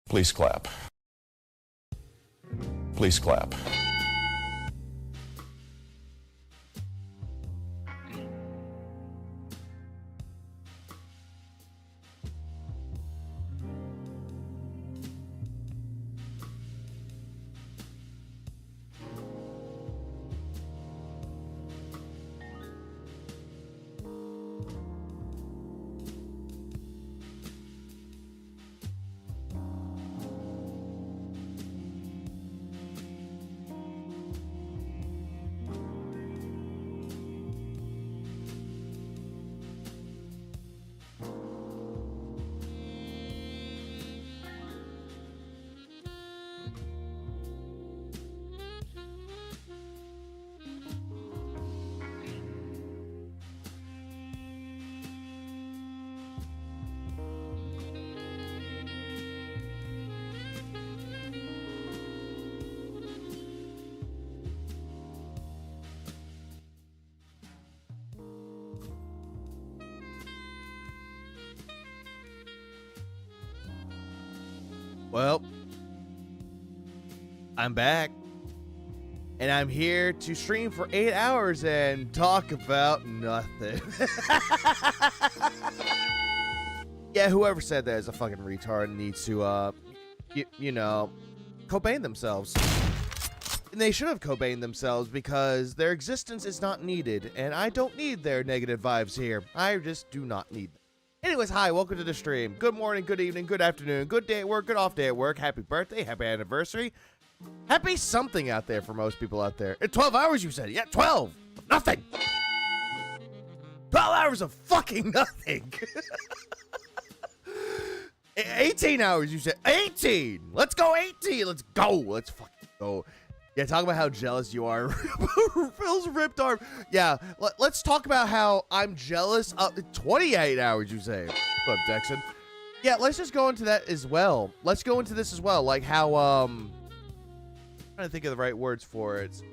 Please clap. Please clap. Well, I'm back, and I'm here to stream for 8 hours and talk about nothing. Yeah, whoever said that is a fucking retard and needs to, you know, Cobain themselves. And they should have Cobain themselves because their existence is not needed, and I don't need their negative vibes here. I just do not need them. Anyways, hi, welcome to the stream. Good morning, good evening, good afternoon, good day at work, good off day at work, happy birthday, happy anniversary, happy something out there for most people out there. 12 hours, you said. Yeah, 12. Nothing. 12 hours of fucking nothing. 18 hours, you said. 18. Let's go 18. Let's go. Let's fucking go. Yeah, talk about how jealous you are. Phil's ripped arm. Yeah, let's talk about how I'm jealous of 28 hours, you say. What's up, Dexon? Yeah, let's just go into that as well. Let's go into this as well. Like how, I'm trying to think of the right words for it.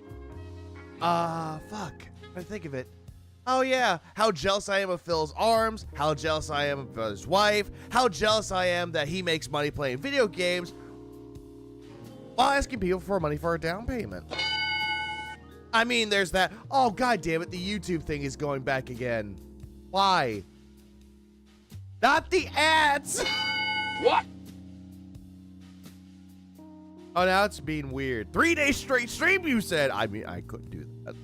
Fuck. I'm trying to think of it. Oh, yeah. How jealous I am of Phil's arms. How jealous I am of his wife. How jealous I am that he makes money playing video games while asking people for money for a down payment. I mean, there's that. Oh, god damn it. The YouTube thing is going back again. Why? Not the ads. What? Oh, now it's being weird. 3 days straight stream, you said. I mean, I couldn't do that.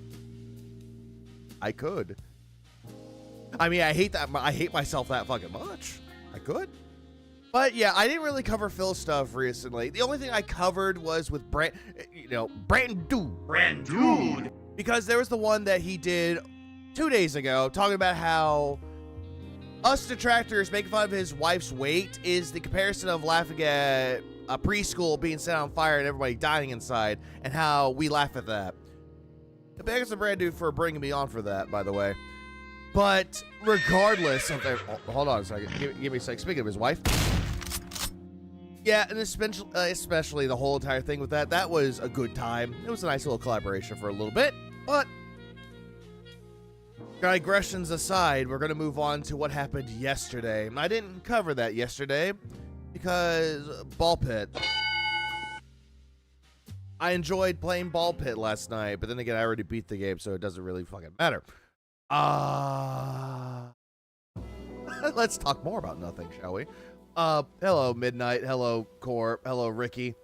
I could. I mean, I hate that. I hate myself that fucking much. I could. But yeah, I didn't really cover Phil's stuff recently. The only thing I covered was with Brand Dude. Because there was the one that he did 2 days ago talking about how us detractors making fun of his wife's weight is the comparison of laughing at a preschool being set on fire and everybody dying inside, and how we laugh at that. Thanks to Brand Dude for bringing me on for that, by the way. But regardless of that, hold on a second. Give me a second. Speaking of his wife. Yeah, and especially the whole entire thing with that was a good time. It was a nice little collaboration for a little bit, but digressions aside, we're going to move on to what happened yesterday. I didn't cover that yesterday because Ball Pit. I enjoyed playing Ball Pit last night, but then again, I already beat the game, so it doesn't really fucking matter. Let's talk more about nothing, shall we? Hello, Midnight. Hello, Core. Hello, Ricky.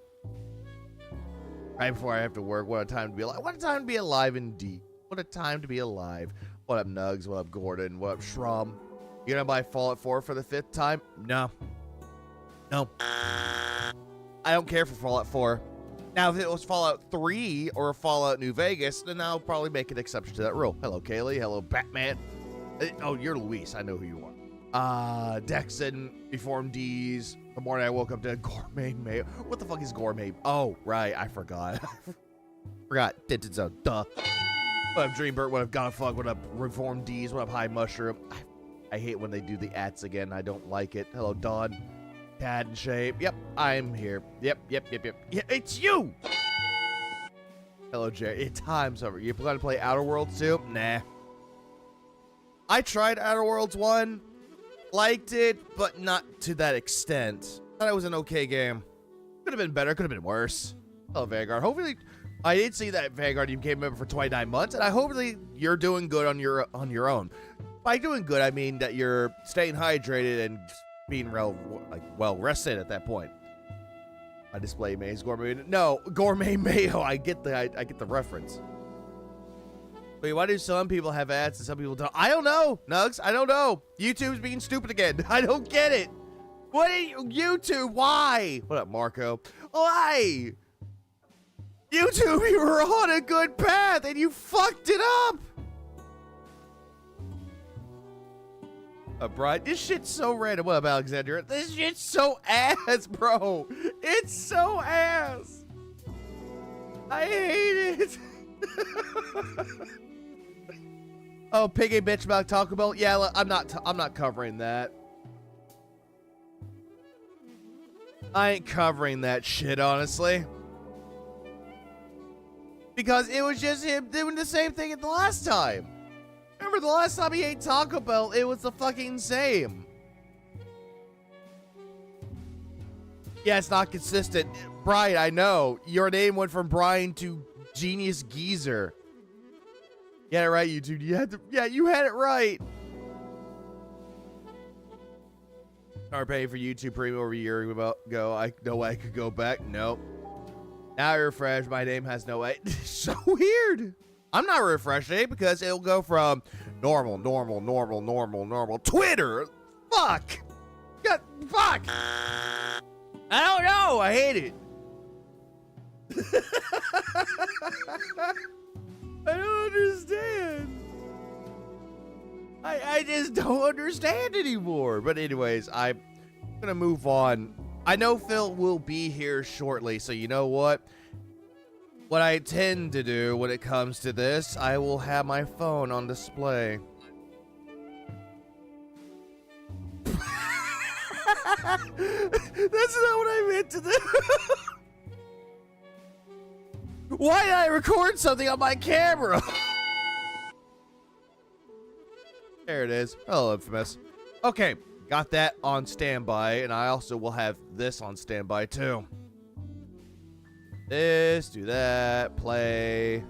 Right before I have to work. What a time to be alive. What a time to be alive, indeed. What a time to be alive. What up, Nugs? What up, Gordon? What up, Shrum? You gonna buy Fallout 4 for the 5th time? No. No. I don't care for Fallout 4. Now, if it was Fallout 3 or Fallout New Vegas, then I'll probably make an exception to that rule. Hello, Kaylee. Hello, Batman. Oh, you're Luis. I know who you are. Dexon, Reformed D's. The morning I woke up to Gourmet Mayo. What the fuck is Gourmet? Oh, right. I forgot. Forgot. Tinted Zone. Duh. What up, Dreambird? What up, Godfuck? What up, Reformed D's? What up, High Mushroom? I hate when they do the ats again. I don't like it. Hello, Dawn. Tad in shape. Yep, I'm here. Yep. Yeah, it's you! Hello, Jerry. Time's over. You plan to play Outer Worlds 2? Nah. I tried Outer Worlds 1. Liked it, but not to that extent. Thought it was an okay game. Could have been better. Could have been worse. Oh, Vanguard. Hopefully, I did see that Vanguard. You became a member for 29 months, and I hopefully you're doing good on your own. By doing good, I mean that you're staying hydrated and being well rested at that point. I display May's gourmet. No, gourmet mayo. I get the reference. Wait, why do some people have ads and some people don't? I don't know, Nugs. I don't know. YouTube's being stupid again. I don't get it. What are you, YouTube? Why? What up, Marco? Why? YouTube, you were on a good path and you fucked it up. Brian, this shit's so random. What up, Alexandria? This shit's so ass, bro. It's so ass. I hate it. Oh, piggy bitch about Taco Bell. Yeah, I'm not covering that. I ain't covering that shit, honestly. Because it was just him doing the same thing as the last time. Remember the last time he ate Taco Bell, it was the fucking same. Yeah, it's not consistent. Brian, I know. Your name went from Brian to Genius Geezer. Get it right, YouTube. You had it right. Are paying for YouTube Premium over a year ago. I know I could go back. Nope. Now I refresh. My name has no way. So weird. I'm not refreshing because it'll go from normal. Twitter. Fuck. Fuck. I don't know. I hate it. I don't understand. I just don't understand anymore. But anyways, I'm gonna move on. I know Phil will be here shortly, so you know what? What I tend to do when it comes to this, I will have my phone on display. That's not what I meant to do. Why did I record something on my camera? There it is. Hello, Infamous. Okay, got that on standby, and I also will have this on standby too. This, do that, play.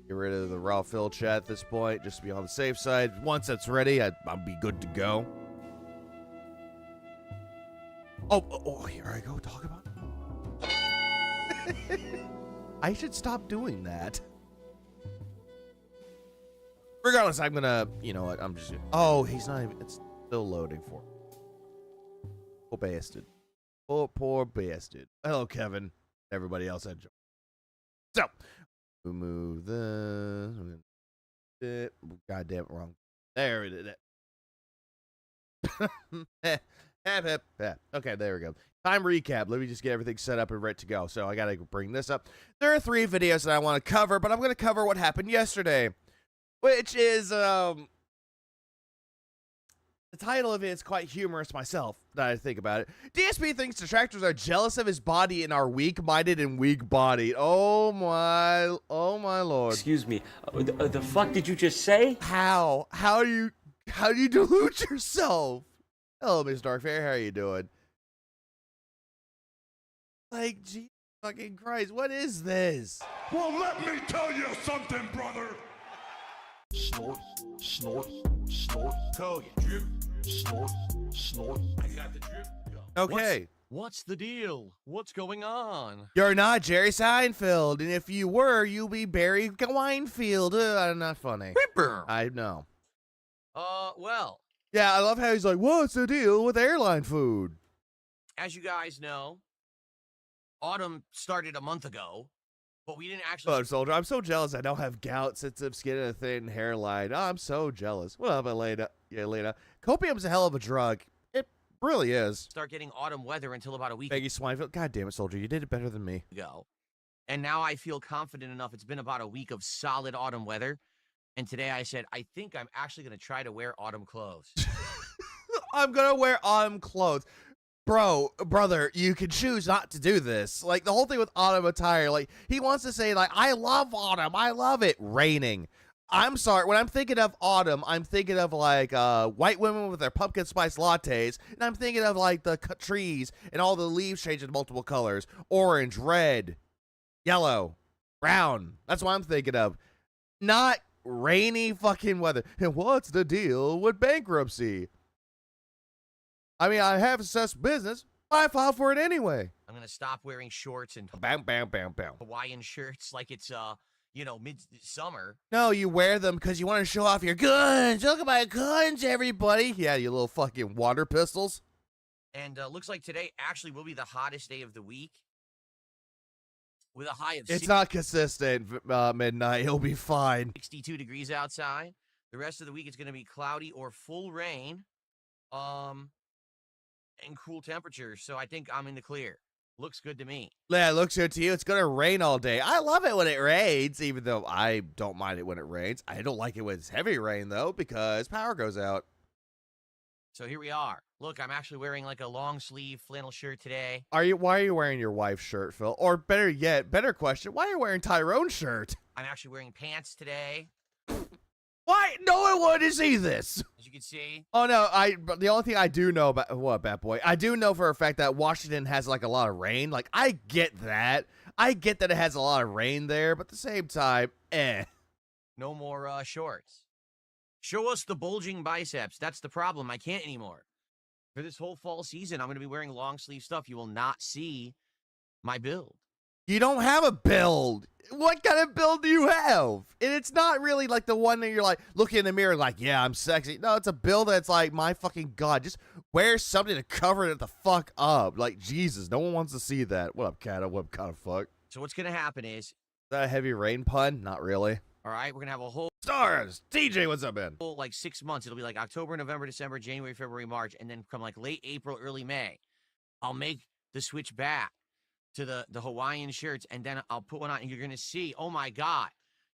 Get rid of the raw fill chat at this point, just to be on the safe side. Once that's ready, I'll be good to go. Oh, here I go. Talk about it. I should stop doing that. Regardless, I'm gonna, you know what, I'm just, oh, he's not even, it's still loading for me. Poor bastard. Poor bastard. Hello, Kevin. Everybody else had joined. So, we'll move this. Goddamn wrong. There it is. Okay, there we go. Time recap. Let me just get everything set up and ready to go. So I gotta bring this up. There are 3 videos that I want to cover, but I'm gonna cover what happened yesterday, which is the title of it is quite humorous myself. That I think about it. DSP thinks detractors are jealous of his body and are weak-minded and weak-bodied. Oh my lord. Excuse me. The fuck did you just say? How do you delude yourself? Hello, Miss Darkfair. How are you doing? Like, gee, fucking Christ, what is this? Well, let me tell you something, brother. Snort, snort, snort. Code. Drip. Snort, snort. I got the drip. Go. Okay. What's the deal? What's going on? You're not Jerry Seinfeld, and if you were, you'll be Barry Weinfeld. I'm not funny. I know. Well, Yeah, I love how he's like, what's the deal with airline food? as you guys know, autumn started a month ago, but we didn't actually. Oh, soldier, I'm so jealous I don't have gout, sensitive skin, and a thin hairline. Oh, I'm so jealous. What up, Elena? Yeah, Elena. Copium's a hell of a drug. It really is. Start getting autumn weather until about a week Peggy Swinefield. God damn it, soldier. You did it better than me. ago. And now I feel confident enough. It's been about a week of solid autumn weather. And today I said, I think I'm actually going to try to wear autumn clothes. I'm going to wear autumn clothes. Brother, you can choose not to do this. Like, the whole thing with autumn attire, like, he wants to say, like, I love autumn. I love it. Raining. I'm sorry. When I'm thinking of autumn, I'm thinking of like white women with their pumpkin spice lattes, and I'm thinking of like the trees and all the leaves changing multiple colors: orange, red, yellow, brown. That's what I'm thinking of. Not rainy fucking weather. And what's the deal with bankruptcy? I mean, I have assessed business. I filed for it anyway. I'm gonna stop wearing shorts and Bam, bam, bam, bam. Hawaiian shirts like it's midsummer. No, you wear them because you want to show off your guns. Look at my guns, everybody. Yeah, you little fucking water pistols. And looks like today actually will be the hottest day of the week. With a high of It's not consistent, midnight. It'll be fine. 62 degrees outside. The rest of the week it's going to be cloudy or full rain. And cool temperatures. So I think I'm in the clear. Looks good to me. Yeah, it looks good to you. It's going to rain all day. I love it when it rains, even though I don't mind it when it rains. I don't like it when it's heavy rain, though, because power goes out. So here we are. Look, I'm actually wearing like a long sleeve flannel shirt today. Why are you wearing your wife's shirt, Phil? Or better yet, better question, why are you wearing Tyrone's shirt? I'm actually wearing pants today. Why? No one wanted to see this. As you can see. Oh, no, but the only thing I do know about, what, Bat Boy? I do know for a fact that Washington has, like, a lot of rain. Like, I get that. I get that it has a lot of rain there, but at the same time, No more shorts. Show us the bulging biceps. That's the problem. I can't anymore. For this whole fall season, I'm going to be wearing long sleeve stuff. You will not see my build. You don't have a build. What kind of build do you have? And it's not really like the one that you're like, looking in the mirror like, yeah, I'm sexy. No, it's a build that's like, my fucking God, just wear something to cover it the fuck up. Like, Jesus, no one wants to see that. What up, cat? What kind of fuck? So what's going to happen is that a heavy rain pun? Not really. All right, we're going to have a whole Stars. TJ, what's up, man? like 6 months. It'll be like October, November, December, January, February, March, and then come like late April, early May. I'll make the switch back to the Hawaiian shirts, and then I'll put one on, and you're going to see, oh my God,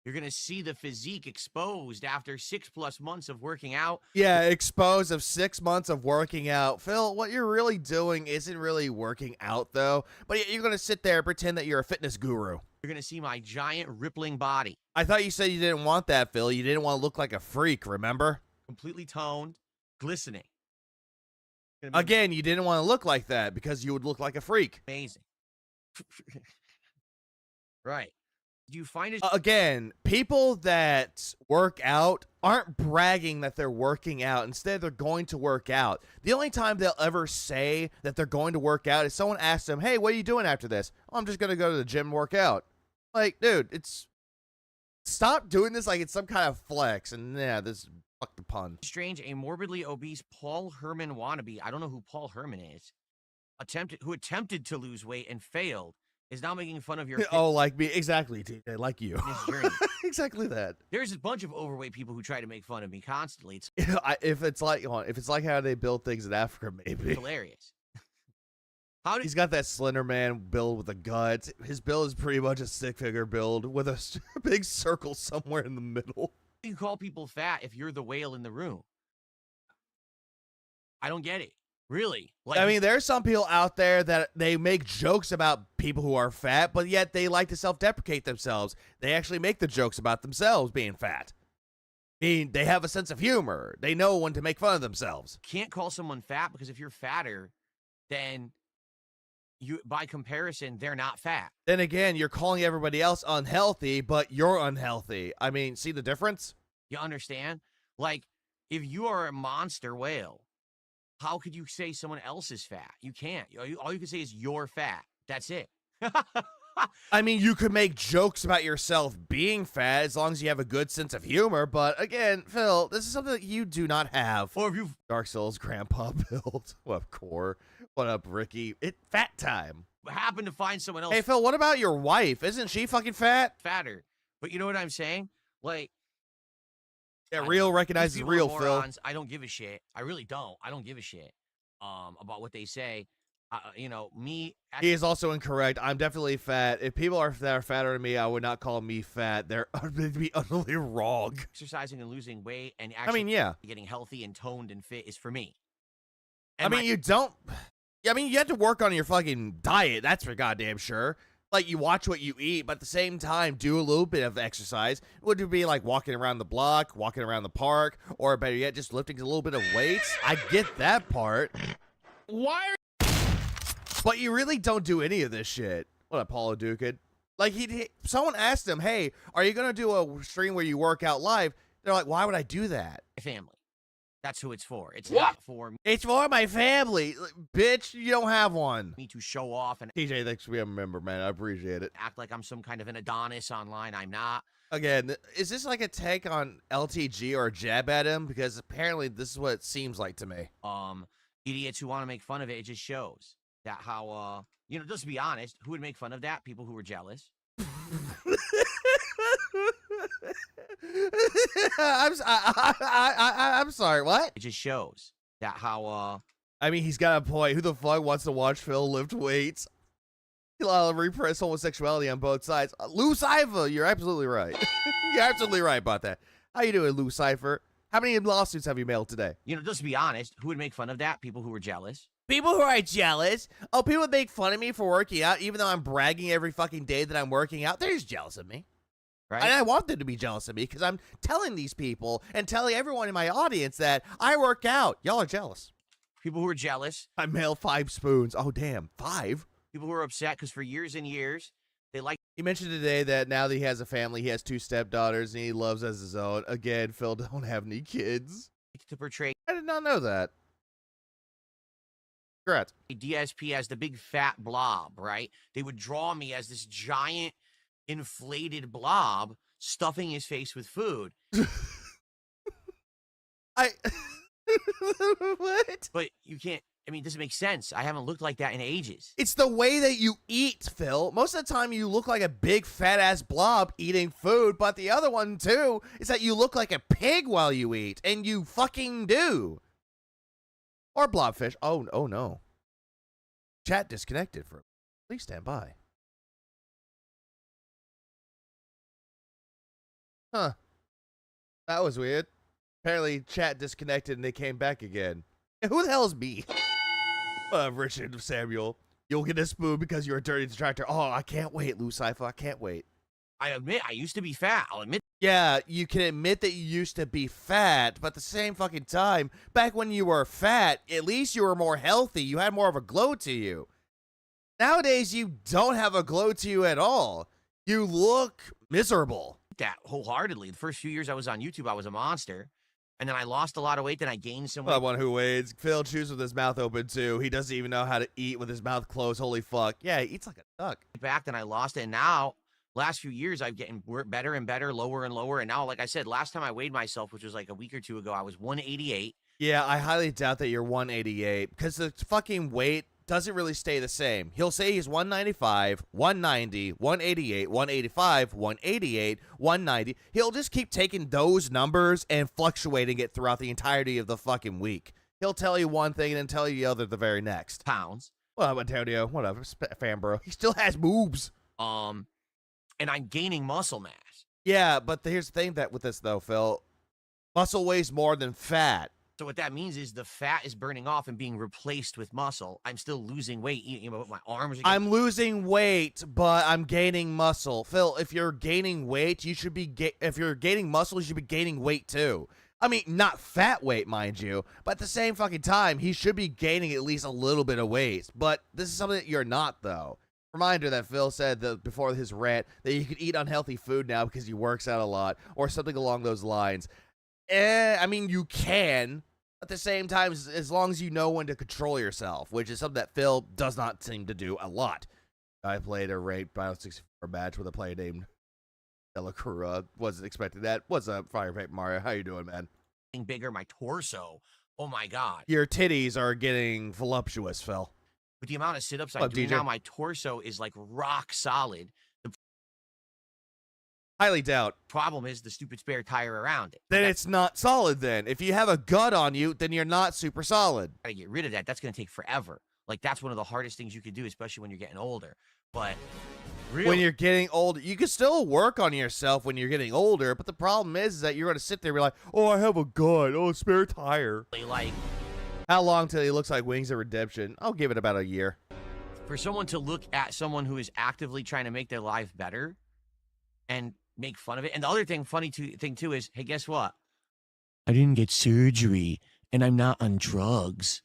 you're going to see the physique exposed after 6+ months of working out. Yeah, exposed of 6 months of working out. Phil, what you're really doing isn't really working out, though. But you're going to sit there and pretend that you're a fitness guru. You're going to see my giant rippling body. I thought you said you didn't want that, Phil. You didn't want to look like a freak, remember? Completely toned, glistening. Again, you didn't want to look like that because you would look like a freak. Amazing. Right. Do you find it? Again, people that work out aren't bragging that they're working out. Instead, they're going to work out. The only time they'll ever say that they're going to work out is someone asks them, hey, what are you doing after this? Oh, I'm just going to go to the gym and work out. Like, dude, stop doing this like it's some kind of flex. And yeah, this fuck the pun. Strange, a morbidly obese Paul Herman wannabe, I don't know who Paul Herman is, who attempted to lose weight and failed, is now making fun of your oh, like me. Exactly, TJ, like you. journey. Exactly that. There's a bunch of overweight people who try to make fun of me constantly. It's if it's like how they build things in Africa, maybe. hilarious. He's got that Slender Man build with the guts. His build is pretty much a stick-figure build with a big circle somewhere in the middle. You call people fat if you're the whale in the room. I don't get it. Really? Like, I mean, there are some people out there that they make jokes about people who are fat, but yet they like to self-deprecate themselves. They actually make the jokes about themselves being fat. I mean, they have a sense of humor. They know when to make fun of themselves. Can't call someone fat because if you're fatter, then by comparison, they're not fat. Then again, you're calling everybody else unhealthy, but you're unhealthy. I mean, see the difference? You understand? Like, if you are a monster whale, how could you say someone else is fat? You can't. All you can say is you're fat. That's it. I mean, you could make jokes about yourself being fat as long as you have a good sense of humor. But again, Phil, this is something that you do not have. Or if you Dark Souls Grandpa build. What up, Core? What up, Ricky? Fat time. happen to find someone else Hey, Phil, what about your wife? Isn't she fucking fat? fatter. But you know what I'm saying? Like, Yeah, real recognizes these people are real, Phil. morons. I don't give a shit. I really don't. I don't give a shit about what they say. You know, me. He is also incorrect. I'm definitely fat. If people that are fatter than me, I would not call me fat. They'd be utterly wrong. Exercising and losing weight and actually yeah. getting healthy and toned and fit is for me. You don't. I mean, you have to work on your fucking diet. That's for goddamn sure. Like, you watch what you eat, but at the same time, do a little bit of exercise. Would it be like walking around the block, walking around the park, or better yet, just lifting a little bit of weights? I get that part. Why But you really don't do any of this shit. What up, Paulo Dukin? Like, someone asked him, hey, are you going to do a stream where you work out live? They're like, why would I do that? family? That's who it's for. It's not for It's for my family. Like, bitch, you don't have one. me to show off and TJ, thanks for being a member, man. I appreciate it. act like I'm some kind of an Adonis online. I'm not. Again, is this like a take on LTG or a jab at him? Because apparently this is what it seems like to me. Idiots who want to make fun of it. It just shows that how just to be honest, who would make fun of that? People who were jealous. I'm sorry, what? It just shows that how I mean, he's got a point. Who the fuck wants to watch Phil lift weights? A lot of repress homosexuality on both sides. Lou Cypher, you're absolutely right. You're absolutely right about that. How you doing, Lou Cypher? How many lawsuits have you mailed today? just to be honest, who would make fun of that? People who were jealous. People who are jealous. Oh, people make fun of me for working out, even though I'm bragging every fucking day that I'm working out. They're just jealous of me. Right? And I want them to be jealous of me because I'm telling these people and telling everyone in my audience that I work out. Y'all are jealous. People who are jealous. I mail 5 spoons. Oh, damn. 5? People who are upset because for years and years, they like He mentioned today that now that he has a family, he has 2 stepdaughters and he loves as his own. Again, Phil don't have any kids. to portray I did not know that. Congrats. DSP as the big fat blob, right? They would draw me as this giant inflated blob stuffing his face with food. What? But you can't, it doesn't make sense. I haven't looked like that in ages. It's the way that you eat, Phil. Most of the time you look like a big fat ass blob eating food, but the other one too is that you look like a pig while you eat, and you fucking do. Or blobfish. Oh no. Chat disconnected for. Please stand by. Huh. That was weird. Apparently chat disconnected and they came back again. And who the hell is me? Richard Samuel. You'll get a spoon because you're a dirty distractor. Oh, I can't wait, Lou Cypher. I can't wait. I admit, I used to be fat. I'll admit. Yeah, you can admit that you used to be fat, but at the same fucking time, back when you were fat, at least you were more healthy. You had more of a glow to you. Nowadays, you don't have a glow to you at all. You look miserable. That wholeheartedly. The first few years I was on YouTube, I was a monster. And then I lost a lot of weight, then I gained some weight. Well, one who waits. Phil chews with his mouth open, too. He doesn't even know how to eat with his mouth closed. Holy fuck. Yeah, he eats like a duck. Back, then I lost it. And now, last few years, I've getting better and better, lower and lower. And now, like I said, last time I weighed myself, which was like a week or two ago, I was 188. Yeah, I highly doubt that you're 188 because the fucking weight doesn't really stay the same. He'll say he's 195, 190, 188, 185, 188, 190. He'll just keep taking those numbers and fluctuating it throughout the entirety of the fucking week. He'll tell you one thing and then tell you the other the very next. Pounds. Well, Antonio, whatever, fan bro. He still has boobs. And I'm gaining muscle mass. Yeah, but here's the thing that with this though, Phil. Muscle weighs more than fat. So what that means is the fat is burning off and being replaced with muscle. I'm still losing weight. My arms are I'm losing weight, but I'm gaining muscle. Phil, if you're gaining weight, you should be if you're gaining muscle, you should be gaining weight too. I mean, not fat weight, mind you, but at the same fucking time, he should be gaining at least a little bit of weight. But this is something that you're not, though. Reminder that Phil said that before his rant that you can eat unhealthy food now because he works out a lot or something along those lines. I mean, you can. At the same time, as long as you know when to control yourself, which is something that Phil does not seem to do a lot. I played a ranked Battle 64 match with a player named Delacruz. Wasn't expecting that. What's up, Fire Paper Mario? How you doing, man? bigger. My torso. Oh my god. Your titties are getting voluptuous, Phil. With the amount of sit-ups I What up, do DJ? now, my torso is like rock solid. The Highly doubt. problem is the stupid spare tire around it. Then it's not solid then. If you have a gut on you, then you're not super solid. Gotta get rid of that. That's gonna take forever. Like that's one of the hardest things you could do, especially when you're getting older. But really, When you're getting older, you can still work on yourself when you're getting older, but the problem is that you're going to sit there and be like, oh, I have a gut. Oh, a spare tire. like How long till he looks like Wings of Redemption? I'll give it about a year. For someone to look at someone who is actively trying to make their life better and make fun of it. And the other thing, thing too, is, hey, guess what? I didn't get surgery and I'm not on drugs.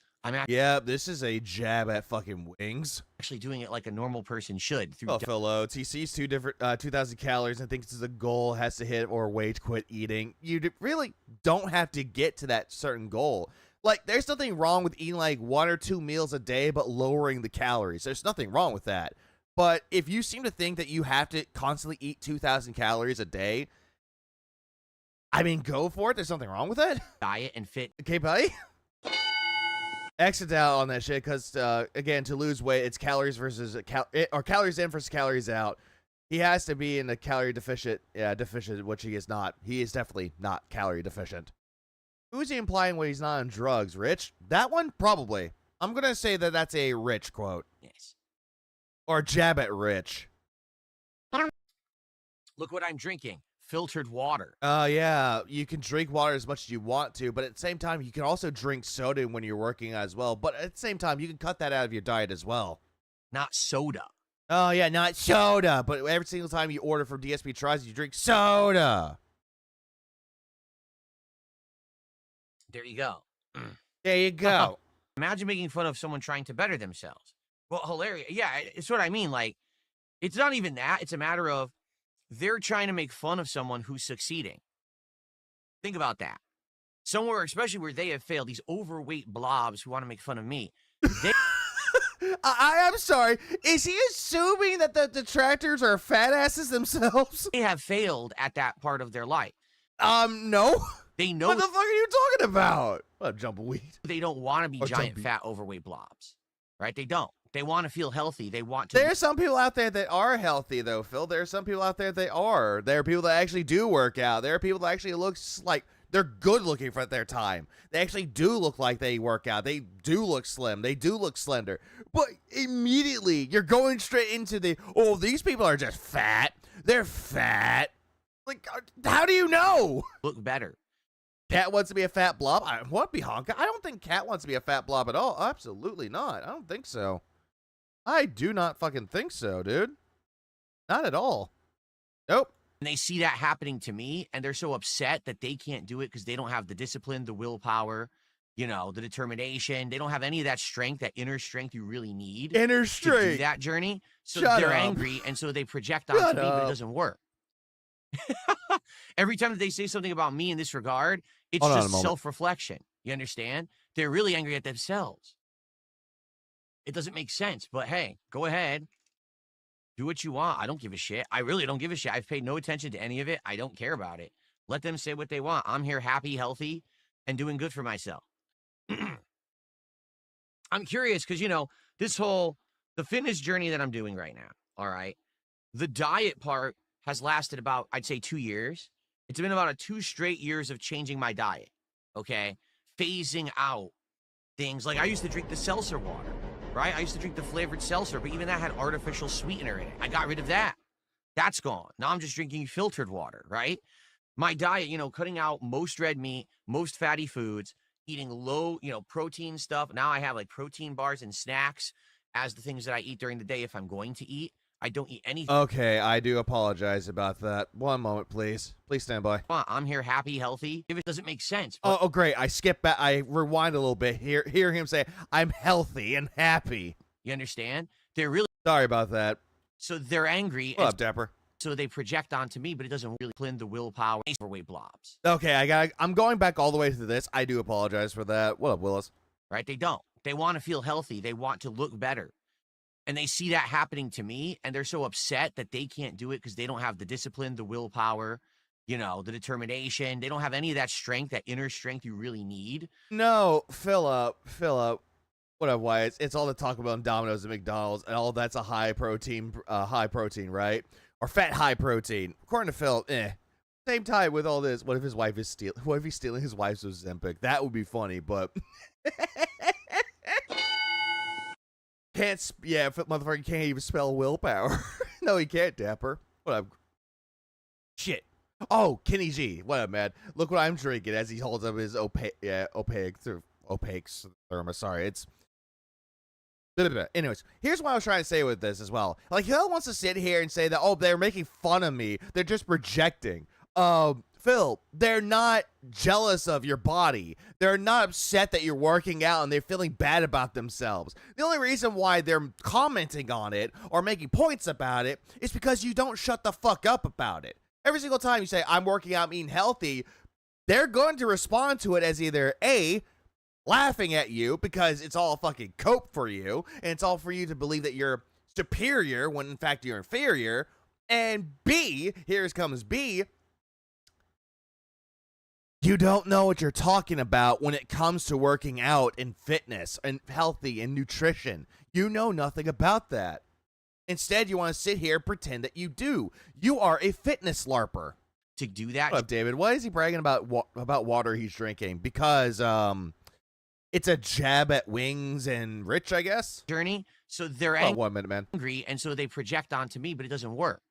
Yeah, this is a jab at fucking wings. Actually doing it like a normal person should. Through Buffalo, he sees 2,000 calories and thinks it's a goal, has to hit or wait, quit eating. You really don't have to get to that certain goal. Like, there's nothing wrong with eating like 1 or 2 meals a day, but lowering the calories. There's nothing wrong with that. But if you seem to think that you have to constantly eat 2,000 calories a day, I mean, go for it. There's nothing wrong with it. Diet and fit. Okay, buddy. Exit out on that shit because, again, to lose weight, it's calories versus or calories in versus calories out. He has to be in a calorie deficient, which he is not. He is definitely not calorie deficient. Who's he implying when he's not on drugs? Rich? That one? Probably. I'm going to say that that's a Rich quote. Yes. Or jab at Rich. Look what I'm drinking. Filtered water. Yeah, you can drink water as much as you want to, but at the same time, you can also drink soda when you're working as well. But at the same time, you can cut that out of your diet as well. Not soda. Oh, yeah, not soda. But every single time you order from DSP Tries, you drink soda. There you go. There you go. Imagine making fun of someone trying to better themselves. Well, hilarious. Yeah, it's what I mean. Like, it's not even that. It's a matter of they're trying to make fun of someone who's succeeding. Think about that. Somewhere, especially where they have failed, these overweight blobs who want to make fun of me. I'm sorry. Is he assuming that the detractors are fat asses themselves? They have failed at that part of their life. No. They know. What the fuck are you talking about? What, jumbleweed? They don't want to be giant, fat, overweight blobs. Right? They don't. They want to feel healthy. They want to. There are some people out there that are healthy, though, Phil. There are some people out there that are. There are people that actually do work out. There are people that actually look like they're good looking for their time. They actually do look like they work out. They do look slim. They do look slender. But immediately, you're going straight into these people are just fat. They're fat. Like, how do you know? Look better. Cat wants to be a fat blob? I want to be Honka. I don't think Cat wants to be a fat blob at all. Absolutely not. I don't think so. I do not fucking think so, dude. Not at all. Nope. And they see that happening to me, and they're so upset that they can't do it because they don't have the discipline, the willpower, the determination. They don't have any of that strength, that inner strength you really need. Inner to strength. do that journey. So Shut they're up. angry, and so they project onto me, but it doesn't work. Every time that they say something about me in this regard, it's Hold on a just moment. self-reflection. You understand? They're really angry at themselves. It doesn't make sense, but hey, go ahead. Do what you want. I don't give a shit. I really don't give a shit. I've paid no attention to any of it. I don't care about it. Let them say what they want. I'm here happy, healthy, and doing good for myself. I'm curious because, the fitness journey that I'm doing right now, all right, the diet part has lasted about, I'd say, 2 years. It's been about 2 straight years of changing my diet, okay? Phasing out things. Like I used to drink the seltzer water, right? I used to drink the flavored seltzer, but even that had artificial sweetener in it. I got rid of that. That's gone. Now I'm just drinking filtered water, right? My diet, cutting out most red meat, most fatty foods, eating low, protein stuff. Now I have like protein bars and snacks as the things that I eat during the day if I'm going to eat. I don't eat anything. Okay, I do apologize about that. One moment, please. Please stand by. I'm here happy, healthy. If it doesn't make sense. Oh, great. I skip back. I rewind a little bit. Hear him say, I'm healthy and happy. You understand? They're really. Sorry about that. So they're angry. What up, Dapper? So they project onto me, but it doesn't really cleanse the willpower. Overweight blobs. Okay, I'm going back all the way to this. I do apologize for that. What up, Willis? Right? They don't. They want to feel healthy. They want to look better. And they see that happening to me, and they're so upset that they can't do it because they don't have the discipline, the willpower, the determination. They don't have any of that strength, that inner strength you really need. No, fill up. What up, Wyatt? It's all the Taco Bell and Domino's and McDonald's, and all that's a high protein, right? Or fat high protein. According to Phil, Same time with all this, what if his wife is stealing? What if he's stealing his wife's Ozempic? That would be funny, but motherfucker can't even spell willpower. No, he can't, Dapper. What up? Shit. Oh, Kenny G. What up, man? Look what I'm drinking as he holds up his opaque thermos. Sorry, it's Anyways, here's what I was trying to say with this as well. Like, Hill wants to sit here and say that, oh, they're making fun of me. They're just projecting. Phil, they're not jealous of your body. They're not upset that you're working out and they're feeling bad about themselves. The only reason why they're commenting on it or making points about it is because you don't shut the fuck up about it. Every single time you say, I'm working out, I'm eating healthy, they're going to respond to it as either A, laughing at you because it's all fucking cope for you, and it's all for you to believe that you're superior when in fact you're inferior, and B, here comes B, you don't know what you're talking about when it comes to working out and fitness and healthy and nutrition. You know nothing about that. Instead, you want to sit here and pretend that you do. You are a fitness LARPer. To do that, What up, David? Why is he bragging about water he's drinking? Because it's a jab at Wings and Rich, I guess. journey. So they're Oh, 1 minute, man. angry, and so they project onto me, but it doesn't work.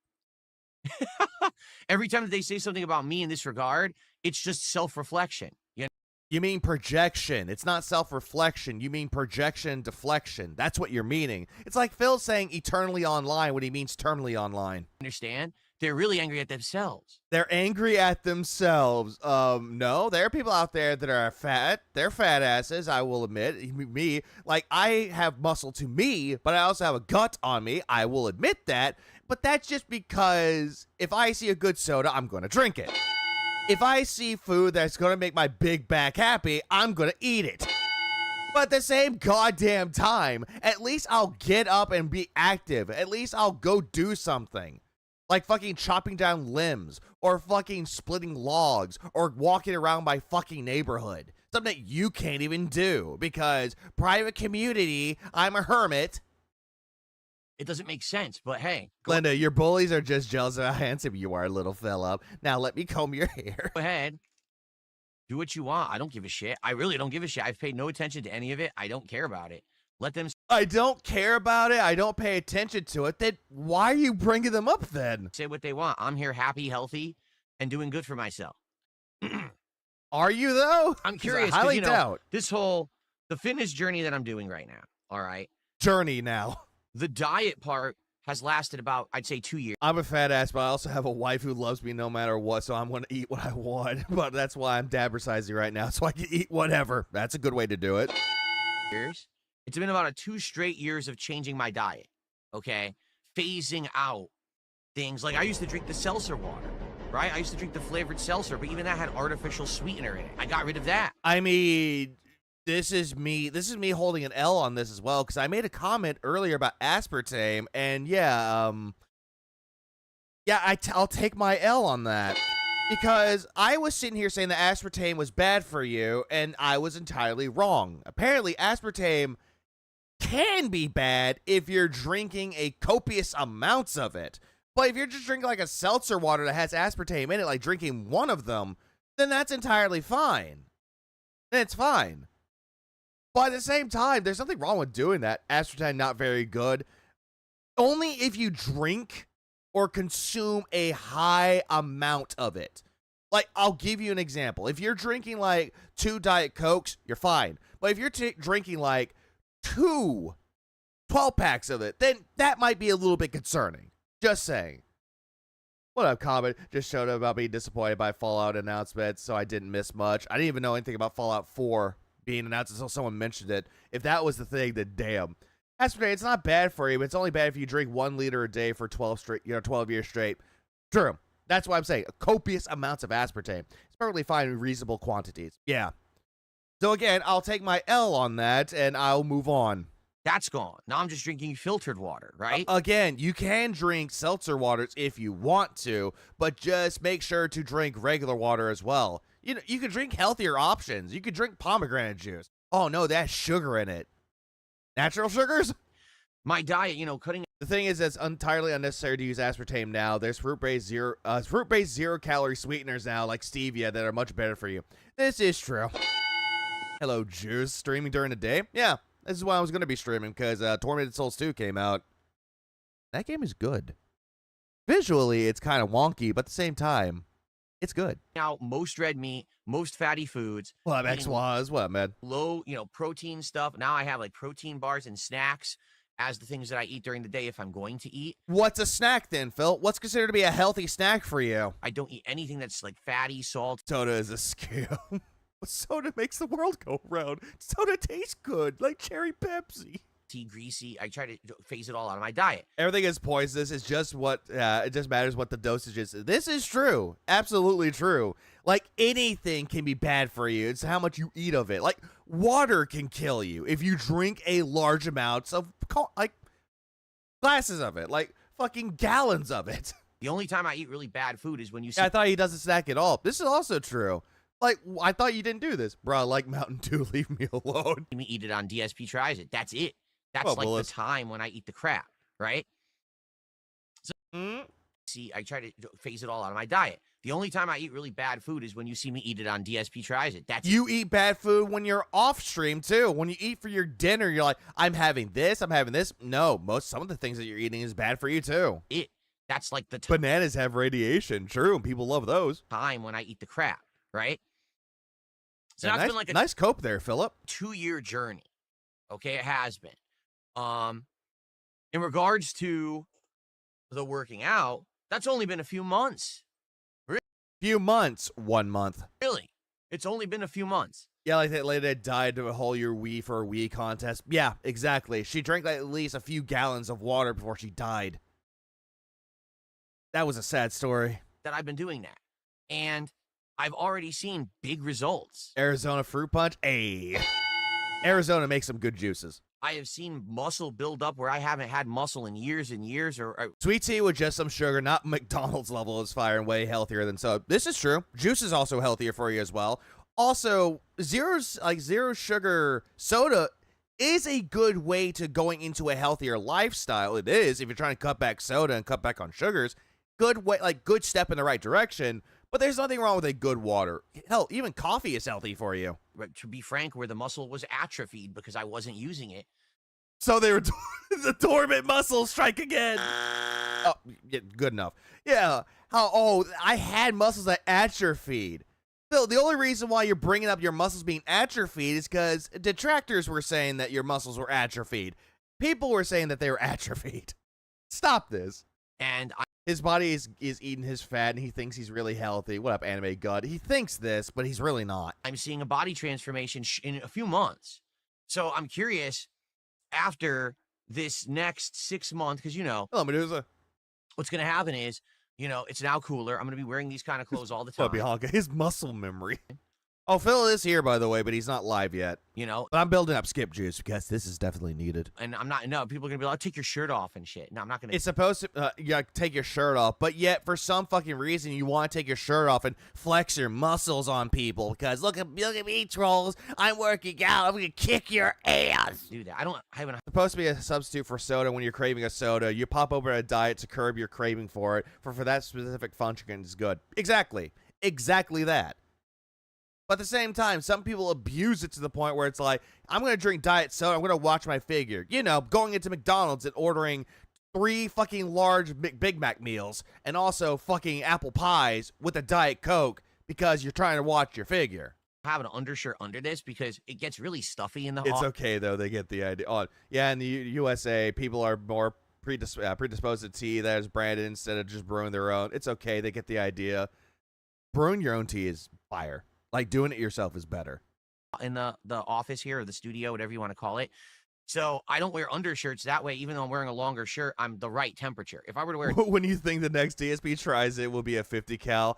Every time that they say something about me in this regard, it's just self-reflection. You know? You mean projection. It's not self-reflection. You mean projection deflection. That's what you're meaning. It's like Phil saying eternally online when he means terminally online. Understand? They're really angry at themselves. They're angry at themselves. No, there are people out there that are fat. They're fat asses, I will admit. Me, like, I have muscle to me, but I also have a gut on me. I will admit that. But that's just because if I see a good soda, I'm going to drink it. If I see food that's going to make my big back happy, I'm going to eat it. But at the same goddamn time, at least I'll get up and be active. At least I'll go do something. Like fucking chopping down limbs, or fucking splitting logs, or walking around my fucking neighborhood. Something that you can't even do, because private community, I'm a hermit. It doesn't make sense, but hey. Glenda, your bullies are just jealous of how handsome you are, little fella. Now let me comb your hair. Go ahead. Do what you want. I don't give a shit. I really don't give a shit. I've paid no attention to any of it. I don't care about it. Let them I don't care about it. I don't pay attention to it. Then why are you bringing them up then? say what they want. I'm here happy, healthy, and doing good for myself. Are you though? I'm 'Cause curious, I 'cause, highly you know, doubt. the fitness journey that I'm doing right now, all right? Journey now. The diet part has lasted about, I'd say, 2 years. I'm a fat ass, but I also have a wife who loves me no matter what, so I'm going to eat what I want. But that's why I'm dabber sizing right now, so I can eat whatever. That's a good way to do it. It's been about 2 straight years of changing my diet, okay? Phasing out things. Like, I used to drink the seltzer water, right? I used to drink the flavored seltzer, but even that had artificial sweetener in it. I got rid of that. I mean, this is me holding an L on this as well, because I made a comment earlier about aspartame, and yeah, I'll take my L on that. Because I was sitting here saying that aspartame was bad for you, and I was entirely wrong. Apparently, aspartame can be bad if you're drinking a copious amounts of it. But if you're just drinking like a seltzer water that has aspartame in it, like drinking one of them, then that's entirely fine. Then it's fine. But at the same time, there's nothing wrong with doing that. Aspartame not very good. Only if you drink or consume a high amount of it. Like, I'll give you an example. If you're drinking like 2 Diet Cokes, you're fine. But if you're drinking like 2 12-packs of it, then that might be a little bit concerning. Just saying. What up, comment? Just showed up about being disappointed by Fallout announcements, so I didn't miss much. I didn't even know anything about Fallout 4 being announced until someone mentioned it. If that was the thing, then damn. Aspartame, it's not bad for you, but it's only bad if you drink 1 liter a day for 12 years straight. True. That's why I'm saying copious amounts of aspartame. It's perfectly fine in reasonable quantities. Yeah. So again, I'll take my L on that, and I'll move on. That's gone. Now I'm just drinking filtered water, right? Again, you can drink seltzer waters if you want to, but just make sure to drink regular water as well. You know, you can drink healthier options. You could drink pomegranate juice. Oh no, that's sugar in it. Natural sugars? My diet, you know, cutting. The thing is, it's entirely unnecessary to use aspartame now. There's fruit-based zero-calorie sweeteners now, like stevia, that are much better for you. This is true. Hello, Jews. Streaming during the day? Yeah, this is why I was going to be streaming, because Tormented Souls 2 came out. That game is good. Visually, it's kind of wonky, but at the same time, It's good. Now, most red meat, most fatty foods, What up, eating X-Waz? What up, man? low, protein stuff. Now I have like protein bars and snacks as the things that I eat during the day if I'm going to eat. What's a snack then, Phil? What's considered to be a healthy snack for you? I don't eat anything that's like fatty, salt. Soda is a scam. Soda makes the world go round. Soda tastes good, like cherry Pepsi. Greasy. I try to phase it all out of my diet. Everything is poisonous. It's just what it just matters what the dosage is. This is true. Absolutely true. Like anything can be bad for you. It's how much you eat of it. Like water can kill you if you drink a large amounts of like glasses of it, like fucking gallons of it. The only time I eat really bad food is when you see I thought he doesn't snack at all. This is also true. Like, I thought you didn't do this. Bro, I like Mountain Dew. Leave me alone. me eat it on DSP Tries It. That's it. That's Well, like well, the it's- time when I eat the crap, right? Mm. See, I try to phase it all out of my diet. The only time I eat really bad food is when you see me eat it on DSP Tries It. That's You eat bad food when you're off stream, too. When you eat for your dinner, you're like, I'm having this, I'm having this. No, some of the things that you're eating is bad for you, too. it. That's like the Bananas have radiation. True, and people love those. time when I eat the crap, right? So Yeah, that's nice, been like a nice cope there, Philip. 2-year journey. Okay, it has been. In regards to the working out, that's only been a few months. Few months, 1 month. Really. It's only been a few months. Yeah, like that lady that died to a whole year Wii for a Wii contest. Yeah, exactly. She drank like, at least a few gallons of water before she died. That was a sad story. That I've been doing that. And I've already seen big results. Arizona fruit punch. Hey. Arizona makes some good juices. I have seen muscle build up where I haven't had muscle in years and years. Or Sweet tea with just some sugar, not McDonald's level, is fire and way healthier than soda. This is true. Juice is also healthier for you as well. Also, zero sugar soda is a good way to going into a healthier lifestyle. It is if you're trying to cut back soda and cut back on sugars. Good way, like good step in the right direction. But there's nothing wrong with a good water. Hell, even coffee is healthy for you. to be frank, where the muscle was atrophied because I wasn't using it. So they were the dormant muscles strike again. Oh, yeah, good enough. Yeah. I had muscles that atrophied. Phil, the only reason why you're bringing up your muscles being atrophied is because detractors were saying that your muscles were atrophied. People were saying that they were atrophied. Stop this. And His body is eating his fat, and he thinks he's really healthy. What up, anime god? He thinks this, but he's really not. I'm seeing a body transformation in a few months. So I'm curious, after this next 6 months, because, Hello, Medusa. what's going to happen is, it's now cooler. I'm going to be wearing these kind of clothes all the What up, time. Bianca? His muscle memory. Oh, Phil is here, by the way, but he's not live yet. But I'm building up skip juice because this is definitely needed. And I'm not, no, people are going to be like, take your shirt off and shit. No, I'm not going to. It's supposed to, take your shirt off, but yet for some fucking reason you want to take your shirt off and flex your muscles on people because look at me, trolls. I'm working out. I'm gonna kick your ass. do that. I haven't. It's supposed to be a substitute for soda when you're craving a soda. You pop over a diet to curb your craving for it. For that specific function is good. Exactly that. But at the same time, some people abuse it to the point where it's like, I'm going to drink diet soda, I'm going to watch my figure. Going into McDonald's and ordering 3 fucking large Big Mac meals and also fucking apple pies with a Diet Coke because you're trying to watch your figure. Have an undershirt under this because it gets really stuffy in the It's okay, though. They get the idea. Oh, yeah, in the USA, people are more predisposed to tea that is branded instead of just brewing their own. It's okay. They get the idea. Brewing your own tea is fire. Like, doing it yourself is better. in the office here, or the studio, whatever you want to call it. So I don't wear undershirts. That way, even though I'm wearing a longer shirt, I'm the right temperature. If I were to wear When you think the next DSP tries it will be a 50 cal,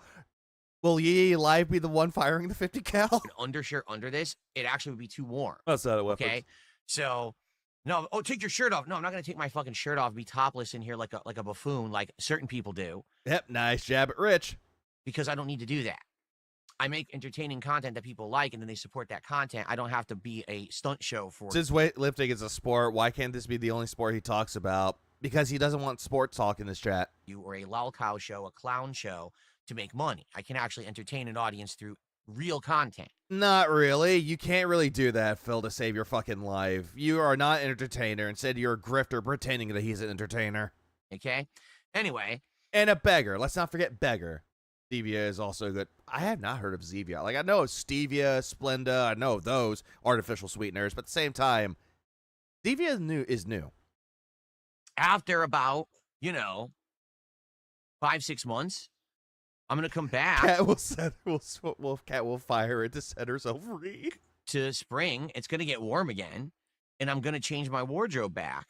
will Yee Live be the one firing the 50 cal? an undershirt under this, it actually would be too warm. That's not a weapon. Okay, so no, take your shirt off. No, I'm not gonna take my fucking shirt off, be topless in here like a buffoon, like certain people do, Yep, nice jab at Rich. because I don't need to do that. I make entertaining content that people like, and then they support that content. I don't have to be a stunt show for. Since weightlifting is a sport, why can't this be the only sport he talks about? Because he doesn't want sports talk in this chat. You or a lol cow show, a clown show to make money. I can actually entertain an audience through real content. Not really. You can't really do that, Phil, to save your fucking life. You are not an entertainer. Instead, you're a grifter pretending that he's an entertainer. Okay. Anyway, And a beggar. Let's not forget beggar. Stevia is also good. I have not heard of Zevia. Like, I know of Stevia, Splenda. I know of those artificial sweeteners. But at the same time, Zevia is new. After about, 5-6 months, I'm going to come back. Cat will fire it to set herself free. To spring. It's going to get warm again. And I'm going to change my wardrobe back.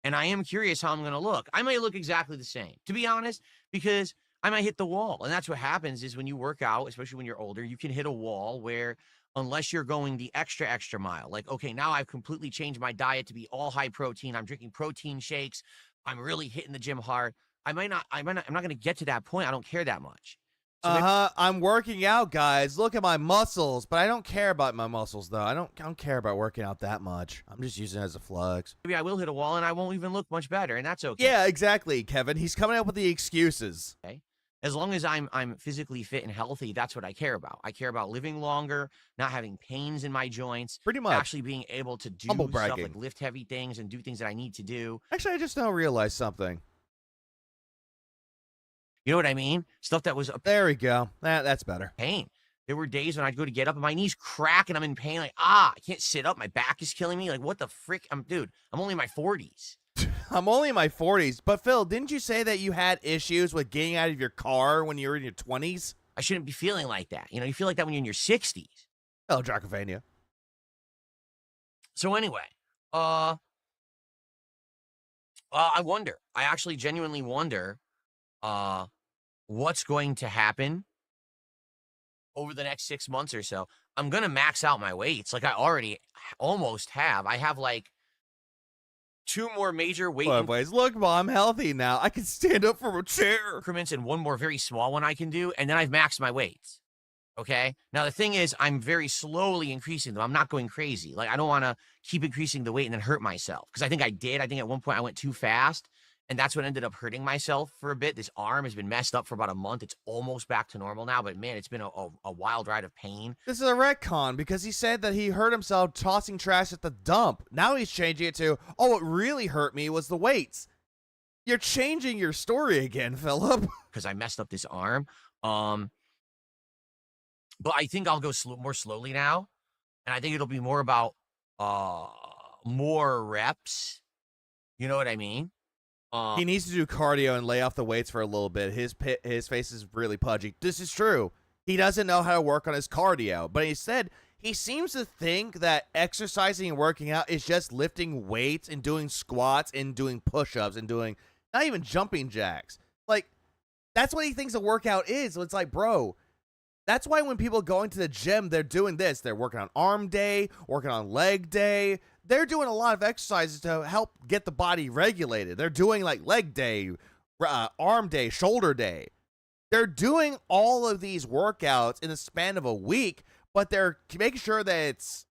And I am curious how I'm going to look. I might look exactly the same, to be honest, because I might hit the wall. And that's what happens is when you work out, especially when you're older, you can hit a wall where unless you're going the extra mile, like, okay, now I've completely changed my diet to be all high protein. I'm drinking protein shakes. I'm really hitting the gym hard. I'm not going to get to that point. I don't care that much. So I'm working out, guys. Look at my muscles, but I don't care about my muscles though. I don't care about working out that much. I'm just using it as a flex. Maybe I will hit a wall and I won't even look much better, and that's okay. Yeah, exactly, Kevin. He's coming up with the excuses. Okay. As long as I'm physically fit and healthy, that's what I care about. I care about living longer, not having pains in my joints. Pretty much. Actually being able to do Humble stuff bragging. like lift heavy things and do things that I need to do. Actually, I just now realized something. You know what I mean? Stuff that was a There we go. That's better. pain. There were days when I'd go to get up and my knees crack and I'm in pain. Like, I can't sit up. My back is killing me. Like, what the frick? I'm only in my 40s. I'm only in my 40s. But Phil, didn't you say that you had issues with getting out of your car when you were in your 20s? I shouldn't be feeling like that. You feel like that when you're in your 60s. Oh, Dracovania. So anyway, I wonder. I actually genuinely wonder what's going to happen over the next 6 months or so. I'm going to max out my weights. Like I already almost have. I have like 2 more major weight Boys, look, Mom, I'm healthy now. I can stand up from a chair. increments and 1 more very small one I can do. And then I've maxed my weights. Okay. Now, the thing is, I'm very slowly increasing them. I'm not going crazy. Like, I don't want to keep increasing the weight and then hurt myself. Because I think I did. I think at one point I went too fast. And that's what ended up hurting myself for a bit. This arm has been messed up for about a month. It's almost back to normal now. But, man, it's been a wild ride of pain. This is a retcon because he said that he hurt himself tossing trash at the dump. Now he's changing it to, oh, what really hurt me was the weights. You're changing your story again, Philip. Because I messed up this arm. But I think I'll go more slowly now. And I think it'll be more about more reps. You know what I mean? He needs to do cardio and lay off the weights for a little bit. His face is really pudgy. This is true. He doesn't know how to work on his cardio. But instead, he seems to think that exercising and working out is just lifting weights and doing squats and doing push-ups and doing not even jumping jacks. Like, that's what he thinks a workout is. So it's like, bro, that's why when people go into the gym, they're doing this. They're working on arm day, working on leg day. They're doing a lot of exercises to help get the body regulated. They're doing like leg day, arm day, shoulder day. They're doing all of these workouts in the span of a week, but they're making sure that it's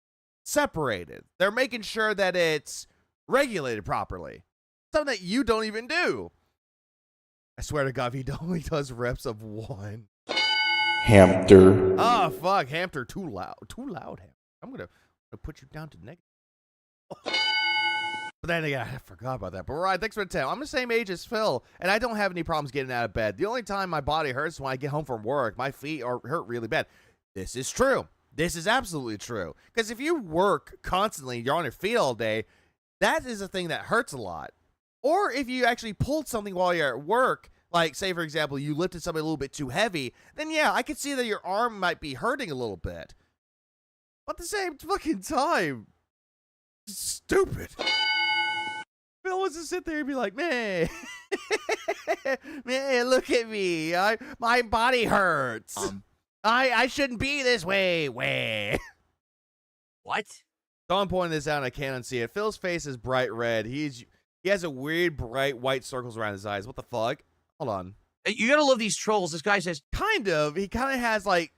separated. They're making sure that it's regulated properly. Something that you don't even do. I swear to God, he only does reps of 1. Hamster. Oh, fuck. Hamster, too loud. Too loud, Hamster. I'm going to put you down to negative. But then again, I forgot about that. But Ryan, thanks for the tip. I'm the same age as Phil, and I don't have any problems getting out of bed. The only time my body hurts is when I get home from work. My feet hurt really bad. This is true. This is absolutely true. Because if you work constantly, you're on your feet all day, that is a thing that hurts a lot. Or if you actually pulled something while you're at work, like, say, for example, you lifted something a little bit too heavy, then, yeah, I could see that your arm might be hurting a little bit. But at the same fucking time, stupid. Phil wants to sit there and be like, man, man, look at me. My body hurts. I shouldn't be this way. What? So I'm pointing this out and I can't unsee it. Phil's face is bright red. He has a weird bright white circles around his eyes. What the fuck? Hold on. You gotta love these trolls. This guy says, kind of. He kind of has like,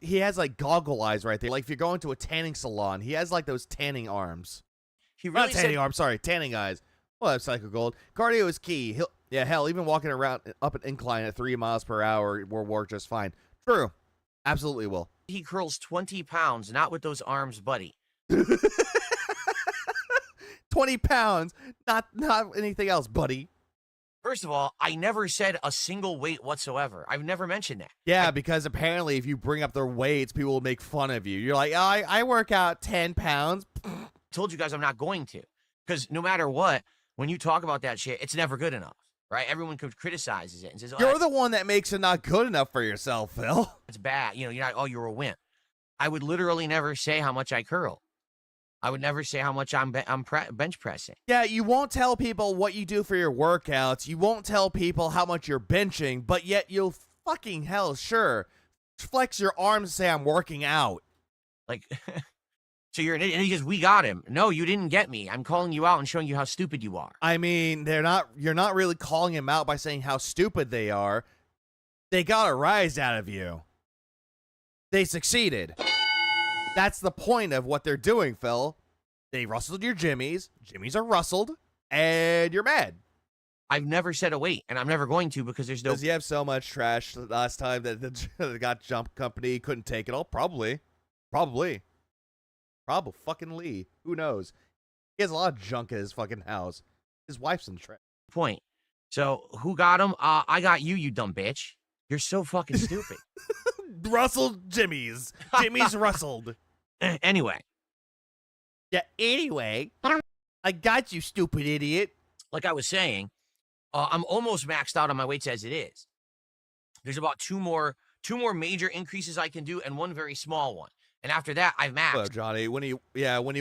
goggle eyes right there. Like if you're going to a tanning salon, he has like those tanning arms. he really Not tanning said, arms, sorry, tanning eyes. Well, that's Psycho Gold. Cardio is key. Hell, even walking around up an incline at 3 miles per hour will work just fine. True. Absolutely will. he curls 20 pounds, not with those arms, buddy. 20 pounds, not anything else, buddy. First of all, I never said a single weight whatsoever. I've never mentioned that. Yeah, because apparently if you bring up their weights, people will make fun of you. You're like, oh, I work out 10 pounds. I told you guys I'm not going to. Because no matter what, when you talk about that shit, it's never good enough, right? Everyone criticizes it and says, You're the one that makes it not good enough for yourself, Phil. it's bad. You know, you're not, oh, you're a wimp. I would literally never say how much I curl. I would never say how much I'm bench pressing. Yeah, you won't tell people what you do for your workouts. You won't tell people how much you're benching, but yet you'll fucking hell, sure, flex your arms and say I'm working out. Like, so you're an idiot. And he goes, we got him. No, you didn't get me. I'm calling you out and showing you how stupid you are. I mean, you're not really calling him out by saying how stupid they are. They got a rise out of you. They succeeded. That's the point of what they're doing, Phil. They rustled your jimmies. Jimmies are rustled, and you're mad. I've never said a weight, and I'm never going to because there's no. Does he have so much trash last time that the got jump company couldn't take it all? Probably. Fucking Lee. Who knows? He has a lot of junk at his fucking house. His wife's in the trash. Point. So who got him? I got you, you dumb bitch. You're so fucking stupid. Rustled Jimmy's. Jimmy's rustled. Anyway. Yeah, anyway. I got you, stupid idiot. Like I was saying, I'm almost maxed out on my weights as it is. There's about two more major increases I can do and one very small one. And after that, I've maxed. Well, Johnny, when he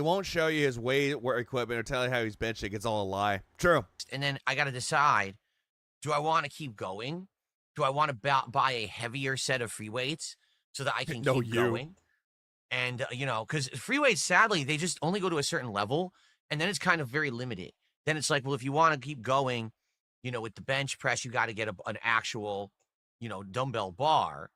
won't show you his weight or equipment or tell you how he's benching, it's all a lie. True. And then I got to decide, do I want to keep going? Do I want to buy a heavier set of free weights so that I can keep going? And, because free weights, sadly, they just only go to a certain level, and then it's kind of very limited. Then it's like, well, if you want to keep going, with the bench press, you got to get an actual, dumbbell bar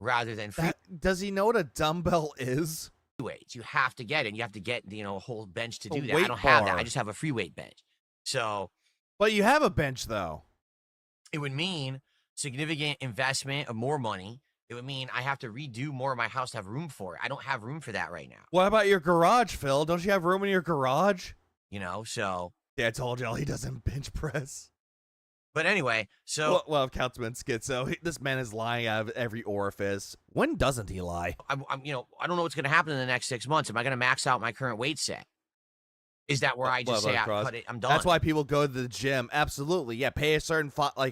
rather than free Does he know what a dumbbell is? weights. You have to get it. You have to get, a whole bench to do that. weight I don't have that. bar. I just have a free weight bench. So. But you have a bench, though. It would mean significant investment of more money. It would mean I have to redo more of my house to have room for it. I don't have room for that right now. What about your garage, Phil? Don't you have room in your garage? So. Yeah, I told y'all he doesn't bench press. But anyway, so. Well, if Councilman Schizo, this man is lying out of every orifice. When doesn't he lie? I don't know what's going to happen in the next 6 months. Am I going to max out my current weight set? Is that where I just say I'm done? That's why people go to the gym. Absolutely. Yeah, pay a certain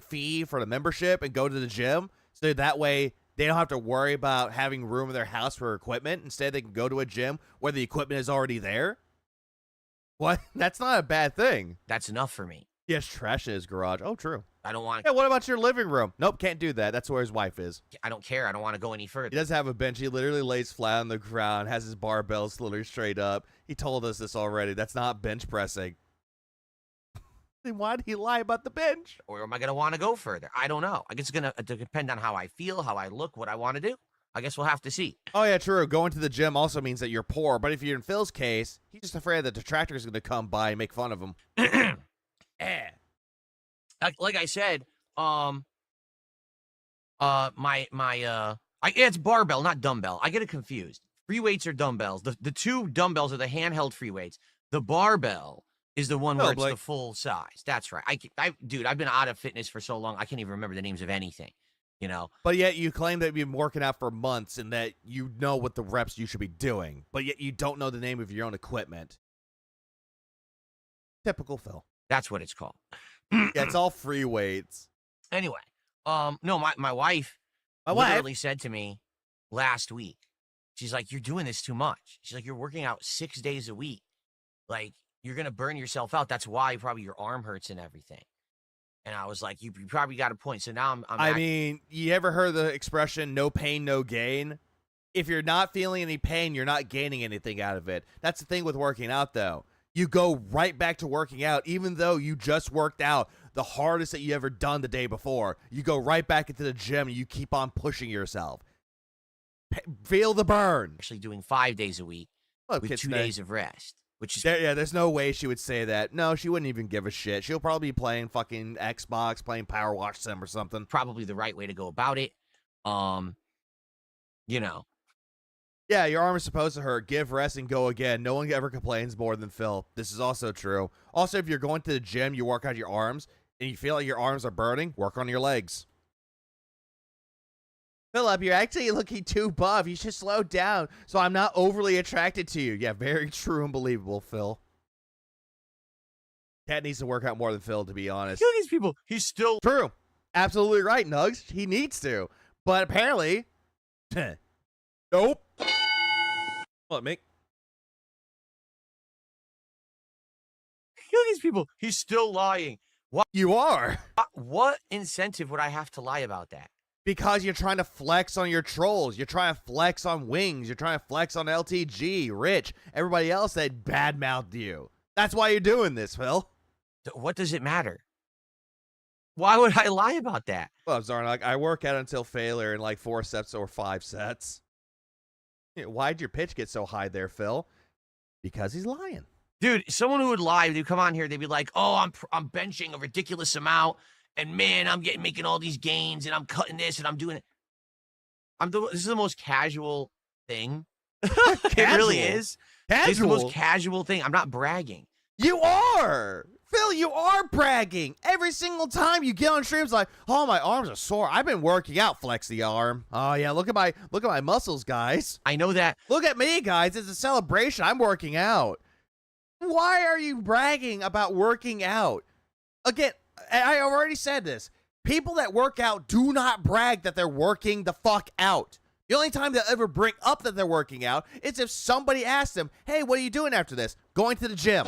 fee for the membership and go to the gym. So that way they don't have to worry about having room in their house for equipment. Instead, they can go to a gym where the equipment is already there. What? That's not a bad thing. That's enough for me. He has trash in his garage. Oh, true. I don't want Yeah, what about your living room? Nope, can't do that. That's where his wife is. I don't care. I don't want to go any He further. does have a bench. He literally lays flat on the ground, has his barbells literally straight up. He told us this already. That's not bench pressing. Then why did he lie about the bench? Or am I going to want to go further? I don't know. I guess it's going to depend on how I feel, how I look, what I want to do. I guess we'll have to see. Oh, yeah, true. Going to the gym also means that you're poor. But if you're in Phil's case, he's just afraid that the tractor is going to come by and make fun of him. Like I said, it's barbell, not dumbbell. I get it confused. Free weights are dumbbells. The two dumbbells are the handheld free weights. The barbell is the one where it's the full size. That's right. Dude, I've been out of fitness for so long, I can't even remember the names of anything. But yet you claim that you've been working out for months and that you know what the reps you should be doing, but yet you don't know the name of your own equipment. Typical Phil. That's what it's called. Yeah, it's all free weights. Anyway, no, my wife literally said to me last week, she's like, you're doing this too much. She's like, you're working out 6 days a week. Like, you're going to burn yourself out. That's why probably your arm hurts and everything. And I was like, you probably got a point. So now I mean, you ever heard the expression, no pain, no gain? If you're not feeling any pain, you're not gaining anything out of it. That's the thing with working out, though. You go right back to working out, even though you just worked out the hardest that you ever done the day before. You go right back into the gym and you keep on pushing yourself. Feel the burn. Actually doing 5 days a week with 2 days of rest. Which is there's no way she would say that. No, she wouldn't even give a shit. She'll probably be playing fucking Xbox, playing Power Watch Sim or something. Probably the right way to go about it. Yeah, your arm is supposed to hurt. Give rest and go again. No one ever complains more than Phil. This is also true. Also, if you're going to the gym, you work out your arms. and you feel like your arms are burning, work on your legs. Philip, you're actually looking too buff. You should slow down so I'm not overly attracted to you. Yeah, very true and believable, Phil. Cat needs to work out more than Phil, to be honest. Look at these people. He's still True. Absolutely right, Nugs. He needs to. But apparently, nope. What, Mick? Look at these people. He's still lying. You are. What incentive would I have to lie about that? Because you're trying to flex on your trolls. You're trying to flex on Wings. You're trying to flex on LTG, Rich, everybody else that badmouthed you. That's why you're doing this, Phil. What does it matter? Why would I lie about that? Well, Zarnak, I work out until failure in like 4 sets or 5 sets. Why'd your pitch get so high there, Phil? Because he's lying. Dude, someone who would lie, they'd come on here, they'd be like, oh, I'm benching a ridiculous amount, and man, I'm making all these gains, and I'm cutting this, and I'm doing it. This is the most casual thing. It really is. Casual? It's the most casual thing. I'm not bragging. You are! Phil, you are bragging. Every single time you get on streams like, oh, my arms are sore. I've been working out, flex the arm. Oh, yeah, look at my muscles, guys. I know that. Look at me, guys. It's a celebration. I'm working out. Why are you bragging about working out? Again, I already said this. People that work out do not brag that they're working the fuck out. The only time they'll ever bring up that they're working out is if somebody asks them, hey, what are you doing after this? Going to the gym.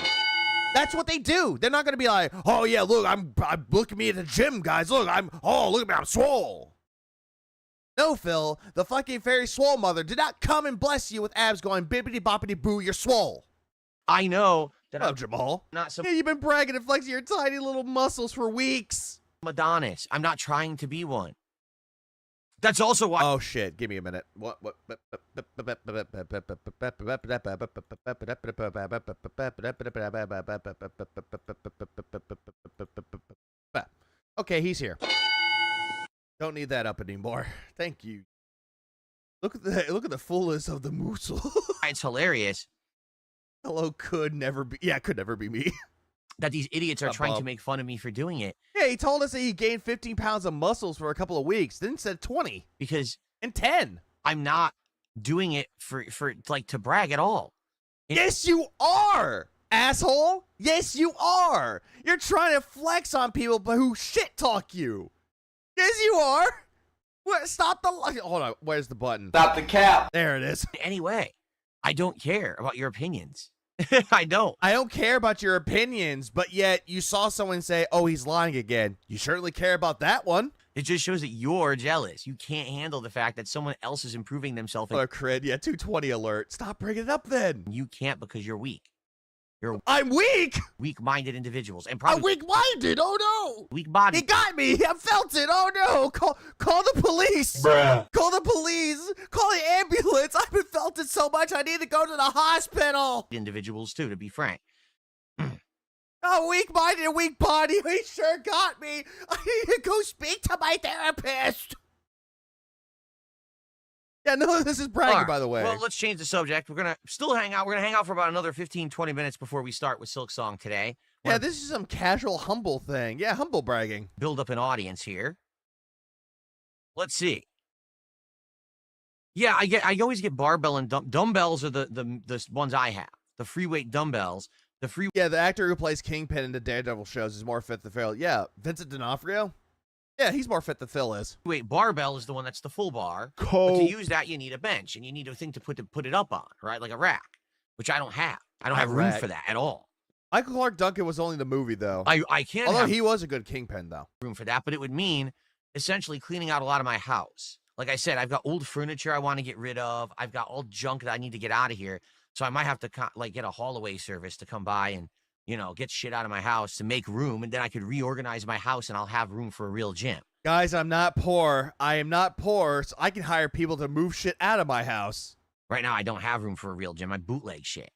That's what they do. They're not going to be like, oh, yeah, look, I'm look at me at the gym, guys. Look, look at me, I'm swole. No, Phil, the fucking fairy swole mother did not come and bless you with abs going bippity boppity boo, you're swole. I know that I'm Jamal. not some Yeah, you've been bragging and flexing your tiny little muscles for weeks. Adonis. I'm not trying to be one. That's also why. Oh shit! Give me a minute. What? Okay, he's here. Don't need that up anymore. Thank you. Look at the fullness of the moosel. It's hilarious Hello, could never be. Yeah, could never be me. that these idiots are trying to make fun of me for doing it. Yeah, he told us that he gained 15 pounds of muscles for a couple of weeks. Then said 20 Because and 10. I'm not doing it for like to brag at all. Yes, you are, asshole. Yes, you are. You're trying to flex on people who shit talk you. Yes, you are. What? Stop the. Hold on. Where's the button? Stop the cap. There it is. Anyway, I don't care about your opinions. I don't. I don't care about your opinions, but yet you saw someone say, oh, he's lying again. You certainly care about that one. It just shows that you're jealous. You can't handle the fact that someone else is improving themselves. Oh, cred. Yeah, 220 alert. Stop bringing it up then. You can't because you're weak. I'm weak. Weak-minded individuals. And I'm probably weak-minded. Oh, no. weak body. He got me. I felt it. Oh, no. Call the police. Bruh. Call the police. Call the ambulance. I've been felt it so much. I need to go to the hospital. Individuals, too, to be frank. Oh, weak-minded and weak body. He sure got me. I need to go speak to my therapist. Yeah, no, this is bragging, All right. by the way. Well, let's change the subject. We're going to still hang out. We're going to hang out for about another 15, 20 minutes before we start with Silk Song today. Yeah, this is some casual, humble thing. Yeah, humble bragging. Build up an audience here. Let's see. Yeah, I always get barbell and dumbbells are the ones I have. The free weight dumbbells. Yeah, the actor who plays Kingpin in the Daredevil shows is more fit than Phil. Yeah, Vincent D'Onofrio? Yeah, he's more fit than Phil is. Wait, barbell is the one that's the full bar. But to use that, you need a bench, and you need a thing to put it up on, right? Like a rack, which I don't have. I don't have room for that at all. Michael Clark Duncan was only the movie, though. I can't Although have he was a good Kingpin, though. room for that, but it would mean essentially cleaning out a lot of my house. Like I said, I've got old furniture I want to get rid of. I've got all junk that I need to get out of here. So I might have to get a haul-away service to come by and, get shit out of my house to make room, and then I could reorganize my house, and I'll have room for a real gym. Guys, I'm not poor. I am not poor, so I can hire people to move shit out of my house. Right now, I don't have room for a real gym. I bootleg shit.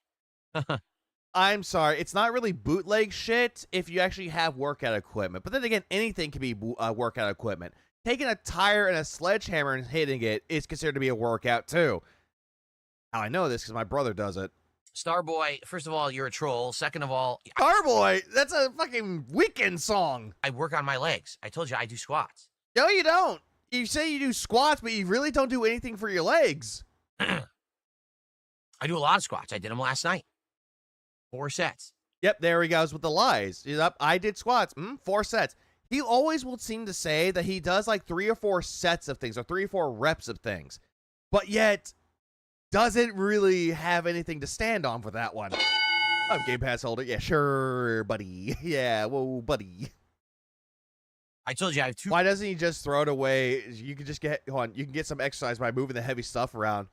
I'm sorry. It's not really bootleg shit if you actually have workout equipment. But then again, anything can be workout equipment. Taking a tire and a sledgehammer and hitting it is considered to be a workout, too. How I know this because my brother does it. Starboy, first of all, you're a troll. Second of all, Starboy, that's a fucking weekend song. I work on my legs. I told you I do squats. No, you don't. You say you do squats, but you really don't do anything for your legs. I do a lot of squats. I did them last night. 4 sets. Yep, there he goes with the lies. Yep, I did squats. 4 sets. He always will seem to say that he does like 3 or 4 sets of things or 3 or 4 reps of things, but yet doesn't really have anything to stand on for that one. I'm Game Pass holder. Yeah, sure, buddy. Yeah, whoa, buddy. I told you I have 2. Why doesn't he just throw it away? You can just get, hold on, you can get some exercise by moving the heavy stuff around.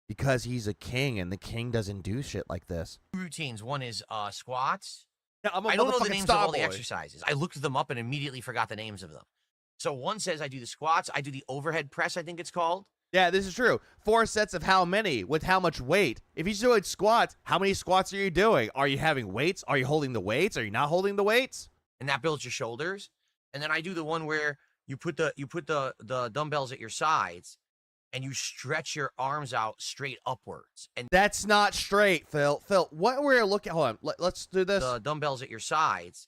Because he's a king, and the king doesn't do shit like this. routines. One is squats. Yeah, I'm a I don't know the motherfucking names of all the Starboy. exercises. I looked them up and immediately forgot the names of them. So one says I do the squats. I do the overhead press, I think it's called. Yeah, this is true. 4 sets of how many? With how much weight? If he's doing squats, how many squats are you doing? Are you having weights? Are you holding the weights? Are you not holding the weights? And that builds your shoulders. And then I do the one where you put the dumbbells at your sides and you stretch your arms out straight upwards. And That's not straight, Phil. Phil, what we're looking... Hold on. Let's do this. the dumbbells at your sides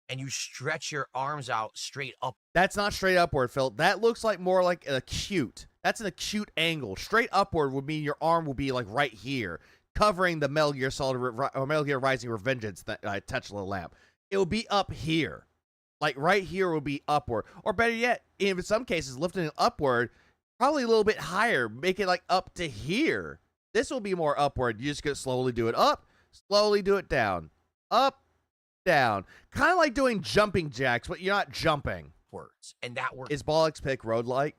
and you stretch your arms out straight up. That's not straight upward, Phil. That looks like more like an acute. That's an acute angle. Straight upward would mean your arm will be like right here, covering the Metal Gear Solid or Metal Gear Rising Revengeance touch of the lamp. It will be up here. Like right here will be upward. Or better yet, in some cases, lifting it upward, probably a little bit higher. Make it like up to here. This will be more upward. You just gonna slowly do it up, slowly do it down. Up, down. Kind of like doing jumping jacks, but you're not jumping. Words. And that works Is Bollocks pick roguelike?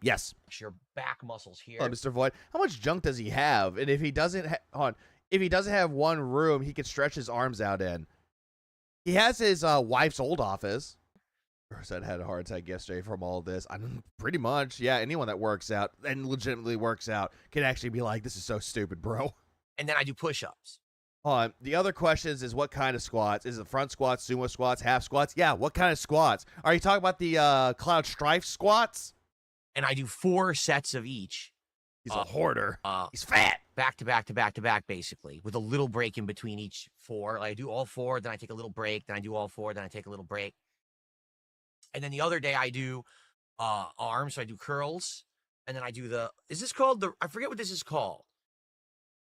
Yes. your back muscles here. Oh, Mr. Void. How much junk does he have? And if he doesn't if he doesn't have one room, he can stretch his arms out in. He has his wife's old office. Said had a heart attack yesterday from all of this. I'm pretty much, yeah, anyone that works out and legitimately works out can actually be like, this is so stupid, bro. And then I do push-ups. The other questions is what kind of squats? Is it front squats, sumo squats, half squats? Yeah, what kind of squats? Are you talking about the Cloud Strife squats? And I do 4 sets of each. He's a hoarder. He's fat. Back to back to back to back, basically, with a little break in between each 4. Like I do all 4, then I take a little break, then I do all 4, then I take a little break. And then the other day I do arms, so I do curls, and then I do is this called I forget what this is called.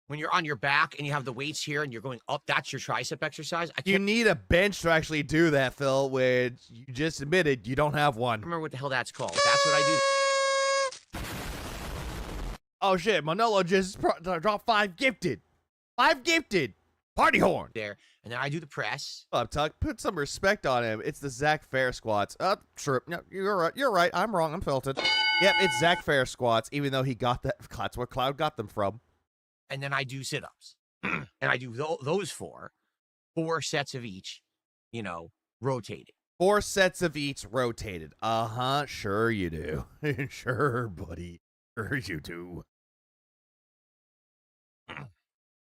When you're on your back and you have the weights here and you're going up, that's your tricep exercise. You need a bench to actually do that, Phil, which you just admitted you don't have one. I don't remember what the hell that's called. That's what I do. Oh shit, Manolo just dropped 5 gifted. 5 gifted. Party horn. There. And then I do the press. Up, Tuck. Put some respect on him. It's the Zach Fair squats. Sure. No, you're right. You're right. I'm wrong. I'm filtered. Yep, it's Zach Fair squats, even though he got that. That's where Cloud got them from. And then I do sit-ups. And I do those 4 sets of each, rotated. 4 sets of each rotated. Uh-huh. Sure you do. Sure, buddy. Sure you do.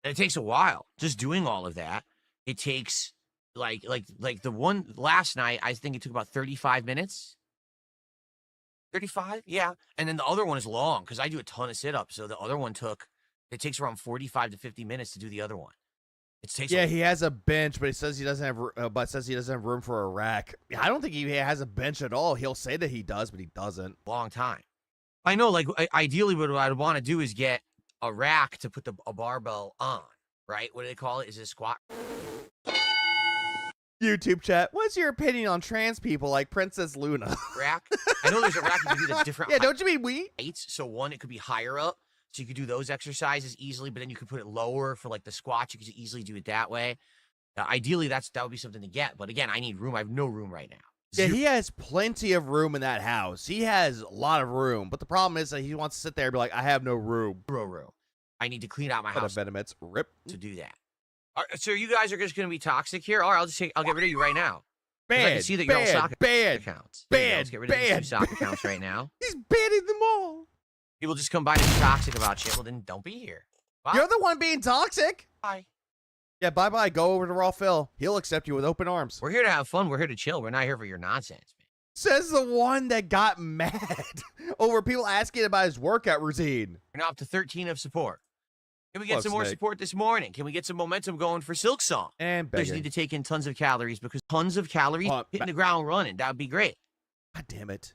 And it takes a while. Just doing all of that, it takes like the one last night, I think it took about 35 minutes. 35? Yeah. And then the other one is long because I do a ton of sit-ups. So the other one it takes around 45 to 50 minutes to do the other one. It takes he has a bench, but he says he doesn't have room for a rack. I don't think he has a bench at all. He'll say that he does, but he doesn't. Long time. I know, like, ideally what I'd want to do is get a rack to put a barbell on, right? What do they call it? Is it a squat? YouTube chat, what's your opinion on trans people like Princess Luna? Rack? I know there's a rack you can do that's different. Yeah, don't you mean we? Heights. So one, it could be higher up, so you could do those exercises easily, but then you could put it lower for like the squats. You could easily do it that way. Ideally, that would be something to get. But again, I need room. I have no room right now. Yeah, he has plenty of room in that house. He has a lot of room, but the problem is that he wants to sit there and be like, I have no room. Room. I need to clean out my house Rip. to do that. So you guys are just going to be toxic here? All right, I'll get rid of you right now. I can see that you're all soccer accounts. Let's get rid of these 2 soccer accounts right now. He's banning them all. People just come by to be toxic about shit. Well, then don't be here. Bye. You're the one being toxic. Bye. Yeah, bye-bye. Go over to Raw Phil. He'll accept you with open arms. We're here to have fun. We're here to chill. We're not here for your nonsense, man. Says the one that got mad over people asking about his workout routine. We're now up to 13 of support. Can we get Whoa, some more Snake. support this morning? Can we get some momentum going for Silk Song? And Players begging. need to take in tons of calories because tons of calories hitting the ground running. That would be great. God damn it.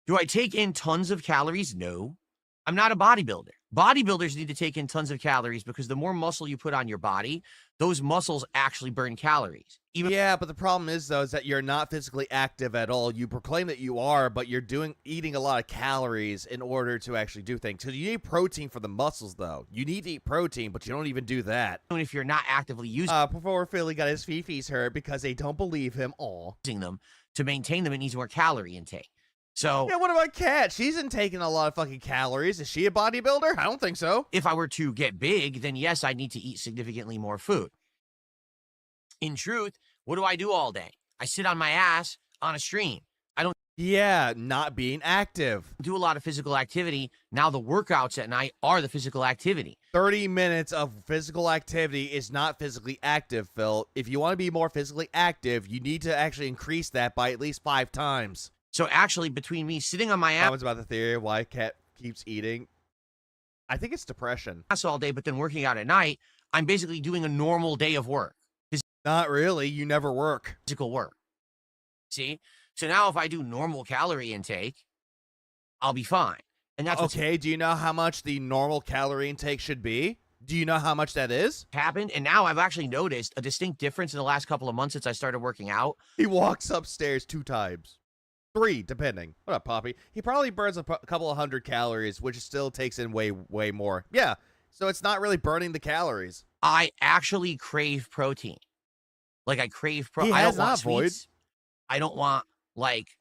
Do I take in tons of calories? No. I'm not a bodybuilder. Bodybuilders need to take in tons of calories because the more muscle you put on your body, those muscles actually burn calories. Yeah, but the problem is, though, is that you're not physically active at all. You proclaim that you are, but you're eating a lot of calories in order to actually do things. Because you need protein for the muscles, though. You need to eat protein, but you don't even do that. If you're not actively using Before Philly got his fifis hurt because they don't believe him. Aw. them to maintain them, it needs more calorie intake. So Yeah, what about Kat? She's taking a lot of fucking calories. Is she a bodybuilder? I don't think so. if I were to get big, then yes, I need to eat significantly more food. In truth, what do I do all day? I sit on my ass on a stream. I don't Yeah, not being active. do a lot of physical activity. Now the workouts at night are the physical activity. 30 minutes of physical activity is not physically active, Phil. If you want to be more physically active, you need to actually increase that by at least 5 times. So actually, between me sitting on my Comments about the theory of why Kat keeps eating. I think it's depression. ass all day, but then working out at night, I'm basically doing a normal day of work, Not really. You never work. physical work. See? So now if I do normal calorie intake, I'll be fine. And that's what's Okay, do you know how much the normal calorie intake should be? Do you know how much that is? happened. And now I've actually noticed a distinct difference in the last couple of months since I started working out. He walks upstairs 2 times. 3, depending. What up, Poppy? He probably burns a couple of hundred calories, which still takes in way more. Yeah, so it's not really burning the calories. I actually crave protein. Like I crave protein. He I has don't want not, Void. sweets. I don't want like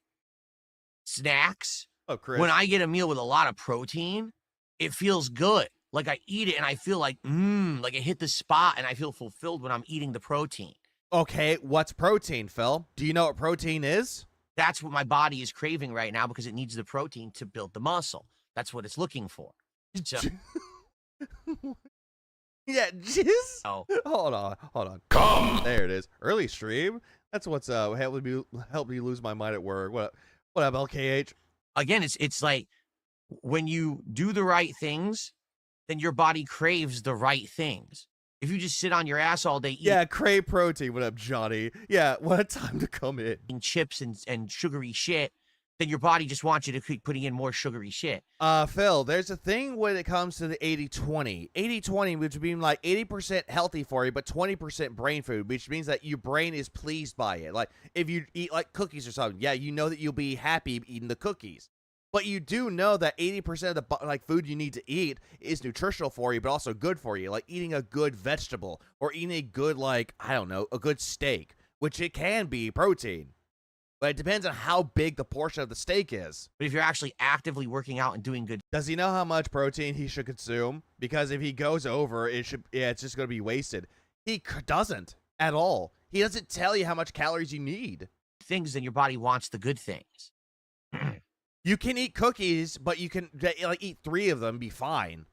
snacks. Oh, Chris. When I get a meal with a lot of protein, it feels good. Like I eat it and I feel like it hit the spot and I feel fulfilled when I'm eating the protein. Okay, what's protein, Phil? Do you know what protein is? That's what my body is craving right now because it needs the protein to build the muscle. That's what it's looking for. So, Yeah, just oh, hold on. Come. There it is. Early stream. That's what's helped me lose my mind at work. What up, LKH? again, it's like when you do the right things, then your body craves the right things. If you just sit on your ass all day Yeah, crave protein. What up, Johnny? Yeah, what a time to come in. eating chips and sugary shit, then your body just wants you to keep putting in more sugary shit. Phil, there's a thing when it comes to the 80-20. 80-20, which means like 80% healthy for you, but 20% brain food, which means that your brain is pleased by it. Like, if you eat like cookies or something, yeah, you know that you'll be happy eating the cookies. But you do know that 80% of the food you need to eat is nutritional for you, but also good for you. Like eating a good vegetable or eating a good, a good steak, which it can be protein. But it depends on how big the portion of the steak is. But if you're actually actively working out and doing good Does he know how much protein he should consume? Because if he goes over, it's just going to be wasted. He doesn't at all. He doesn't tell you how much calories you need. things, then your body wants the good things. You can eat cookies, but you can eat 3 of them, be fine.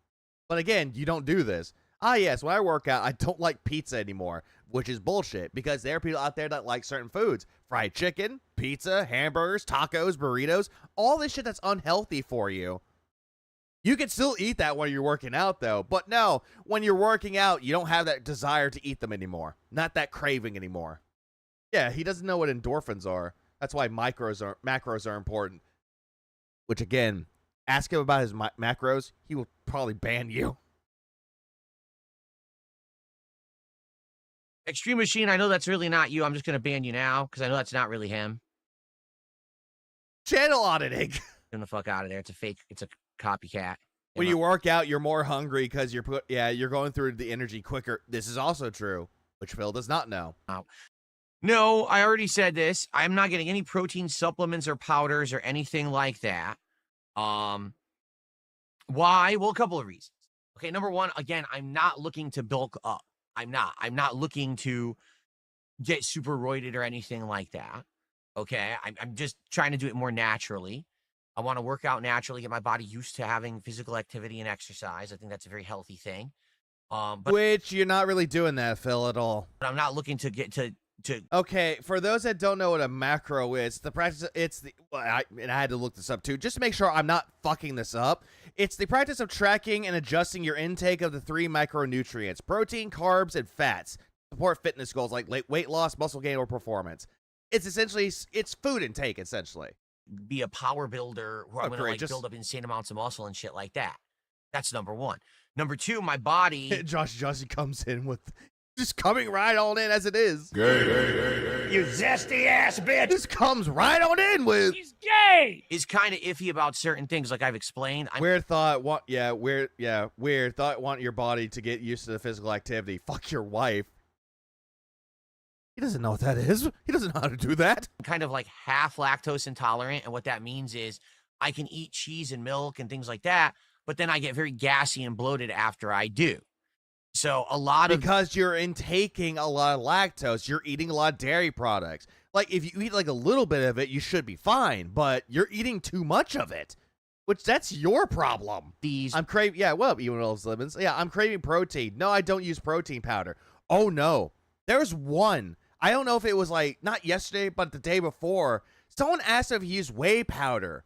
But again, you don't do this. Yes, when I work out, I don't like pizza anymore, which is bullshit because there are people out there that like certain foods. Fried chicken, pizza, hamburgers, tacos, burritos, all this shit that's unhealthy for you. You can still eat that when you're working out, though. But no, when you're working out, you don't have that desire to eat them anymore. Not that craving anymore. Yeah, he doesn't know what endorphins are. That's why macros are important. Which, again, ask him about his macros. He will probably ban you. Extreme Machine, I know that's really not you. I'm just going to ban you now because I know that's not really him. Channel auditing. Get the fuck out of there. It's a fake. It's a copycat. When you work out, you're more hungry because you're going through the energy quicker. This is also true, which Phil does not know. No, I already said this. I'm not getting any protein supplements or powders or anything like that. Why? Well, a couple of reasons. Okay, number one, again, I'm not looking to bulk up. I'm not looking to get super roided or anything like that. Okay, I'm just trying to do it more naturally. I want to work out naturally, get my body used to having physical activity and exercise. I think that's a very healthy thing. But Which you're not really doing that, Phil, at all. I'm not looking to get to Okay, for those that don't know what a macro is, the practice and I had to look this up too, just to make sure I'm not fucking this up. It's the practice of tracking and adjusting your intake of the 3 micronutrients: protein, carbs, and fats, to support fitness goals like weight loss, muscle gain, or performance. It's essentially it's food intake, essentially. be a power builder where I'm gonna great, like just- build up insane amounts of muscle and shit like that. That's number one. Number two, my body. Josh comes in with just coming right on in as it is. You zesty ass bitch. Just comes right on in with He's gay! Is kind of iffy about certain things, like I've explained. weird thought. Want your body to get used to the physical activity. Fuck your wife. He doesn't know what that is. He doesn't know how to do that. I'm kind of like half lactose intolerant, and what that means is I can eat cheese and milk and things like that, but then I get very gassy and bloated after I do. So a lot of Because you're intaking a lot of lactose. You're eating a lot of dairy products. Like, if you eat like a little bit of it, you should be fine. But you're eating too much of it, which that's your problem. these I'm craving, yeah, well, even those lemons. Yeah, I'm craving protein. No, I don't use protein powder. Oh, no. There's one. I don't know if it was like, not yesterday, but the day before. Someone asked if he used whey powder.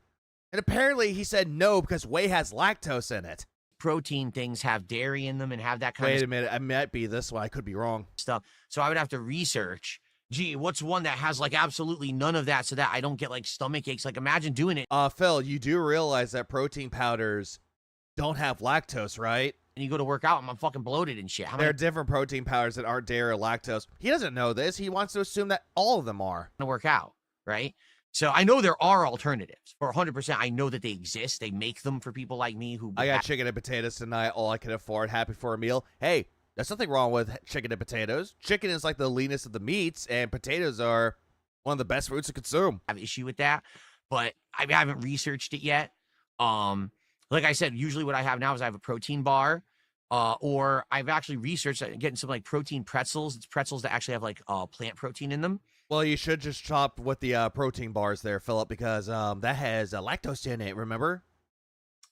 And apparently he said no because whey has lactose in it. protein things have dairy in them and have that kind Wait of a minute. I might be this one. I could be wrong. stuff. So I would have to research, gee, what's one that has like absolutely none of that so that I don't get like stomach aches? Like imagine doing it Phil, you do realize that protein powders don't have lactose, right? and you go to work out and I'm fucking bloated and shit. How There am are different protein powders that aren't dairy or lactose. He doesn't know this. He wants to assume that all of them are. I going to work out? Right. So I know there are alternatives for 100%. I know that they exist. They make them for people like me who I got chicken and potatoes tonight. All I can afford. Happy for a meal. Hey, there's nothing wrong with chicken and potatoes. Chicken is like the leanest of the meats, and potatoes are one of the best foods to consume. have issue with that, but I haven't researched it yet. Like I said, usually what I have now is I have a protein bar, or I've actually researched getting some like protein pretzels. It's pretzels that actually have like plant protein in them. Well, you should just chop with the protein bars there, Philip, because that has lactose in it, remember?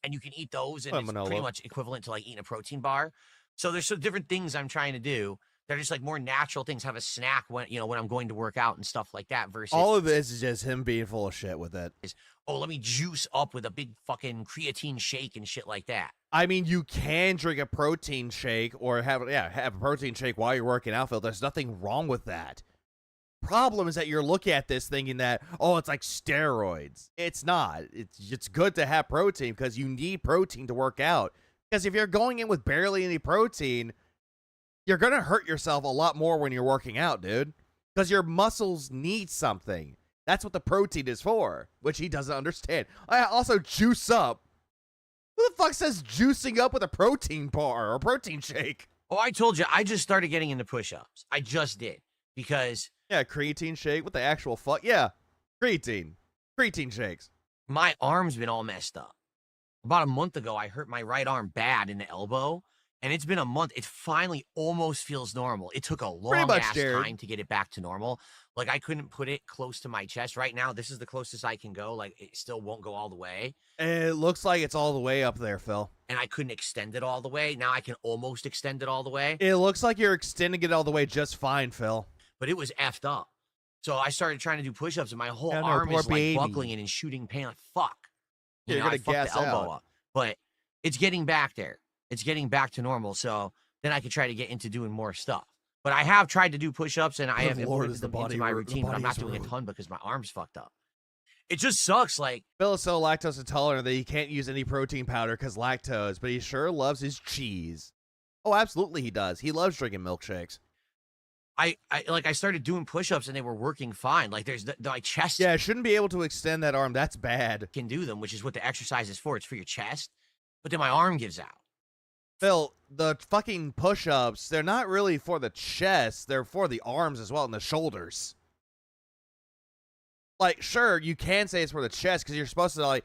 And you can eat those, and Oh, it's Manolo. pretty much equivalent to like eating a protein bar. So there's some different things I'm trying to do. They're just like more natural things. Have a snack when when I'm going to work out and stuff like that. Versus All of this is just him being full of shit with it. oh, let me juice up with a big fucking creatine shake and shit like that. I mean, you can drink a protein shake or have a protein shake while you're working out, Phil. There's nothing wrong with that. Problem is that you're looking at this thinking that, oh, it's like steroids. It's not. It's good to have protein because you need protein to work out. Because if you're going in with barely any protein, you're going to hurt yourself a lot more when you're working out, dude. Because your muscles need something. That's what the protein is for, which he doesn't understand. I also juice up. Who the fuck says juicing up with a protein bar or protein shake? Oh, I told you, I just started getting into push-ups. I just did because Yeah, creatine shake. What the actual fuck? Yeah, creatine shakes. my arm's been all messed up. About a month ago, I hurt my right arm bad in the elbow, and it's been a month. It finally almost feels normal. It took a long much, ass Jared. time to get it back to normal. Like I couldn't put it close to my chest. Right now, this is the closest I can go. Like it still won't go all the way. And it looks like it's all the way up there, Phil. And I couldn't extend it all the way. Now I can almost extend it all the way. It looks like you're extending it all the way just fine, Phil. But it was effed up. So I started trying to do push-ups, and my whole Yeah, no, arm poor is like baby. buckling in and shooting pain. Like, fuck. You're I gonna fucked gas the elbow out. up. But it's getting back there. It's getting back to normal. So then I could try to get into doing more stuff. But I have tried to do push-ups, and I Good have Lord, implemented is the them into body my ru- the routine, but I'm body not is doing a ruined. ton because my arm's fucked up. It just sucks. Like, Phil is so lactose intolerant that he can't use any protein powder because lactose, but he sure loves his cheese. Oh, absolutely he does. He loves drinking milkshakes. I started doing push-ups, and they were working fine. Like, there's my chest Yeah, shouldn't be able to extend that arm. That's bad. can do them, which is what the exercise is for. It's for your chest. But then my arm gives out. Phil, the fucking push-ups, they're not really for the chest. They're for the arms as well and the shoulders. Like, sure, you can say it's for the chest because you're supposed to, like,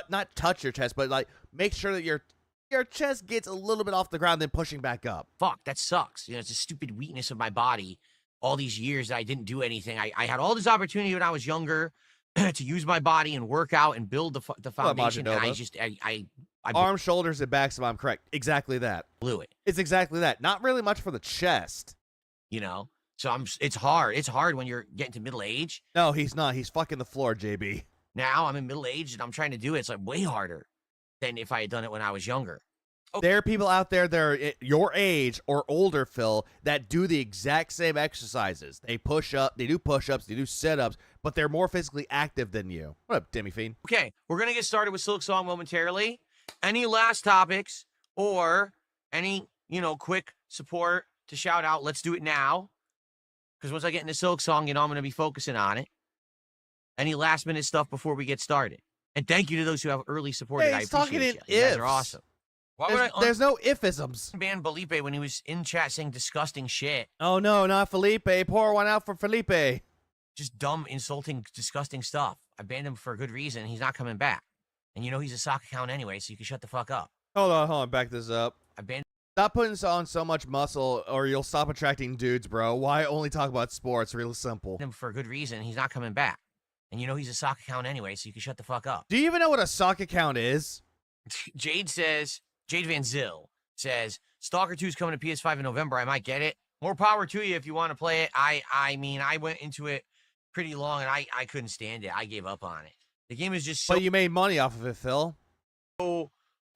not touch your chest, but, like, make sure that your chest gets a little bit off the ground, then pushing back up. Fuck, that sucks. It's a stupid weakness of my body. All these years that I didn't do anything. I had all this opportunity when I was younger to use my body and work out and build the foundation. And I Arms, shoulders, and backs, if I'm correct. Exactly that. blew it. It's exactly that. Not really much for the chest. So it's hard. It's hard when you're getting to middle age. No, he's not. He's fucking the floor, JB. Now I'm in middle age and I'm trying to do it. It's like way harder than if I had done it when I was younger. There are people out there that are your age or older, Phil, that do the exact same exercises. They push up, they do push-ups, they do sit-ups, but they're more physically active than you. What up, Demi Fiend? Okay, we're going to get started with Silk Song momentarily. Any last topics or any, quick support to shout out, let's do it now. Because once I get into Silk Song, I'm going to be focusing on it. Any last-minute stuff before we get started. And thank you to those who have early supported. Hey, I he's talking appreciate in you. You guys ifs. are awesome. Why would There's no ifisms. ban Felipe when he was in chat saying disgusting shit? Oh, no, not Felipe. Pour one out for Felipe. Just dumb, insulting, disgusting stuff. I banned him for a good reason. He's not coming back. And he's a sock account anyway, so you can shut the fuck up. Hold on. Back this up. I banned Stop putting on so much muscle or you'll stop attracting dudes, bro. Why only talk about sports? Real simple. him for a good reason. He's not coming back. And he's a sock account anyway, so you can shut the fuck up. Do you even know what a sock account is? Jade Van Zyl says, Stalker 2 is coming to PS5 in November. I might get it. More power to you if you want to play it. I mean, I went into it pretty long and I couldn't stand it. I gave up on it. The game is just so But you made money off of it, Phil.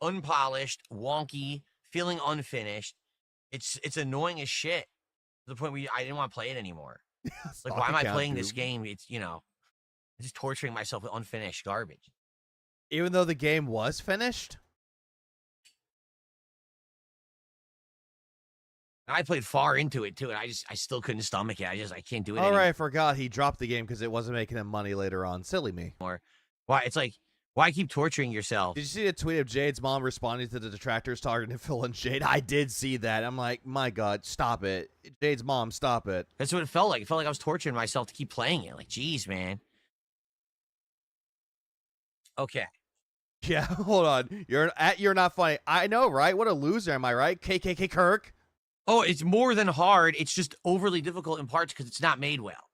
unpolished, wonky, feeling unfinished. It's annoying as shit to the point where I didn't want to play it anymore. Like, why am I playing this game? It's, just torturing myself with unfinished garbage. Even though the game was finished? And I played far into it too, and I still couldn't stomach it. I can't do it All anymore. right, I forgot he dropped the game because it wasn't making him money later on. Silly me. Why? It's like, why keep torturing yourself? Did you see the tweet of Jade's mom responding to the detractors targeting Phil and Jade? I did see that. I'm like, my God, stop it. Jade's mom, stop it. That's what it felt like. It felt like I was torturing myself to keep playing it. Like, geez, man. Okay. Yeah, hold on. You're not funny. I know, right? What a loser, am I right? KKK Kirk. Oh, it's more than hard. It's just overly difficult in parts because it's not made well.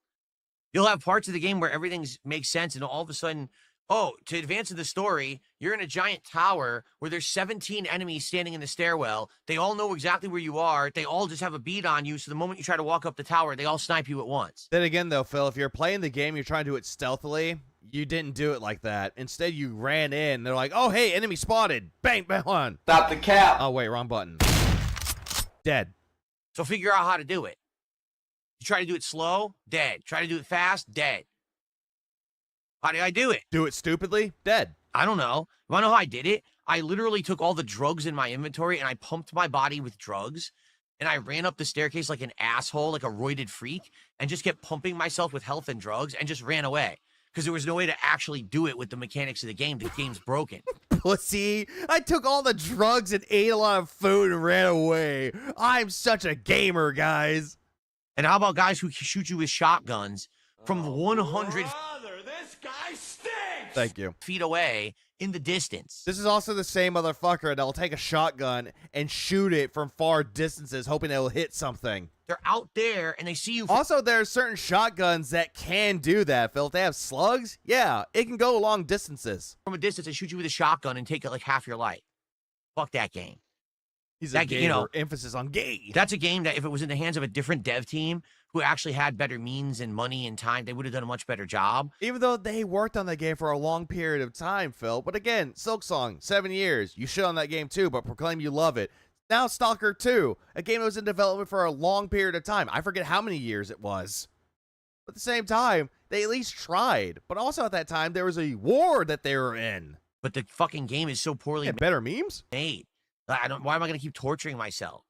You'll have parts of the game where everything makes sense, and all of a sudden, to advance in the story, you're in a giant tower where there's 17 enemies standing in the stairwell. They all know exactly where you are. They all just have a bead on you, so the moment you try to walk up the tower, they all snipe you at once. Then again, though, Phil, if you're playing the game, you're trying to do it stealthily. You didn't do it like that. Instead, you ran in. They're like, oh, hey, enemy spotted. Bang, bang, on. Stop the cap. Oh, wait, wrong button. Dead. So figure out how to do it. You try to do it slow, dead. Try to do it fast, dead. How did I do it? Do it stupidly, dead. I don't know. You want to know how I did it? I literally took all the drugs in my inventory and I pumped my body with drugs. And I ran up the staircase like an asshole, like a roided freak, and just kept pumping myself with health and drugs and just ran away. Because there was no way to actually do it with the mechanics of the game. The game's broken. Pussy. I took all the drugs and ate a lot of food and ran away. I'm such a gamer, guys. And how about guys who shoot you with shotguns from 100 Brother, this guy stinks! Thank you. feet away in the distance? This is also the same motherfucker that'll take a shotgun and shoot it from far distances, hoping it'll hit something. They're out there and they see you. Also, there are certain shotguns that can do that, Phil. If they have slugs, yeah, it can go long distances. From a distance and shoot you with a shotgun and take like half your life. Fuck that game. He's That- a gamer. you know, Emphasis on gay. That's a game that if it was in the hands of a different dev team who actually had better means and money and time, they would have done a much better job. Even though they worked on that game for a long period of time, Phil. But again, Silksong, 7 years. You shit on that game too, but proclaim you love it. Now Stalker 2, a game that was in development for a long period of time. I forget how many years it was. But at the same time, they at least tried. But also at that time, there was a war that they were in. But the fucking game is so poorly Yeah, better memes? made. Why am I going to keep torturing myself?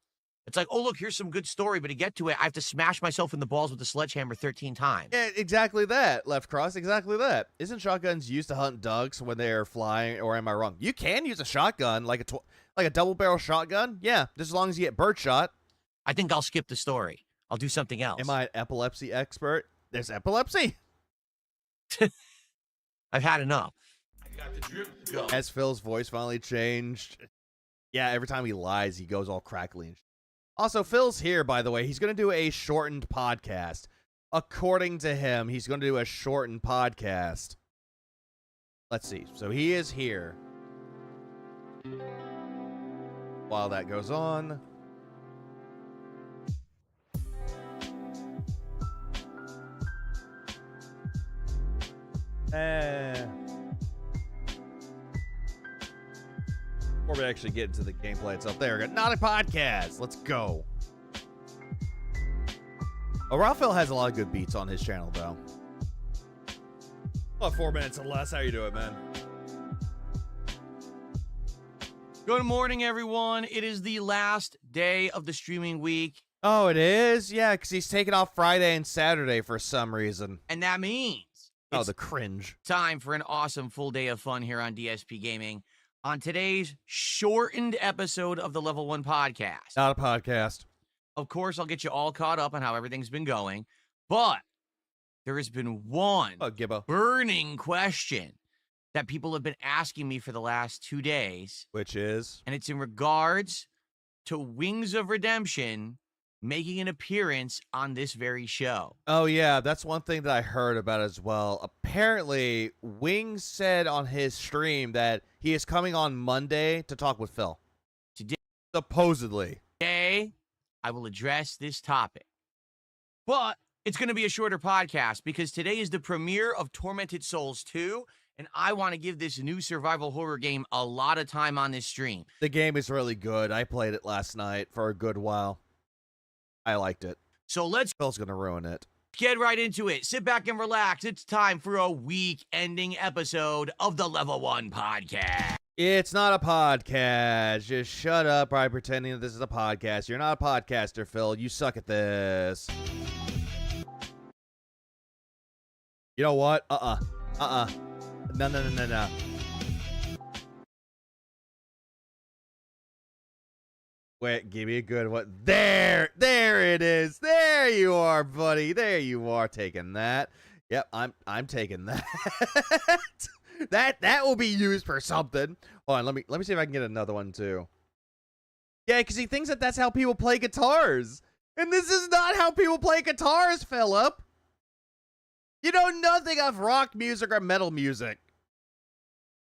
It's like, oh, look, here's some good story, but to get to it, I have to smash myself in the balls with a sledgehammer 13 times. Yeah, exactly that. Left cross, exactly that. Isn't shotguns used to hunt ducks when they are flying, or am I wrong? You can use a shotgun, like a double barrel shotgun. Yeah, just as long as you get birdshot. I think I'll skip the story. I'll do something else. Am I an epilepsy expert? There's epilepsy. I've had enough. I got the drip. Go. As Phil's voice finally changed. Yeah, every time he lies, he goes all crackly. And also, Phil's here, by the way. He's going to do a shortened podcast. According to him, he's going to do a shortened podcast. Let's see. So he is here. While that goes on. Before we actually get into the gameplay itself, there we go. Not a podcast. Let's go. Oh, Raphael has a lot of good beats on his channel, though. About 4 minutes or less. How you doing, man? Good morning, everyone. It is the last day of the streaming week. Oh, it is? Yeah, because he's taking off Friday and Saturday for some reason. And that means Oh, it's the cringe. time for an awesome full day of fun here on DSP Gaming. On today's shortened episode of the Level 1 podcast. Not a podcast. Of course, I'll get you all caught up on how everything's been going. But there has been one Oh, Gibbo. burning question that people have been asking me for the last 2 days. Which is? And it's in regards to Wings of Redemption making an appearance on this very show. Oh, yeah, that's one thing that I heard about as well. Apparently, Wings said on his stream that he is coming on Monday to talk with Phil. Today, Supposedly. I will address this topic. But it's going to be a shorter podcast because today is the premiere of Tormented Souls 2, and I want to give this new survival horror game a lot of time on this stream. The game is really good. I played it last night for a good while. I liked it. So let's Phil's going to ruin it. get right into it. Sit back and relax. It's time for a week-ending episode of the Level 1 podcast. It's not a podcast. Just shut up by pretending that this is a podcast. You're not a podcaster, Phil. You suck at this. You know what? No. Wait, give me a good one. There it is. There you are, buddy. There you are, taking that. Yep, I'm taking that. That will be used for something. Hold on, let me see if I can get another one too. Yeah, because he thinks that that's how people play guitars, and this is not how people play guitars, Philip. You know nothing of rock music or metal music.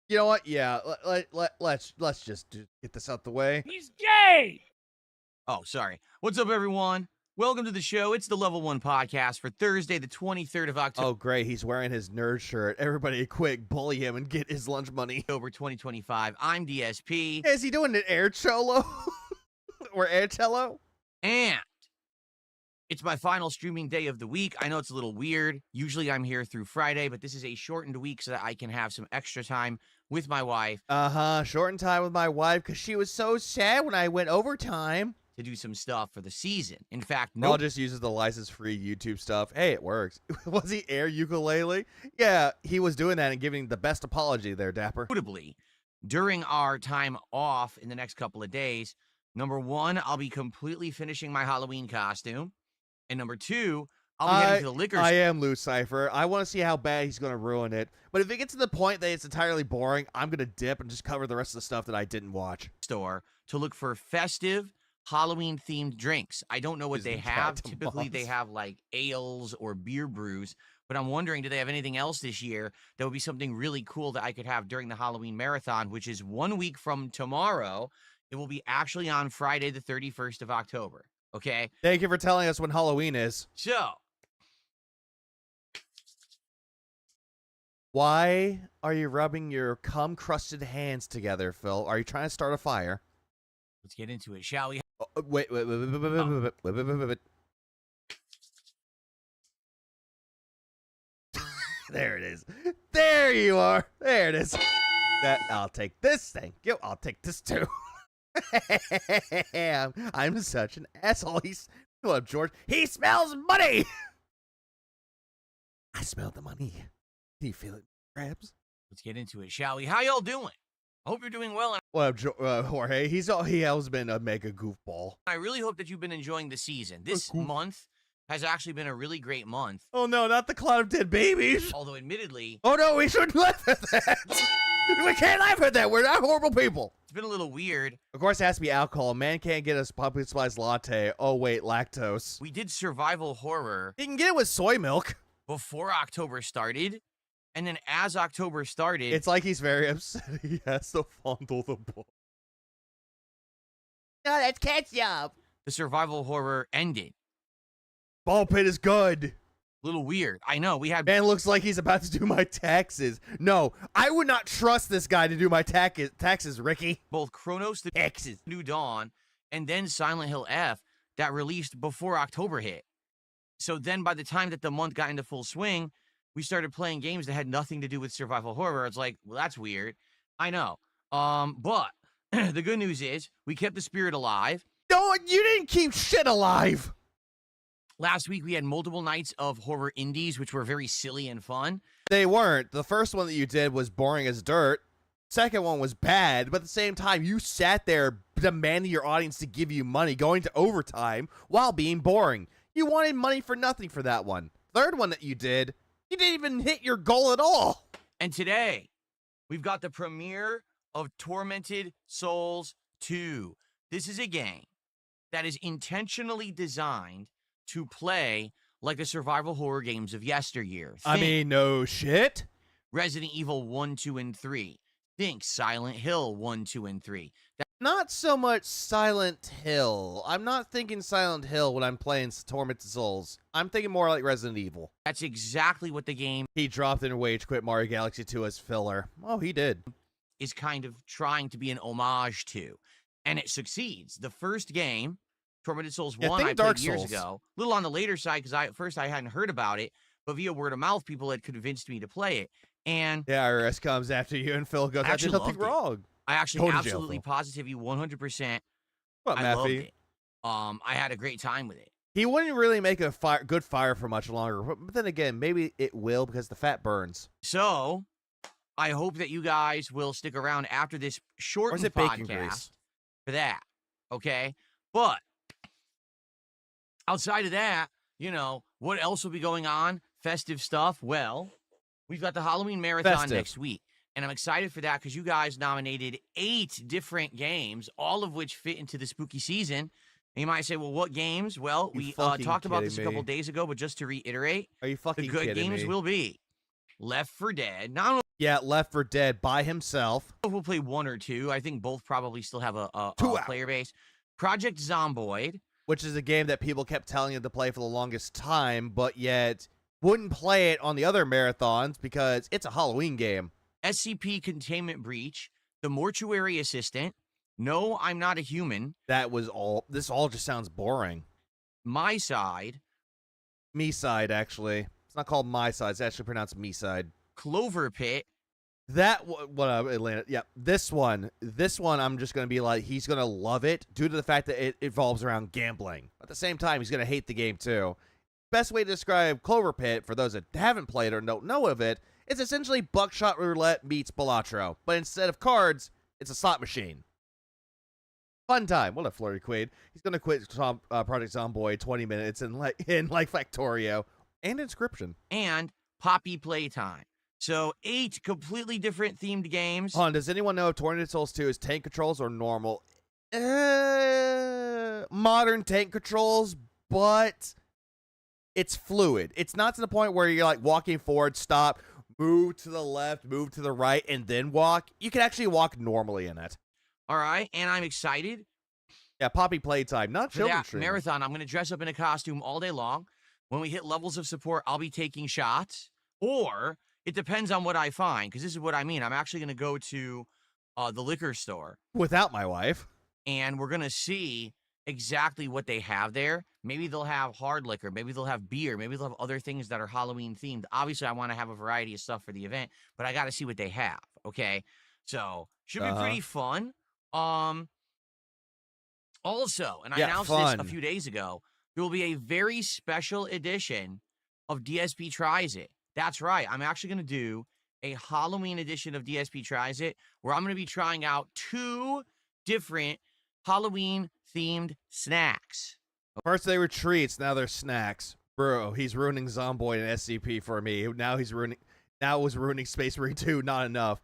You know what? Yeah, let's just get this out the way. He's gay! Oh, sorry. What's up, everyone? Welcome to the show. It's the Level 1 podcast for Thursday, the 23rd of October. Oh, great. He's wearing his nerd shirt. Everybody quick, bully him and get his lunch money. October 2025. I'm DSP. Is he doing an air cholo? Or air cello? And it's my final streaming day of the week. I know it's a little weird. Usually I'm here through Friday, but this is a shortened week so that I can have some extra time with my wife. Shortened time with my wife because she was so sad when I went overtime. To do some stuff for the season. In fact, I'll just uses the license-free YouTube stuff. Hey, it works. Was he air ukulele? Yeah, he was doing that and giving the best apology there, Dapper. notably, during our time off in the next couple of days, number one, I'll be completely finishing my Halloween costume. And number two, I'll be heading to the liquor I am Lou Cypher. I want to see how bad he's going to ruin it. But if it gets to the point that it's entirely boring, I'm going to dip and just cover the rest of the stuff that I didn't watch. store to look for festive Halloween-themed drinks. I don't know what they Isn't have. that a Typically, they month? have like ales or beer brews. But I'm wondering, do they have anything else this year that would be something really cool that I could have during the Halloween marathon, which is 1 week from tomorrow. It will be actually on Friday, the 31st of October. Okay? Thank you for telling us when Halloween is. So, Why are you rubbing your cum-crusted hands together, Phil? Are you trying to start a fire? let's get into it, shall we? Wait. There it is. There you are. There it is. I'll take this. Thank you. I'll take this too. I'm such an asshole. Hold up, George. He smells money. I smell the money. Do you feel it, crabs? Let's get into it, shall we? How y'all doing? I hope you're doing well, and What up, Jorge? He has been a mega goofball. I really hope that you've been enjoying the season. This month has actually been a really great month. Oh no, not the cloud of dead babies. Although, admittedly, Oh no, we shouldn't laugh at that. We can't laugh at that. We're not horrible people. it's been a little weird. Of course, it has to be alcohol. Man can't get a pumpkin spice latte. Oh wait, lactose. We did survival horror He can get it with soy milk. before October started, and then as October started, It's like he's very upset. He has to fondle the ball. No, that's ketchup. the survival horror ended. Ball pit is good. Little weird. I know. We had Man looks like he's about to do my taxes. No, I would not trust this guy to do my taxes, Ricky. both Chronos the Taxes. New Dawn and then Silent Hill F that released before October hit. So then by the time that the month got into full swing, we started playing games that had nothing to do with survival horror. It's like, well, that's weird. I know. But the good news is we kept the spirit alive. No, you didn't keep shit alive. Last week we had multiple nights of horror indies, which were very silly and fun. They weren't. The first one that you did was boring as dirt. Second one was bad, but at the same time, you sat there demanding your audience to give you money, going to overtime while being boring. You wanted money for nothing for that one. Third one that you didn't even hit your goal at all. And today we've got the premiere of Tormented Souls 2. This is a game that is intentionally designed to play like the survival horror games of yesteryear. I mean, no shit. Resident Evil 1, 2, and 3. Think Silent Hill 1, 2, and 3. Not so much Silent Hill. I'm not thinking Silent Hill when I'm playing Tormented Souls. I'm thinking more like Resident Evil. That's exactly what the game He dropped in Rage Quit Mario Galaxy 2 as filler. Oh, he did. is kind of trying to be an homage to. And it succeeds. The first game, Tormented Souls 1, think I Dark played years Souls. ago. A little on the later side, because at first I hadn't heard about it, but via word of mouth, people had convinced me to play it. And The IRS comes after you, and Phil goes, I did actually nothing loved it. wrong. I actually Go to jail, absolutely, Phil. positively, 100%, What, I loved Matthew? it. I had a great time with it. He wouldn't really make a good fire for much longer. But then again, maybe it will because the fat burns. So, I hope that you guys will stick around after this Or shortened is it bacon podcast grease? for that, okay? But outside of that, what else will be going on? Festive stuff. Well, we've got the Halloween Marathon Festive. next week, and I'm excited for that because you guys nominated 8 different games, all of which fit into the spooky season. And you might say, well, what games? Well, You we fucking talked about this a kidding couple me? days ago, but just to reiterate, Are you the fucking good kidding games me? will be Left 4 Dead. Not only Yeah, Left 4 Dead by himself. we'll play 1 or 2. I think both probably still have a 2 out. player base. Project Zomboid. Which is a game that people kept telling you to play for the longest time, but yet wouldn't play it on the other marathons because it's a Halloween game. SCP Containment Breach. The Mortuary Assistant. No, I'm Not a Human. That was all. This all just sounds boring. My Side. Me Side, actually. It's not called My Side. It's actually pronounced Me Side. Clover Pit. That Atlanta. Yeah, this one. I'm just gonna be like, he's gonna love it due to the fact that it evolves around gambling. At the same time, he's gonna hate the game too. Best way to describe Clover Pit for those that haven't played or don't know of it, it's essentially Buckshot Roulette meets Balatro, but instead of cards, it's a slot machine. Fun time. What a flirty queen. He's gonna quit Project Zomboid 20 minutes in like Factorio and Inscription. And Poppy Playtime. So 8 completely different themed games. Hold on, does anyone know if Tormented Souls 2 is tank controls or normal? Modern tank controls, but it's fluid. It's not to the point where you're like walking forward, stop, move to the left, move to the right, and then walk. You can actually walk normally in it. All right, and I'm excited Yeah, Poppy Playtime, not for children that streaming. marathon. I'm going to dress up in a costume all day long. When we hit levels of support, I'll be taking shots, or it depends on what I find, because this is what I mean. I'm actually going to go to the liquor store, Without my wife. and we're going to see exactly what they have there. Maybe they'll have hard liquor. Maybe they'll have beer. Maybe they'll have other things that are Halloween themed. Obviously, I want to have a variety of stuff for the event, but I got to see what they have, okay? So, should be pretty fun. Also, and I announced this a few days ago, there will be a very special edition of DSP Tries It. That's right. I'm actually going to do a Halloween edition of DSP Tries It, where I'm going to be trying out 2 different Halloween-themed snacks. First they were treats, now they're snacks. Bro, he's ruining Zomboid and SCP for me. Now it was ruining Space Marine 2, not enough.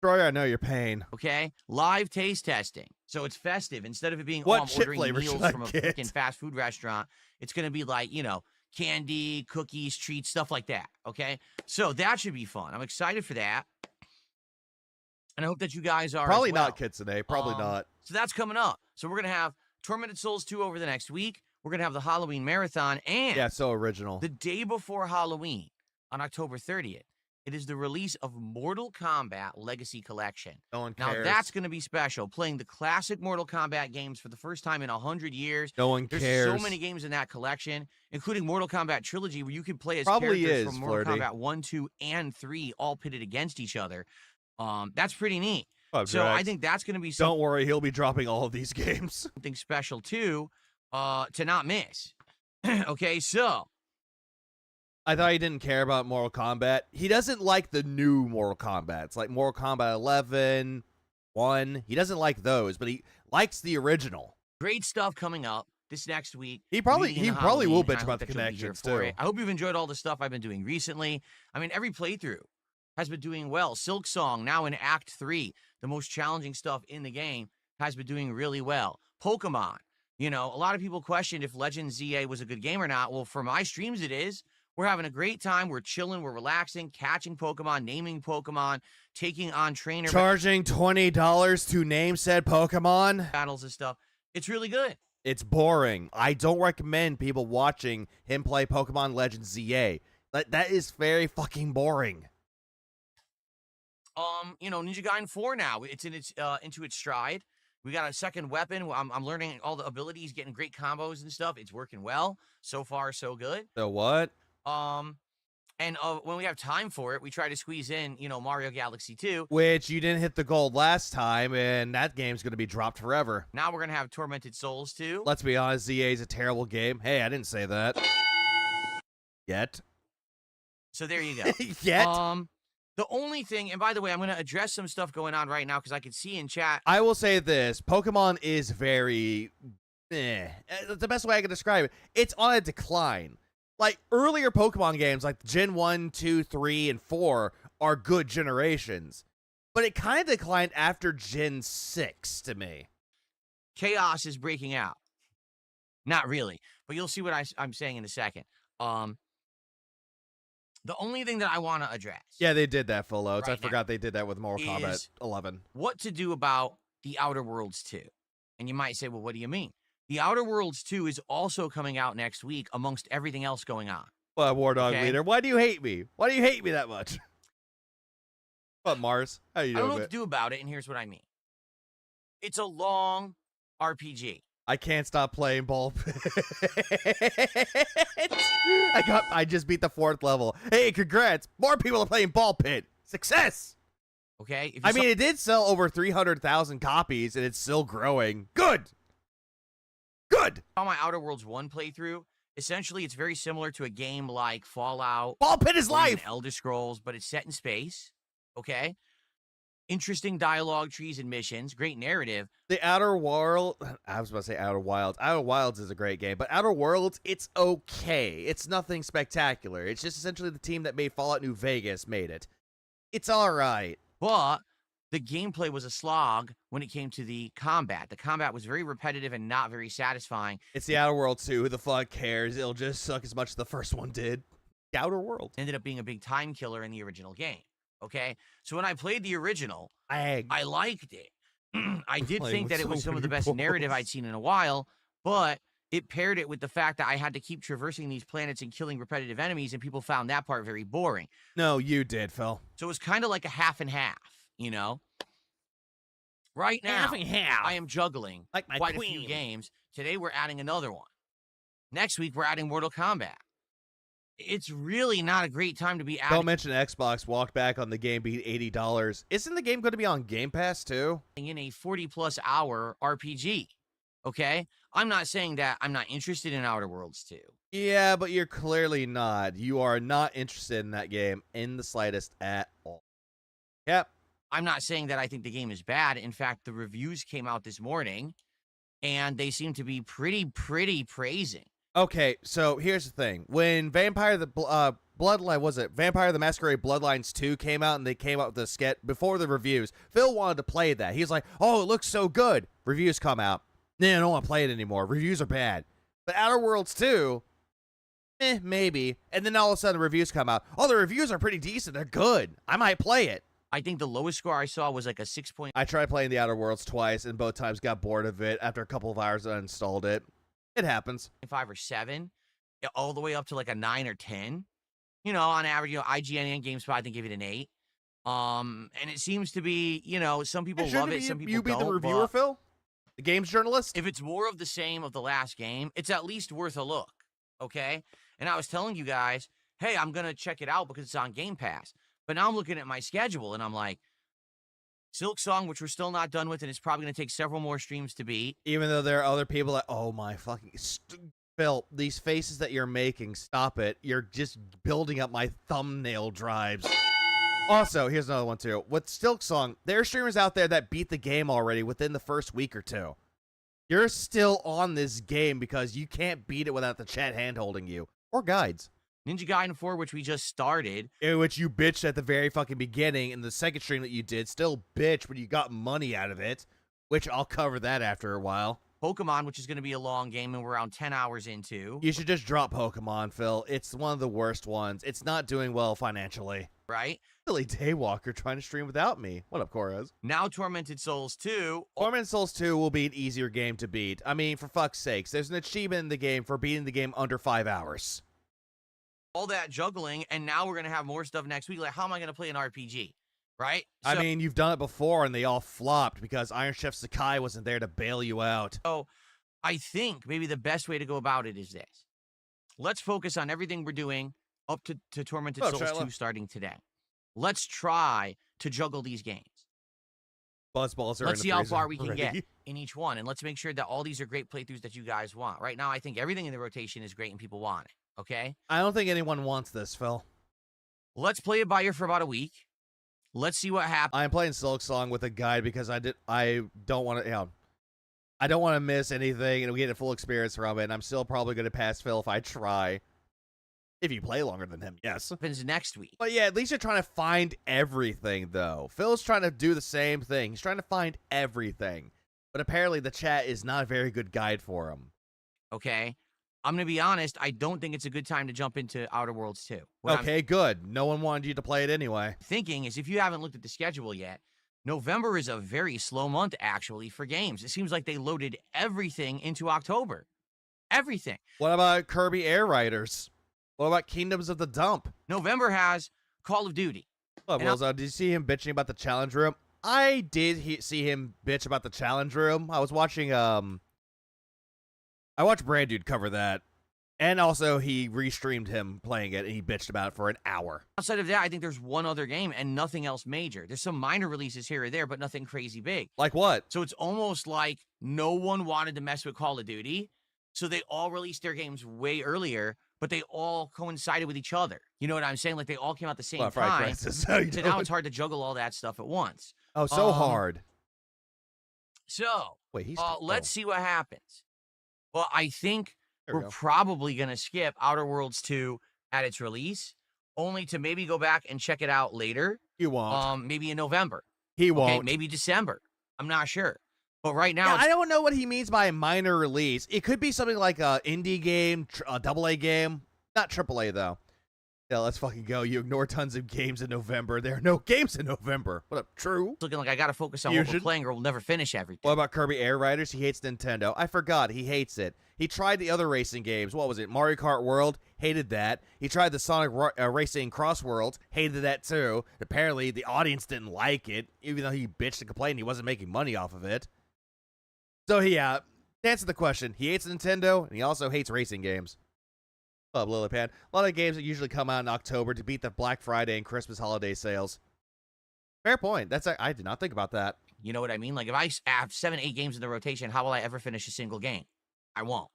Troy, I know your pain. Okay? Live taste testing. So it's festive. Instead of it being, What I'm chip ordering flavor meals should I from a get? freaking fast food restaurant, it's going to be like, candy, cookies, treats, stuff like that. Okay? So that should be fun. I'm excited for that. And I hope that you guys are Probably as well. not Kitsune, probably not. So that's coming up. So we're going to have Tormented Souls 2 over the next week. we're going to have the Halloween marathon. And Yeah, so original. the day before Halloween, on October 30th, it is the release of Mortal Kombat Legacy Collection. No one Now, cares. that's going to be special. Playing the classic Mortal Kombat games for the first time in 100 years. No one There's cares. so many games in that collection, including Mortal Kombat Trilogy, where you can play as Probably characters is, from Mortal Flirty. Kombat 1, 2, and 3, all pitted against each other. That's pretty neat. Oh, So I Drax. think that's going to be Don't worry, he'll be dropping all of these games. something special, too, to not miss. Okay, so I thought he didn't care about Mortal Kombat. He doesn't like the new Mortal Kombats, like Mortal Kombat 11, 1. He doesn't like those, but he likes the original. great stuff coming up this next week. He probably leading into will Halloween, bitch and I about hope the that you'll be here connections for too. it. I hope you've enjoyed all the stuff I've been doing recently. I mean, every playthrough has been doing well. Silk Song, now in Act 3, the most challenging stuff in the game, has been doing really well. Pokemon, you know, a lot of people questioned if Legend ZA was a good game or not. Well, for my streams, it is. We're having a great time. We're chilling. We're relaxing, catching Pokemon, naming Pokemon, taking on trainer Charging $20 to name said Pokemon. battles and stuff. It's really good. It's boring. I don't recommend people watching him play Pokemon Legends ZA. That is very fucking boring. You know, Ninja Gaiden 4 now. It's in its into its stride. We got a second weapon. I'm learning all the abilities, getting great combos and stuff. It's working well. So far, so good. So what? And when we have time for it, we try to squeeze in, you know, Mario Galaxy 2. Which you didn't hit the gold last time, and that game's going to be dropped forever. Now we're going to have Tormented Souls 2. Let's be honest, ZA is a terrible game. Hey, I didn't say that. Yet. So there you go. Yet. The only thing, and by the way, I'm going to address some stuff going on right now because I can see in chat. I will say this. Pokemon is very... That's the best way I can describe it. It's on a decline. Like, earlier Pokemon games, like Gen 1, 2, 3, and 4, are good generations. But it kind of declined after Gen 6 to me. Chaos is breaking out. Not really, but you'll see what I'm saying in a second. The only thing that I want to address. Yeah, they did that, full loads. Right I forgot they did that with Mortal Kombat is 11. What to do about the Outer Worlds 2. And you might say, well, what do you mean? The Outer Worlds 2 is also coming out next week amongst everything else going on. Well, War Dog Okay. Leader, why do you hate me? Why do you hate me that much? What, Mars? How you I don't doing? know what to do about it, and here's what I mean. It's a long RPG. I can't stop playing ball pit. I just beat the 4th level. Hey, congrats. More people are playing ball pit. Success. Okay? If you I saw- mean, it did sell over 300,000 copies, and it's still growing. Good. Good. my Outer Worlds 1 playthrough, essentially it's very similar to a game like Fallout Ball pit is or even life. Elder Scrolls, but it's set in space. Okay? Interesting dialogue trees and missions, great narrative. The Outer World, I was about to say Outer Wilds. Outer Wilds is a great game, but Outer Worlds, it's okay. It's nothing spectacular. It's just essentially the team that made Fallout New Vegas made it. It's all right. But the gameplay was a slog when it came to the combat. The combat was very repetitive and not very satisfying. It's the Outer Worlds too. Who the fuck cares? It'll just suck as much as the first one did. The Outer Worlds. Ended up being a big time killer in the original game. Okay? So when I played the original, Ag. I liked it. I did Playing think with that it was so some of the many best narrative balls. I'd seen in a while, but it paired it with the fact that I had to keep traversing these planets and killing repetitive enemies, and people found that part very boring. No, you did, Phil. So it was kind of like a half and half, you know? Right now, I am juggling Like my quite a queen. few games. Today, we're adding another one. Next week, we're adding Mortal Kombat. It's really not a great time to be adding Don't mention Xbox walked back on the game being $80. Isn't the game going to be on Game Pass too? in a 40-plus hour RPG, okay? I'm not saying that I'm not interested in Outer Worlds 2. Yeah, but you're clearly not. You are not interested in that game in the slightest at all. Yep. I'm not saying that I think the game is bad. In fact, the reviews came out this morning, and they seem to be pretty praising. Okay, so here's the thing. When Vampire the Bloodline, was it Vampire the Masquerade Bloodlines 2 came out, and they came out with the sketch before the reviews, Phil wanted to play that. He's like, oh, it looks so good. Reviews come out. Nah, I don't want to play it anymore. Reviews are bad. But Outer Worlds 2, maybe. And then all of a sudden the reviews come out. Oh, the reviews are pretty decent. They're good. I might play it. I think the lowest score I saw was like a 6 point. I tried playing the Outer Worlds twice, and both times got bored of it. After a couple of hours, I uninstalled it. It happens. 5 or 7, all the way up to like a 9 or 10. You know, on average, IGN and GameSpot, I think, give it an 8. And it seems to be, some people love it, some people you be don't. the reviewer, but Phil? The games journalist? if it's more of the same of the last game, it's at least worth a look, okay? And I was telling you guys, hey, I'm going to check it out because it's on Game Pass. But now I'm looking at my schedule, and I'm like, Silk Song, which we're still not done with, and it's probably going to take several more streams to beat. Even though there are other people that, oh my fucking... Phil, these faces that you're making, stop it. You're just building up my thumbnail drives. Also, here's another one too. With Silk Song, there are streamers out there that beat the game already within the first week or two. You're still on this game because you can't beat it without the chat hand-holding you. Or guides. Ninja Gaiden 4, which we just started. In which you bitched at the very fucking beginning, and the second stream that you did still bitch, but you got money out of it. Which I'll cover that after a while. Pokemon, which is going to be a long game, and we're around 10 hours into. You should just drop Pokemon, Phil. It's one of the worst ones. It's not doing well financially. Right? Billy Daywalker trying to stream without me. What up, Corez? Now Tormented Souls 2. Tormented Souls 2 will be an easier game to beat. I mean, for fuck's sakes, there's an achievement in the game for beating the game under 5 hours. All that juggling, and now we're going to have more stuff next week. Like, how am I going to play an RPG? Right? I mean, you've done it before, and they all flopped because Iron Chef Sakai wasn't there to bail you out. So I think maybe the best way to go about it is this. Let's focus on everything we're doing up to Tormented Souls 2 starting today. Let's try to juggle these games. Buzzballs are Let's in the see how freezer far we can already. get in each one, and let's make sure that all these are great playthroughs that you guys want. Right now, I think everything in the rotation is great and people want it, okay? I don't think anyone wants this, Phil. Let's play it by ear for about a week. Let's see what happens. I'm playing Silk Song with a guide because I don't want to, I don't want to miss anything and we get a full experience from it. And I'm still probably going to pass Phil if I try. If you play longer than him, yes. Happens next week. But yeah, at least you're trying to find everything, though. Phil's trying to do the same thing. He's trying to find everything. But apparently the chat is not a very good guide for him. Okay? I'm going to be honest, I don't think it's a good time to jump into Outer Worlds 2. Okay, good. No one wanted you to play it anyway. Thinking is, if you haven't looked at the schedule yet, November is a very slow month, actually, for games. It seems like they loaded everything into October. Everything. What about Kirby Air Riders? What about Kingdoms of the Dump? November has Call of Duty. Look, Wills, did you see him bitching about the challenge room? I did see him bitch about the challenge room. I was watching, I watched Brand Dude cover that. And also, he restreamed him playing it, and he bitched about it for an hour. Outside of that, I think there's one other game and nothing else major. There's some minor releases here or there, but nothing crazy big. Like what? So it's almost like no one wanted to mess with Call of Duty, so they all released their games way earlier, but they all coincided with each other. You know what I'm saying? Like, they all came out at the same time. So now it's hard to juggle all that stuff at once. Oh, so hard. So, wait, let's see what happens. Well, I think we're go. probably going to skip Outer Worlds 2 at its release, only to maybe go back and check it out later. You won't. Maybe in November. He won't. Okay, maybe December. I'm not sure. But right now, yeah, I don't know what he means by a minor release. It could be something like a indie game, a AA game. Not AAA, though. Yeah, let's fucking go. You ignore tons of games in November. There are no games in November. What up, true? it's looking like I got to focus on what we're playing or we'll never finish everything. What about Kirby Air Riders? He hates Nintendo. I forgot. He hates it. He tried the other racing games. What was it? Mario Kart World? Hated that. He tried the Sonic Racing Cross Worlds. Hated that, too. Apparently, the audience didn't like it, even though he bitched and complained he wasn't making money off of it. So, yeah, to answer the question, he hates Nintendo, and he also hates racing games. Love Lillipad. A lot of games that usually come out in October to beat the Black Friday and Christmas holiday sales. Fair point. I did not think about that. You know what I mean? Like, if I have 7, 8 games in the rotation, how will I ever finish a single game? I won't.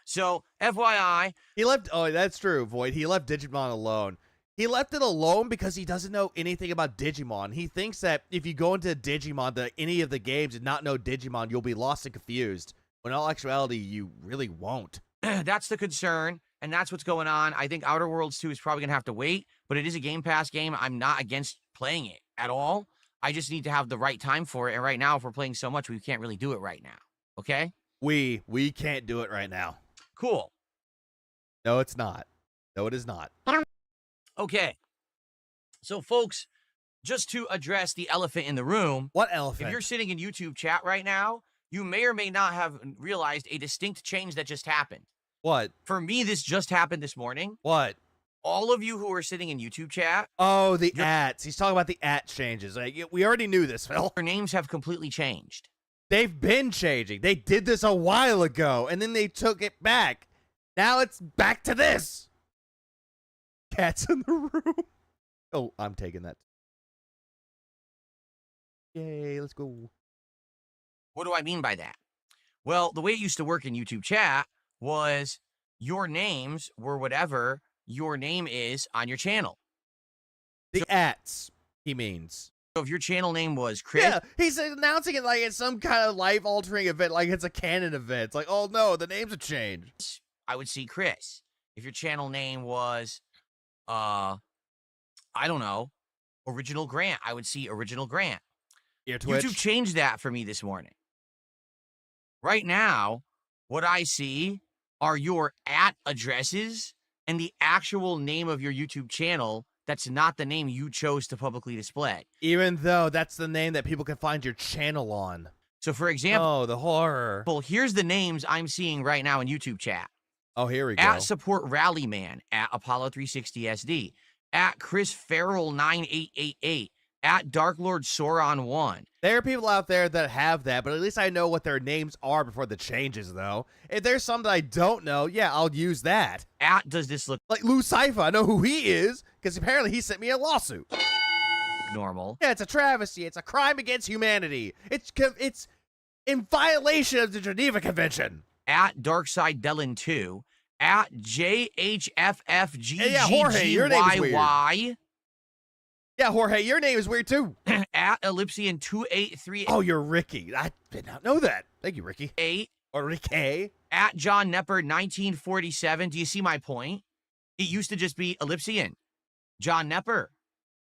So, FYI. He left, oh, that's true, Void. He left Digimon alone. He left it alone because he doesn't know anything about Digimon. He thinks that if you go into Digimon, any of the games, and not know Digimon, you'll be lost and confused. When in all actuality, you really won't. That's the concern, and that's what's going on. I think Outer Worlds 2 is probably going to have to wait, but it is a Game Pass game. I'm not against playing it at all. I just need to have the right time for it, and right now, if we're playing so much, we can't really do it right now. Okay? We can't do it right now. Cool. No, it's not. No, it is not. Okay. So, folks, just to address the elephant in the room. What elephant? If you're sitting in YouTube chat right now, you may or may not have realized a distinct change that just happened. What? For me, this just happened this morning. What? All of you who are sitting in YouTube chat, Oh, the ats. He's talking about the at changes. Like, we already knew this, Phil. your names have completely changed. They've been changing. They did this a while ago, and then they took it back. Now it's back to this. Cats in the room. Oh, I'm taking that. Yay, let's go. What do I mean by that? Well, the way it used to work in YouTube chat was your names were whatever your name is on your channel. The ats, he means. So if your channel name was Chris, Yeah, he's announcing it like it's some kind of life-altering event, like it's a canon event. It's like, oh no, the names have changed. I would see Chris. If your channel name was, I don't know, Original Grant, I would see Original Grant. Your Twitch. YouTube changed that for me this morning. Right now, what I see are your @addresses and the actual name of your YouTube channel. That's not the name you chose to publicly display. Even though that's the name that people can find your channel on. So, for example, Oh, the horror. here's the names I'm seeing right now in YouTube chat. Oh, here we go. @Support Rallyman, @Apollo360SD, @Chris Farrell 9888, @Darklord Sauron 1. There are people out there that have that, but at least I know what their names are before the changes, though. If there's some that I don't know, yeah, I'll use that. Does this look Like Lou Cypher, I know who he is, because apparently he sent me a lawsuit. normal? Yeah, it's a travesty. It's a crime against humanity. It's in violation of the Geneva Convention. @Darkside Dellin 2, Yeah, Jorge, your name's weird. @JHFFGGYY, Yeah, Jorge, your name is weird, too. @Ellipsian 28388, Oh, you're Ricky. I did not know that. Thank you, Ricky. Or Ricky. @John Nepper 1947. Do you see my point? It used to just be Ellipsian, John Nepper.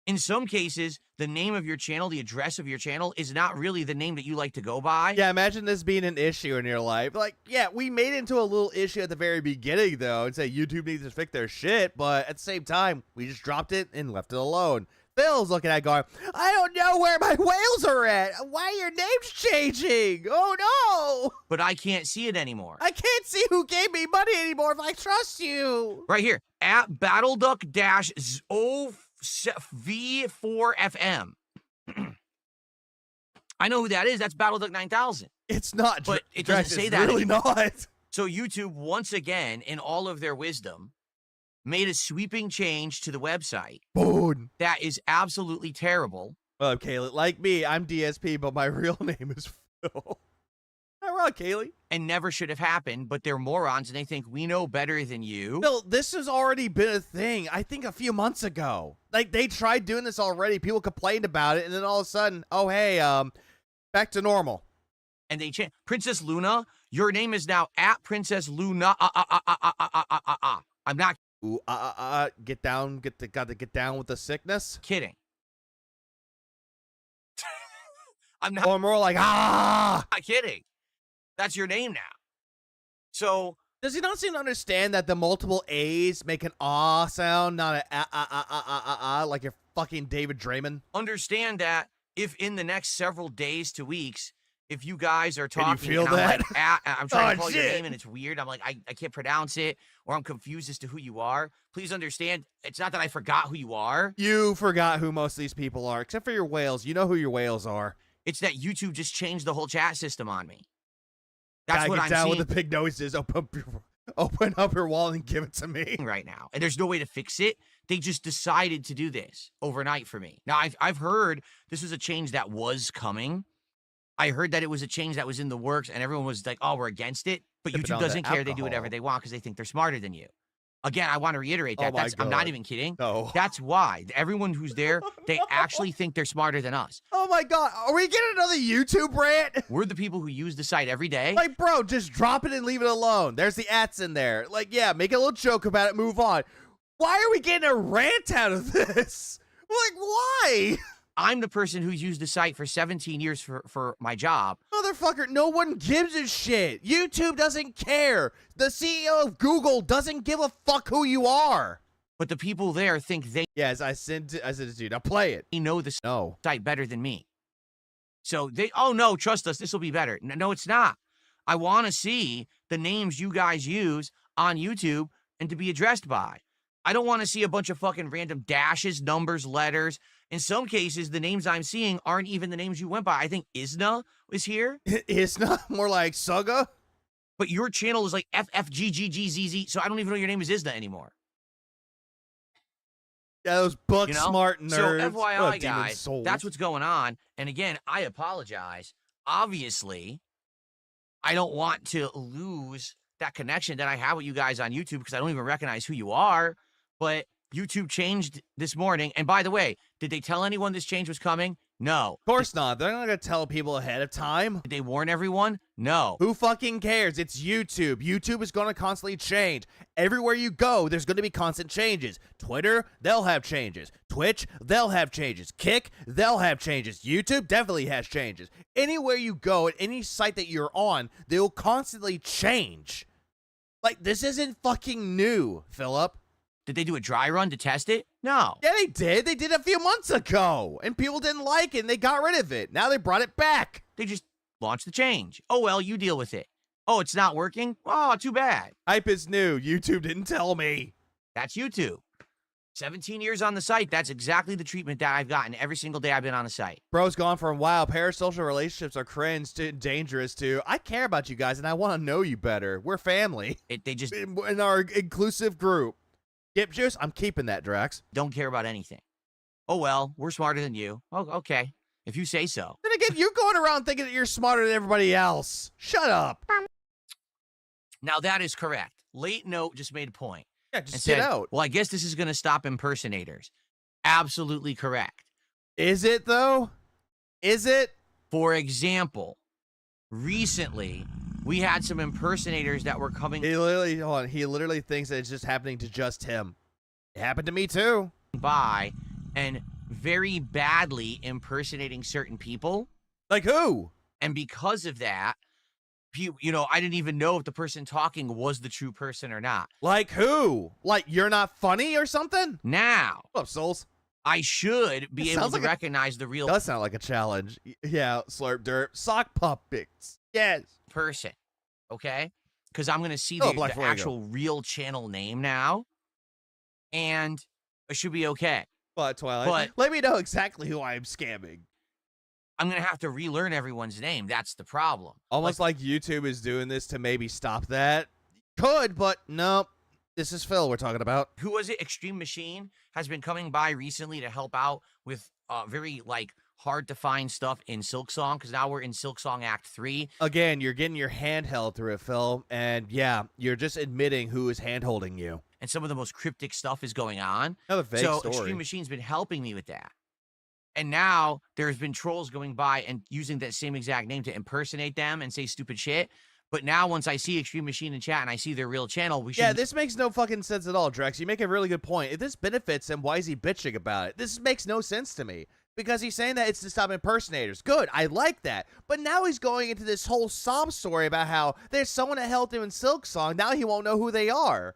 In some cases, the name of your channel, the address of your channel, is not really the name that you like to go by. Yeah, imagine this being an issue in your life. Like, yeah, we made it into a little issue at the very beginning, though, and say YouTube needs to fix their shit, but at the same time, we just dropped it and left it alone. Phil's looking at it going, I don't know where my whales are at. Why are your names changing? Oh, no. But I can't see it anymore. I can't see who gave me money anymore if I trust you. Right here, @BattleDuck-V4FM. I know who that is. That's BattleDuck 9000. It's not. But it doesn't Dress, say it's that really anymore. not. So YouTube, once again, in all of their wisdom, made a sweeping change to the website Boom. that is absolutely terrible. Well, Kaylee, like me, I'm DSP, but my real name is Phil. All right, Kaylee. And never should have happened, but they're morons and they think we know better than you. Phil, this has already been a thing, I think a few months ago. Like, they tried doing this already. People complained about it, and then all of a sudden, oh, hey, back to normal. And they changed. Princess Luna, your name is now @Princess Luna. I'm not Ooh, get down, gotta get down with the sickness. kidding. I'm not Or more like, not kidding. That's your name now. So Does he not seem to understand that the multiple A's make an ah sound, not a like you're fucking David Draymond? understand that if in the next several days to weeks, if you guys are talking, feel and I'm that? like, I'm trying Oh, to call your shit. name and it's weird. I'm like, I can't pronounce it, or I'm confused as to who you are. Please understand, it's not that I forgot who you are. You forgot who most of these people are, except for your whales. You know who your whales are. It's that YouTube just changed the whole chat system on me. That's Gotta what get I'm down seeing with the big noises. Open up your wallet and give it to me. right now, and there's no way to fix it. They just decided to do this overnight for me. Now, I've heard this was a change that was coming. I heard that it was a change that was in the works, and everyone was like, "Oh, we're against it." But Dip it YouTube on the doesn't care. They do whatever alcohol. they want because they think they're smarter than you. Again, I want to reiterate that. Oh my I'm not God. even kidding. No. That's why everyone who's there, they actually think they're smarter than us. Oh my God. Are we getting another YouTube rant? We're the people who use the site every day. Like, bro, just drop it and leave it alone. There's the ats in there. Like, yeah, make a little joke about it, move on. Why are we getting a rant out of this? Like, why? I'm the person who's used the site for 17 years for my job. Motherfucker, no one gives a shit. YouTube doesn't care. The CEO of Google doesn't give a fuck who you are. But the people there think they Yes, I said it to you. Now play it. know the No. site better than me. So oh no, trust us, this will be better. No, it's not. I want to see the names you guys use on YouTube and to be addressed by. I don't want to see a bunch of fucking random dashes, numbers, letters. In some cases, the names I'm seeing aren't even the names you went by. I think Isna is here. Isna? More like Suga? But your channel is like FFGGGZZ, so I don't even know your name is Isna anymore. Yeah, those book smart nerds. So FYI, Demon guys, souls. that's what's going on. And again, I apologize. Obviously, I don't want to lose that connection that I have with you guys on YouTube because I don't even recognize who you are. But YouTube changed this morning. And by the way, did they tell anyone this change was coming? No. Of course not. They're not going to tell people ahead of time. Did they warn everyone? No. Who fucking cares? It's YouTube. YouTube is going to constantly change. Everywhere you go, there's going to be constant changes. Twitter, they'll have changes. Twitch, they'll have changes. Kick, they'll have changes. YouTube definitely has changes. Anywhere you go, at any site that you're on, they'll constantly change. Like, this isn't fucking new, Philip. Did they do a dry run to test it? No. Yeah, they did. They did it a few months ago, and people didn't like it, and they got rid of it. Now they brought it back. They just launched the change. Oh, well, you deal with it. Oh, it's not working? Oh, too bad. Hype is new. YouTube didn't tell me. That's YouTube. 17 years on the site. That's exactly the treatment that I've gotten every single day I've been on the site. Bro's gone for a while. Parasocial relationships are cringe, dangerous too. I care about you guys, and I want to know you better. We're family. They just in our inclusive group. Yep, Juice, I'm keeping that, Drax. don't care about anything. Oh, well, we're smarter than you. Oh, okay. If you say so. Then again, you're going around thinking that you're smarter than everybody else. Shut up. Now, that is correct. Late Note just made a point. Yeah, And just get said, out. well, I guess this is going to stop impersonators. Absolutely correct. Is it, though? Is it? For example, recently, we had some impersonators that were coming He literally thinks that it's just happening to just him. It happened to me, too. by and very badly impersonating certain people. Like who? And because of that, I didn't even know if the person talking was the true person or not. Like who? Like you're not funny or something? Now, What up, Souls? I should be It able sounds to like a- recognize the real Does sound like a challenge. Yeah, slurp dirt. Sock puppets. Yes. person, okay? Because I'm going to see Oh, the Black Fuego. actual real channel name now, and it should be okay. But Twilight, But- let me know exactly who I am scamming. I'm going to have to relearn everyone's name. That's the problem. Almost like YouTube is doing this to maybe stop that. Could, but no. This is Phil we're talking about. Who was it? Extreme Machine has been coming by recently to help out with very hard to find stuff in Silksong, because now we're in Silksong Act 3. Again, you're getting your hand held through it, Phil, and yeah, you're just admitting who is hand holding you. And some of the most cryptic stuff is going on. Another vague So story. Extreme Machine's been helping me with that. And now there's been trolls going by and using that same exact name to impersonate them and say stupid shit. But now once I see Extreme Machine in chat and I see their real channel, we should... Yeah, this makes no fucking sense at all, Drex. You make a really good point. If this benefits him, why is he bitching about it? This makes no sense to me. Because he's saying that it's to stop impersonators. Good, I like that. But now he's going into this whole sob story about how there's someone that helped him in Silksong. Now he won't know who they are.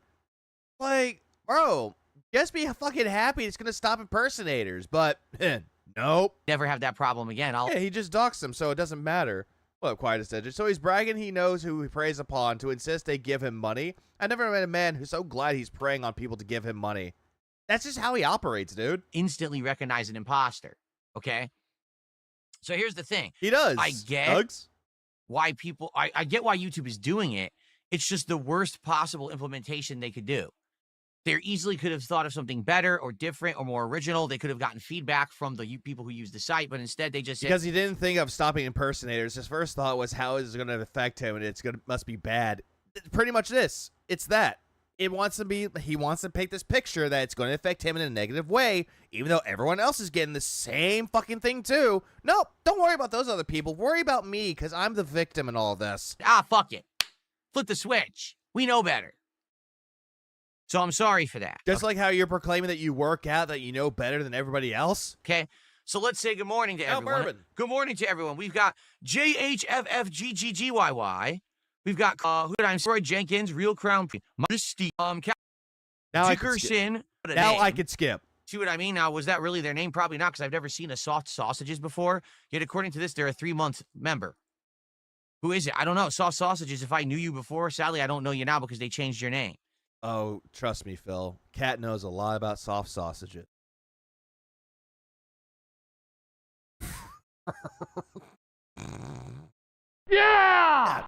Like, bro, just be fucking happy it's going to stop impersonators. But, nope. never have that problem again. Yeah, he just doxed them, so it doesn't matter. Well, quietest edges. So he's bragging he knows who he preys upon to insist they give him money. I never met a man who's so glad he's preying on people to give him money. That's just how he operates, dude. instantly recognize an imposter. Okay? So here's the thing. He does. I get Uggs? why people... I get why YouTube is doing it. It's just the worst possible implementation they could do. They easily could have thought of something better or different or more original. They could have gotten feedback from the people who use the site, but instead they just said... Because he didn't think of stopping impersonators. His first thought was how is it going to affect him, and must be bad. Pretty much this. It's that. He wants to paint this picture that it's going to affect him in a negative way, even though everyone else is getting the same fucking thing too. Nope, don't worry about those other people. Worry about me, because I'm the victim in all this. fuck it. Flip the switch. We know better. So I'm sorry for that. Just like how you're proclaiming that you work out, that you know better than everybody else. Okay? So let's say good morning to Al everyone. Bourbon. Good morning to everyone. We've got JHFFGGGYY. We've got who did I? Roy Jenkins, Real Crown, Modesty, Now I could skip. Dickerson. Now I could skip. See what I mean? Now, was that really their name? Probably not, because I've never seen a Soft Sausages before. Yet, according to this, they're a 3-month member. Who is it? I don't know. Soft Sausages, if I knew you before, sadly, I don't know you now because they changed your name. Oh, trust me, Phil. Cat knows a lot about soft sausages. Yeah!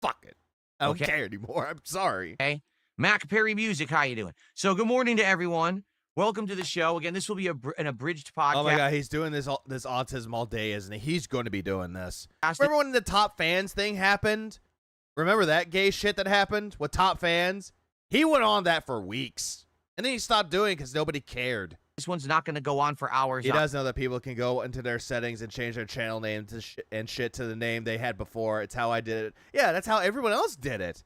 Fuck it. I don't Okay. care anymore. I'm sorry. Okay. Mac Perry Music, how you doing? So, good morning to everyone. Welcome to the show. Again, this will be an abridged podcast. Oh my god, he's doing this autism all day, isn't he? He's going to be doing this. Remember when the top fans thing happened? Remember that gay shit that happened with top fans? He went on that for weeks. And then he stopped doing it because nobody cared. This one's not going to go on for hours. He does know that people can go into their settings and change their channel name to shit to the name they had before. It's how I did it. Yeah, that's how everyone else did it.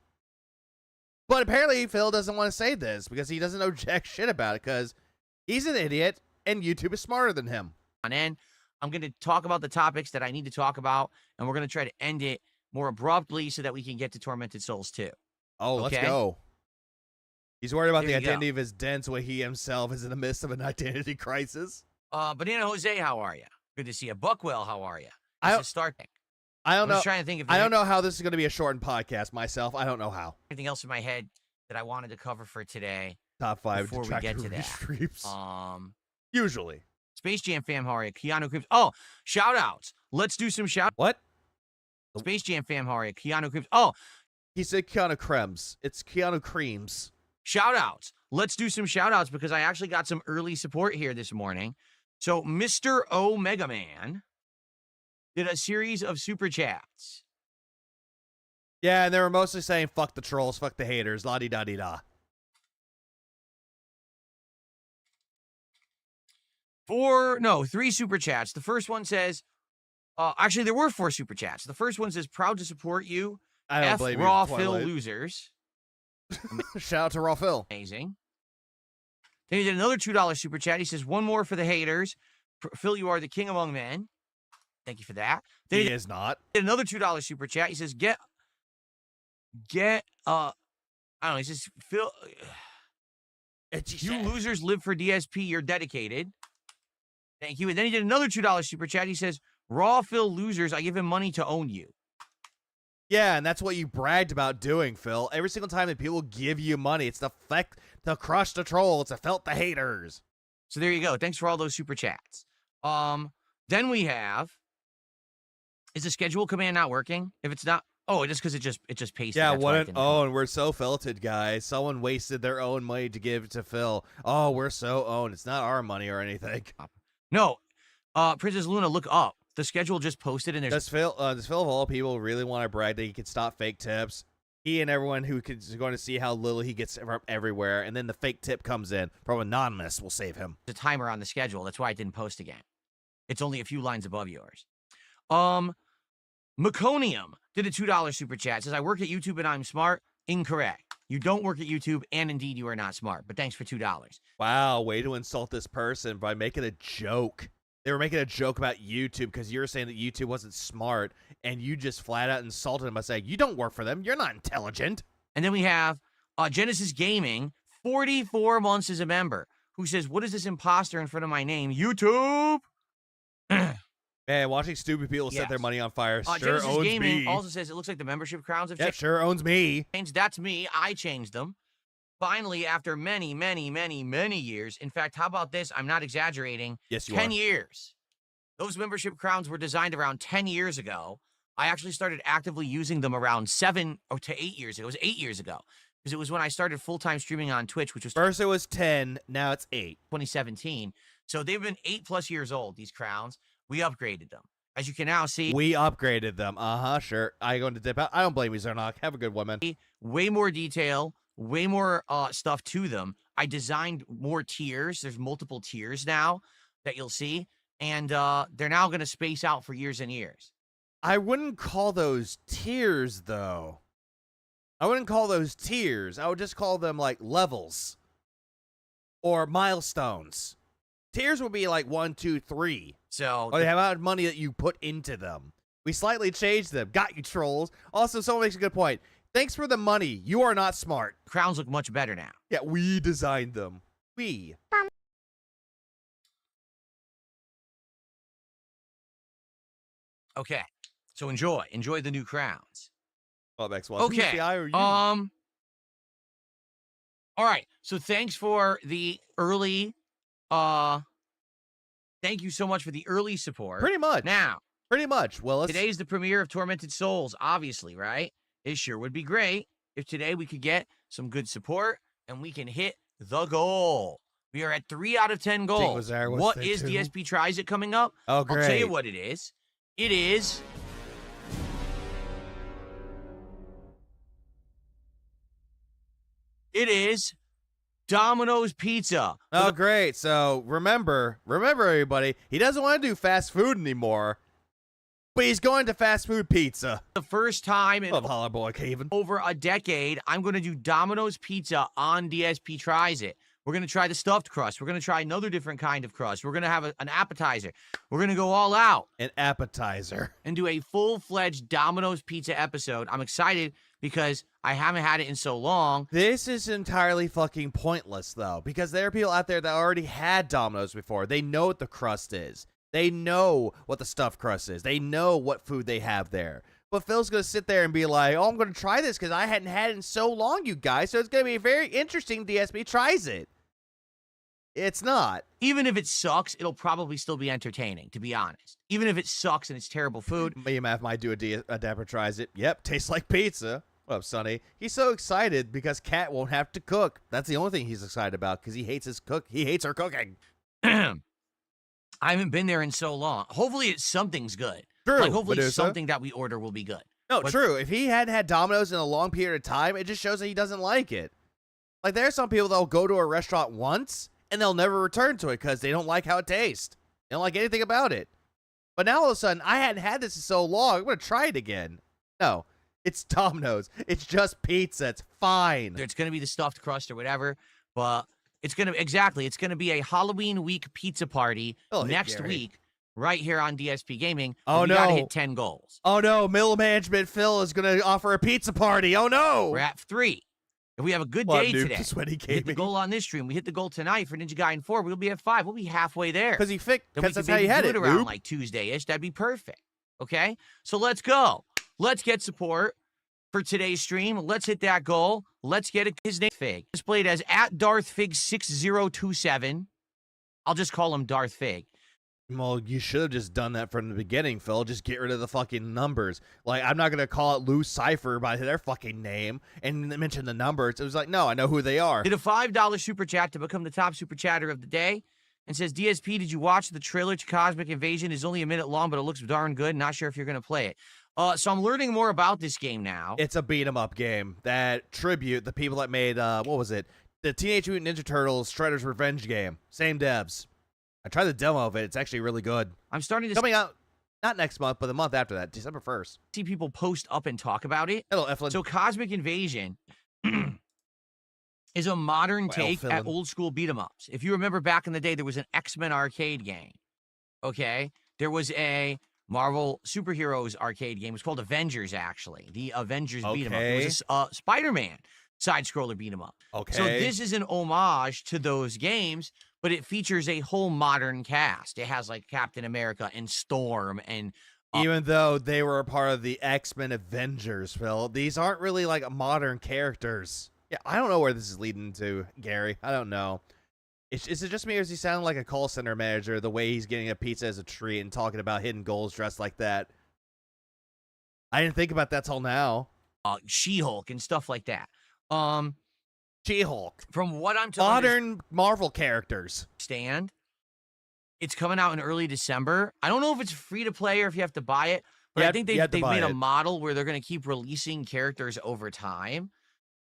But apparently Phil doesn't want to say this because he doesn't know jack shit about it because he's an idiot and YouTube is smarter than him. And I'm going to talk about the topics that I need to talk about, and we're going to try to end it more abruptly so that we can get to Tormented Souls too. Oh, okay? Let's go. He's worried about There the you identity of his dents when he himself is in the midst of an identity crisis. Banana Jose, how are you? Good to see you. Buckwell, how are you? I This is starting. don't I'm know. just trying to think if I there's don't know how this is going to be a shortened podcast myself. I don't know how. anything else in my head that I wanted to cover for today. Top 5 Before we get to that. restreams. Usually. Space Jam fam, how are you? Keanu Creeps. Oh, shout outs. Let's do some shout. What? Space Jam fam, how are you? Keanu Creeps. Oh, He said Keanu Creams. It's Keanu Creams. shout outs. Let's do some shout outs because I actually got some early support here this morning. So, Mr. Omega Man did a series of super chats. Yeah, and they were mostly saying fuck the trolls, fuck the haters, la-di-da-di-da. 3 super chats. The first one says, actually, there were 4 super chats. The first one says, proud to support you. I don't F blame Raw you, Phil Twilight. losers. Shout out to Raw Phil. Amazing. Then he did another $2 super chat. He says, one more for the haters. Phil, you are the king among men. Thank you for that. Then He is not. did another $2 super chat. He says, I don't know. He says, Phil, you losers live for DSP. You're dedicated. Thank you. And then he did another $2 super chat. He says, Raw Phil losers, I give him money to own you. Yeah, and that's what you bragged about doing, Phil. Every single time that people give you money, it's to crush the troll. It's to felt the haters. So there you go. Thanks for all those super chats. Then we have, is the schedule command not working? If it's not, oh, just because it just pasted. Yeah, That's why it what an didn't own. We're so felted, guys. Someone wasted their own money to give to Phil. Oh, we're so owned. It's not our money or anything. No, Princess Luna, look up. The schedule just posted, and there's Does Phil of all people really want to brag that he can stop fake tips? He and everyone who is going to see how little he gets from everywhere, and then the fake tip comes in from Anonymous will save him. a timer on the schedule. That's why it didn't post again. It's only a few lines above yours. Meconium did a $2 super chat. Says, I work at YouTube and I'm smart. Incorrect. You don't work at YouTube, and indeed you are not smart. But thanks for $2. Wow, way to insult this person by making a joke. They were making a joke about YouTube because you were saying that YouTube wasn't smart, and you just flat out insulted him by saying, you don't work for them. You're not intelligent. And then we have Genesis Gaming, 44 months as a member, who says, what is this imposter in front of my name? YouTube! Man, watching stupid people set their Yes. money on fire sure Genesis owns Gaming me. also says, it looks like the membership crowns have Yep, sure owns me. changed. That's me. I changed them. Finally, after many, many, many, many years. In fact, how about this? I'm not exaggerating. Yes, you 10 are. years. Those membership crowns were designed around 10 years ago. I actually started actively using them around 7 to 8 years ago. It was 8 years ago. Because it was when I started full-time streaming on Twitch, which was First it was 10, now it's 8. 2017. So they've been 8+ years old, these crowns. We upgraded them. As you can now see, We upgraded them. Sure. I going to dip out. I don't blame you, Zernock. Have a good one, man. way more detail, way more stuff to them. I designed more tiers. There's multiple tiers now that you'll see. And they're now going to space out for years and years. I wouldn't call those tiers, though. I wouldn't call those tiers. I would just call them, like, levels. Or milestones. Tiers would be like 1, 2, 3. So Or the amount of money that you put into them. We slightly changed them. Got you, trolls. Also, someone makes a good point. Thanks for the money. You are not smart. crowns look much better now. Yeah, we designed them. We. Okay. So enjoy the new crowns. Well, Max, who's Okay. the I or you? All right. So thanks for the early. Thank you so much for the early support. Pretty much. Now, Pretty much. Well, today's the premiere of Tormented Souls, obviously, right? It sure would be great if today we could get some good support and we can hit the goal. We are at 3 out of 10 goals. What is DSP Tries It coming up? Oh, great. I'll tell you what it is. It is... It is Domino's Pizza. Oh, great. So remember, everybody, he doesn't want to do fast food anymore, but he's going to fast food pizza. The first time in Holla Boy Caven. over a decade, I'm going to do Domino's Pizza on DSP Tries It. We're going to try the stuffed crust. We're going to try another different kind of crust. We're going to have an appetizer. We're going to go all out. An appetizer. And do a full-fledged Domino's Pizza episode. I'm excited because I haven't had it in so long. This is entirely fucking pointless, though, because there are people out there that already had Domino's before. They know what the crust is. They know what the stuffed crust is. They know what food they have there. But Phil's going to sit there and be like, oh, I'm going to try this because I hadn't had it in so long, you guys. So it's going to be very interesting. DSP tries it. It's not. Even if it sucks, it'll probably still be entertaining, to be honest. Even if it sucks and it's terrible food. Math might do a Dapper tries it. Yep, tastes like pizza. What up, Sonny? He's so excited because Kat won't have to cook. That's the only thing he's excited about because he hates He hates her cooking. I haven't been there in so long. Hopefully something's good. True. Like, hopefully Medusa. something that we order will be good. No, But- true. If he hadn't had Domino's in a long period of time, it just shows that he doesn't like it. Like, there are some people that will go to a restaurant once and they'll never return to it because they don't like how it tastes. They don't like anything about it. But now all of a sudden, I hadn't had this in so long. I'm going to try it again. No, it's Domino's. It's just pizza. It's fine. It's going to be the stuffed crust or whatever, but it's going to be a Halloween week pizza party next Gary. week right here on DSP Gaming. Oh, we no. got to hit 10 goals. Oh, no. Middle management Phil is going to offer a pizza party. Oh, no. We're at 3. If we have a good Well, day noob today, to Sweaty we hit the Gaming. goal on this stream. We hit the goal tonight for Ninja Guy in 4. We'll be at 5. We'll be halfway there. Because Then we that's can how you maybe had do it, around noob. like Tuesday-ish. That'd be perfect. Okay? So let's go. Let's get support for today's stream. Let's hit that goal. Let's get it. His name Fig. Displayed as @DarthFig6027. I'll just call him Darth Fig. Well, you should have just done that from the beginning, Phil. Just get rid of the fucking numbers. Like, I'm not going to call it Lou Cypher by their fucking name and mention the numbers. It was like, no, I know who they are. Did a $5 super chat to become the top super chatter of the day and says, DSP, did you watch the trailer to Cosmic Invasion? It's only a minute long, but it looks darn good. Not sure if you're going to play it. So I'm learning more about this game now. It's a beat-em-up game that tribute the people that made, what was it? The Teenage Mutant Ninja Turtles Shredder's Revenge game. Same devs. I tried the demo of it. It's actually really good. I'm starting to Coming out, not next month, but the month after that, December 1st. see people post up and talk about it. Hello, Eflin. So Cosmic Invasion is a modern Well, take at Philin. old school beat 'em ups. If you remember back in the day, there was an X-Men arcade game. Okay? There was a Marvel superheroes arcade game. It was called Avengers, actually. The Avengers beat 'em up. There was a Spider-Man side-scroller beat 'em up. Okay. So this is an homage to those games, but it features a whole modern cast. It has like Captain America and Storm and Even though they were a part of the X-Men Avengers, Phil, these aren't really like modern characters. Yeah, I don't know where this is leading to, Gary. I don't know. Is it just me, or does he sound like a call center manager the way he's getting a pizza as a treat and talking about hidden goals dressed like that? I didn't think about that till now. She-Hulk and stuff like that. She-Hulk. From what I'm to Modern Marvel characters. understand, it's coming out in early December. I don't know if it's free to play or if you have to buy it, but I think you have to they've buy made a it. model where they're going to keep releasing characters over time.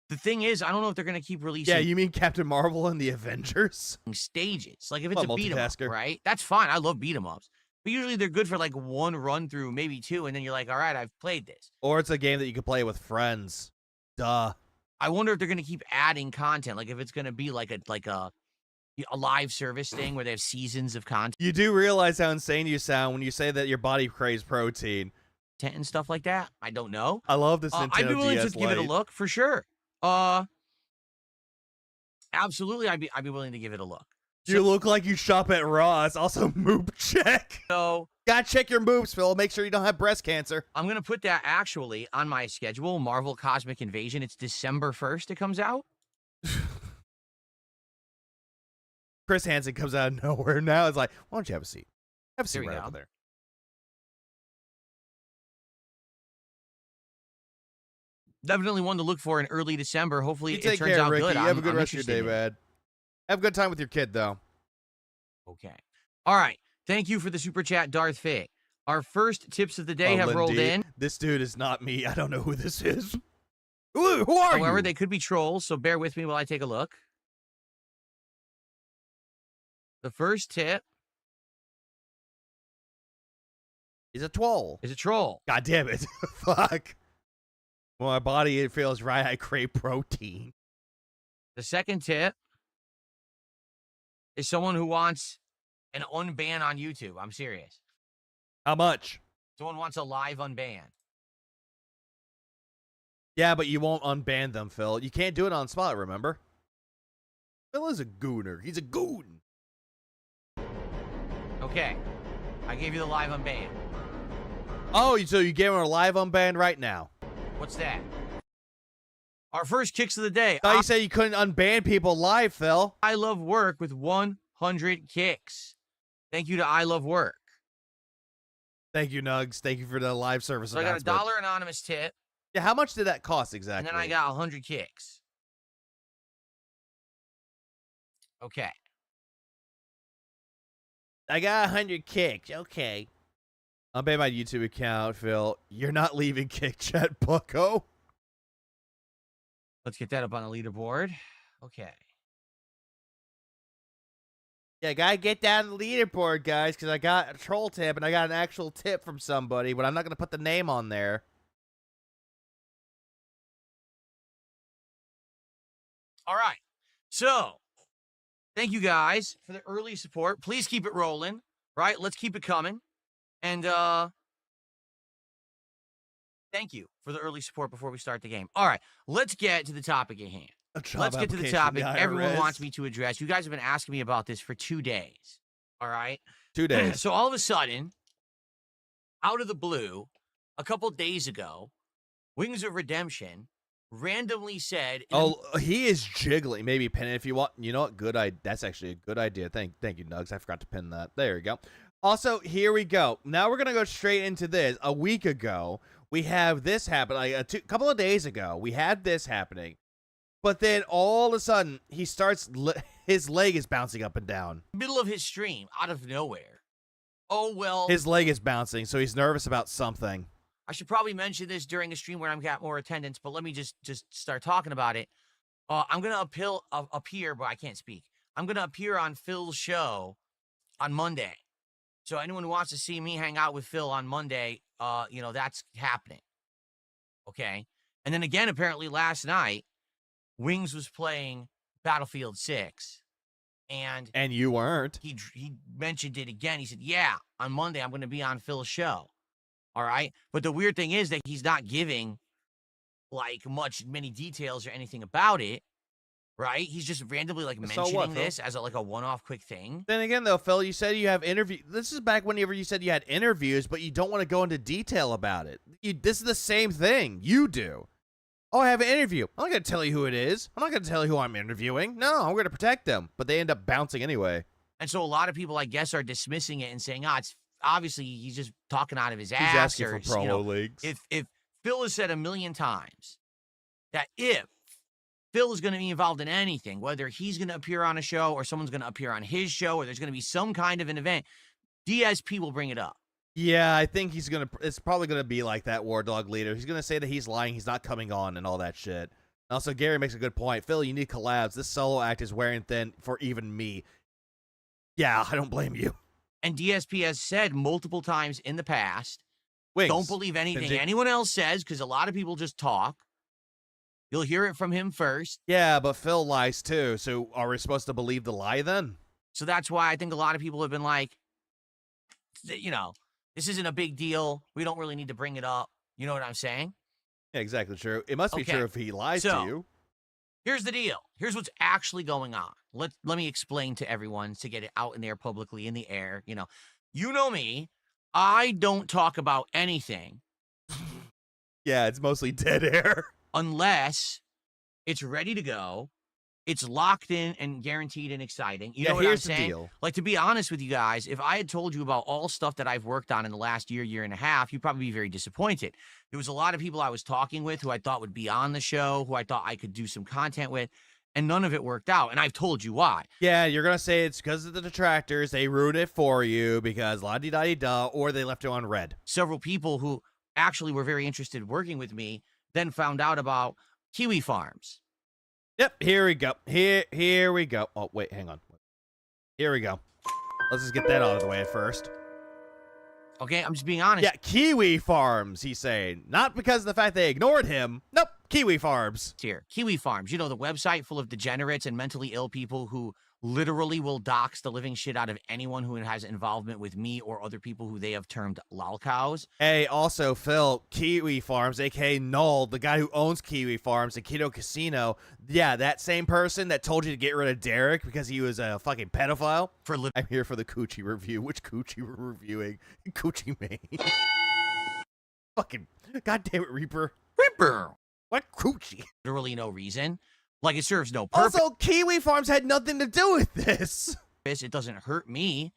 The thing is, I don't know if they're going to keep releasing Yeah, you mean Captain Marvel and the Avengers? stages. Like if it's Well, a beat 'em up, multitasker. right? That's fine. I love beat 'em ups. But usually they're good for like one run through, maybe 2, and then you're like, all right, I've played this. Or it's a game that you can play with friends. Duh. I wonder if they're going to keep adding content. Like if it's going to be like a live service thing where they have seasons of content You do realize how insane you sound when you say that your body craves protein. and stuff like that. I don't know. I love this Nintendo I'd be willing DS to give it a Lite. look for sure. Absolutely, I'd be willing to give it a look. You look like you shop at Ross. Also, moob check. So Gotta check your moves, Phil. Make sure you don't have breast cancer. I'm going to put that actually on my schedule. Marvel Cosmic Invasion. It's December 1st it comes out. Chris Hansen comes out of nowhere now. It's like, why don't you have a seat? Have a seat There we right go. over there. Definitely one to look for in early December. Hopefully You it take turns care, out Ricky. good. You have a good I'm rest of your day, interested in it. man. Have a good time with your kid, though. Okay. All right. Thank you for the super chat, Darth Fig. Our first tips of the day Oh, have rolled Lindy, in. This dude is not me. I don't know who this is. Who are However, you? they could be trolls, so bear with me while I take a look. The first tip He's a troll. is a troll. God damn it. Fuck. When my body it feels right, I crave protein. The second tip is someone who wants an unban on YouTube. I'm serious. How much? Someone wants a live unban. Yeah, but you won't unban them, Phil. You can't do it on spot, remember? Phil is a gooner. He's a goon. Okay. I gave you the live unban. Oh, so you gave him a live unban right now. What's that? Our first kicks of the day. I thought you said you couldn't unban people live, Phil. I Love Work with 100 kicks. Thank you to I Love Work. Thank you, Nugs. Thank you for the live service So I got a announcement. $1 anonymous tip, Yeah, how much did that cost exactly? and then I got 100 kicks. Okay. I got 100 kicks. Okay. Unban my YouTube account, Phil. You're not leaving kick chat, bucko. Let's get that up on the leaderboard. Okay. Yeah, gotta get down the leaderboard, guys, because I got a troll tip and I got an actual tip from somebody, but I'm not gonna put the name on there. All right. So, thank you guys for the early support. Please keep it rolling, right? Let's keep it coming. And thank you for the early support before we start the game. All right, let's get to the topic at hand. Let's get to the topic everyone wants me to address. You guys have been asking me about this for 2 days. All right? 2 days. So all of a sudden, out of the blue, a couple days ago, Wings of Redemption randomly said, Oh, he is jiggling. Maybe pin it if you want. You know what? That's actually a good idea. Thank you, Nugs. I forgot to pin that. There you go. Also, here we go. Now we're gonna go straight into this. A week ago, we have this happen. Like a couple of days ago, we had this happening, but then all of a sudden, he starts. His leg is bouncing up and down. middle of his stream, out of nowhere. Oh, well. His leg is bouncing, so he's nervous about something. I should probably mention this during a stream where I've got more attendance, but let me just start talking about it. I'm going to appear, but I can't speak. I'm going to appear on Phil's show on Monday. So anyone who wants to see me hang out with Phil on Monday, that's happening. Okay? And then again, apparently last night, Wings was playing Battlefield 6. And you weren't. he mentioned it again. He said, yeah, on Monday, I'm going to be on Phil's show. All right. But the weird thing is that he's not giving like many details or anything about it. Right. He's just randomly like mentioning this as a one-off quick thing. Then again, though, Phil, you said you have interview. This is back whenever you said you had interviews, but you don't want to go into detail about it. This is the same thing. You do. Oh, I have an interview. I'm not going to tell you who it is. I'm not going to tell you who I'm interviewing. No, I'm going to protect them. But they end up bouncing anyway. And so a lot of people, I guess, are dismissing it and saying, it's obviously he's just talking out of his ass. He's asking or, for promo leagues. If Phil has said 1,000,000 times that if Phil is going to be involved in anything, whether he's going to appear on a show or someone's going to appear on his show or there's going to be some kind of an event, DSP will bring it up. Yeah, I think it's probably going to be like that War Dog leader. He's going to say that he's lying, he's not coming on and all that shit. Also, Gary makes a good point. Phil, you need collabs. This solo act is wearing thin for even me. Yeah, I don't blame you. And DSP has said multiple times in the past, Wings. don't believe anything anyone else says because a lot of people just talk. You'll hear it from him first. Yeah, but Phil lies too. So are we supposed to believe the lie then? So that's why I think a lot of people have been like, this isn't a big deal. We don't really need to bring it up. You know what I'm saying? Yeah, exactly true. It must be Okay. true if he lies to you. Here's the deal. Here's what's actually going on. Let me explain to everyone to get it out in there publicly in the air. You know me. I don't talk about anything Yeah, it's mostly dead air. unless it's ready to go. It's locked in and guaranteed and exciting. You know what I'm here's the saying? deal. Like, to be honest with you guys, if I had told you about all stuff that I've worked on in the last year and a half, you'd probably be very disappointed. There was a lot of people I was talking with who I thought would be on the show, who I thought I could do some content with, and none of it worked out. And I've told you why. Yeah, you're going to say it's because of the detractors. They ruined it for you because la-di-da-di-da, or they left it on red. Several people who actually were very interested in working with me then found out about kiwi farms. Yep, here we go. Here we go. Oh, wait, hang on. Here we go. Let's just get that out of the way at first. Okay, I'm just being honest. Yeah, kiwi farms, he's saying. Not because of the fact they ignored him. Nope, kiwi farms. Here, kiwi farms, the website full of degenerates and mentally ill people who literally will dox the living shit out of anyone who has involvement with me or other people who they have termed lol cows. Hey, also, Phil, Kiwi Farms, a.k.a. Null, the guy who owns Kiwi Farms and Keto Casino, yeah, that same person that told you to get rid of Derek because he was a fucking pedophile. I'm here for the Coochie review. Which Coochie we're reviewing? Coochie Main. Fucking, goddamn it, Reaper. Ripper. What Coochie? Literally no reason. Like, it serves no purpose. Also, Kiwi Farms had nothing to do with this. It doesn't hurt me,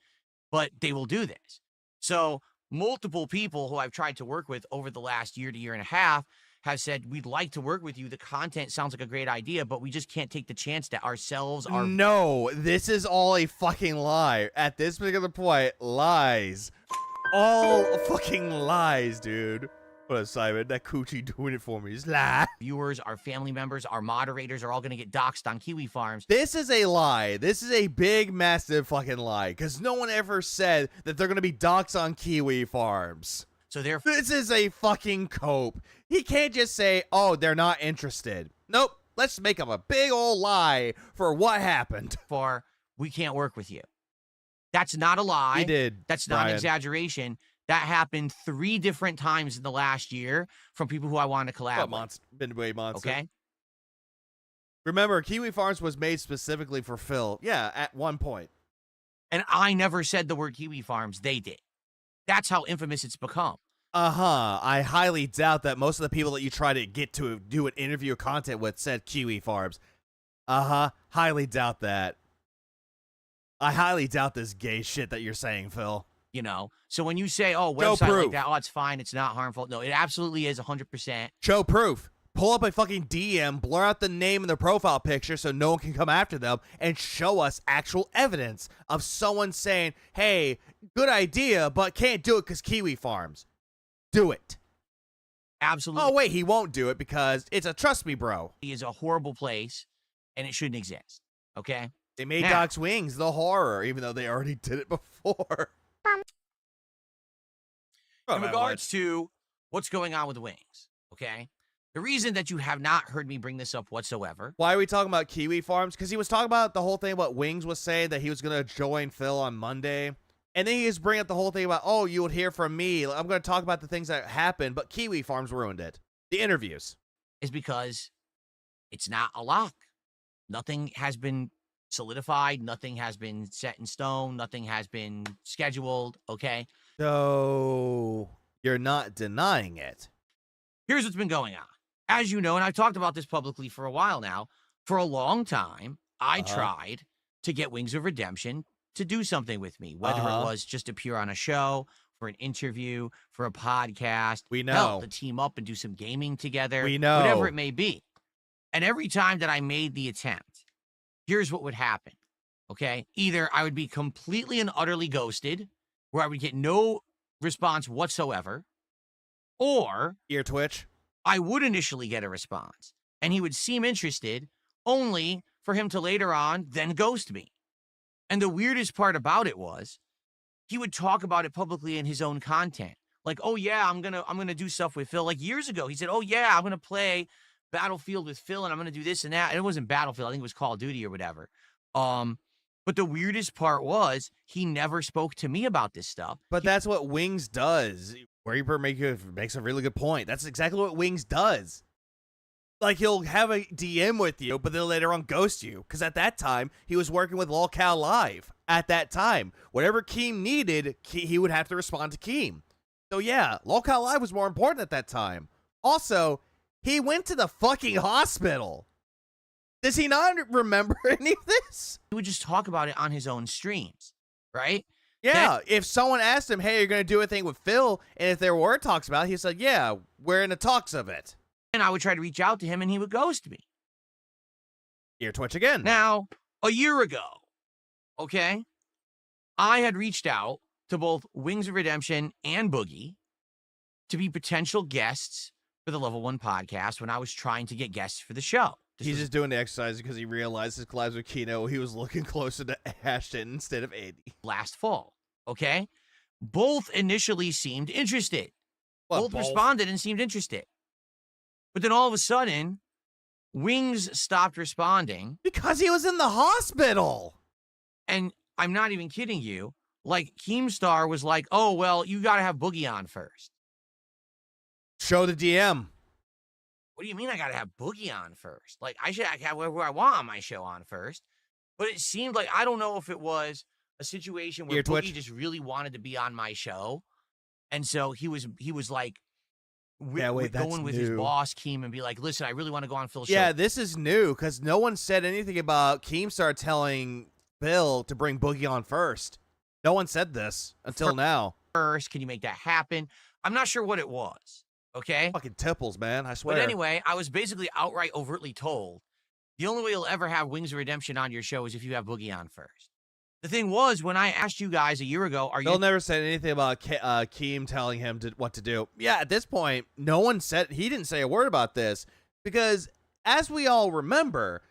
but they will do this. So multiple people who I've tried to work with over the last year to year and a half have said, we'd like to work with you. The content sounds like a great idea, but we just can't take the chance that ourselves are... No, this is all a fucking lie. At this particular point, lies. All fucking lies, dude. What a Simon, that Coochie doing it for me is lie. Viewers, our family members, our moderators are all going to get doxxed on Kiwi Farms. This is a lie. This is a big, massive fucking lie. Because no one ever said that they're going to be doxxed on Kiwi Farms. So therefore... This is a fucking cope. He can't just say, oh, they're not interested. Nope. Let's make up a big old lie for what happened. We can't work with you. That's not a lie. He did. That's not an exaggeration. That happened 3 different times in the last year from people who I wanted to collab with. Midway Monster. Okay? Remember, Kiwi Farms was made specifically for Phil. Yeah, at one point. And I never said the word Kiwi Farms. They did. That's how infamous it's become. Uh-huh. I highly doubt that most of the people that you try to get to do an interview or content with said Kiwi Farms. Uh-huh. Highly doubt that. I highly doubt this gay shit that you're saying, Phil. So when you say, oh, website like that, oh, it's fine, it's not harmful. No, it absolutely is 100%. Show proof. Pull up a fucking DM, blur out the name and the profile picture so no one can come after them, and show us actual evidence of someone saying, hey, good idea, but can't do it because Kiwi Farms. Do it. Absolutely. Oh, wait, he won't do it because it's a trust me, bro. It is a horrible place, and it shouldn't exist. Okay? They made Doc's Wings the horror, even though they already did it before. In regards to what's going on with Wings, okay? The reason that you have not heard me bring this up whatsoever. Why are we talking about Kiwi Farms? Because he was talking about the whole thing about Wings was saying that he was going to join Phil on Monday. And then he just bring up the whole thing about, oh, you would hear from me. I'm going to talk about the things that happened, but Kiwi Farms ruined it. The interviews. Is because it's not a lock. Nothing has been solidified. Nothing has been set in stone. Nothing has been scheduled, okay? So you're not denying it. Here's what's been going on. As you know, and I've talked about this publicly for a while now, for a long time, I tried to get Wings of Redemption to do something with me, whether it was just appear on a show, for an interview, for a podcast. We know. Hell, to team up and do some gaming together. We know. Whatever it may be. And every time that I made the attempt, here's what would happen, okay? Either I would be completely and utterly ghosted, where I would get no response whatsoever, or... Ear twitch. I would initially get a response, and he would seem interested, only for him to later on then ghost me. And the weirdest part about it was, he would talk about it publicly in his own content. Like, oh yeah, I'm gonna do stuff with Phil. Like years ago, he said, oh yeah, I'm gonna play Battlefield with Phil, and I'm gonna do this and that. And it wasn't Battlefield, I think it was Call of Duty or whatever. But the weirdest part was, he never spoke to me about this stuff. But that's what Wings does. Reaper makes a really good point. That's exactly what Wings does. Like, he'll have a DM with you, but then later on ghost you. Because at that time, he was working with LolCal Live. At that time, whatever Keem needed, he would have to respond to Keem. So yeah, LolCal Live was more important at that time. Also, he went to the fucking hospital. Does he not remember any of this? He would just talk about it on his own streams, right? Yeah, if someone asked him, hey, you're going to do a thing with Phil, and if there were talks about it, he said, yeah, we're in the talks of it. And I would try to reach out to him, and he would ghost me. Ear twitch again. Now, a year ago, okay, I had reached out to both Wings of Redemption and Boogie to be potential guests for the Level 1 podcast when I was trying to get guests for the show. He's just doing the exercise because he realized his collabs with Kino, he was looking closer to Ashton instead of Andy. Last fall, okay? Both initially seemed interested. Both responded and seemed interested. But then all of a sudden, Wings stopped responding. Because he was in the hospital. And I'm not even kidding you. Like, Keemstar was like, oh, well, you got to have Boogie on first. Show the DM. What do you mean I got to have Boogie on first? Like, I should have whoever I want on my show on first. But it seemed like, I don't know if it was a situation where Boogie just really wanted to be on my show. And so he was like, going with his boss, Keem, and be like, listen, I really want to go on Phil's show. Yeah, this is new because no one said anything about Keemstar telling Phil to bring Boogie on first. No one said this until now. First, can you make that happen? I'm not sure what it was. Okay? Fucking tipples, man. I swear. But anyway, I was basically outright overtly told the only way you'll ever have Wings of Redemption on your show is if you have Boogie on first. The thing was, when I asked you guys a year ago, Phil never said anything about Keem telling him what to do. Yeah, at this point, no one said, he didn't say a word about this because, as we all remember,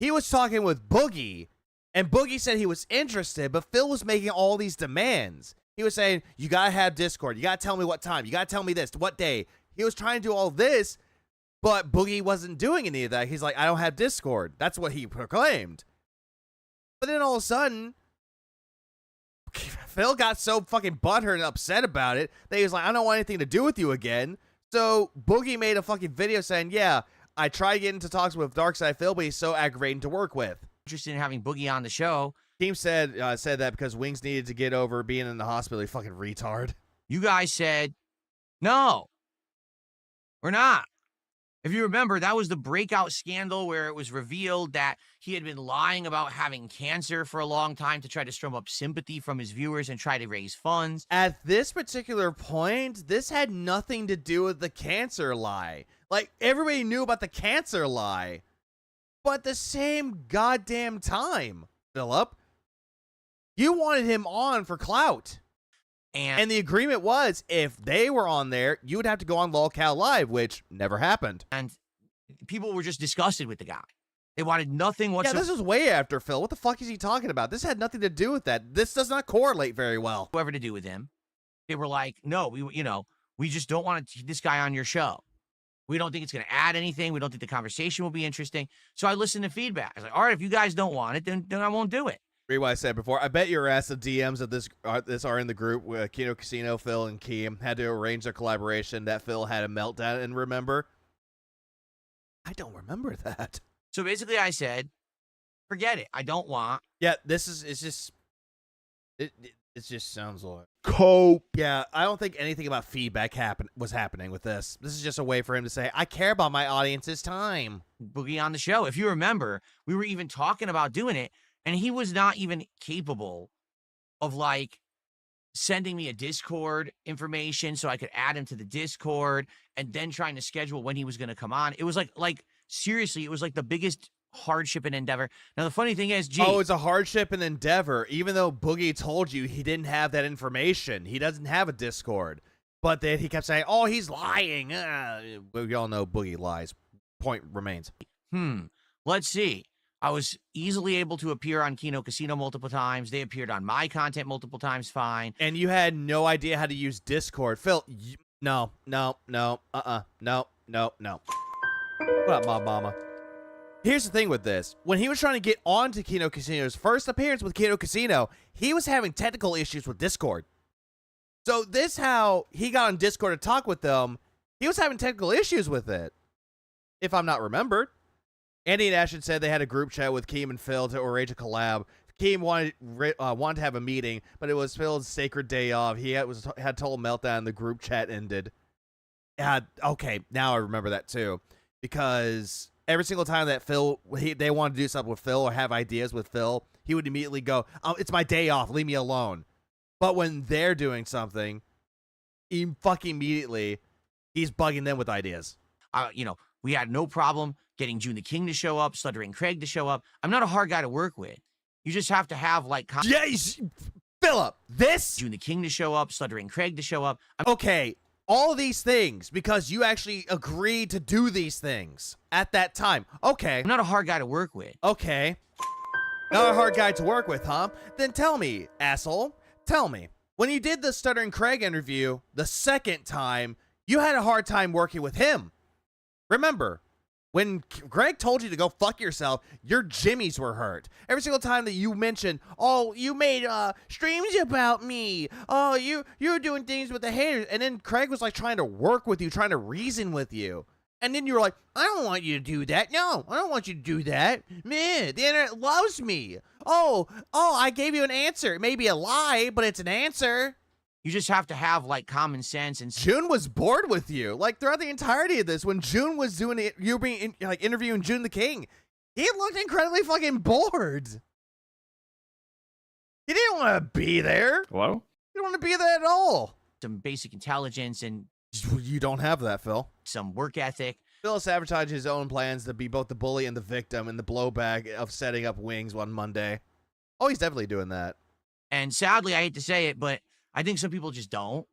he was talking with Boogie, and Boogie said he was interested, but Phil was making all these demands. He was saying, you gotta have Discord, you gotta tell me what time, you gotta tell me this, what day. He was trying to do all this, but Boogie wasn't doing any of that. He's like, I don't have Discord. That's what he proclaimed. But then all of a sudden, Phil got so fucking butthurt and upset about it that he was like, I don't want anything to do with you again. So Boogie made a fucking video saying, yeah, I tried to get into talks with Darkside Phil, but he's so aggravating to work with. Interested in having Boogie on the show. Team said that because Wings needed to get over being in the hospital. You fucking retard. You guys said, no, we're not. If you remember, that was the breakout scandal where it was revealed that he had been lying about having cancer for a long time to try to strum up sympathy from his viewers and try to raise funds. At this particular point, this had nothing to do with the cancer lie. Like, everybody knew about the cancer lie. But at the same goddamn time, Philip, you wanted him on for clout. And the agreement was, if they were on there, you would have to go on LolCal Live, which never happened. And people were just disgusted with the guy. They wanted nothing whatsoever. Yeah, this was way after Phil. What the fuck is he talking about? This had nothing to do with that. This does not correlate very well. Whatever to do with him. They were like, no, we just don't want this guy on your show. We don't think it's going to add anything. We don't think the conversation will be interesting. So I listened to feedback. I was like, all right, if you guys don't want it, then I won't do it. Read what I said before. I bet your ass the DMs of this are in the group where Kino Casino, Phil, and Keem had to arrange their collaboration that Phil had a meltdown and remember. I don't remember that. So basically I said, forget it. I don't want. Yeah, it just sounds like cope. Yeah, I don't think anything about feedback was happening with this. This is just a way for him to say, I care about my audience's time. Boogie on the show. If you remember, we were even talking about doing it. And he was not even capable of, like, sending me a Discord information so I could add him to the Discord and then trying to schedule when he was going to come on. It was like, seriously, it was like the biggest hardship and endeavor. Now, the funny thing is, it's a hardship and endeavor, even though Boogie told you he didn't have that information. He doesn't have a Discord. But then he kept saying, oh, he's lying. We all know Boogie lies. Point remains. Let's see. I was easily able to appear on Kino Casino multiple times. They appeared on my content multiple times, fine. And you had no idea how to use Discord. Phil, no. What up, Mob Mama? Here's the thing with this. When he was trying to get on to Kino Casino's first appearance with Kino Casino, he was having technical issues with Discord. So this how he got on Discord to talk with them. He was having technical issues with it. if I'm not remembered. Andy and Ashton said they had a group chat with Keem and Phil to arrange a collab. Keem wanted to have a meeting, but it was Phil's sacred day off. He had total meltdown, and the group chat ended. Okay, now I remember that too, because every single time that they wanted to do something with Phil or have ideas with Phil, he would immediately go, "Oh, it's my day off. Leave me alone." But when they're doing something, fucking immediately, he's bugging them with ideas. We had no problem getting June the King to show up, Stuttering Craig to show up. I'm not a hard guy to work with. You just have to have Philip, this June the King to show up, Stuttering Craig to show up. Okay, all these things because you actually agreed to do these things at that time. Okay. I'm not a hard guy to work with. Okay. Not a hard guy to work with, huh? Then tell me, asshole. Tell me. When you did the Stuttering Craig interview the second time, you had a hard time working with him. Remember, when Greg told you to go fuck yourself, your jimmies were hurt. Every single time that you mentioned, "Oh, you made streams about me. Oh, you're doing things with the haters." And then Craig was like trying to work with you, trying to reason with you. And then you were like, "I don't want you to do that. No, I don't want you to do that. Man, the internet loves me. Oh, I gave you an answer. It may be a lie, but it's an answer." You just have to have common sense. And June was bored with you, throughout the entirety of this. When June was doing it, you were being interviewing June the King. He looked incredibly fucking bored. He didn't want to be there. Hello? He didn't want to be there at all. some basic intelligence and You don't have that, Phil. some work ethic. Phil sabotaged his own plans to be both the bully and the victim in the blowback of setting up Wings one Monday. Oh, he's definitely doing that. And sadly, I hate to say it, but I think some people just don't.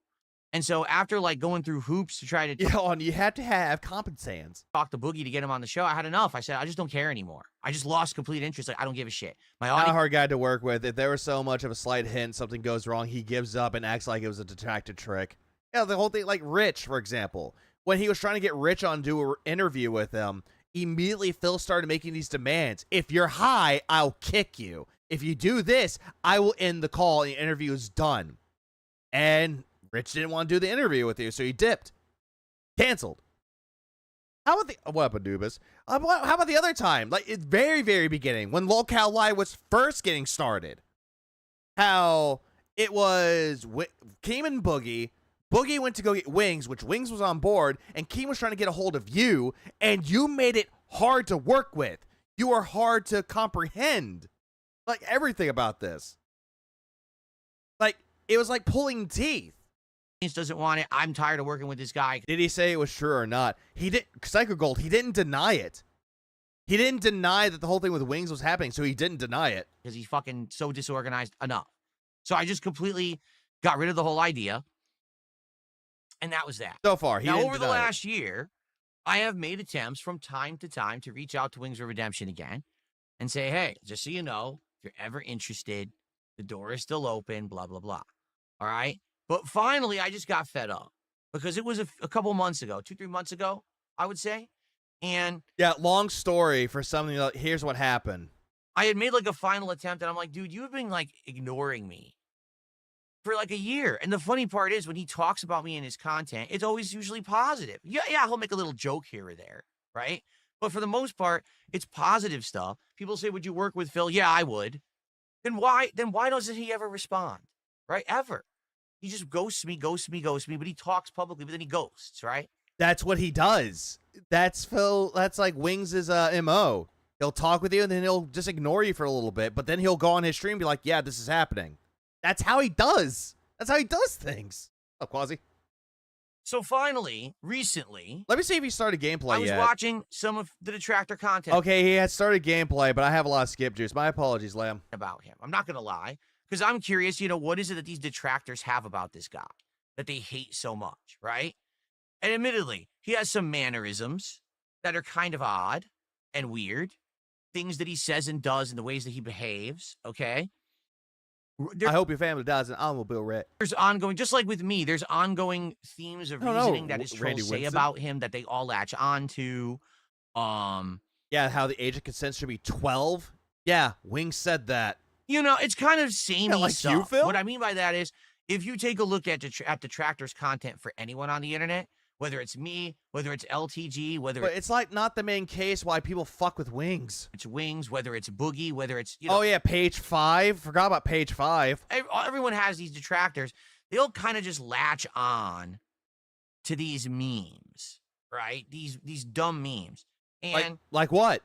And so after going through hoops to try to And you have to have compensans. talk to Boogie to get him on the show, I had enough. I said, I just don't care anymore. I just lost complete interest. I don't give a shit. My Not a audience, hard guy to work with. If there was so much of a slight hint something goes wrong, he gives up and acts like it was a detracted trick. Yeah, the whole thing, like Rich, for example. When he was trying to get Rich on to do an interview with him, immediately Phil started making these demands. If you're high, I'll kick you. If you do this, I will end the call and the interview is done. And Rich didn't want to do the interview with you, so he dipped. Canceled. How about the... What up, Anubis? How about the other time? Like, it's very, very beginning, when Lolcow Live was first getting started. How it was Keem and Boogie. Boogie went to go get Wings, which Wings was on board, and Keem was trying to get a hold of you, and you made it hard to work with. You were hard to comprehend. Like, everything about this. Like, it was like pulling teeth. doesn't want it. I'm tired of working with this guy. Did he say it was true or not? He did. Psycho Gold, he didn't deny it. He didn't deny that the whole thing with Wings was happening, so he didn't deny it. Because he's fucking so disorganized enough. So I just completely got rid of the whole idea. And that was that. So far, he now, didn't over the deny it. last year, I have made attempts from time to time to reach out to Wings of Redemption again and say, hey, just so you know, if you're ever interested, the door is still open, blah, blah, blah. All right? But finally, I just got fed up because it was a couple months ago, 2-3 months ago, I would say. And yeah, long story for something like, here's what happened. I had made a final attempt and I'm like, dude, you've been ignoring me for a year. And the funny part is when he talks about me in his content, it's always usually positive. Yeah, he'll make a little joke here or there, right? But for the most part, it's positive stuff. People say, would you work with Phil? Yeah, I would. Then why doesn't he ever respond? Right? Ever. He just ghosts me, but he talks publicly, but then he ghosts, right? That's what he does. That's Phil. That's like Wings' MO. He'll talk with you and then he'll just ignore you for a little bit, but then he'll go on his stream and be like, yeah, this is happening. That's how he does. That's how he does things. Oh, Quasi. So finally, recently, Let me see if he started gameplay I was yet. watching some of the Detractor content Okay, he had started gameplay, but I have a lot of skip juice. My apologies, Lamb. about him. I'm not going to lie, because I'm curious, what is it that these detractors have about this guy that they hate so much, right? And admittedly, he has some mannerisms that are kind of odd and weird. Things that he says and does and the ways that he behaves, okay? I hope your family dies in an automobile wreck. There's ongoing, just like with me, there's ongoing themes of I don't know, reasoning that his Randy trolls say Winston. about him that they all latch onto. Yeah, how the age of consent should be 12. Yeah, Wings said that. It's kind of samey like stuff. you, Phil? What I mean by that is, if you take a look at Detractor's content for anyone on the internet, whether it's me, whether it's LTG, whether But it's like not the main case why people fuck with Wings. it's Wings, whether it's Boogie, whether it's Oh yeah, page 5. Forgot about page 5. everyone has these detractors. They all kind of just latch on to these memes, right? These dumb memes. And Like what?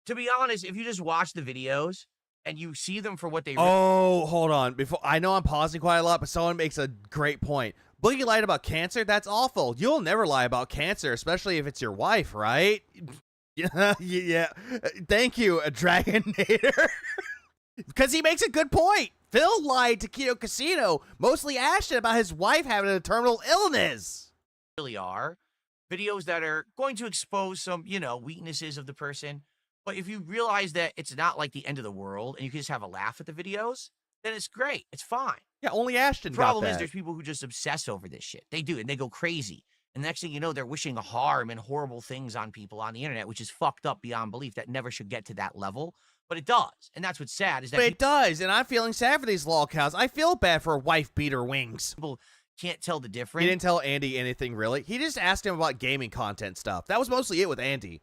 to be honest, if you just watch the videos and you see them for what they Oh, hold on. Before I know I'm pausing quite a lot, but someone makes a great point. Boogie lied about cancer? That's awful. You'll never lie about cancer, especially if it's your wife, right? Yeah. Thank you, Dragonator. Because he makes a good point. Phil lied to Keto Casino, mostly Ashton, about his wife having a terminal illness. really are. Videos that are going to expose some, weaknesses of the person. But if you realize that it's not like the end of the world and you can just have a laugh at the videos, then it's great. It's fine. Yeah, only Ashton The got problem that. is there's people who just obsess over this shit. They do, and they go crazy. And the next thing you know, they're wishing harm and horrible things on people on the internet, which is fucked up beyond belief. That never should get to that level, but it does. And that's what's sad is that But it does, and I'm feeling sad for these lol cows. I feel bad for wife beater Wings. people can't tell the difference. He didn't tell Andy anything, really. He just asked him about gaming content stuff. That was mostly it with Andy.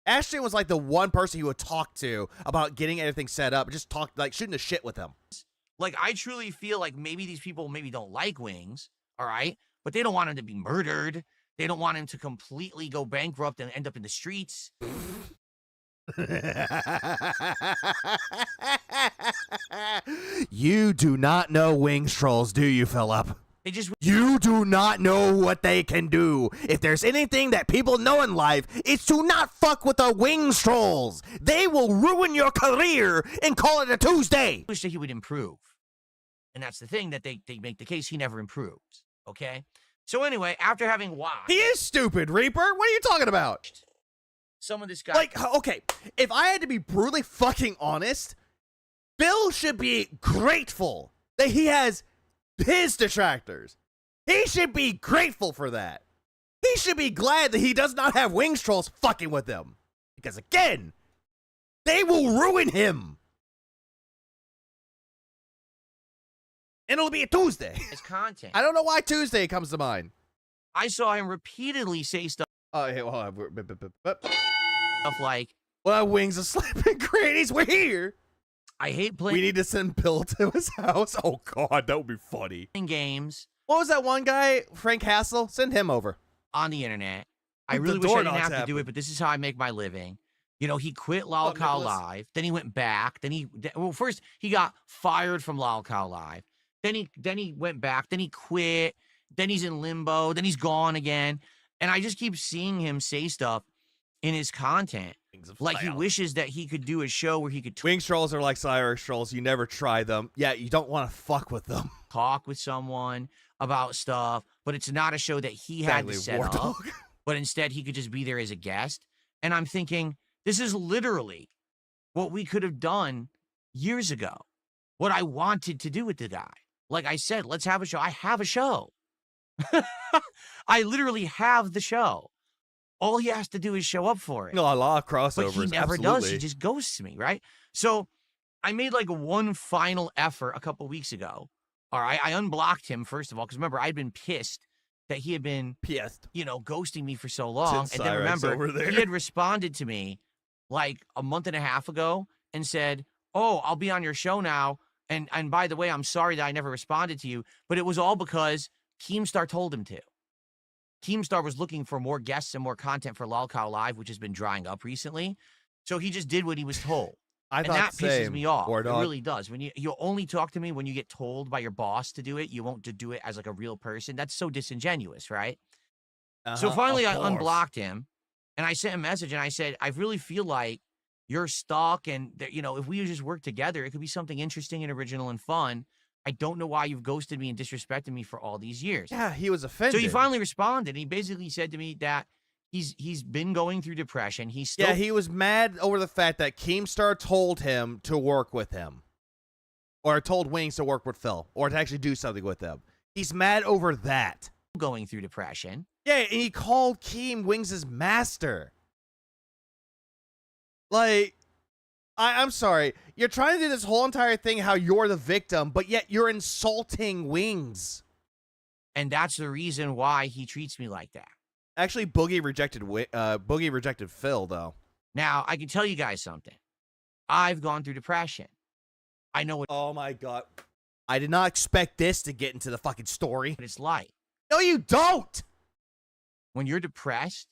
Ashton was like the one person he would talk to about getting anything set up, just talk, like shooting the shit with him. Like, I truly feel like maybe these people maybe don't like Wings, all right? But they don't want him to be murdered. They don't want him to completely go bankrupt and end up in the streets. You do not know Wings trolls, do you, Philip? They just You do not know what they can do. If there's anything that people know in life, it's to not fuck with the Wings trolls. They will ruin your career and call it a Tuesday. wish that he would improve. And that's the thing that they make the case. He never improves, okay? So anyway, after having watched He is stupid, Reaper. What are you talking about? some of this guy... Like, okay, if I had to be brutally fucking honest, Bill should be grateful that he has his detractors. He should be grateful for that. He should be glad that he does not have Wings trolls fucking with him. Because again, they will ruin him. And it'll be a Tuesday. his content. I don't know why Tuesday comes to mind. I saw him repeatedly say stuff Oh, hey, hold on. like, Well, Wings are slapping grannies. We're here. I hate playing We need to send Bill to his house. Oh, God, that would be funny. games What was that one guy, Frank Hassel? Send him over. on the internet. I The really wish I door didn't knocks have to do happen. it, but this is how I make my living. He quit Lolcow Nicholas? Live. Then he went back. Well, first he got fired from Lolcow Live. Then he went back. Then he quit. Then he's in limbo. Then he's gone again. And I just keep seeing him say stuff in his content. Like he wishes that he could do a show where he could Wings trolls are like Cyrus trolls. You never try them. Yeah, you don't want to fuck with them. talk with someone about stuff, but it's not a show that he had to set War up. Dog. But instead he could just be there as a guest. And I'm thinking, this is literally what we could have done years ago. What I wanted to do with the guy. Like I said, let's have a show. I have a show. I literally have the show. All he has to do is show up for it. No, a lot of crossovers. But he never absolutely. does. He just ghosts me, right? So I made like one final effort a couple weeks ago. All right. I unblocked him, first of all, because remember, I'd been pissed that he had been, pissed. ghosting me for so long. Since And then Cyrus remember, over there. he had responded to me like a month and a half ago and said, "Oh, I'll be on your show now. And by the way, I'm sorry that I never responded to you, but it was all because Keemstar told him to." Keemstar was looking for more guests and more content for Lolcow Live, which has been drying up recently. So he just did what he was told. I And thought that the pisses same. me off. War It Dog. really does. When you only talk to me when you get told by your boss to do it. You won't do it as like a real person. That's so disingenuous, right? So finally I unblocked him and I sent a message and I said, "I really feel like you're stuck and that, if we just work together, it could be something interesting and original and fun. I don't know why you've ghosted me and disrespected me for all these years." Yeah, he was offended. So he finally responded. He basically said to me that he's been going through depression. He's still Yeah, he was mad over the fact that Keemstar told him to work with him. Or told Wings to work with Phil. Or to actually do something with them. He's mad over that. going through depression. Yeah, and he called Keem Wings' master. Like, I'm sorry. You're trying to do this whole entire thing how you're the victim, but yet you're insulting Wings. And that's the reason why he treats me like that. Actually, Boogie rejected Phil though. Now, I can tell you guys something. I've gone through depression. I know what Oh my god. I did not expect this to get into the fucking story. it's like. No, you don't. When you're depressed,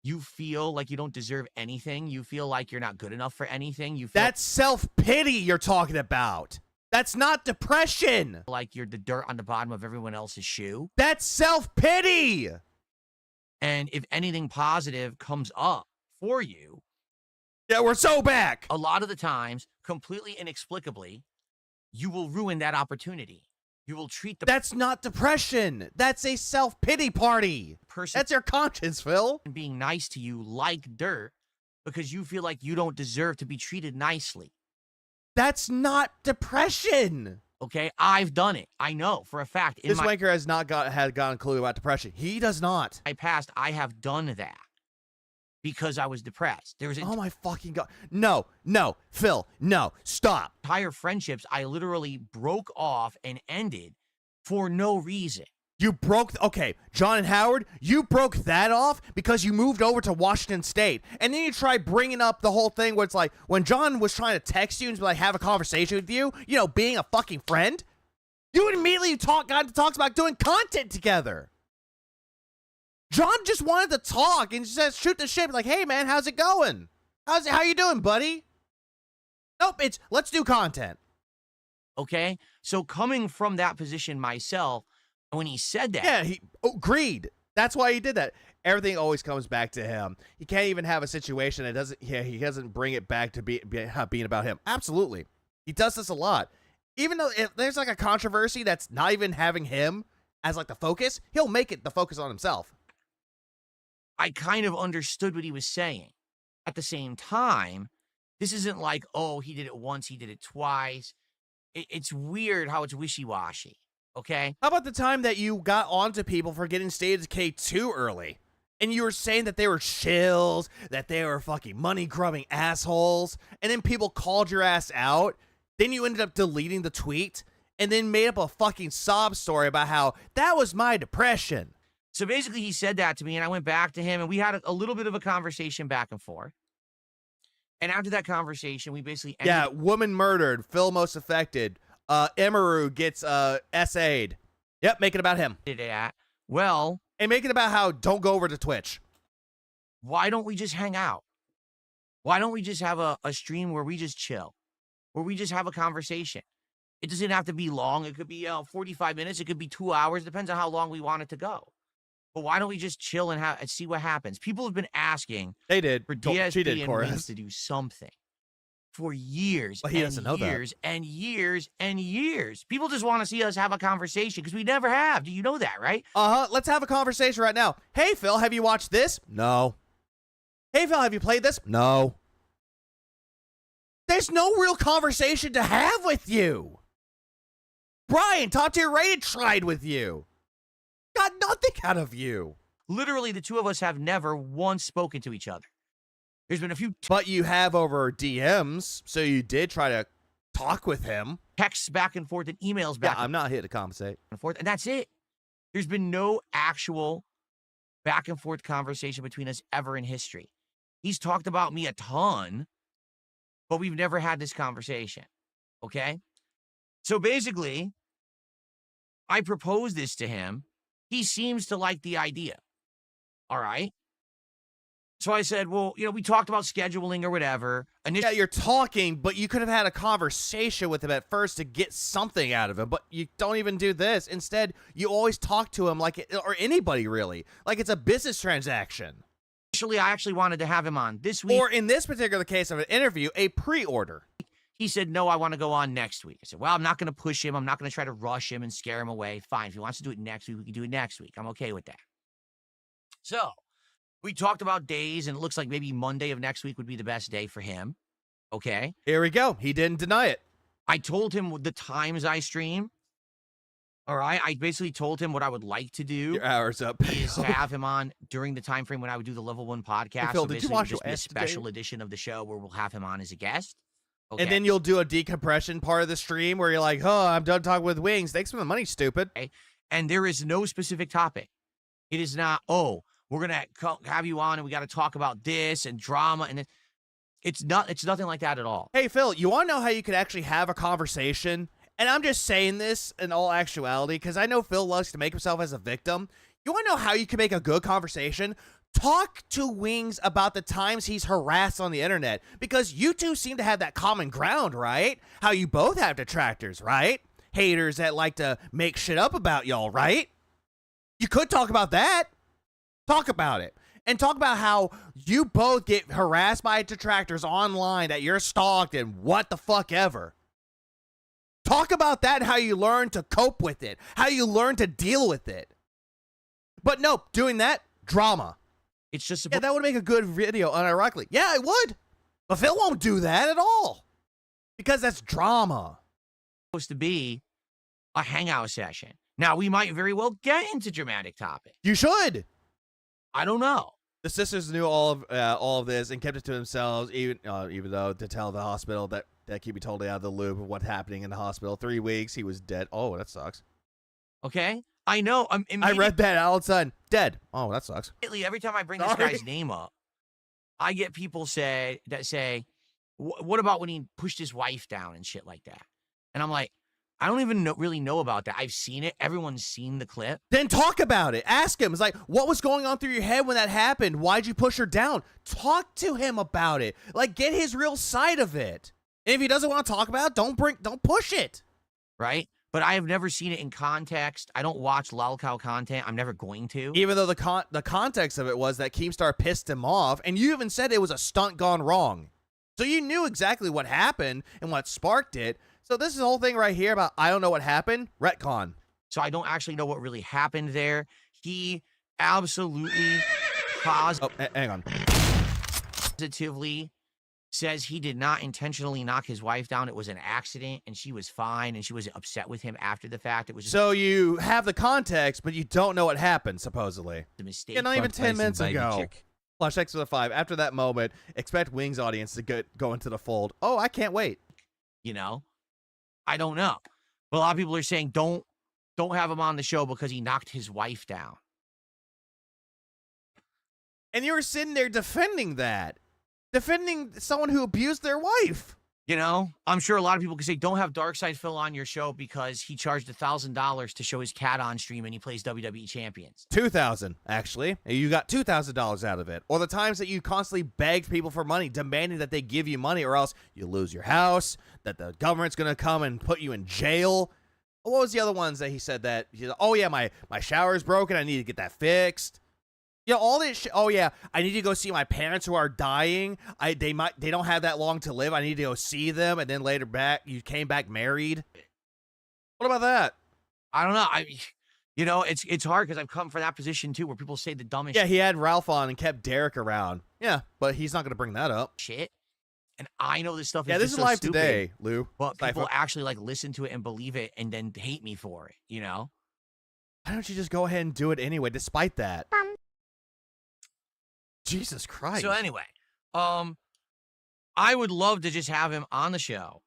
you feel like you don't deserve anything. You feel like you're not good enough for anything. You feel That's self-pity you're talking about. That's not depression. like you're the dirt on the bottom of everyone else's shoe. That's self-pity. And if anything positive comes up for you, Yeah, we're so back. a lot of the times, completely inexplicably, you will ruin that opportunity. You will treat the That's not depression. That's a self-pity party. person That's your conscience, Phil. being nice to you like dirt because you feel like you don't deserve to be treated nicely. That's not depression. Okay? I've done it. I know for a fact. In This my wanker has not had gotten a clue about depression. He does not. past, I have done that because I was depressed. There was Oh my fucking god. No, Phil, no, stop. entire friendships I literally broke off and ended for no reason. You broke, okay, John and Howard, you broke that off because you moved over to Washington State. And then you try bringing up the whole thing where it's like, when John was trying to text you and like have a conversation with you, you know, being a fucking friend, you immediately got into talks about doing content together. John just wanted to talk and just shoot the shit, like, hey man, how's it going? How you doing, buddy? Nope, it's let's do content. Okay? So coming from that position myself, when he said that, Yeah, he agreed. That's why he did that. Everything always comes back to him. He can't even have a situation that doesn't. Yeah, he doesn't bring it back to being about him. Absolutely, he does this a lot. Even though if there's like a controversy that's not even having him as like the focus, he'll make it the focus on himself. I kind of understood what he was saying. At the same time, this isn't like, oh, he did it once, he did it twice. It's weird how it's wishy-washy. Okay? How about the time that you got onto people for getting State of Decay too early? And you were saying that they were shills, that they were fucking money-grubbing assholes, and then people called your ass out. Then you ended up deleting the tweet, and then made up a fucking sob story about how that was my depression. So basically, he said that to me, and I went back to him, and we had a little bit of a conversation back and forth. And after that conversation, we basically ended. Yeah, woman murdered, Phil most affected. Emeru gets SA'd. Yep, make it about him. It at. Well, And make it about how don't go over to Twitch. why don't we just hang out? Why don't we just have a stream where we just chill, where we just have a conversation? It doesn't have to be long. It could be 45 minutes. It could be 2 hours. Depends on how long we want it to go. But why don't we just chill and see what happens? People have been asking They did. for She did, DSP and Chorus. Wings to do something for years Well, he and doesn't know that. years and years and years. People just want to see us have a conversation because we never have. Do you know that, right? Let's have a conversation right now. Hey, Phil, have you watched this? No. Hey, Phil, have you played this? No. There's no real conversation to have with you. Brian, talk to your rated tried with you. Got nothing out of you. Literally, the two of us have never once spoken to each other. There's been a few But you have over DMs, so you did try to talk with him. texts back and forth and emails Yeah, back I'm not here to compensate. and forth, and that's it. There's been no actual back and forth conversation between us ever in history. He's talked about me a ton, but we've never had this conversation. Okay? So basically, I proposed this to him. He seems to like the idea. All right? So I said, well, we talked about scheduling or whatever. Yeah, you're talking, but you could have had a conversation with him at first to get something out of him, but you don't even do this. Instead, you always talk to him or anybody really, like it's a business transaction. Initially, I actually wanted to have him on this week. Or in this particular case of an interview, a pre-order. He said, no, I want to go on next week. I said, well, I'm not going to push him. I'm not going to try to rush him and scare him away. Fine. If he wants to do it next week, we can do it next week. I'm okay with that. So we talked about days, and it looks like maybe Monday of next week would be the best day for him. Okay. Here we go. He didn't deny it. I told him the times I stream. All right. I basically told him what I would like to do. Your hour's up. Is to have him on during the time frame when I would do the level 1 podcast. Hey, Phil, so did you basically, watch it'll just be your a ass today? special edition of the show where we'll have him on as a guest. Okay. And then you'll do a decompression part of the stream where you're like, oh, I'm done talking with Wings. Thanks for the money, stupid. And there is no specific topic. It is not, oh, we're gonna have you on, and we got to talk about this and drama, and it's nothing like that at all. Hey, Phil, you want to know how you could actually have a conversation? And I'm just saying this in all actuality because I know Phil loves to make himself as a victim. You want to know how you can make a good conversation? Talk to Wings about the times he's harassed on the internet, because you two seem to have that common ground, right? How you both have detractors, right? Haters that like to make shit up about y'all, right? You could talk about that. Talk about it. And talk about how you both get harassed by detractors online, that you're stalked and what the fuck ever. Talk about that and how you learn to cope with it, how you learn to deal with it. But nope, doing that, drama. It's just Yeah, that would make a good video, unironically. Yeah, it would. But Phil won't do that at all. Because that's drama. supposed to be a hangout session. Now, we might very well get into dramatic topics. You should. I don't know. The sisters knew all of this and kept it to themselves, even though to tell the hospital that he'd be totally out of the loop of what's happening in the hospital. 3 weeks, he was dead. Oh, that sucks. Okay? I know. I read that all of a sudden. Dead. Oh, that sucks. Every time I bring this guy's name up, I get people say, what about when he pushed his wife down and shit like that? And I'm like, I don't even really know about that. I've seen it. Everyone's seen the clip. Then talk about it. Ask him. It's like, what was going on through your head when that happened? Why'd you push her down? Talk to him about it. Like, get his real side of it. And if he doesn't want to talk about it, don't push it. Right? But I have never seen it in context. I don't watch lolcow content. I'm never going to. Even though the context of it was that Keemstar pissed him off, and you even said it was a stunt gone wrong. So you knew exactly what happened and what sparked it. So this is the whole thing right here about I don't know what happened. Retcon. So I don't actually know what really happened there. He absolutely hang on. Positively says he did not intentionally knock his wife down. It was an accident, and she was fine, and she was upset with him after the fact. It was just so you have the context, but you don't know what happened, supposedly. a mistake. Yeah, not even 10 minutes ago. Flash X with a 5. After that moment, expect Wings audience to go into the fold. Oh, I can't wait. You know? I don't know. But a lot of people are saying don't have him on the show because he knocked his wife down. And you were sitting there defending that. Defending someone who abused their wife. You know, I'm sure a lot of people could say, don't have Darkside Phil on your show because he charged $1,000 to show his cat on stream and he plays WWE champions. $2,000, actually. You got $2,000 out of it. Or the times that you constantly begged people for money, demanding that they give you money or else you lose your house, that the government's going to come and put you in jail. What was the other ones that he said that, oh yeah, my shower's broken, I need to get that fixed. You know, all this shit. Oh yeah, I need to go see my parents who are dying. They don't have that long to live. I need to go see them, and then later back, you came back married. What about that? I don't know. It's hard because I've come from that position too, where people say the dumbest. Yeah, he had Ralph on and kept Derek around. Yeah, but he's not going to bring that up. Shit. And I know this stuff is yeah, this just is so live stupid, today, Lou. but people actually like listen to it and believe it, and then hate me for it. You know? Why don't you just go ahead and do it anyway, despite that? Jesus Christ. So anyway, I would love to just have him on the show,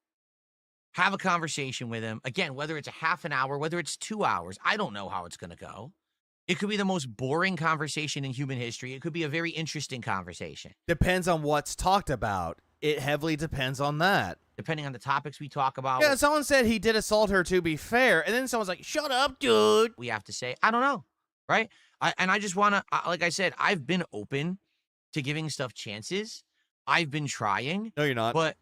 have a conversation with him. Again, whether it's a half an hour, whether it's 2 hours, I don't know how it's going to go. It could be the most boring conversation in human history. It could be a very interesting conversation. Depends on what's talked about. It heavily depends on that. Depending on the topics we talk about. Yeah, someone said he did assault her, to be fair, and then someone's like, shut up, dude. We have to say, I don't know, right? I just want to, like I said, I've been open to giving stuff chances. I've been trying. No, you're not. But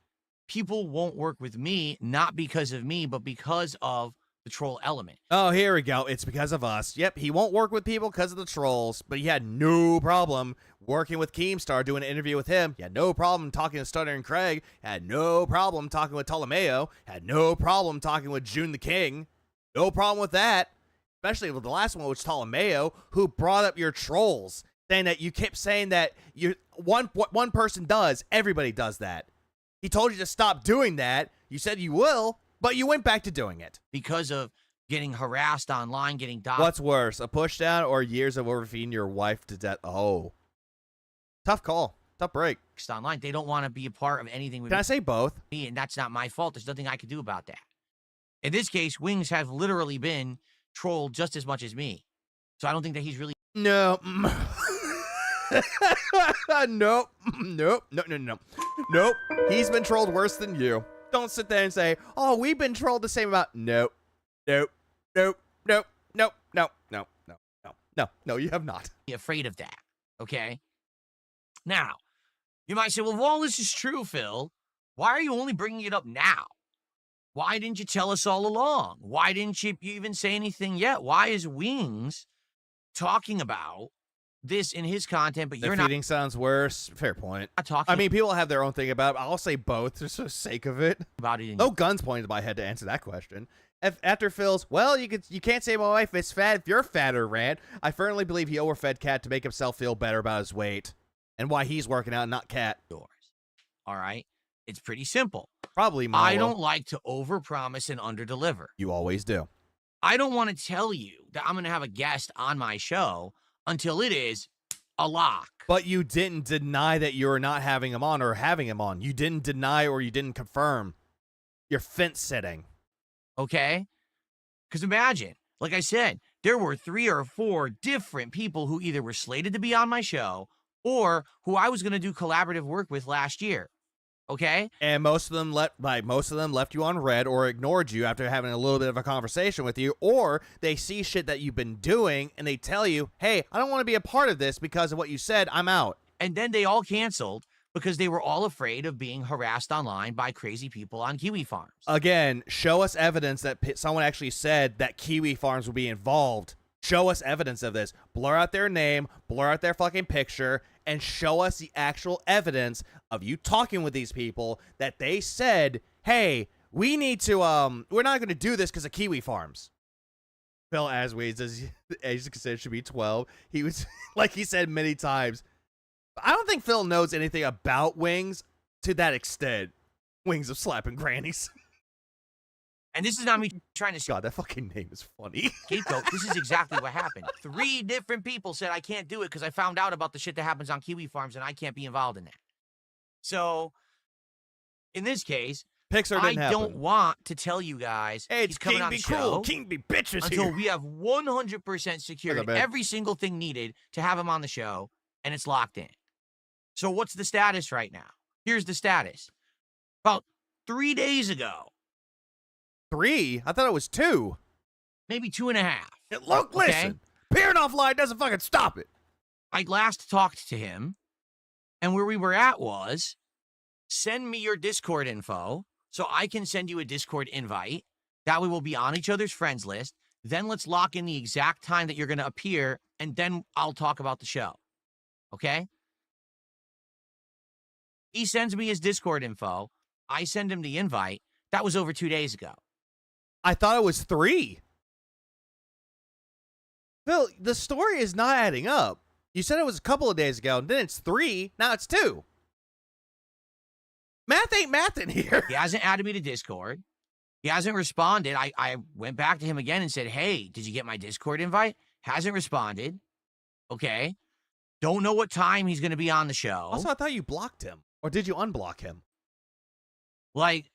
people won't work with me, not because of me, but because of the troll element. Oh, here we go. It's because of us. Yep, he won't work with people because of the trolls, but he had no problem working with Keemstar, doing an interview with him. He had no problem talking to Stuttering Craig. Had no problem talking with Ptolemaeo. Had no problem talking with June the King. No problem with that. Especially with the last one, which was Ptolemaeo, who brought up your trolls, saying that you kept saying that what one person does, everybody does that. He told you to stop doing that. You said you will, but you went back to doing it. Because of getting harassed online, getting doxxed. What's worse, a push down or years of overfeeding your wife to death? Oh. Tough call. Tough break. Online. They don't want to be a part of anything with Can I say both? me, and that's not my fault. There's nothing I can do about that. In this case, Wings have literally been trolled just as much as me. So I don't think that he's really... No. Nope. Nope. Nope. He's been trolled worse than you. Don't sit there and say, oh, we've been trolled the same amount. Nope. Nope. Nope. Nope. Nope. Nope. No. No. No. No. No, you have not. Be afraid of that. Okay? Now, you might say, well, if all this is true, Phil, why are you only bringing it up now? Why didn't you tell us all along? Why didn't you even say anything yet? Why is Wings talking about this in his content, but The you're not feeding sounds worse. Fair point. talking I mean, people have their own thing about it. I'll say both just for the sake of it. about it? In No guns pointed to my head to answer that question. After Phil's, well, you can't say my wife is fat if you're fatter, rant. I firmly believe he overfed Cat to make himself feel better about his weight and why he's working out, not Cat. yours. All right? It's pretty simple. Probably Marlo. I don't like to overpromise and underdeliver. You always do. I don't want to tell you that I'm going to have a guest on my show until it is a lock. But you didn't deny that you were not having him on or having him on. You didn't deny or you didn't confirm. You're fence sitting. Okay? Because imagine, like I said, there were 3 or 4 different people who either were slated to be on my show or who I was going to do collaborative work with last year. Okay? And most of them left you on red or ignored you after having a little bit of a conversation with you, or they see shit that you've been doing and they tell you, hey, I don't want to be a part of this because of what you said. I'm out. And then they all canceled because they were all afraid of being harassed online by crazy people on Kiwi Farms. Again, show us evidence that someone actually said that Kiwi Farms would be involved. Show us evidence of this. Blur out their name, blur out their fucking picture, and show us the actual evidence of you talking with these people that they said, hey, we need to, we're not going to do this because of Kiwi Farms. Phil Asweed, as you said, should be 12. He was, like he said many times, I don't think Phil knows anything about Wings to that extent. Wings of slapping grannies. And this is not me trying to God, that fucking name is funny. scapegoat. This is exactly what happened. 3 different people said I can't do it because I found out about the shit that happens on Kiwi Farms and I can't be involved in that. So, in this case, Pixar I didn't happen. don't want to tell you guys Hey, he's coming King on be the cool, show King be bitches until here. we have 100% secured bad. every single thing needed to have him on the show, and it's locked in. So what's the status right now? Here's the status. About 3 days ago, 3? I thought it was 2. maybe 2.5, Look, Okay. listen. Peering offline doesn't fucking stop it. I last talked to him, and where we were at was, send me your Discord info so I can send you a Discord invite. That way we'll be on each other's friends list. Then let's lock in the exact time that you're going to appear, and then I'll talk about the show. Okay? He sends me his Discord info. I send him the invite. That was over 2 days ago. I thought it was 3. Phil, the story is not adding up. You said it was a couple of days ago, and then it's 3. Now it's 2. Math ain't math in here. He hasn't added me to Discord. He hasn't responded. I went back to him again and said, hey, did you get my Discord invite? Hasn't responded. Okay. Don't know what time he's going to be on the show. Also, I thought you blocked him. Or did you unblock him? Like,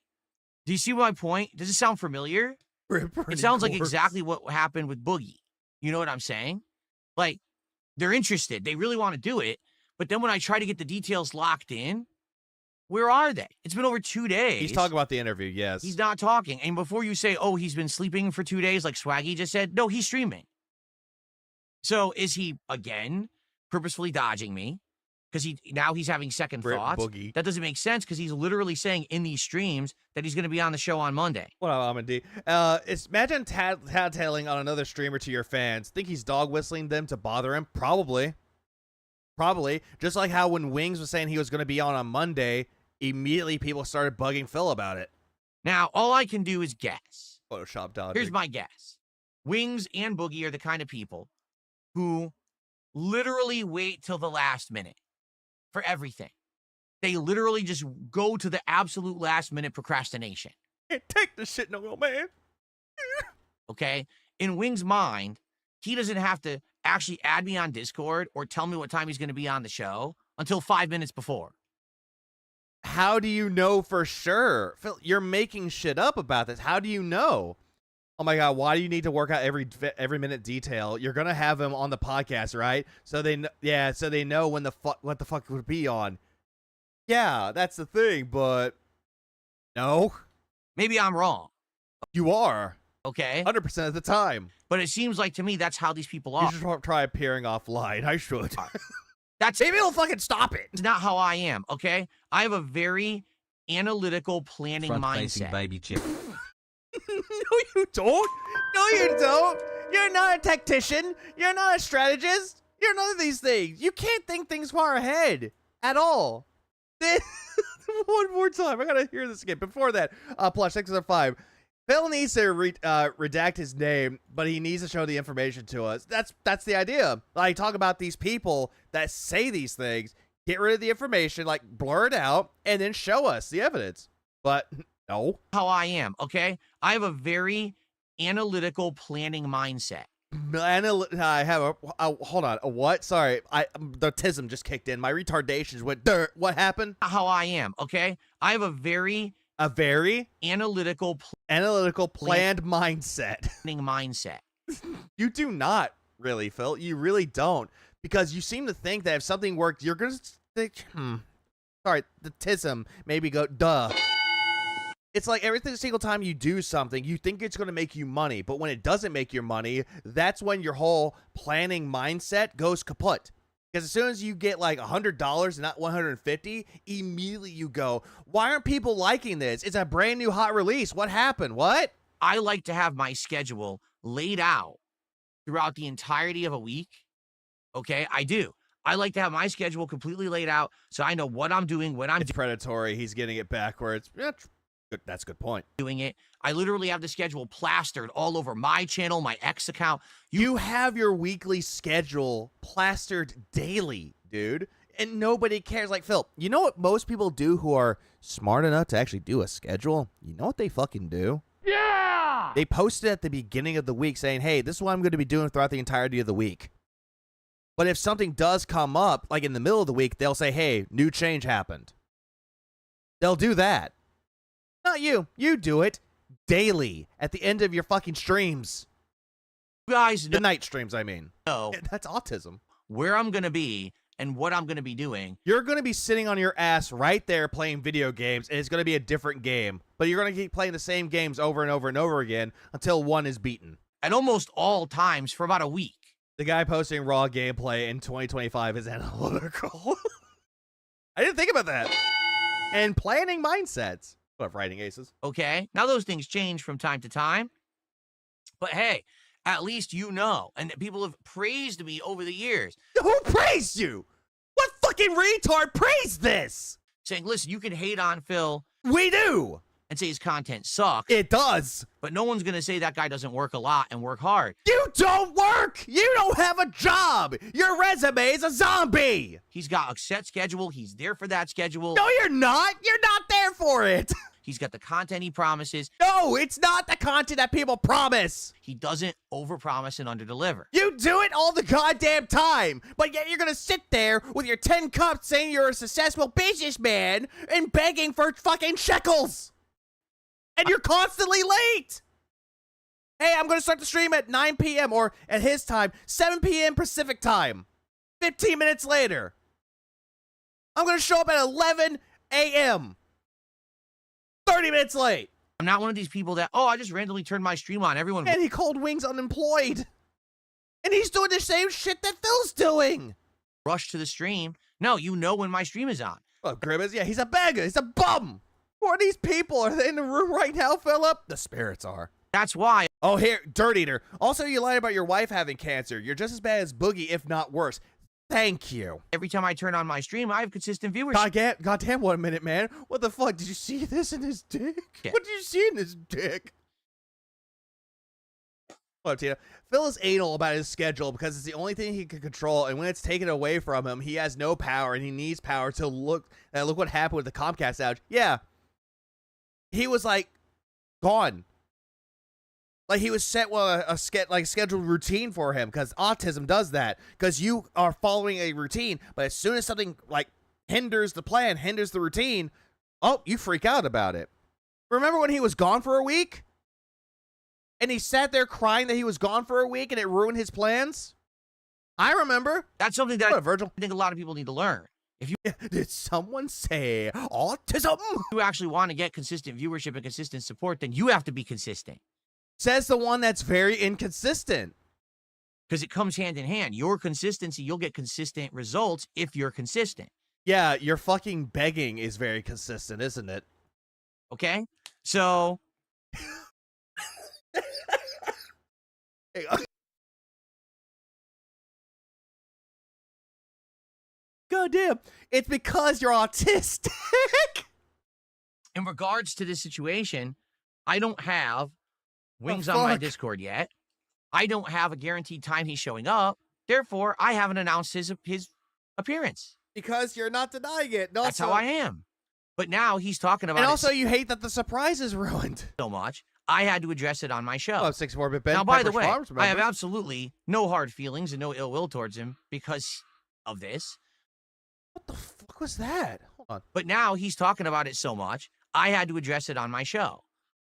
do you see my point? Does it sound familiar? It sounds like exactly what happened with Boogie. You know what I'm saying? Like, they're interested. They really want to do it. But then when I try to get the details locked in, where are they? It's been over 2 days. He's talking about the interview, yes. He's not talking. And before you say, oh, he's been sleeping for 2 days like Swaggy just said, no, he's streaming. So is he, again, purposefully dodging me? Because now he's having second Rip thoughts. Boogie. That doesn't make sense because he's literally saying in these streams that he's going to be on the show on Monday. What up, Amand? Imagine tattailing on another streamer to your fans. Think he's dog whistling them to bother him? Probably. Just like how when Wings was saying he was going to be on Monday, immediately people started bugging Phil about it. Now, all I can do is guess. Photoshop dodging. Here's my guess. Wings and Boogie are the kind of people who literally wait till the last minute for everything. They literally just go to the absolute last minute procrastination. Can't take this shit no more, man. Okay? In Wings' mind, he doesn't have to actually add me on Discord or tell me what time he's going to be on the show until 5 minutes before. How do you know for sure? Phil, you're making shit up about this. How do you know? Oh my god, why do you need to work out every minute detail? You're gonna have him on the podcast, right? So they know when what the fuck would be on. Yeah, that's the thing, but no, Maybe I'm wrong. you are Okay. 100% of the time. But it seems like to me that's how these people You are. should try appearing offline. I should. That's Maybe he'll fucking stop it. not how I am, okay? I have a very analytical planning mindset. baby chip. No, you don't. No, you don't. You're not a tactician. You're not a strategist. You're none of these things. You can't think things far ahead at all. One more time. I gotta hear this again. Before that, Plush 605. Phil needs to redact his name, but he needs to show the information to us. That's the idea. Like, talk about these people that say these things, get rid of the information, like blur it out, and then show us the evidence. But no. How I am, okay? I have a very analytical planning mindset. I have hold on. A what? Sorry, the tism just kicked in. My retardations went dirt. What happened? How I am, okay? I have a very analytical planned mindset. planning mindset. You do not really, Phil. You really don't, because you seem to think that if something worked, you're gonna think, Sorry, the tism maybe go duh. It's like every single time you do something, you think it's going to make you money. But when it doesn't make you money, that's when your whole planning mindset goes kaput. Because as soon as you get like $100 and not $150, immediately you go, why aren't people liking this? It's a brand new hot release. What happened? What? I like to have my schedule laid out throughout the entirety of a week. Okay, I do. I like to have my schedule completely laid out so I know what I'm doing, when I'm It's predatory. He's getting it backwards. Yeah, that's a good point. doing it. I literally have the schedule plastered all over my channel, my X account. You have your weekly schedule plastered daily, dude. And nobody cares. Like, Phil, you know what most people do who are smart enough to actually do a schedule? You know what they fucking do? Yeah! They post it at the beginning of the week saying, hey, this is what I'm going to be doing throughout the entirety of the week. But if something does come up, like in the middle of the week, they'll say, hey, new change happened. They'll do that. Not you. You do it daily at the end of your fucking streams. You guys The night streams, I mean. know That's autism. where I'm going to be and what I'm going to be doing. You're going to be sitting on your ass right there playing video games, and it's going to be a different game. But you're going to keep playing the same games over and over and over again until one is beaten. At almost all times for about a week. The guy posting raw gameplay in 2025 is analytical. I didn't think about that. And planning mindsets. What up, writing aces? Okay? Now, those things change from time to time. But hey, at least you know. And people have praised me over the years. Who praised you? What fucking retard praised this? Saying, listen, you can hate on Phil We do. and say his content sucks. It does. But no one's going to say that guy doesn't work a lot and work hard. You don't work. You don't have a job. Your resume is a zombie. He's got a set schedule. He's there for that schedule. No, you're not. You're not there for it. He's got the content he promises. No, it's not the content that people promise. He doesn't overpromise and underdeliver. You do it all the goddamn time, but yet you're gonna sit there with your 10 cups saying you're a successful businessman and begging for fucking shekels. And you're constantly late. Hey, I'm gonna start the stream at 9 p.m. or at his time, 7 p.m. Pacific time. 15 minutes later. I'm gonna show up at 11 a.m. 30 minutes late. I'm not one of these people that, I just randomly turned my stream on. Everyone And he called Wings unemployed. And he's doing the same shit that Phil's doing. rushed to the stream. No, you know when my stream is on. Oh, Grimace, yeah, he's a beggar. He's a bum. Who are these people? Are they in the room right now, Philip? The spirits are. That's why. Oh, here, Dirt Eater. Also, you lied about your wife having cancer. You're just as bad as Boogie, if not worse. Thank you. Every time I turn on my stream, I have consistent viewership. Goddamn, 1 minute, man. What the fuck? Did you see this in his dick? Yeah. What did you see in his dick? What up, Tina? Phil is anal about his schedule because it's the only thing he can control, and when it's taken away from him, he has no power, and he needs power to look what happened with the Comcast outage. Yeah. He was, like, gone. Like, he was set a scheduled routine for him, because autism does that. Because you are following a routine, but as soon as something, like, hinders the plan, hinders the routine, you freak out about it. Remember when he was gone for a week? And he sat there crying that he was gone for a week and it ruined his plans? I remember. That's something that What, Virgil? I think a lot of people need to learn. If you Did someone say autism? actually want to get consistent viewership and consistent support, then you have to be consistent. Says the one that's very inconsistent. Because it comes hand in hand. Your consistency, you'll get consistent results if you're consistent. Yeah, your fucking begging is very consistent, isn't it? Okay? So, Hey, God damn. It's because you're autistic. in regards to this situation, I don't have Wings Oh, on my fuck. Discord yet. I don't have a guaranteed time he's showing up. Therefore, I haven't announced his appearance. Because you're not denying it. And That's also, how I am. But now he's talking about and it also, you hate that the surprise is ruined. so much. I had to address it on my show. Oh, 64-bit Ben. Now, by the Pepperidge way, Farms, I have remember? absolutely no hard feelings and no ill will towards him because of this. What the fuck was that? Hold on. But now he's talking about it so much, I had to address it on my show.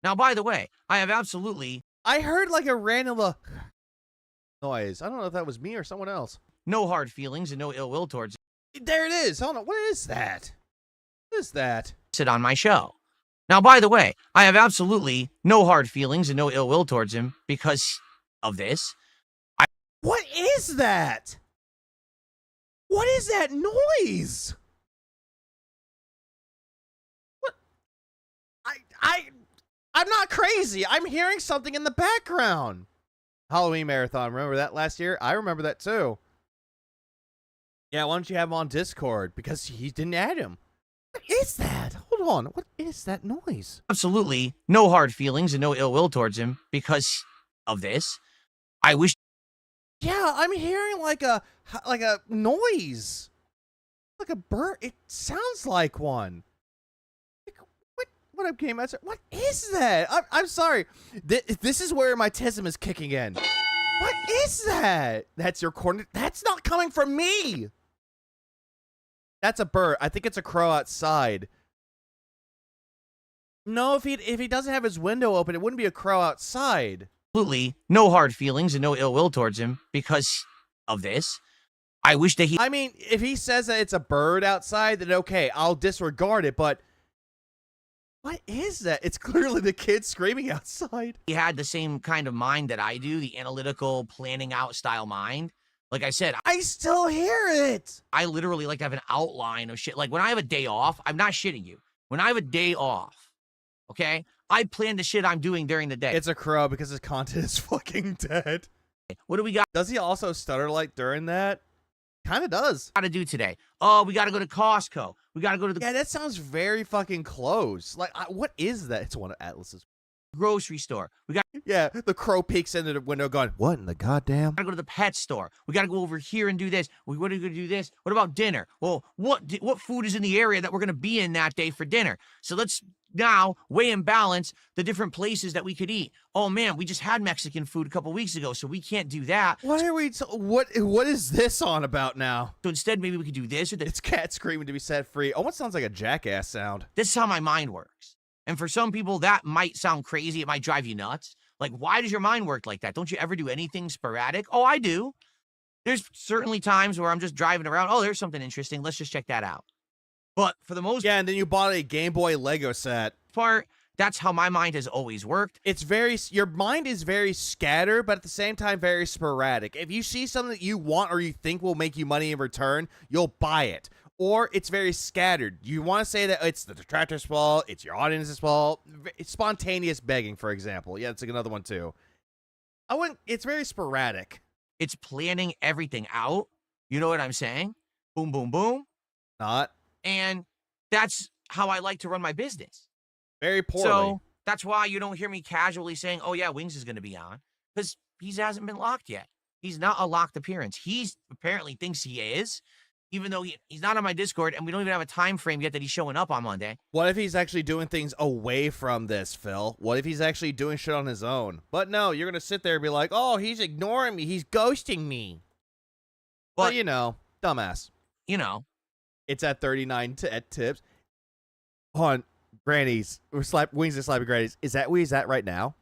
Now, by the way, I have absolutely I heard like a random noise. I don't know if that was me or someone else. no hard feelings and no ill will towards There it is. Hold on. What is that? What is that? it on my show. Now, by the way, I have absolutely no hard feelings and no ill will towards him because of this. What is that? What is that noise? What? I'm not crazy. I'm hearing something in the background. Halloween marathon. Remember that last year? I remember that too. Yeah, why don't you have him on Discord? Because he didn't add him. What is that? Hold on. What is that noise? Absolutely no hard feelings and no ill will towards him because of this. I wish Yeah, I'm hearing like a noise. Like a bird. It sounds like one. Like, what up, Game Master? What is that? I'm sorry. This is where my autism is kicking in. What is that? That's your corner. That's not coming from me. That's a bird. I think it's a crow outside. No, if he doesn't have his window open, it wouldn't be a crow outside. absolutely no hard feelings and no ill will towards him because of this. I wish that I mean, if he says that it's a bird outside, then okay, I'll disregard it, but what is that? It's clearly the kid screaming outside. he had the same kind of mind that I do, the analytical, planning out style mind. Like I said, I still hear it. I literally like to have an outline of shit. Like when I have a day off, I'm not shitting you. When I have a day off, okay, I plan the shit I'm doing during the day. It's a crow because his content is fucking dead. What do we got Does he also stutter like during that? Kind of does. to do today? Oh, we got to go to Costco. We got to go to the Yeah, that sounds very fucking close. Like, what is that? It's one of Atlas's. grocery store. We got Yeah, the crow peeks into the window going, what in the goddamn? to go to the pet store. We got to go over here and do this. What are we going to do this? What about dinner? Well, what food is in the area that we're going to be in that day for dinner? So let's now weigh and balance the different places that we could eat. Oh man, we just had Mexican food a couple weeks ago, so we can't do that. What are we? What is this on about now? So instead, maybe we could do this or this. It's cat screaming to be set free. Almost sounds like a jackass sound. This is how my mind works. And for some people, that might sound crazy. It might drive you nuts. Like, why does your mind work like that? Don't you ever do anything sporadic? Oh, I do. There's certainly times where I'm just driving around. Oh, there's something interesting. Let's just check that out. But for the most Yeah, and then you bought a Game Boy Lego set. part, that's how my mind has always worked. It's your mind is very scattered, but at the same time very sporadic. If you see something that you want or you think will make you money in return, you'll buy it. Or it's very scattered. You want to say that it's the detractor's fault, it's your audience's fault. It's spontaneous begging, for example. Yeah, it's like another one too. It's very sporadic. It's planning everything out. You know what I'm saying? Boom, boom, boom. Not And that's how I like to run my business. very poorly. So that's why you don't hear me casually saying, oh, yeah, Wings is going to be on. Because he hasn't been locked yet. He's not a locked appearance. He apparently thinks he is, even though he's not on my Discord, and we don't even have a time frame yet that he's showing up on Monday. What if he's actually doing things away from this, Phil? What if he's actually doing shit on his own? But no, you're going to sit there and be like, oh, he's ignoring me. He's ghosting me. But, you know, dumbass. You know, It's at 39 at tips. Hold on, Grannies. Wings and slapping Grannies. Is that where he's at right now?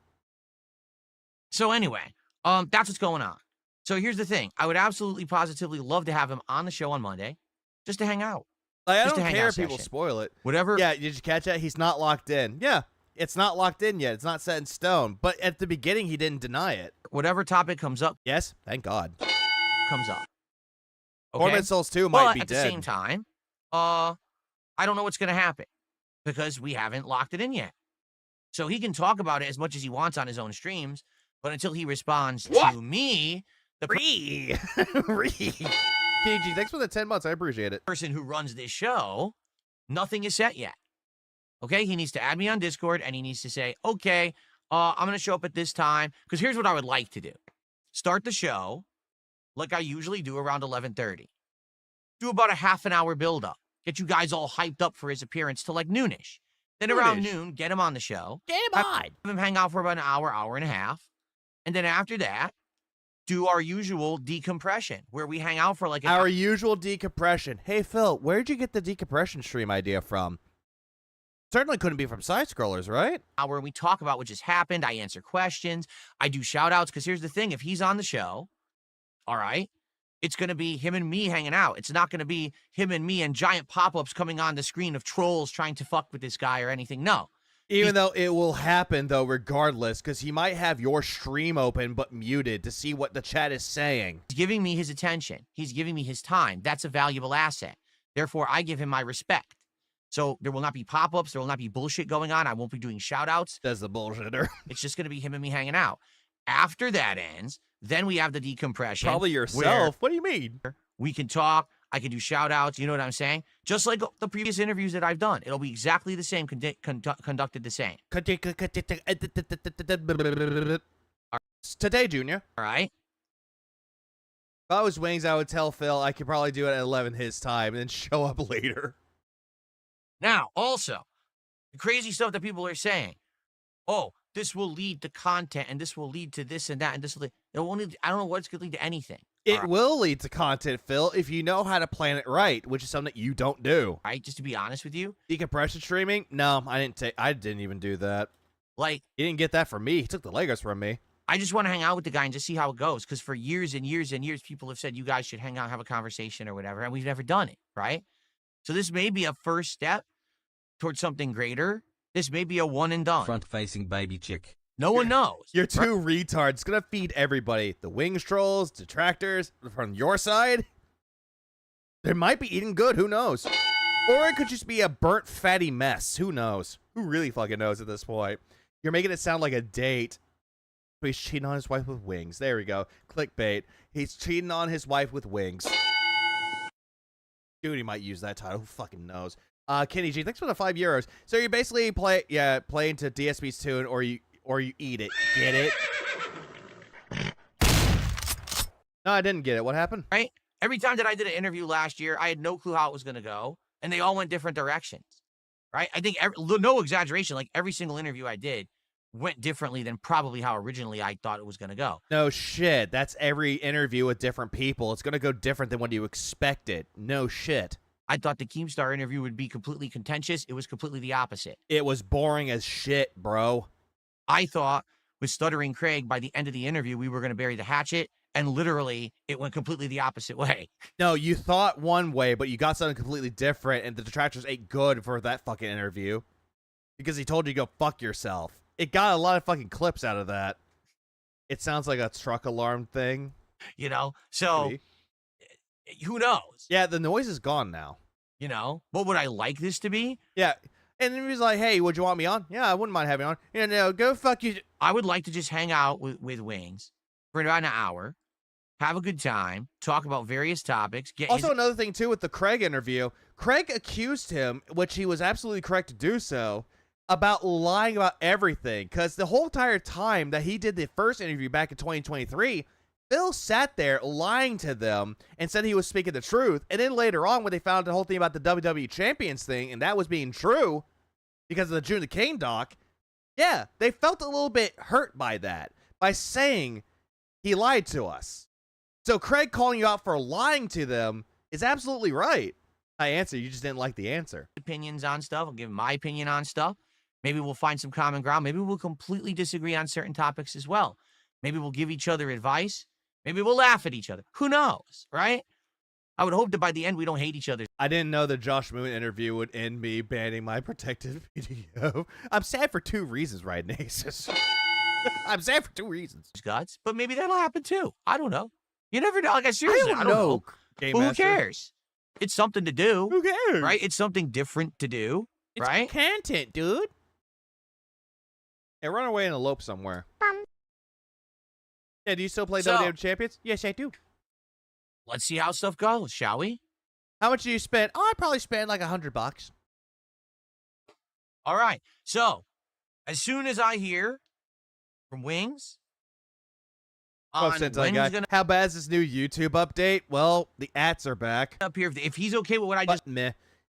So anyway, that's what's going on. So here's the thing. I would absolutely positively love to have him on the show on Monday just to hang out. Like, I Just a don't care hangout if people session. spoil it. Whatever. Yeah, did you catch that? He's not locked in. Yeah, it's not locked in yet. It's not set in stone. But at the beginning, he didn't deny it. Whatever topic comes up, Yes, thank God. comes up. Torment Souls 2 might But be at dead. the same time, I don't know what's going to happen because we haven't locked it in yet. So he can talk about it as much as he wants on his own streams, but until he responds to me, the Ree. KG, thanks for the 10 months. I appreciate it. person who runs this show, nothing is set yet. Okay, he needs to add me on Discord and he needs to say, okay, I'm going to show up at this time. Because here's what I would like to do. Start the show like I usually do around 11:30. Do about a half an hour build up. Get you guys all hyped up for his appearance to like noonish. Then around noon, get him on the show. Get him on. Have him hang out for about an hour, hour and a half. And then after that, do our usual decompression where we hang out for like an Our usual decompression. Hey, Phil, where'd you get the decompression stream idea from? Certainly couldn't be from side scrollers, right? hour and we talk about what just happened. I answer questions. I do shout outs because here's the thing. If he's on the show, all right, it's going to be him and me hanging out. It's not going to be him and me and giant pop-ups coming on the screen of trolls trying to fuck with this guy or anything. No. Even though it will happen, though, regardless, because he might have your stream open but muted to see what the chat is saying. He's giving me his attention. He's giving me his time. That's a valuable asset. Therefore, I give him my respect. So there will not be pop-ups. There will not be bullshit going on. I won't be doing shout-outs. Says the bullshitter. It's just going to be him and me hanging out. After that ends, then we have the decompression. Probably yourself. What do you mean? We can talk. I can do shout-outs. You know what I'm saying? Just like the previous interviews that I've done. It'll be exactly the same, conducted the same. Today, Junior. All right? If I was Wings, I would tell Phil I could probably do it at 11 his time and then show up later. Now, also, the crazy stuff that people are saying. Oh, this will lead to content, and this will lead to this and that, and this will lead. It won't lead, I don't know what's going to lead to anything. It will lead to content, Phil, if you know how to plan it right, which is something that you don't do. Right? Just to be honest with you. Decompression streaming? No, I didn't even do that. Like, He didn't get that from me. He took the Legos from me. I just want to hang out with the guy and just see how it goes. Because for years and years and years, people have said you guys should hang out, have a conversation or whatever, and we've never done it, right? So this may be a first step towards something greater. This may be a one and done. Front-facing baby chick. No one knows. You're two retards. It's going to feed everybody. The Wings trolls, detractors from your side. They might be eating good. Who knows? Or it could just be a burnt, fatty mess. Who knows? Who really fucking knows at this point? You're making it sound like a date. But he's cheating on his wife with wings. There we go. Clickbait. He's cheating on his wife with wings. Dude, he might use that title. Who fucking knows? Kenny G, thanks for the €5. So you basically playing to DSP's tune, or you eat it. Get it? No, I didn't get it. What happened? Right? Every time that I did an interview last year, I had no clue how it was going to go, and they all went different directions. Right? I think, no exaggeration, like every single interview I did went differently than probably how originally I thought it was going to go. No shit. That's every interview with different people. It's going to go different than what you expected. No shit. I thought the Keemstar interview would be completely contentious. It was completely the opposite. It was boring as shit, bro. I thought with Stuttering Craig, by the end of the interview, we were going to bury the hatchet, and literally, it went completely the opposite way. No, you thought one way, but you got something completely different, and the detractors ate good for that fucking interview. Because he told you to go fuck yourself. It got a lot of fucking clips out of that. It sounds like a truck alarm thing. You know? So, who knows? Yeah, the noise is gone now. You know? What would I like this to be? Yeah. And then he was like, hey, would you want me on? Yeah, I wouldn't mind having you on. Yeah, no, go fuck you. I would like to just hang out with Wings for about an hour, have a good time, talk about various topics. Also, another thing, too, with the Craig interview, Craig accused him, which he was absolutely correct to do so, about lying about everything. Because the whole entire time that he did the first interview back in 2023, Phil sat there lying to them and said he was speaking the truth. And then later on, when they found the whole thing about the WWE Champions thing, and that was being true because of the June the King doc, yeah, they felt a little bit hurt by that, by saying he lied to us. So Craig calling you out for lying to them is absolutely right. I answer, you just didn't like the answer. Opinions on stuff. I'll give my opinion on stuff. Maybe we'll find some common ground. Maybe we'll completely disagree on certain topics as well. Maybe we'll give each other advice. Maybe we'll laugh at each other. Who knows, right? I would hope that by the end we don't hate each other. I didn't know the Josh Moon interview would end me banning my protected video. I'm sad for 2 reasons, right, Nasus? I'm sad for 2 reasons. Guts, but maybe that'll happen too. I don't know. You never know. Like, I seriously, I don't know. Game But who Master. cares? It's something to do, Who cares? right? It's something different to do, It's right? content, dude. Hey, run away and elope somewhere. Yeah, do you still play So- WWE Champions? Yes, I do. Let's see how stuff goes, shall we? How much do you spend? Oh, I probably spend like $100. All right. So, as soon as I hear from Wings on when he's gonna How bad is this new YouTube update? Well, the ats are back. up here, if he's okay with what I But just meh.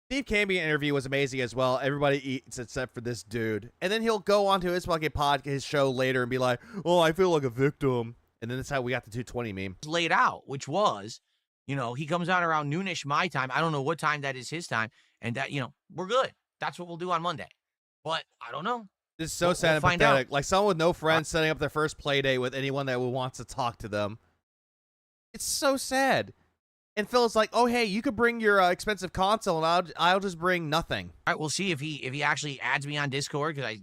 Steve Cambian interview was amazing as well. Everybody eats except for this dude. And then he'll go onto his fucking podcast, his show later and be like, oh, I feel like a victim. And then that's how we got the 220 meme. laid out, which was, you know, he comes out around noonish my time. I don't know what time that is his time, and that, you know, we're good. That's what we'll do on Monday. But I don't know. This is so We'll sad and find pathetic. out. Like someone with no friends setting up their first play date with anyone that wants to talk to them. It's so sad. And Phil's like, oh, hey, you could bring your expensive console and I'll just bring nothing. All right, we'll see if he actually adds me on Discord because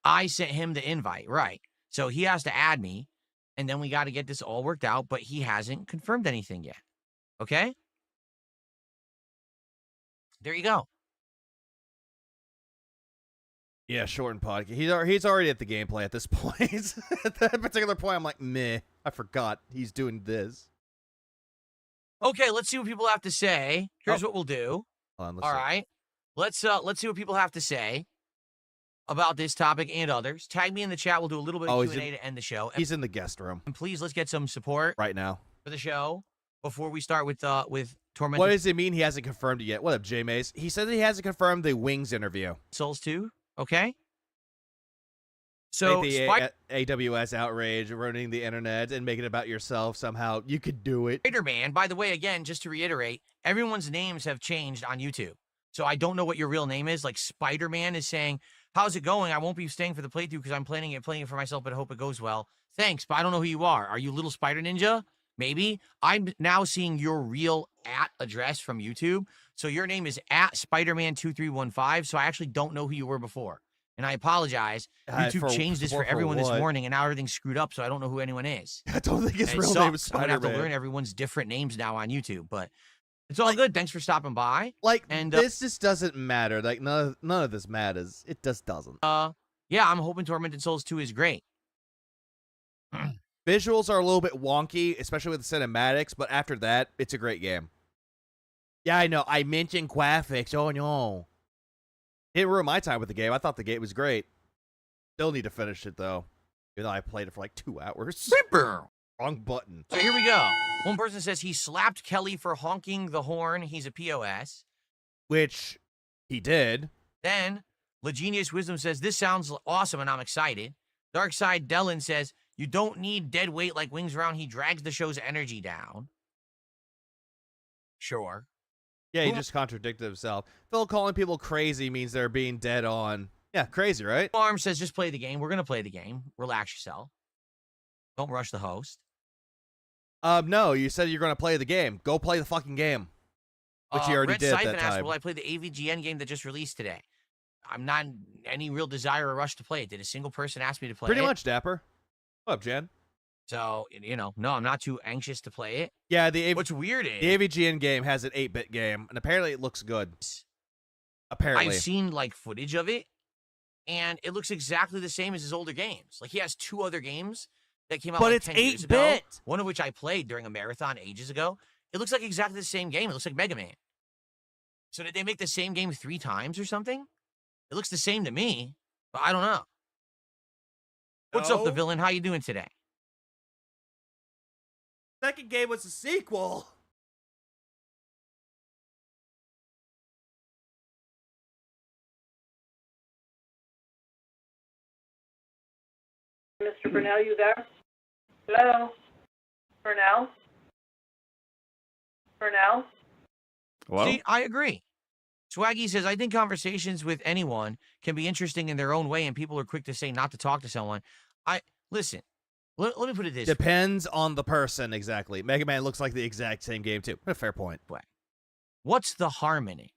I sent him the invite, right? So he has to add me, and then we got to get this all worked out. But he hasn't confirmed anything yet. Okay. There you go. Yeah, shortened podcast. He's already at the gameplay at this point. At that particular point, I'm like, meh, I forgot he's doing this. Okay, let's see what people have to say. Here's what we'll do. Hold on, let's All see. right. Let's see what people have to say about this topic and others. Tag me in the chat. We'll do a little bit of Oh, he's Q&A to end the show. He's in the guest room And please, let's get some support right now. for the show before we start with Tormented What does it mean he hasn't confirmed it yet? What up, J Mace? He said that he hasn't confirmed the Wings interview. Souls 2. Okay. So, the AWS outrage, ruining the internet and making it about yourself somehow. You could do it. Spider-Man, by the way, again, just to reiterate, everyone's names have changed on YouTube. So I don't know what your real name is. Like Spider-Man is saying, how's it going? I won't be staying for the playthrough because I'm playing it for myself, but I hope it goes well. Thanks, but I don't know who you are. Are you Little Spider Ninja? Maybe. I'm now seeing your real address from YouTube. So your name is @Spiderman2315. So I actually don't know who you were before. And I apologize. YouTube changed this for everyone this morning, and now everything's screwed up, so I don't know who anyone is. I don't think his And it real name is sucks. I'm gonna have to learn Spider-Man. everyone's different names now on YouTube, but it's all good. Thanks for stopping by. Like, And, this just doesn't matter. Like, none of this matters. It just doesn't. Yeah, I'm hoping Tormented Souls 2 is great. Visuals are a little bit wonky, especially with the cinematics, but after that, it's a great game. Yeah, I know. I mentioned graphics. Oh, no. It didn't ruin my time with the game. I thought the game was great. Still need to finish it, though. Even though I played it for like 2 hours. Wrong button. So here we go. One person says he slapped Kelly for honking the horn. He's a POS. Which he did. Then, Legenius Wisdom says, this sounds awesome and I'm excited. Darkside Dellin says, you don't need dead weight like Wings Around. He drags the show's energy down. Sure. Yeah, he just contradicted himself. Phil calling people crazy means they're being dead on. Yeah, crazy, right? Arm says, just play the game. We're going to play the game. Relax yourself. Don't rush the host. No, you said you're going to play the game. Go play the fucking game. Which you already Red did at Siphon that asked, time. will I play the AVGN game that just released today? I'm not in any real desire or rush to play it. Did a single person ask me to play it? Pretty much, Dapper. What up, Jen? So, no, I'm not too anxious to play it. Yeah, the What's weird is the AVGN game has an 8-bit game, and apparently it looks good. Apparently. I've seen like footage of it, and it looks exactly the same as his older games. Like he has 2 other games that came out But like it's 10 years ago, 8-bit. one of which I played during a marathon ages ago. It looks like exactly the same game. It looks like Mega Man. So did they make the same game 3 times or something? It looks the same to me, but I don't know. What's up, the No. villain? How you doing today? Second game was a sequel. Mr. Burnell, you there? Hello? Burnell? Burnell? Well, See, I agree. Swaggy says, I think conversations with anyone can be interesting in their own way, and people are quick to say not to talk to someone. Listen, Let me put it this way. Depends on the person, exactly. Mega Man looks like the exact same game, too. A fair point. What's the harm in it?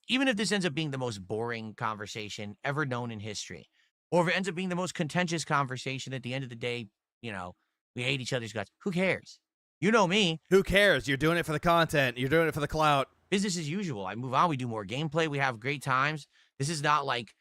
Even if this ends up being the most boring conversation ever known in history, or if it ends up being the most contentious conversation at the end of the day, we hate each other's guts. Who cares? You know me. Who cares? You're doing it for the content. You're doing it for the clout. Business as usual. I move on. We do more gameplay. We have great times. This is not like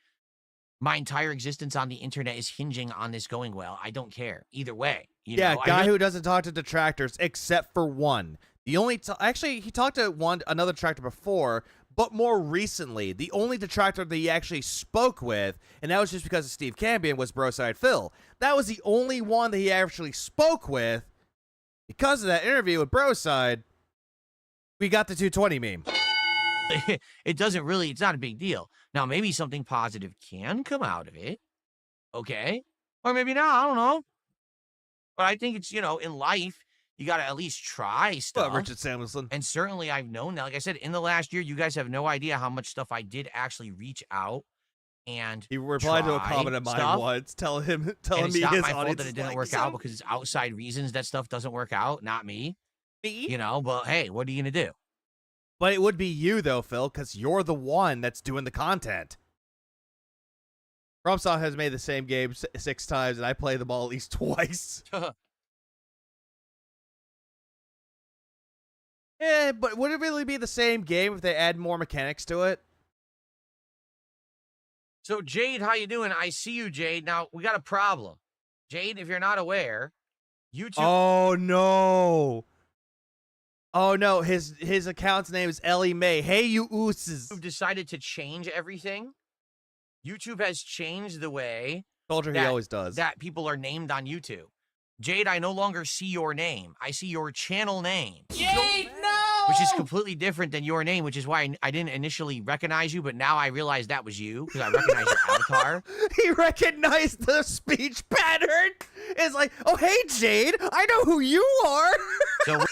my entire existence on the internet is hinging on this going well. I don't care. Either way. Guy who doesn't talk to detractors except for one. The only actually he talked to another detractor before, but more recently, the only detractor that he actually spoke with, and that was just because of Steve Campion, was Broside Phil. That was the only one that he actually spoke with. Because of that interview with Broside, we got the 220 meme. It's not a big deal. Now, maybe something positive can come out of it. Okay. Or maybe not. I don't know. But I think it's, in life, you got to at least try stuff. Richard Samuelson. And certainly I've known that. Like I said, in the last year, you guys have no idea how much stuff I did actually reach out and he replied to a comment of mine once, telling me his audience. It's not my fault that it didn't work out because it's outside reasons that stuff doesn't work out, not me. Me? But hey, what are you going to do? But it would be you, though, Phil, because you're the one that's doing the content. FromSoft has made the same game 6 times, and I play them all at least twice. Yeah, but would it really be the same game if they add more mechanics to it? So, Jade, how you doing? I see you, Jade. Now, we got a problem. Jade, if you're not aware, YouTube... Oh, no. Oh, no. His account's name is Ellie Mae. Hey, you ooses. Decided to change everything. YouTube has changed the way... Told her he always does. ...that people are named on YouTube. Jade, I no longer see your name. I see your channel name. Jade, no! Which is completely different than your name, which is why I didn't initially recognize you, but now I realize that was you, because I recognize your avatar. He recognized the speech pattern. It's like, oh, hey, Jade, I know who you are. So,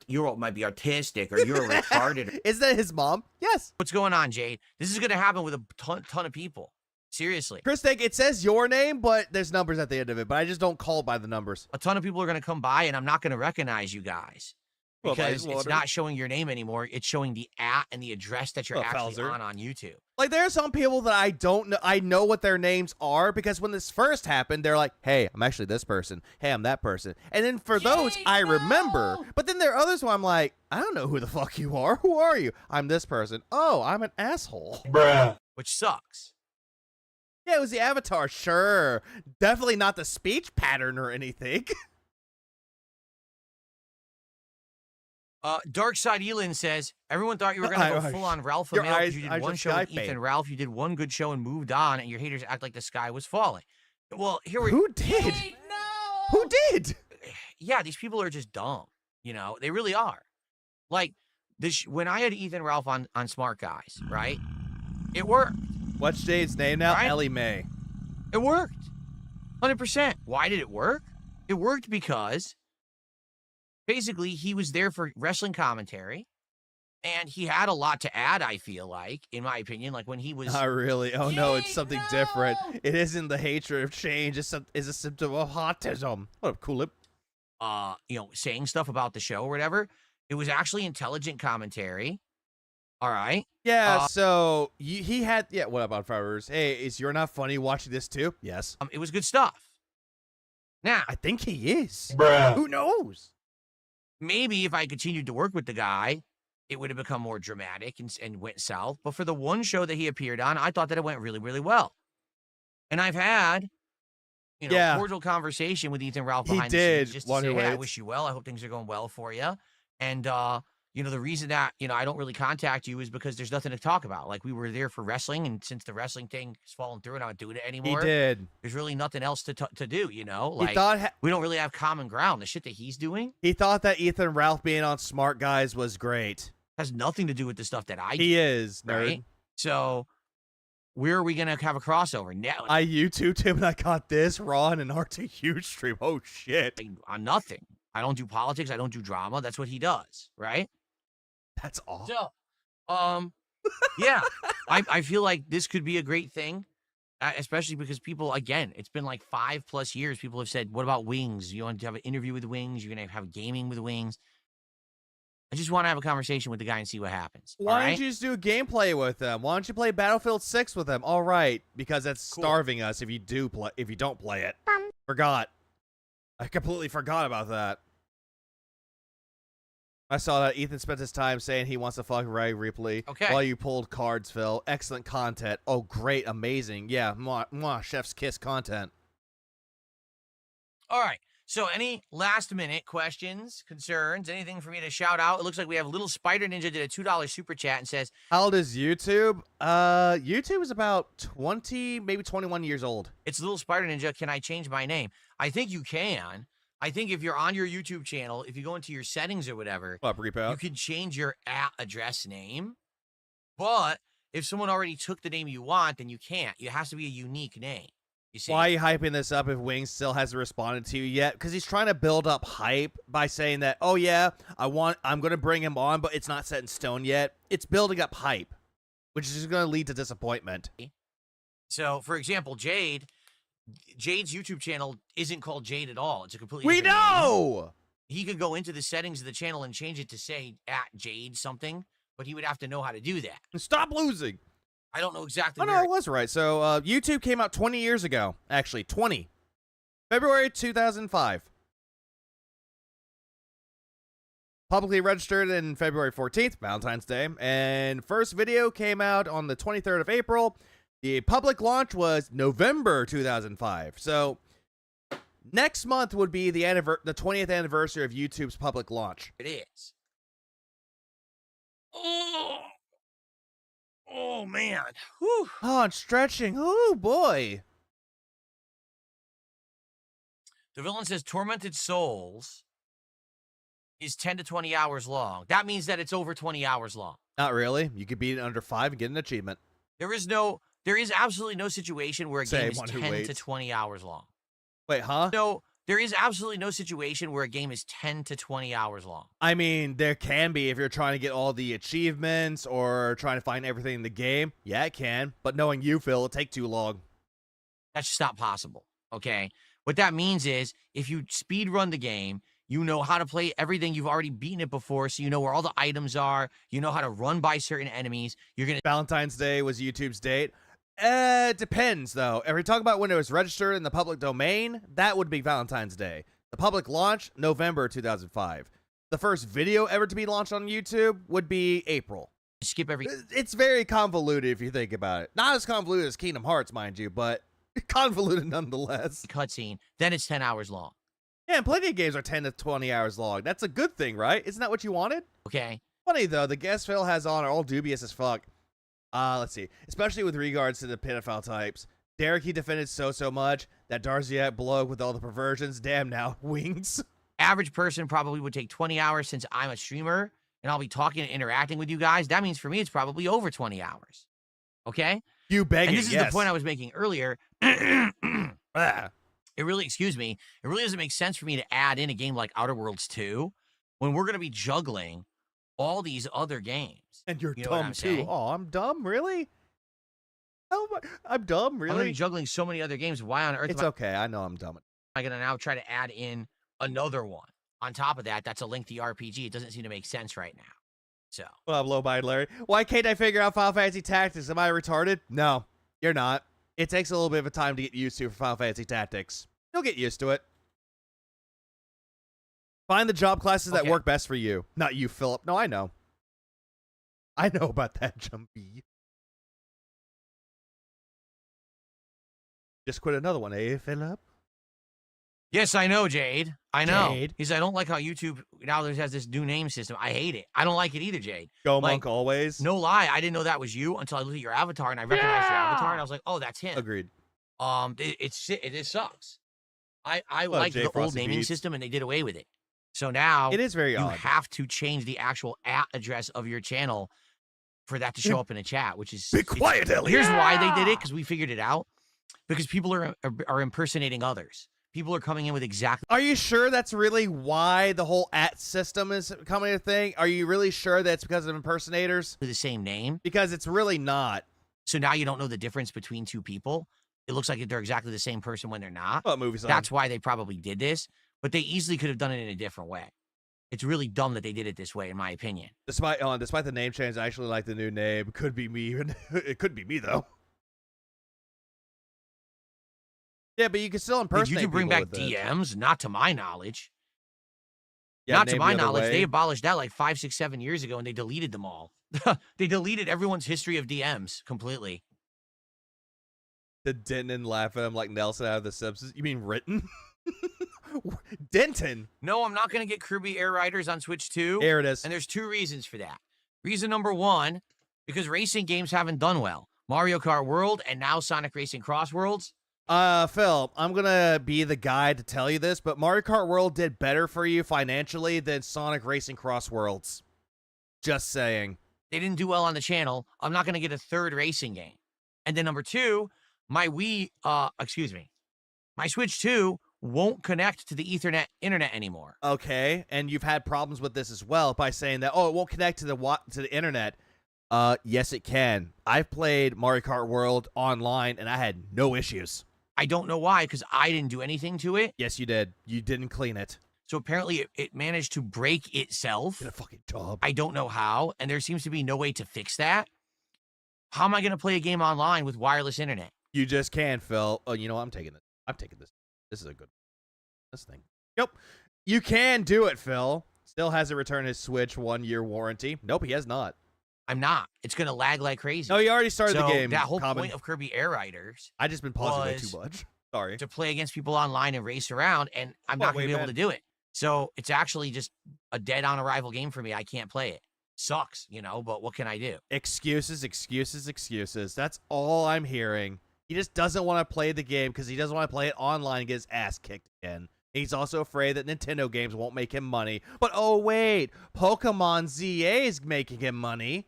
you might be artistic, or you're retarded. Is that his mom? Yes. What's going on, Jade? This is going to happen with a ton of people. Seriously. Christek, it says your name, but there's numbers at the end of it, but I just don't call by the numbers. A ton of people are going to come by, and I'm not going to recognize you guys. Because it's not showing your name anymore. It's showing the @ and the address that you're actually on YouTube. Like, there are some people that I don't know. I know what their names are, because when this first happened, they're like, hey, I'm actually this person. Hey, I'm that person. And then for those, I remember. But then there are others where I'm like, I don't know who the fuck you are. Who are you? I'm this person. Oh, I'm an asshole. Bruh. Which sucks. Yeah, it was the avatar, sure. Definitely not the speech pattern or anything. Darkside Elin says, everyone thought you were going to go full on Ralph Amell because you did one show with Ethan Ralph. You did one good show and moved on, and your haters act like the sky was falling. Well, Who did? Who did? Yeah, these people are just dumb. They really are. Like, when I had Ethan Ralph on Smart Guys, right? It worked. What's Jade's name now? Right? Ellie Mae. It worked. 100%. Why did it work? It worked because basically he was there for wrestling commentary, and he had a lot to add, I feel like, in my opinion. Like when he was... Not really. Oh, no, it's something different. It isn't the hatred of change. It's a symptom of autism. What up, Coolip? Saying stuff about the show or whatever. It was actually intelligent commentary. All right. Yeah, so he had... Yeah, what about Fibers? Hey, is You're Not Funny watching this too? Yes. It was good stuff. Now... I think he is. Bruh. Who knows? Maybe if I continued to work with the guy, it would have become more dramatic and went south. But for the one show that he appeared on, I thought that it went really, really well. And I've had, cordial conversation with Ethan Ralph behind the scenes just to say, hey, I wish you well. I hope things are going well for you. And, the reason that, I don't really contact you is because there's nothing to talk about. Like, we were there for wrestling, and since the wrestling thing has fallen through and I'm not doing it anymore. He did. There's really nothing else to do, Like, he thought we don't really have common ground. The shit that he's doing. He thought that Ethan Ralph being on Smart Guys was great. Has nothing to do with the stuff that I do. He is, nerd. Right? So, where are we going to have a crossover? Now, I YouTubed him, and I got this Raw and an RT huge stream. Oh, shit. On nothing. I don't do politics. I don't do drama. That's what he does, right? That's awesome. So, yeah, I feel like this could be a great thing. especially because people, again, it's been like 5+ years. People have said, what about Wings? You want to have an interview with Wings? You're going to have gaming with Wings? I just want to have a conversation with the guy and see what happens. Why don't you just do a gameplay with them? Why don't you play Battlefield 6 with them? All right, because that's starving us if you don't play it. Forgot. I completely forgot about that. I saw that Ethan spent his time saying he wants to fuck Ray Ripley. Okay. While you pulled cards, Phil. Excellent content. Oh, great. Amazing. Yeah. Mwah, chef's kiss content. All right. So any last-minute questions, concerns, anything for me to shout out? It looks like we have Little Spider Ninja did a $2 super chat and says, how old is YouTube? YouTube is about 20, maybe 21 years old. it's Little Spider Ninja. Can I change my name? I think you can. I think if you're on your YouTube channel, if you go into your settings or whatever, you can change your @address name. But if someone already took the name you want, then you can't. It has to be a unique name. You see? Why are you hyping this up if Wings still hasn't responded to you yet? Because he's trying to build up hype by saying that, oh yeah, I'm going to bring him on, but it's not set in stone yet. It's building up hype, which is going to lead to disappointment. So, for example, Jade's YouTube channel isn't called Jade at all. It's a completely We different know! name. He could go into the settings of the channel and change it to say @Jade something, but he would have to know how to do that. Stop losing. I don't know exactly Oh, no, it was right. So, YouTube came out 20 years ago. Actually, 20. February 2005. Publicly registered in February 14th, Valentine's Day. And first video came out on the 23rd of April. The public launch was November 2005. So, next month would be the 20th anniversary of YouTube's public launch. It is. Oh man. Whew. Oh, I'm stretching. Oh, boy. The villain says Tormented Souls is 10 to 20 hours long. That means that it's over 20 hours long. Not really. You could beat it under 5 and get an achievement. There is absolutely no situation where a game is 10 to 20 hours long. Wait, huh? No, there is absolutely no situation where a game is 10 to 20 hours long. I mean, there can be if you're trying to get all the achievements or trying to find everything in the game. Yeah, it can. But knowing you, Phil, it'll take too long. That's just not possible, okay? What that means is if you speed run the game, you know how to play everything. You've already beaten it before, so you know where all the items are. You know how to run by certain enemies. You're going to... Valentine's Day was YouTube's date. It depends, though. If we talk about when it was registered in the public domain, that would be Valentine's Day. The public launch, November 2005. The first video ever to be launched on YouTube would be April. skip every... It's very convoluted if you think about it. Not as convoluted as Kingdom Hearts, mind you, but convoluted nonetheless. cutscene, then it's 10 hours long. Yeah, and plenty of games are 10 to 20 hours long. That's a good thing, right? Isn't that what you wanted? Okay. Funny, though, the guests Phil has on are all dubious as fuck. Let's see. Especially with regards to the pedophile types. Derek, he defended so much. That Darziak bloke with all the perversions. Damn now, Wings. Average person probably would take 20 hours since I'm a streamer and I'll be talking and interacting with you guys. That means for me, it's probably over 20 hours. Okay? You begging, and this is yes. the point I was making earlier. Ah. It really doesn't make sense for me to add in a game like Outer Worlds 2 when we're going to be juggling all these other games. And you're You know what dumb, I'm too. saying? Oh, I'm dumb? Really? Oh, I'm dumb? I'm going to Really? be juggling so many other games. Why on earth It's okay. I know I'm dumb. am I going to now try to add in another one? On top of that, that's a lengthy RPG. It doesn't seem to make sense right now. So, What up, low-minded Larry? Why can't I figure out Final Fantasy Tactics? Am I retarded? No, you're not. It takes a little bit of a time to get used to for Final Fantasy Tactics. You'll get used to it. Find the job classes that Okay. work best for you. Not you, Philip. No, I know. I know about that, Jumpy. Just quit another one, eh, Philip? yes, I know, Jade. I know. Jade? He said, I don't like how YouTube now has this new name system. I hate it. I don't like it either, Jade. Go Like, Monk always. No lie, I didn't know that was you until I looked at your avatar and I recognized your avatar and I was like, oh, that's him. Agreed. It sucks. I Well, like Jay the old Frosty naming Beats. system and they did away with it. So now It is very you odd. have to change the actual address of your channel for that to show up in a chat, which is Be quiet, Ellie. Here's why they did it, because we figured it out. Because people are impersonating others. People are coming in with exactly Are you sure that's really why the whole @ system is becoming a thing? Are you really sure that's because of impersonators? the same name. Because it's really not. So now you don't know the difference between two people. it looks like they're exactly the same person when they're not. What movie? Son? That's why they probably did this, but they easily could have done it in a different way. It's really dumb that they did it this way, in my opinion. Despite the name change, I actually like the new name. Could be me. It could be me though. Yeah, but you can still Did impersonate. you bring people back with it. DMs? Not to my knowledge. Yeah, Not to name my the other knowledge. way. They abolished that like 5, 6, 7 years ago, and they deleted them all. They deleted everyone's history of DMs completely. Did Denton laugh at him like Nelson out of The Simpsons? You mean written? Denton. No, I'm not going to get Kirby Air Riders on Switch 2. There it is. And there's 2 reasons for that. Reason number 1, because racing games haven't done well. Mario Kart World and now Sonic Racing Cross Worlds. Phil, I'm gonna be the guy to tell you this, but Mario Kart World did better for you financially than Sonic Racing Cross Worlds. Just saying. They didn't do well on the channel. I'm not going to get a 3rd racing game. And then number 2, my Switch 2 won't connect to the Ethernet internet anymore. Okay, and you've had problems with this as well by saying that, oh, it won't connect to the internet. Yes, it can. I've played Mario Kart World online, and I had no issues. I don't know why, because I didn't do anything to it. Yes, you did. You didn't clean it. So apparently it managed to break itself. Get a fucking job. I don't know how, and there seems to be no way to fix that. How am I going to play a game online with wireless internet? You just can, Phil. Oh, you know what? I'm taking this. This is a good this thing. Yep. You can do it, Phil. Still hasn't returned his Switch 1-year warranty. Nope, he has not. I'm not. It's going to lag like crazy. No, he already started the game. That whole Common. point of Kirby Air Riders I just been pausing way too much. Sorry. to play against people online and race around, and I'm not going to be able to do it. So it's actually just a dead-on arrival game for me. I can't play it. Sucks, but what can I do? Excuses, excuses, excuses. That's all I'm hearing. He just doesn't want to play the game because he doesn't want to play it online and get his ass kicked again. He's also afraid that Nintendo games won't make him money. But oh wait, Pokemon ZA is making him money.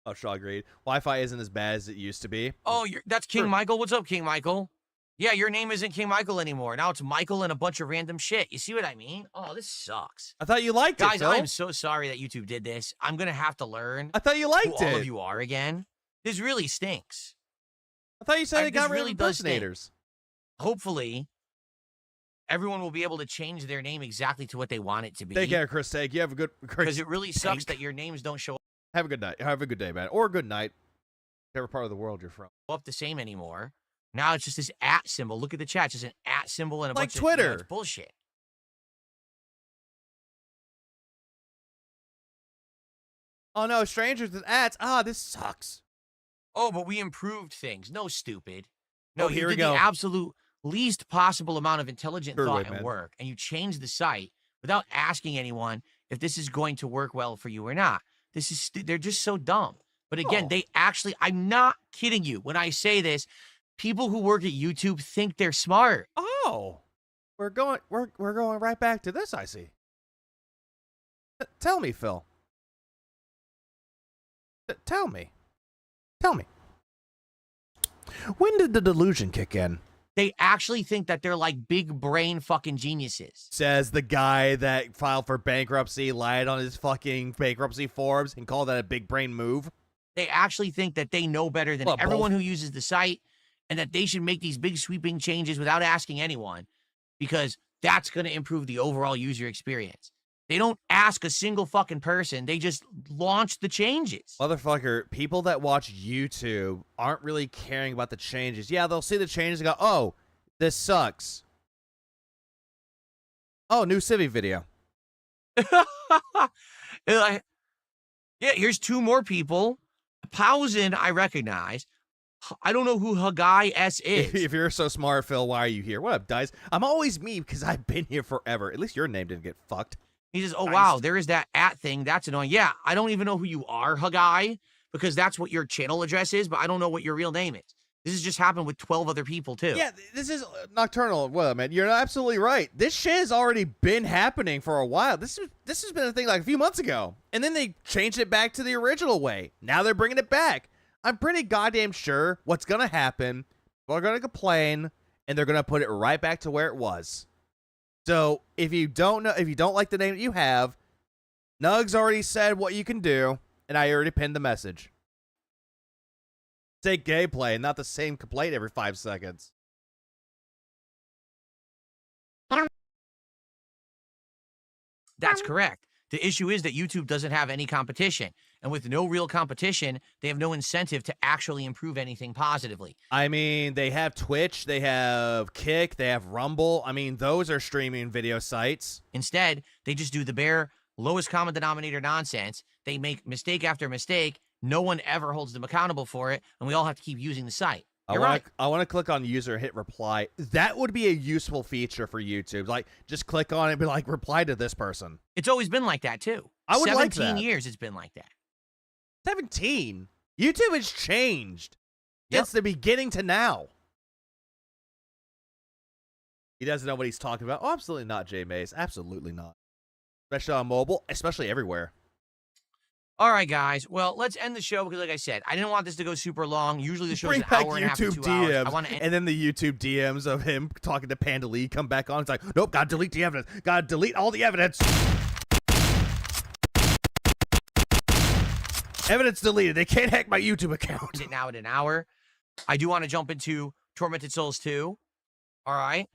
Oh, Shaw agreed. Wi-Fi isn't as bad as it used to be. Oh, that's King Michael. What's up, King Michael? Yeah, your name isn't King Michael anymore. Now it's Michael and a bunch of random shit. You see what I mean? Oh, this sucks. I thought you liked it, Guys, Phil. I'm so sorry that YouTube did this. I'm going to have to learn I thought you liked who it. all of you are again. This really stinks. I thought you said it got this rid really of does stink. impersonators. Hopefully, everyone will be able to change their name exactly to what they want it to be. Take care, Chris. Take. You have a good. Because it really sucks that your names don't show Have a good night. Have a good day, man, or a good night, whatever part of the world you're from. up the same anymore. Now it's just this @ symbol. Look at the chat. It's just an @ symbol and a Like bunch Twitter. of it's bullshit. Oh no, strangers with ads. Ah, this sucks. Oh, but we improved things. No, stupid. No, Oh, here you we did go. the absolute least possible amount of intelligent Sure thought way, and man. work, and you changed the site without asking anyone if this is going to work well for you or not. They're just so dumb. But again, Oh. they actually, I'm not kidding you when I say this. People who work at YouTube think they're smart. Oh, we're going right back to this. I see. Tell me, Phil. Tell me. When did the delusion kick in? They actually think that they're like big brain fucking geniuses. Says the guy that filed for bankruptcy, lied on his fucking bankruptcy forms, and called that a big brain move. They actually think that they know better than Well, everyone who uses the site, and that they should make these big sweeping changes without asking anyone, because that's going to improve the overall user experience. They don't ask a single fucking person. They just launch the changes. Motherfucker, people that watch YouTube aren't really caring about the changes. Yeah, they'll see the changes and go, oh, this sucks. Oh, new Civi video. Yeah, here's 2 more people. Pausen, I recognize. I don't know who Hagai S is. If you're so smart, Phil, why are you here? What up, Dice? I'm always me because I've been here forever. At least your name didn't get fucked. He says, oh, Nice. wow, there is that @ thing. That's annoying. Yeah, I don't even know who you are, Hagai, because that's what your channel address is, but I don't know what your real name is. This has just happened with 12 other people, too. Yeah, this is Nocturnal. Well, man, you're absolutely right. This shit has already been happening for a while. This has been a thing like a few months ago. And then they changed it back to the original way. Now they're bringing it back. I'm pretty goddamn sure what's going to happen. People are going to complain, and they're going to put it right back to where it was. So if you don't like the name that you have, Nugs already said what you can do, and I already pinned the message. Take gameplay and not the same complaint every 5 seconds. That's correct. The issue is that YouTube doesn't have any competition. And with no real competition, they have no incentive to actually improve anything positively. I mean, they have Twitch, they have Kick, they have Rumble. I mean, those are streaming video sites. Instead, they just do the bare lowest common denominator nonsense. They make mistake after mistake. No one ever holds them accountable for it, and we all have to keep using the site. You're right. I want to click on user, hit reply. That would be a useful feature for YouTube. Like, just click on it and be like, reply to this person. It's always been like that, too. I would like that. 17 years it's been like that. 17? YouTube has changed Yep. since the beginning to now. He doesn't know what he's talking about. Oh, absolutely not, Jay Mays. Absolutely not. Especially on mobile, especially everywhere. All right, guys. Well, let's end the show because, like I said, I didn't want this to go super long. Usually the show's Bring an back hour and a half to YouTube 2 hours. I DMs, want to end. and then the YouTube DMs of him talking to Panda Lee come back on. It's like, nope, gotta delete the evidence. Gotta delete all the evidence. Evidence deleted. They can't hack my YouTube account. It now at an hour. I do want to jump into Tormented Souls 2. All right.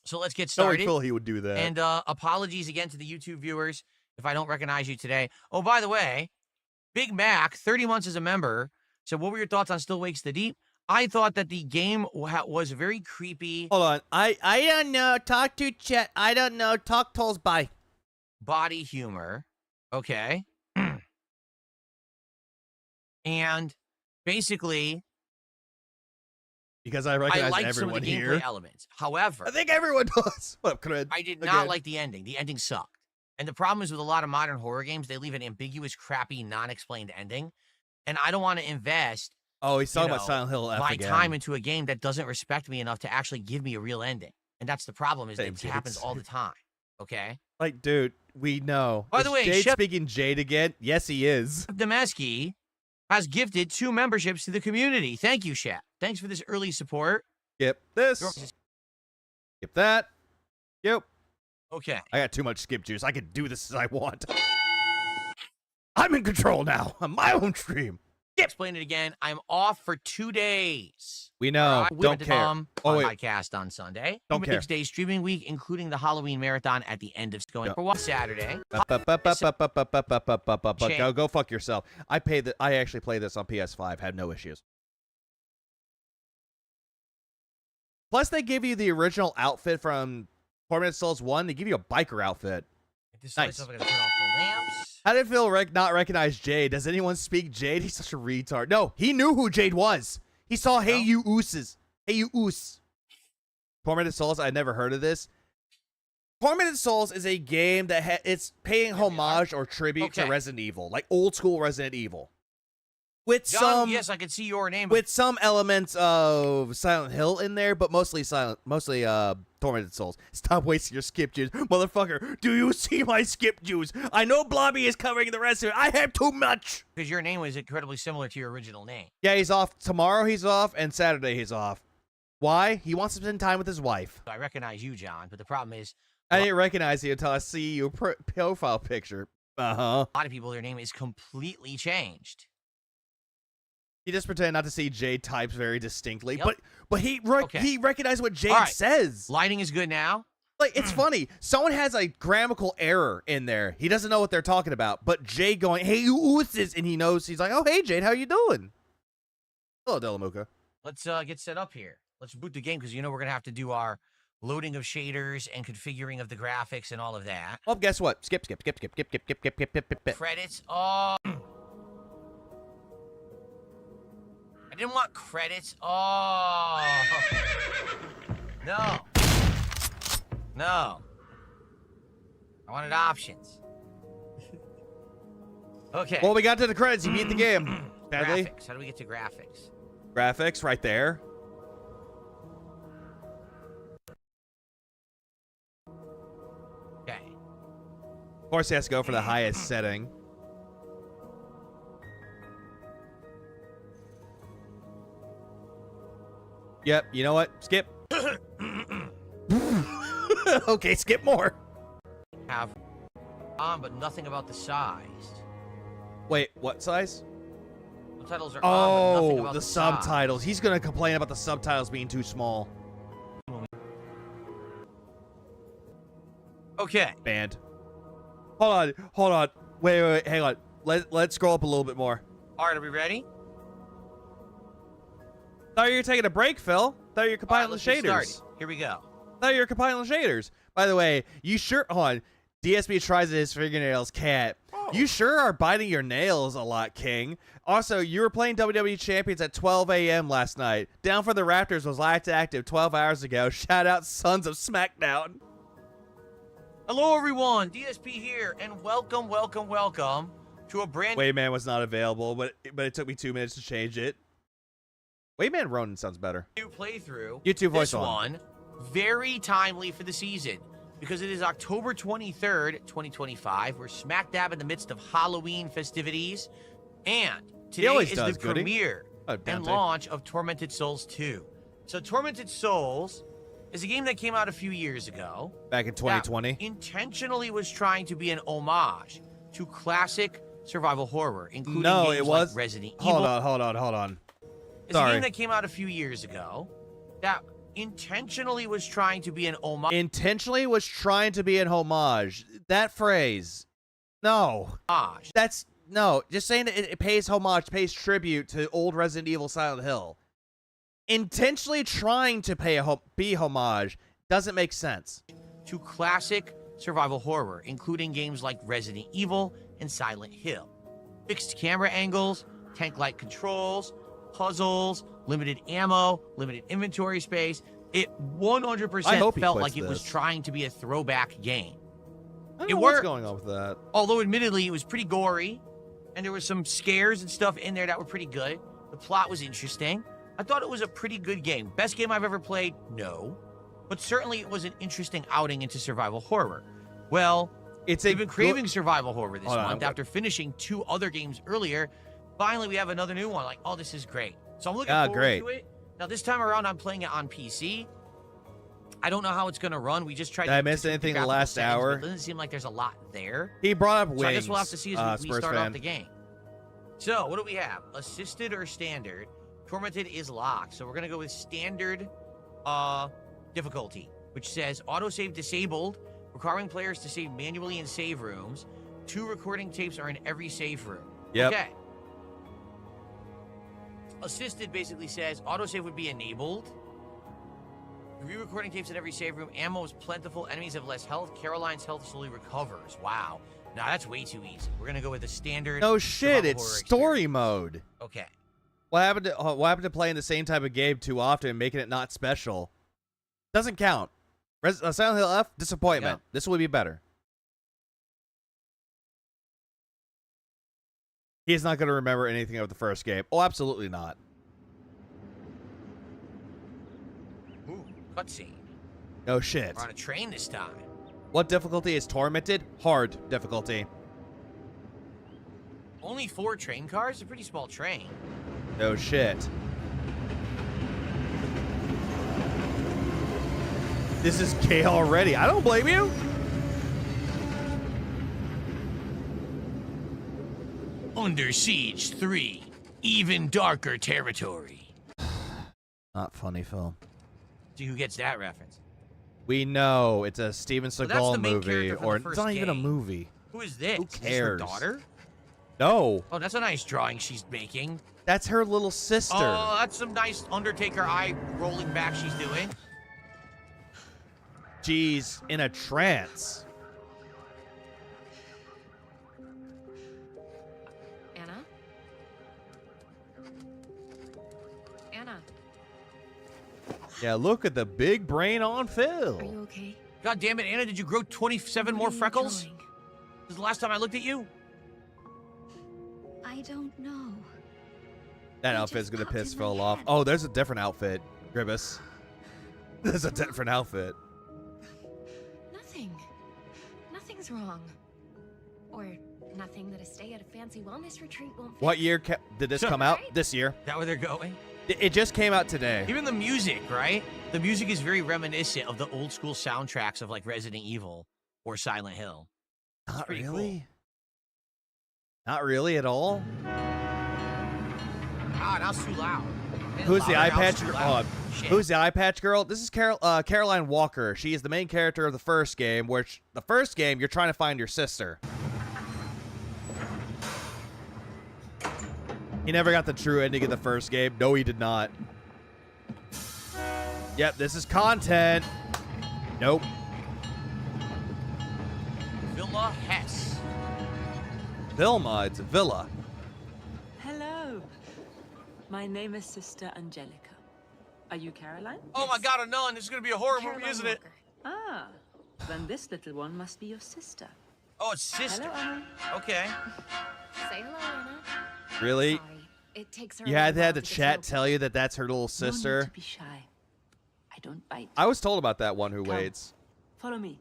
So let's get Knowing started. Phil, he would do that. And apologies again to the YouTube viewers if I don't recognize you today. Oh, by the way, Big Mac, 30 months as a member. So what were your thoughts on Still Wakes the Deep? I thought that the game was very creepy. Hold on. I don't know. Talk to Chet. I don't know. Talk tolls. Bye. Body humor. Okay. And basically, Because I I recognize liked some of everyone the gameplay here. elements. However, I think everyone does. What up, Cred? I did Again. not like the ending. The ending sucked. And the problem is with a lot of modern horror games, they leave an ambiguous, crappy, non-explained ending. And I don't want to invest Oh, he's talking you about know, Silent Hill F my again. time into a game that doesn't respect me enough to actually give me a real ending. And that's the problem, is that Same it happens kids. all the time. Okay? Like, dude, we know. By Is the way, Jade Shep- speaking Jade again? Yes, he is. Demeski has gifted 2 memberships to the community. Thank you, Shep. Thanks for this early support. Skip this. Skip that. Yep. Okay. I got too much skip juice. I can do this as I want. I'm in control now. On my own stream. Explain it again. I'm off for 2 days. We know. All right? Don't With care. on Oh, wait. podcast on Sunday. Don't care. 6 days streaming week, including the Halloween marathon at the end of going Go. for what Saturday. Go fuck yourself. I actually played this on PS5. Had no issues. Plus, they give you the original outfit from Tormented Souls 1. They give you a biker outfit. Nice. I'm gonna turn off the lamps. How did Phil not recognize Jade? Does anyone speak Jade? He's such a retard. No, he knew who Jade was. He saw Hey You Ooses. Hey You Oos. Tormented Souls, I never heard of this. Tormented Souls is a game that it's paying homage or tribute to Resident Evil, like old school Resident Evil. With John, yes, I can see your name. with some elements of Silent Hill in there, but mostly Tormented Souls. Stop wasting your skip juice. Motherfucker, do you see my skip juice? I know Blobby is covering the rest of it. I have too much. Because your name was incredibly similar to your original name. Yeah, he's off. Tomorrow he's off, and Saturday he's off. Why? He wants to spend time with his wife. I recognize you, John, but the problem is I didn't recognize you until I see your profile picture. Uh-huh. a lot of people, their name is completely changed. He just pretended not to see Jade types very distinctly, Yep. but he recognized what Jade All right. says. Lighting is good now. Like, it's funny. Someone has a grammatical error in there. He doesn't know what they're talking about. But Jade going, hey, you ooses, and he knows. He's like, oh, hey, Jade, how you doing? Hello, Delamuka. Let's get set up here. Let's boot the game because we're gonna have to do our loading of shaders and configuring of the graphics and all of that. Oh, guess what? Skip. Credits. Oh, I didn't want credits. Oh, no. I wanted options. Okay. Well, we got to the credits. You beat the game. Sadly. Graphics. How do we get to graphics? Graphics right there. Okay. Of course, he has to go for the highest setting. Yep, you know what? Skip. Okay, skip more. Have on, but nothing about the size. Wait, what size? Subtitles are on, but nothing Oh, about the size. subtitles. He's gonna complain about the subtitles being too small. Okay. Banned. Hold on. Wait, hang on. Let's scroll up a little bit more. All right, are we ready? Thought you were taking a break, Phil. Thought you were compiling the Let's get shaders. started. Here we go. Thought you were compiling the shaders. By the way, you sure? Hold on. DSP tries his fingernails. Cat. You sure are biting your nails a lot, King. Also, you were playing WWE Champions at 12 a.m. last night. Down for the Raptors was last active 12 hours ago. Shout out, Sons of SmackDown. Hello, everyone. DSP here, and welcome to a brand Wayman was not available, but it took me 2 minutes to change it. Wayman Ronan sounds better. new playthrough. YouTube voice This on. one, very timely for the season, because it is October 23rd, 2025. We're smack dab in the midst of Halloween festivities, and today always is does, the Goody. premiere Oh, and Dante. launch of Tormented Souls 2. So Tormented Souls is a game that came out a few years ago. Back in 2020. That intentionally was trying to be an homage to classic survival horror, including No, games it was. like Resident Evil. Hold on. It's a Sorry. game that came out a few years ago that intentionally was trying to be an homage. Intentionally was trying to be an homage. That phrase. No. That's no. Just saying that it pays homage, pays tribute to old Resident Evil Silent Hill. Intentionally trying to be homage doesn't make sense. To classic survival horror, including games like Resident Evil and Silent Hill. Fixed camera angles, tank-like controls, puzzles, limited ammo, limited inventory space. It I 100% hope he felt quits like it was this. trying to be a throwback game. I don't It know what's worked. going on with that. Although admittedly it was pretty gory, and there was some scares and stuff in there that were pretty good. The plot was interesting. I thought it was a pretty good game. Best game I've ever played? No. But certainly it was an interesting outing into survival horror. Well, It's we've been craving survival horror this Hold on, month I'm- after finishing 2 other games earlier. Finally, we have another new one. Like, oh, this is great. So I'm looking forward great. to it. Now, this time around, I'm playing it on PC. I don't know how it's going to run. We just tried Did I to miss to tweak anything the the graphical last settings, but hour? It doesn't seem like there's a lot there. He brought up wings. So I guess we'll have to see as we Spurs start fan. off the game. So, what do we have? Assisted or standard? Tormented is locked. So we're going to go with standard difficulty, which says autosave disabled, requiring players to save manually in save rooms. 2 recording tapes are in every save room. Yep. Okay. Assisted basically says autosave would be enabled. Re-recording tapes in every save room. Ammo is plentiful. Enemies have less health. Caroline's health slowly recovers. Wow. Now that's way too easy. We're gonna go with the standard. No shit, survival it's horror story experience. mode. Okay. What happened to playing the same type of game too often, making it not special? Doesn't count. Silent Hill F, disappointment. Yeah. This will be better. He is not going to remember anything of the first game. Oh, absolutely not. Ooh, cutscene. No shit. We're on a train this time. What difficulty is Tormented? Hard difficulty. Only 4 train cars? It's a pretty small train. No shit. This is gay already. I don't blame you. Under Siege 3. Even darker territory. Not funny, Phil. See who gets that reference. We know it's a Steven that's the Seagal main movie, character from or the it's first not even a game. movie. Who is this? Who Is this her cares? daughter? No, Oh, that's a nice drawing she's making. that's her little sister. Oh, that's some nice Undertaker eye rolling back she's doing. She's in a trance. Anna? Anna, Yeah, look at the big brain on are Phil. you okay? God damn it, Anna, did you grow 27 more What are you freckles? drawing? This is the last time I looked at you. I don't know. That I outfit's just gonna popped piss in my Phil off. head. Oh, there's a different outfit, Gribbus. There's a different outfit. Nothing. Nothing's wrong. Or nothing that a stay at a fancy wellness retreat won't fix. What year did this come out? Right? This year. Is that where they're going? It just came out today. Even the music, right? The music is very reminiscent of the old school soundtracks of like Resident Evil or Silent Hill. Not pretty really. Not really at all. Ah, now it's too loud. Who's the eye Now it's patch? too loud. Shit. Who's the eye patch girl? This is Caroline Walker. She is the main character of the first game, which the first game you're trying to find your sister. He never got the true ending of the first game. No, he did not. Yep, this is content. Nope. Villa Hess. Vilma, it's a villa. Hello. My name is Sister Angelica. Are you Caroline? Oh my God, a nun! This is gonna be a horror movie, Caroline isn't it? Walker. Ah, then this little one must be your sister. Oh, it's sister. Hello, Anna. Okay. Say hello, Anna. Really? Sorry. It takes her You a had to while have the get chat open. tell you that that's her little No sister. need to be shy. I don't bite. I was told about that one who Come. waits. Follow me.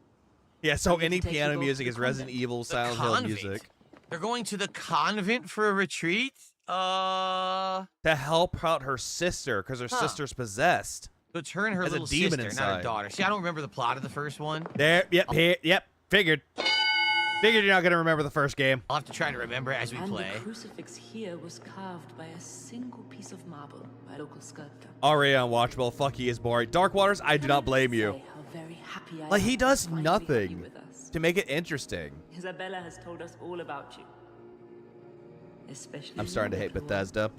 Yeah, so I'm going any to take you piano both music to is the Resident convent. Evil The Silent Hill convent. music. They're going to the convent for a retreat? To help out her sister, because her Huh. sister's possessed. So it's her and her Has a little demon sister, not inside. her daughter. See, I don't remember the plot of the first one. There, yep, here, yep, figured. Figured you're not going to remember the first game. I'll have to try to remember as we And play. the crucifix here was carved by a single piece of marble by a local sculptor. Already unwatchable. Fuck, he is boring. Dark Waters, I do not blame you. Say how very happy I Like, he am does to finally have you nothing with us. to make it interesting. Isabella has told us all about you. Especially I'm starting to you, hate little one. Bethesda.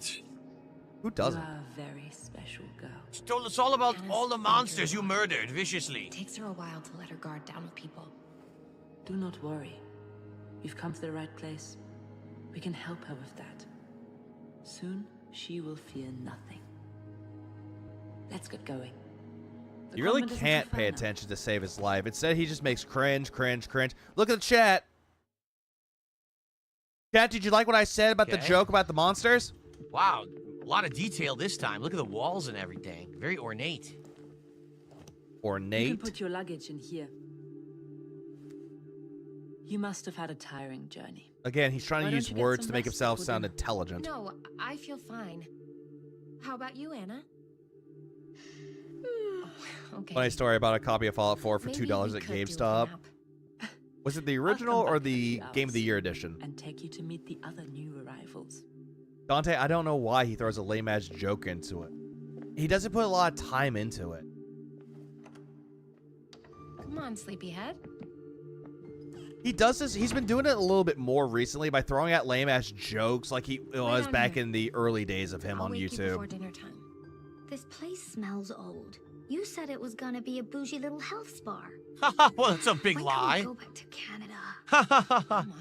Who You doesn't? are a very special girl. It's all about Anna's all the been monsters through you a lot. murdered viciously. It takes her a while to let her guard down with people. Do not worry. You've come to the right place. We can help her with that. Soon, she will fear nothing. Let's get going. The You really convent isn't can't too far pay now. attention to save his life. Instead, he just makes cringe, cringe, cringe. Look at the chat. Chat, did you like what I said about the Okay. joke about the monsters? Wow, a lot of detail this time. Look at the walls and everything. Very ornate. You can Ornate? put your luggage in here. You must have had a tiring journey. Again, he's trying Why to don't use you get words some to make rest himself before sound dinner? intelligent. No, I feel fine. How about you, Anna? Okay. Funny story about a copy of Fallout 4 for Maybe $2 we at could do with a GameStop. nap. Was it the I'll original come or back in a the few Game of the hours Year edition? and take you to meet the other new arrivals. Dante, I don't know why he throws a lame ass joke into it. He doesn't put a lot of time into it. Come on, sleepyhead. He does this. He's been doing it a little bit more recently by throwing out lame ass jokes like he was down back here. in the early days of him I'll on wake you before YouTube. dinner time. This place smells old. You said it was gonna be a bougie little health spa. Well, that's a big Why lie. can't we go back to Canada? Come on.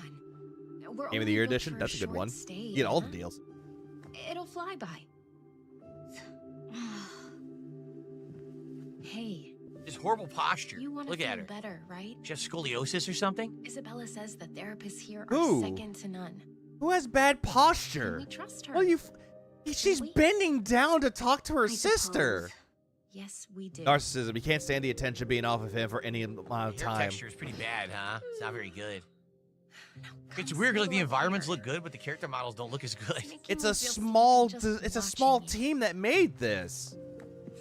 We're Game of only the Year booked edition? for a That's a good short one. stay, You get all the Anna. deals. It'll fly by. Hey, This horrible posture. you want to Look feel at her. better, right? She has scoliosis or something? Isabella says that therapists here Who? are second to none. Who has bad And posture? we trust her. Well, she's we? bending down to talk to her I sister. suppose. Yes, we did. Narcissism. He can't stand the attention being off of him for any amount of Hair time. texture is pretty bad, huh? It's not very good. Now, It's come weird, like settle the up environments here. look good, but the character models don't look as good. Make It's you a feel small. something just It's a small watching you. team that made this.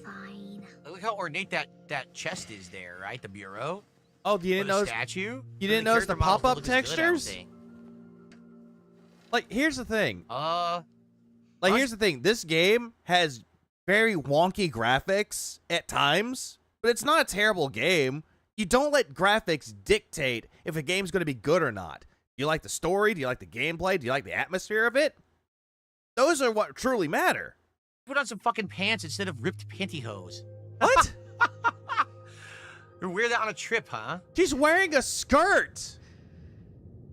Fine. Look how ornate that chest is there, right? The bureau. Oh, you didn't What, a notice? statue. You didn't notice the pop-up textures? Like, here's the thing. Us- Here's the thing. This game has very wonky graphics at times, but it's not a terrible game. You don't let graphics dictate if a game's going to be good or not. Do you like the story? Do you like the gameplay? Do you like the atmosphere of it? Those are what truly matter. Put on some fucking pants instead of ripped pantyhose. What? Or wear that on a trip, huh? She's wearing a skirt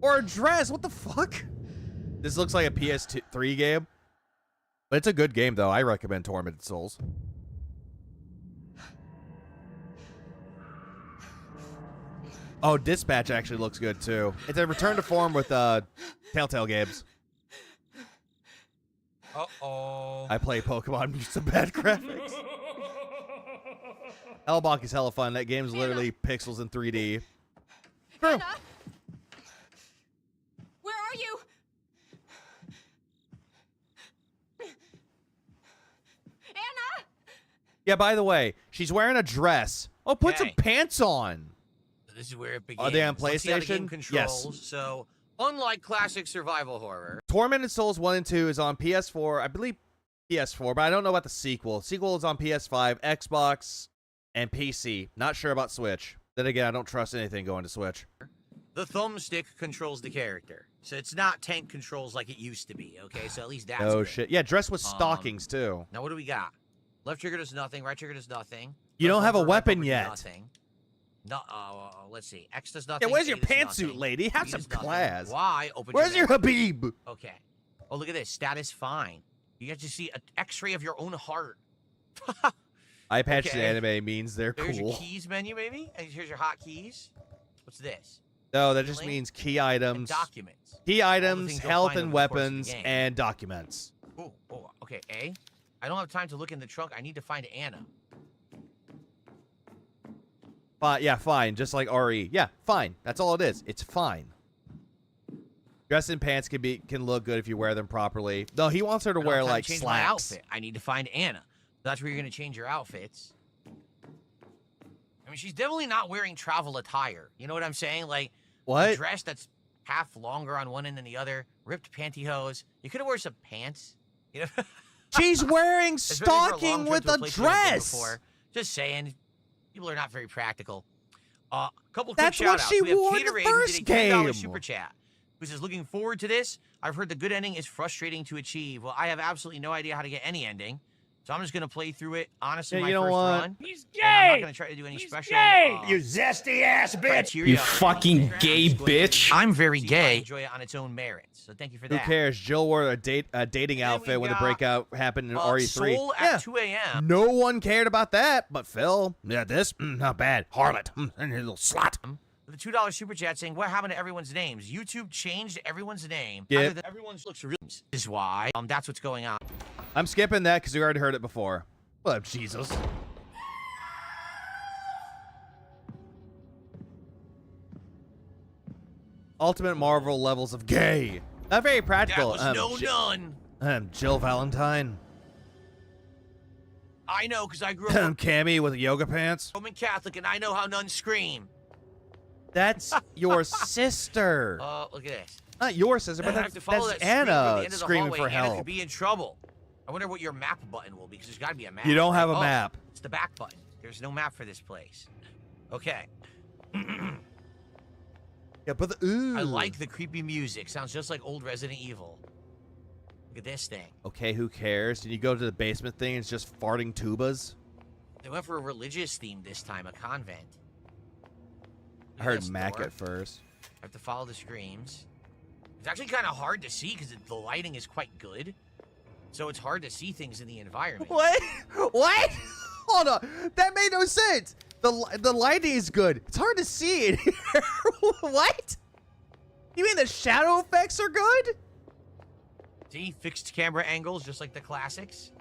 or a dress. What the fuck? This looks like a PS3 game. But it's a good game, though. I recommend Tormented Souls. Oh, Dispatch actually looks good, too. It's a return to form with Telltale Games. Uh-oh. I play Pokemon with some bad graphics. Hellbach is hella fun. That game's literally pixels in 3D. True. Anna? Where are you? Anna? Yeah, by the way, she's wearing a dress. Oh, put some Okay. pants on. This is where it begins. Are they on Let's see how the game PlayStation? Yes. controls. So, unlike classic survival horror, Tormented Souls 1 and 2 is on PS4, I believe PS4, but I don't know about the sequel. Sequel is on PS5, Xbox, and PC. Not sure about Switch. Then again, I don't trust anything going to Switch. The thumbstick controls the character, so it's not tank controls like it used to be. Okay, so at least that's Oh good. shit! Yeah, dressed with stockings too. Now what do we got? Left trigger does nothing. Right trigger does nothing. You don't have a Right weapon bumper yet. Nothing. No. Let's see. X does nothing. Yeah, where's A your does pantsuit, nothing, lady? Have B some does nothing. class. Y opens. Where's your mouth. Habib? Okay. Oh, look at this. Status fine. You get to see an X-ray of your own heart. Eye patch in Okay. anime means they're There's your cool. keys menu, maybe. And here's your hotkeys. What's this? No, that just Link means key And items. documents. Key items, things you'll health find and over the course of the weapons, game. and documents. Oh, okay. A. I don't have time to look in the trunk. I need to find Anna. Yeah, fine. Just like RE. Yeah, fine. That's all it is. It's fine. Dress and pants can look good if you wear them properly. No, he wants her to I don't wear have time like to change my slacks. outfit. I need to find Anna. That's where you're gonna change your outfits. I mean, she's definitely not wearing travel attire. You know what I'm saying? Like a What? dress that's half longer on one end than the other, ripped pantyhose. You could have worn some pants. You know, She's wearing especially for a long stocking trip with to a place you've never been dress. before. Just saying, people are not very practical. Couple quick That's what shout-outs. she We have wore in the Gatorade, first who did a $10 game. super chat, who says, looking forward to this. I've heard the good ending is frustrating to achieve. Well, I have absolutely no idea how to get any ending, so I'm just going to play through it, honestly, Yeah, my you know first what? run. He's And I'm not gay! going to try to do any He's special gay! You zesty ass bitch! criteria. You fucking gay bitch. I'm very See, gay. I Enjoy it on its own merits, so thank you for Who that. cares? Jill wore a dating then outfit we when the got, breakout happened in RE3. Soul Yeah. at 2 a.m. No one cared about that, but Phil. Yeah, this not bad. Harlot, and a little slut. With a $2 super chat saying, what happened to everyone's names? YouTube changed everyone's name. Yep. Other than everyone's looks real. This is why. That's what's going on. I'm skipping that because we already heard it before. What up, Jesus? Ultimate Marvel levels of gay. Not very practical. That was none. Jill Valentine. I know, because I grew up Cammy with yoga pants. Roman Catholic, and I know how nuns scream. That's your sister. Look at this. Not your sister, but I have to that's follow that Anna scream screaming for Anna help. could be in trouble. I wonder what your map button will be, because there's got to be a map. You don't have a Oh, map. It's the back button. There's no map for this place. Okay. Yeah, but the ooh. I like the creepy music. Sounds just like old Resident Evil. Look at this thing. Okay, who cares? Did you go to the basement thing? It's just farting tubas. They went for a religious theme this time, a convent. I heard This Mac door. at first. I have to follow the screams. It's actually kind of hard to see because the lighting is quite good. So it's hard to see things in the environment. What? What? Hold on. That made no sense. The lighting is good. It's hard to see it here. What? You mean the shadow effects are good? See, fixed camera angles, just like the classics.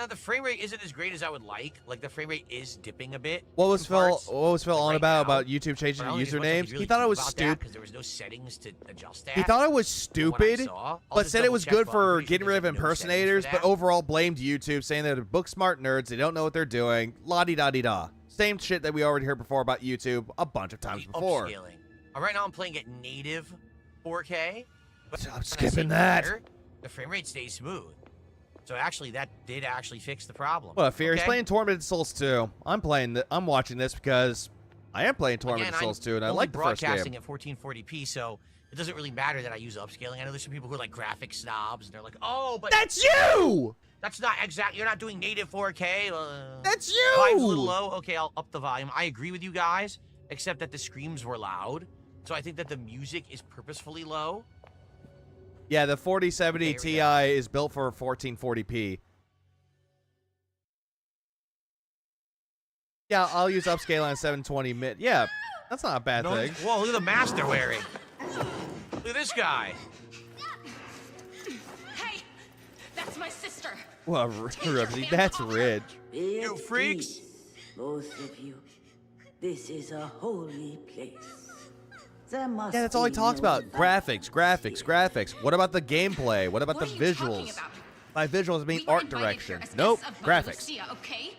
The frame rate isn't as great as I would like. Like, the frame rate is dipping a bit. What was in Phil? parts. What was Phil Like on right about now. YouTube changing But I the don't think there's much I usernames? could really He thought do it was about that stupid. because there was no settings to adjust that. He thought it was from what I stupid, saw. I'll but just said it was double-check, good but I'm for pretty sure getting rid of there's, like, no settings for impersonators, but that. overall blamed YouTube, saying they're book smart nerds. They don't know what they're doing. La-di-da-di-da. Same shit that we already heard before about YouTube a bunch of times The before. upscaling. Right now I'm playing at native 4K. But So I'm when I skipping say that. clear, the frame rate stays smooth. So actually, that did actually fix the problem. Well, Fear is Okay? playing Tormented Souls 2. I'm watching this because I am playing Tormented Again, Souls I'm 2, and I only like the first broadcasting game. at 1440p, so it doesn't really matter that I use upscaling. I know there's some people who are like graphic snobs, and they're like, "Oh, but That's you! that's not exact. You're not doing native 4K. That's Volume's a little you! low. Okay, I'll up the volume. I agree with you guys, except that the screams were loud. So I think that the music is purposefully low. Yeah, the 4070 Okay, Ti here we is built for 1440p. Yeah, I'll use upscale on 720 mid. Yeah, that's not a bad thing. Whoa, look at the mask they're wearing. Look at this guy. Hey, that's my sister. Well, Rubsy, that's rich. You freaks. Both of you. This is a holy place. There must Yeah, that's all he be talks no about. Graphics, graphics, graphics. What about the gameplay? What about What the are you talking visuals? about? By visuals, I mean We were art invited direction. here as Nope, guests of Mother graphics. Lucia, okay?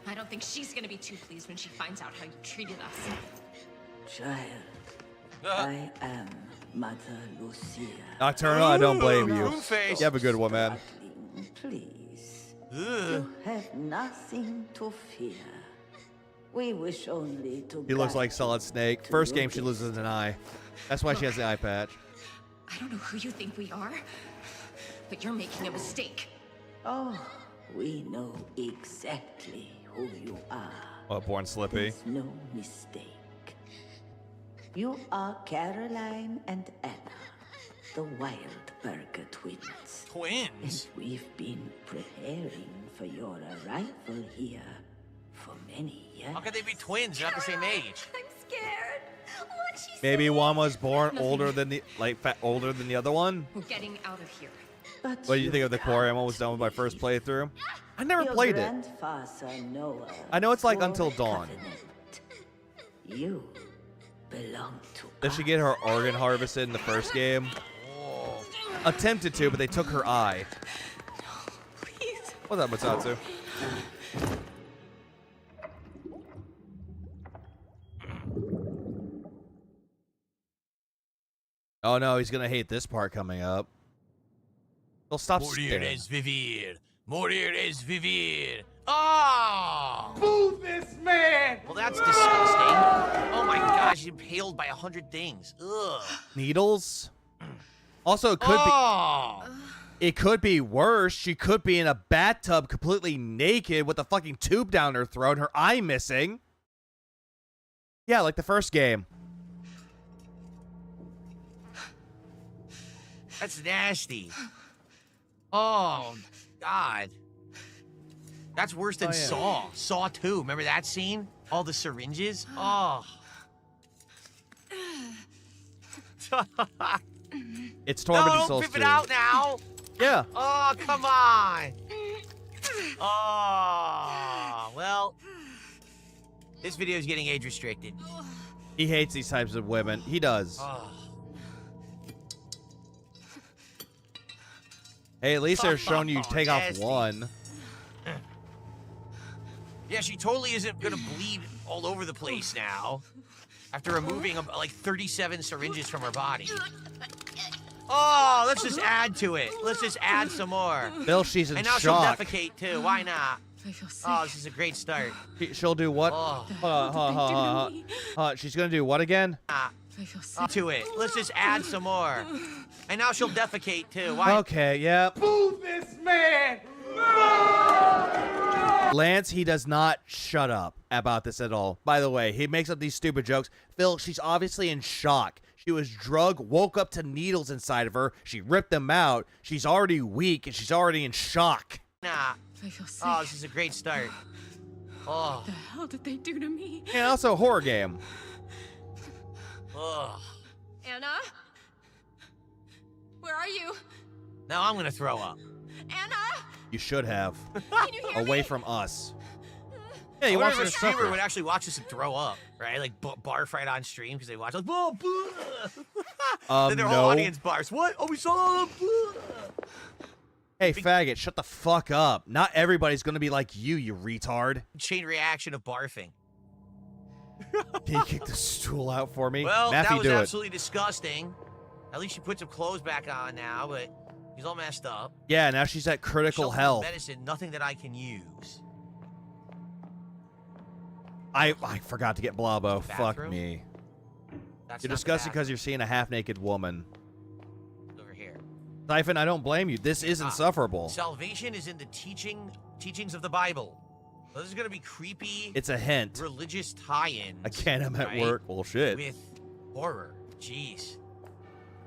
I don't think she's gonna be too pleased when she finds out how you treated us. Child, I am Mother Lucia. Nocturnal, I don't blame you. Moonface. You have a good one, man. Please. Ugh. You have nothing to fear. We wish only to. He looks guide like Solid Snake. First game, she loses an eye. That's why she has the eye patch. I don't know who you think we are, but you're making a mistake. Oh, we know exactly who you are. Oh, born Slippy. There's no mistake. You are Caroline and Anna, the Wildberger twins. Twins? And we've been preparing for your arrival here for many years. How could they be twins? They're not the same age. I'm scared. What'd she Maybe say? one was born older than the older than the other one. We're getting out of here. But What do you think of the core? I'm almost done with my first playthrough. I never your played it. grandfather Noah I know it's like swore Until a Dawn. covenant. You belong to Did she us. get her organ harvested in the first game? Oh. Attempted to, but they took her eye. Please. What's up, Matsatsu? Oh no, he's gonna hate this part coming up. He'll stop staring. vivir. Morir es vivir. Oh! Move this man! Well, that's disgusting. Oh my gosh, impaled by 100 things. Ugh. Needles? Also, it could it could be worse. She could be in a bathtub completely naked with a fucking tube down her throat, her eye missing. Yeah, like the first game. That's nasty. Oh, God. That's worse than Oh, yeah. Saw. Saw 2. Remember that scene? All the syringes? Oh. It's No, Tormented don't Souls rip 2. it out now. Yeah. Oh, come on. Oh, well. This video is getting age restricted. He hates these types of women. He does. Oh. Hey, at least they're showing you take off Nasty. one. Yeah, she totally isn't gonna bleed all over the place now. After removing like 37 syringes from her body. Oh, let's just add to it. Let's just add some more. Bill, she's in And now shock. she'll defecate too. Why not? I feel sick. Oh, this is a great start. She'll do what? Oh, Hold on, hold on. She's gonna do what again? ah, I feel sick. to it. Let's just add some more. And now she'll defecate too. Why? Okay, yeah. Move this man! Lance, he does not shut up about this at all. By the way, he makes up these stupid jokes. Phil, she's obviously in shock. She was drugged, woke up to needles inside of her. She ripped them out. She's already weak, and she's already in shock. Nah. I feel sick. Oh, this is a great start. Oh. What the hell did they do to me? And also, horror game. Ugh. Anna? Where are you? Now I'm gonna throw up. Anna? You should have. Can you hear Away me? from us. Yeah, I you wonder watch if a her streamer suffer. would actually watch this and throw up, right? Like barf right on stream because they watch like, "Blah, blah." Then their whole no. audience barfs. What? Oh, we saw. Blah. Hey, faggot, shut the fuck up. Not everybody's gonna be like you retard. Chain reaction of barfing. Can you kick the stool out for me? Well, Matthew, that was do it. absolutely disgusting. At least she put some clothes back on now, but she's all messed up. Yeah, now she's at critical Shelf health. medicine, nothing that I can use. I forgot to get Blabo. Fuck Bathroom? me. That's You're not the disgusting because bathroom. you're seeing a half-naked woman. Over here. Siphon, I don't blame you. This is insufferable. Salvation is in the teachings of the Bible. So this is gonna be creepy. It's a hint. Religious tie-ins. Again, I'm at right? work. Bullshit. With horror. Jeez.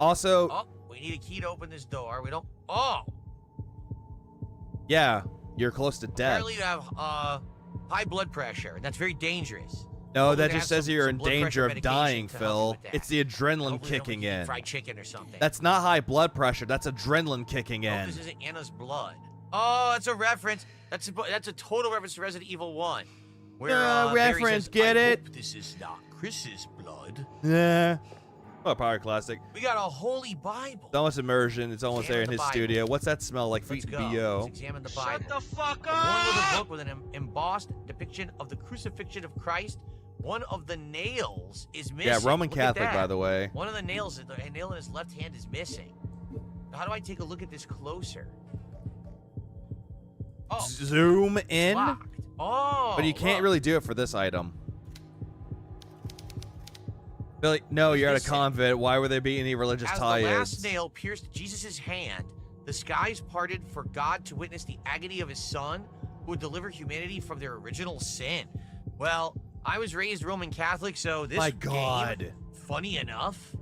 Also, Oh, we need a key to open this door. We don't. Oh. yeah, you're close to death. Apparently you have high blood pressure, and that's very dangerous. No, Hopefully that they just have says some you're in blood pressure danger of medication dying, to help you Phil. with that. It's the adrenaline Hopefully they don't kicking eat in. fried chicken or something. That's not high blood pressure. That's adrenaline kicking I hope in. this isn't Anna's blood. Oh, that's a reference. That's a total reference to Resident Evil 1. Where, Barry reference, says, get I it? hope this is not Chris's blood. Yeah. Oh, power classic. We got a holy Bible. It's almost immersion. It's almost there in Examine his the Bible. studio. What's that smell like? Let's Feet go. BO. Let's examine the Bible. Shut the fuck A worn little up! book with an embossed depiction of the crucifixion of Christ one of the nails is missing. Yeah, Roman Look at Catholic, by that. the way. One of the nails, a nail in his left hand is missing. How do I take a look at this closer? Oh, Zoom in. locked. Oh, But you can't look. really do it for this item. Billy, no, you're at a Listen. convent. Why would there be any religious As the last tie-ins? nail pierced Jesus' hand, the skies parted for God to witness the agony of his son, who would deliver humanity from their original sin. Well, I was raised Roman Catholic, so this My game, God. funny enough,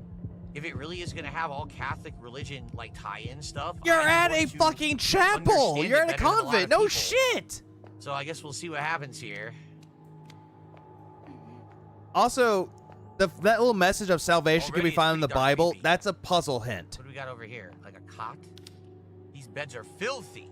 if it really is going to have all Catholic religion like tie-in stuff, You're I'm at going a to fucking chapel. understand You're it at a better than lot convent. of No people. shit. So I guess we'll see what happens here. Also, that little message of salvation can Already be it's found in the pretty dark Bible. creepy. That's a puzzle hint. What do we got over here? Like a cot? These beds are filthy.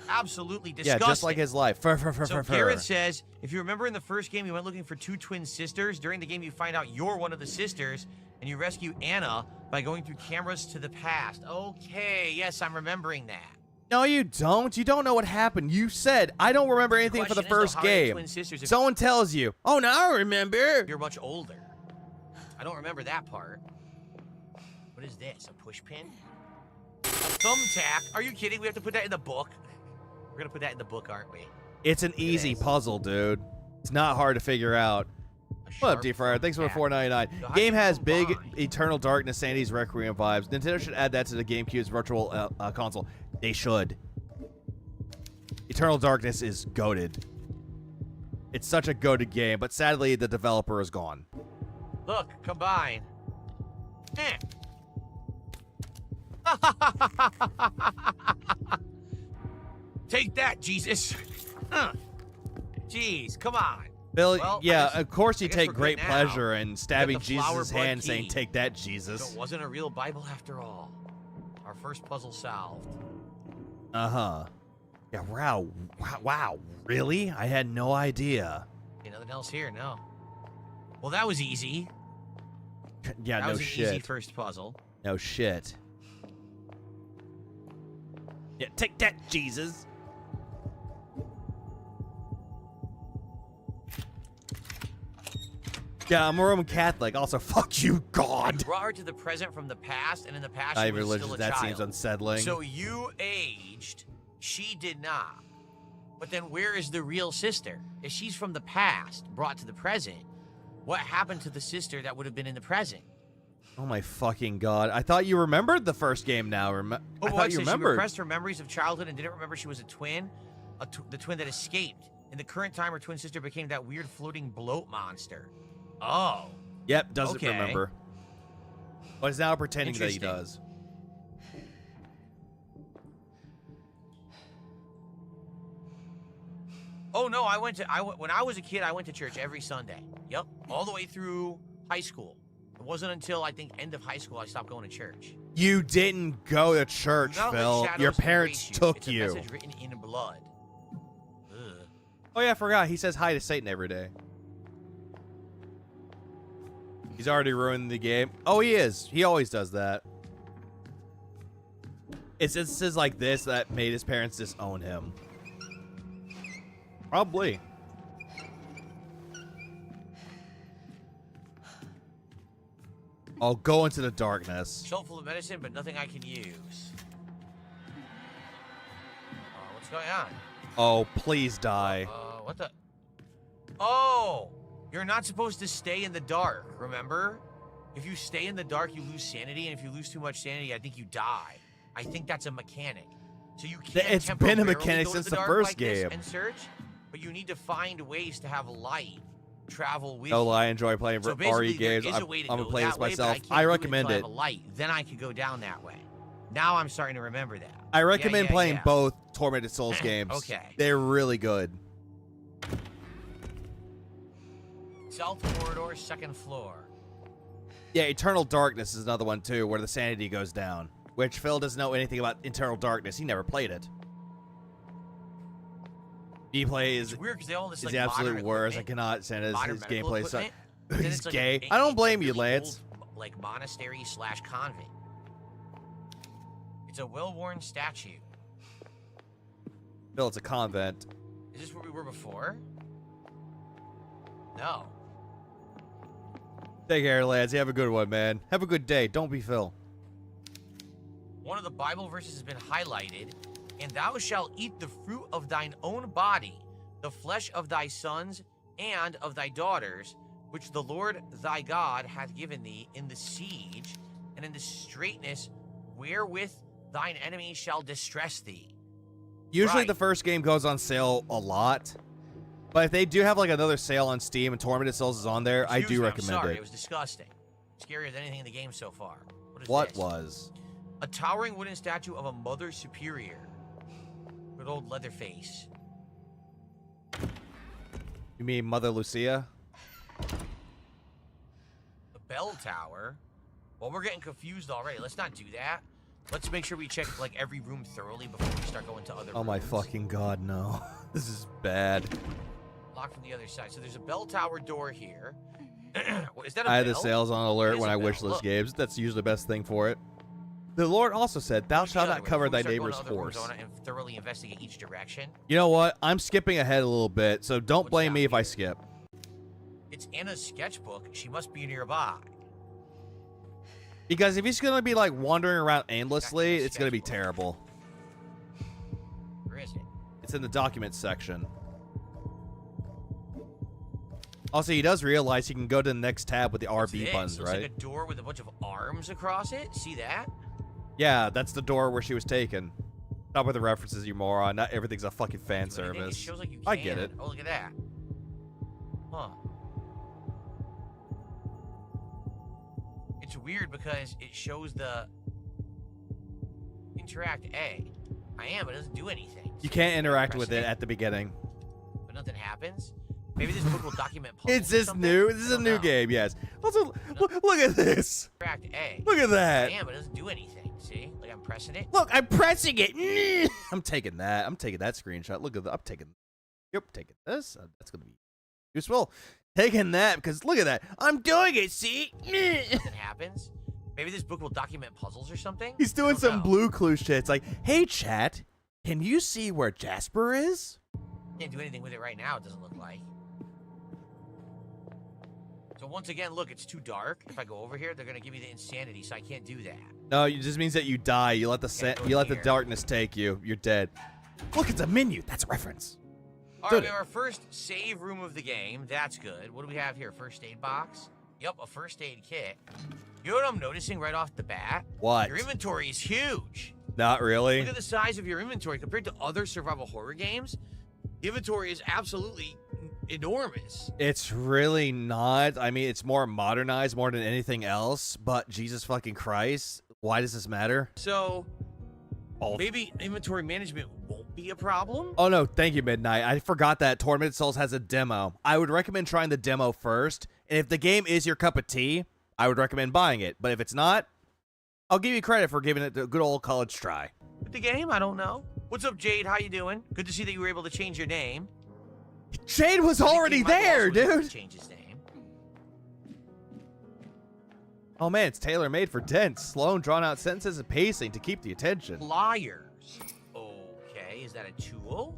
Absolutely Yeah, disgusting. just like his life. So Garrett says, if you remember in the first game, you went looking for 2 twin sisters. During the game, you find out you're one of the sisters, and you rescue Anna by going through cameras to the past. Okay, yes, I'm remembering that. No, you don't. You don't know what happened. You said, I don't remember anything for the Question is, though, first how are they game. twin sisters if Someone tells you, oh, now I remember. you're much older? I don't remember that part. What is this? A push pin? A thumbtack? Are you kidding? We have to put that in the book? We're going to put that in the book, aren't we? It's an easy this. puzzle, dude. It's not hard to figure out. A What up, sharp D-Fryer? Thanks for the thumbtack. $4.99. So how Game do you has big combine? Eternal Darkness, Sandy's Requiem vibes. Nintendo should add that to the GameCube's virtual console. They should. Eternal Darkness is goated. It's such a goated game, but sadly the developer is gone. Look, combine. Eh. Take that, Jesus. Jeez, come on. Billy, Well, I yeah, guess- of course you I guess take we're good great now. pleasure in stabbing the flower Jesus' bud hand saying, key. take that, So Jesus. it wasn't a real Bible after all. Our first puzzle solved. Uh-huh. Yeah, wow, really? I had no idea. Okay, nothing else here, no. Well, that was easy. Yeah, That no was an easy shit. first puzzle. No shit. Yeah, take that, Jesus. Yeah, I'm a Roman Catholic. Also, fuck you, You God. brought her to the present from the past, and in the past I she was religious. still a That child. seems unsettling. So you aged, she did not. But then where is the real sister? If she's from the past, brought to the present, what happened to the sister that would have been in the present? Oh my fucking God! I thought you remembered the first game. Now, I Oh, thought you She remembered. repressed her memories of childhood and didn't remember she was a twin, the twin that escaped. In the current time, her twin sister became that weird floating bloat monster. Oh. Yep, doesn't Okay. remember. But is now pretending that he Interesting. does. Oh no, when I was a kid, I went to church every Sunday. Yep, all the way through high school. It wasn't until I think end of high school I stopped going to church. You didn't go to church, Do not let Phil. shadows Your parents erase took it's a you. message written in blood. Ugh. Oh yeah, I forgot. He says hi to Satan every day. He's already ruined the game. Oh, he is. He always does that. It's instances like this that made his parents disown him. Probably. I'll go into the darkness. Shelf full of medicine, but nothing I can use. What's going on? Oh, please die. What the? Oh, you're not supposed to stay in the dark, remember? If you stay in the dark, you lose sanity, and if you lose too much sanity, I think you die. I think that's a mechanic. So you can't It's been a temporarily mechanic go to since the the dark first like this game. and search, but you need to find ways to have light travel with No you. lie, I enjoy playing So RE basically, games. there is I'm a way to gonna go play this that way, but myself. can't I do recommend until I it. have a light. Then I could go down that way. Now I'm starting to remember that. I recommend Yeah, playing yeah. both Tormented Souls games. Okay. They're really good. South corridor, second floor. Yeah, Eternal Darkness is another one too, where the sanity goes down. Which Phil doesn't know anything about Eternal Darkness. He never played it. Gameplay is It's weird because they all this the like absolute modern worst. I equipment, cannot stand his modern medical gameplay. So, equipment, but then he's it's like gay. a- I don't a blame you, really Lance. old, like monastery / convent. It's a well-worn statue. Phil, it's a convent. Is this where we were before? No. Take care, lads. You have a good one, man. Have a good day. Don't be Phil. One of the Bible verses has been highlighted. And thou shalt eat the fruit of thine own body, the flesh of thy sons and of thy daughters, which the Lord thy God hath given thee in the siege and in the straitness wherewith thine enemies shall distress thee. Usually Right. the first game goes on sale a lot. But if they do have like another sale on Steam and Tormented Souls is on there, I Excuse do me, recommend I'm sorry, it. It was disgusting. Scarier than anything in the game so far. What is What this? was? A towering wooden statue of a Mother Superior. Good old Leatherface. You mean Mother Lucia? The bell tower. Well, we're getting confused already. Let's not do that. Let's make sure we check like every room thoroughly before we start going to other Oh rooms. my fucking god, no. This is bad. Locked from the other side. So there's a bell tower door here. Is that a I had the bell? sales on It alert is when a I bell. wish list Look. games. That's usually the best thing for it. The Lord also said, thou Let's do shalt the not other way. cover Before thy we start going neighbor's to other rooms, horse. I want to thoroughly investigate each direction. You know what? I'm skipping ahead a little bit, so don't What's blame down me if I here? skip. It's Anna's sketchbook. She must be nearby. Because if he's going to be like wandering around aimlessly, Anna's it's going to be sketchbook. terrible. Where is it? It's in the documents section. Also, he does realize he can go to the next tab with the What's RB this? buttons, Looks right? like a door with a bunch of arms across it. See that? Yeah, that's the door where she was taken. Stop with the references, you moron. Not everything's a fucking fan Do anything. It service. shows like you I get can. it. Oh, look at that. Huh. It's weird because it shows the interact A. I am, but it doesn't do anything. You See? can't interact Press with it at the beginning. But nothing happens. Maybe this book will document puzzles. It's or this something? new. This I is a don't new know. game, yes. Also, look at this. Interact A. Look at I that. am, but it doesn't do anything. See? Like I'm pressing it. Look, I'm pressing it. I'm taking that. I'm taking that screenshot. Look at that. I'm taking. Yep, taking this. That's gonna be useful. Taking that because look at that. I'm doing it. See? Nothing happens. Maybe this book will document puzzles or something. He's I doing don't some know. blue clue shit. It's like, hey, chat, can you see where Jasper is? Can't do anything with it right now. It doesn't look like. So once again, look, it's too dark. If I go over here, they're gonna give me the insanity, so I can't do that. No, it just means that you die. You let the Can't go you let the here. darkness take you. You're dead. Look, it's a menu. That's a reference. All Did right, we it. have our first save room of the game. That's good. What do we have here? First aid box. Yep, a first aid kit. You know what I'm noticing right off the bat? What? Your inventory is huge. Not really. Look at the size of your inventory compared to other survival horror games. The inventory is absolutely enormous. It's really not. I mean, it's more modernized more than anything else. But Jesus fucking Christ, why does this matter? So Oh. maybe inventory management won't be a problem. Oh no, thank you, Midnight. I forgot that Tormented Souls has a demo. I would recommend trying the demo first, and if the game is your cup of tea, I would recommend buying it. But if it's not, I'll give you credit for giving it a good old college try. With the game, I don't know. What's up, Jade? How you doing? Good to see that you were able to change your name. Shade was I think already Michael also there, was able to dude. Change his name. Oh man, it's tailor-made for dense, slow, drawn-out sentences and pacing to keep the attention. Pliers. Okay, is that a tool?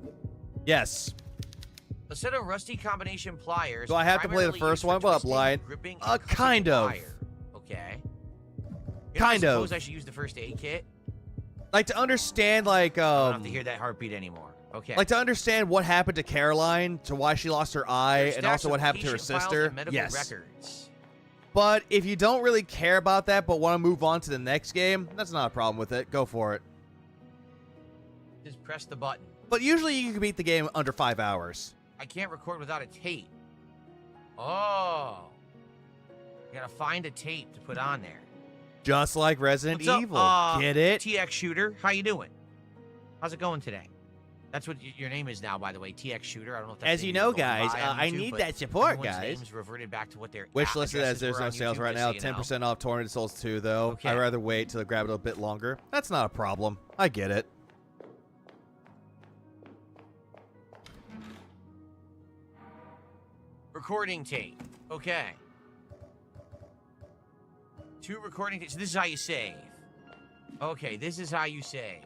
Yes. A set of rusty combination pliers. Do I have to play the primarily first used for one? Well, twisting, blind. gripping, and cutting Kind of. wire. Okay. Kind I of. suppose I should use the first aid kit. Like to understand, like I don't have to hear that heartbeat anymore. Okay. like to understand what happened to Caroline, to why she lost her eye, There's and stacks also of what happened to her patient files sister. and medical Yes. records. But if you don't really care about that, but want to move on to the next game, that's not a problem with it. Go for it. Just press the button. But usually you can beat the game under 5 hours. I can't record without a tape. Oh. You gotta find a tape to put on there. Just like Resident What's up, Evil. Get it? TX Shooter? How you doing? How's it going today? That's what your name is now, by the way, TX Shooter. I don't know if that's As the you name know, you're going guys, by on I YouTube, need but that support, everyone's guys. names reverted back to what their Wish listed as addresses there's were no on sales YouTube, right just so now. you know. 10% off Tormented Souls 2, though. Okay. I'd rather wait till I grab it a bit longer. That's not a problem. I get it. Recording tape. Okay. 2 recording tapes. This is how you save. Okay, this is how you save.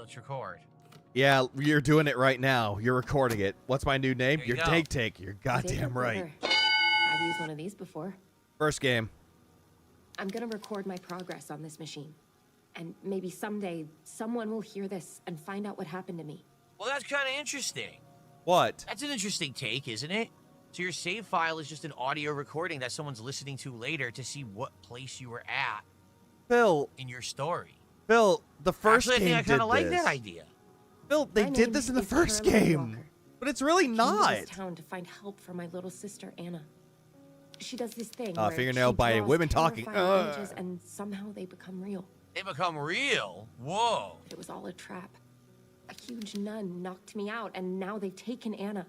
let's record. Yeah, you're doing it right now. You're recording it. What's my new name? There you Your go. Take. You're goddamn right. I've used one of these before. First game. I'm gonna record my progress on this machine. And maybe someday, someone will hear this and find out what happened to me. Well, that's kind of interesting. What? That's an interesting take, isn't it? So your save file is just an audio recording that someone's listening to later to see what place you were at Phil, in your story. Phil, the first Actually, game I think I kind of like did that this. idea. Phil, they My did name this in the is first Caroline game. Walker. But it's really I came not. to this town to find help for my little sister Anna. She does this thing. where fingernail she biting, draws women talking. terrifying images and somehow they become real. They become real. Whoa. It was all a trap. A huge nun knocked me out, and now they've taken Anna.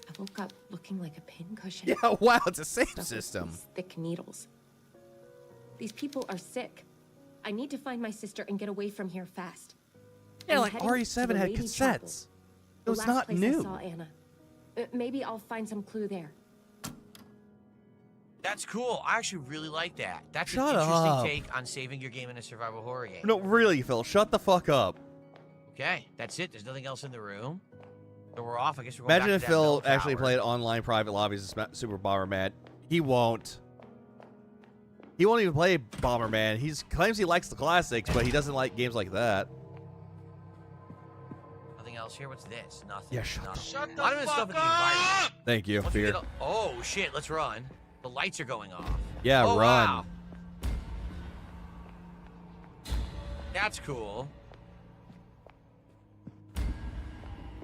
I woke up looking like a pincushion. Yeah, wow, it's a safe stuck with system. these thick needles. These people are sick. I need to find my sister and get away from here fast. Yeah, I'm like heading to RE7 the had Lady Chapel, cassettes. the It was last not place new. I saw Anna. Maybe I'll find some clue there. That's cool. I actually really like that. That's Shut an interesting up. take on saving your game in a survival horror game. No, really, Phil, shut the fuck up. Okay, that's it. There's nothing else in the room. So we're off. I guess we're going Imagine back if to that Phil bell actually tower. played online private lobbies as Super Bomberman. He won't. He won't even play Bomberman. He claims he likes the classics, but he doesn't like games like that. Nothing else here. What's this? Nothing. Yeah, shut Nothing. the- Shut the fuck up! Thank you, Once we Fear. get oh shit! Let's run. The lights are going off. Yeah, Oh, run. wow. That's cool.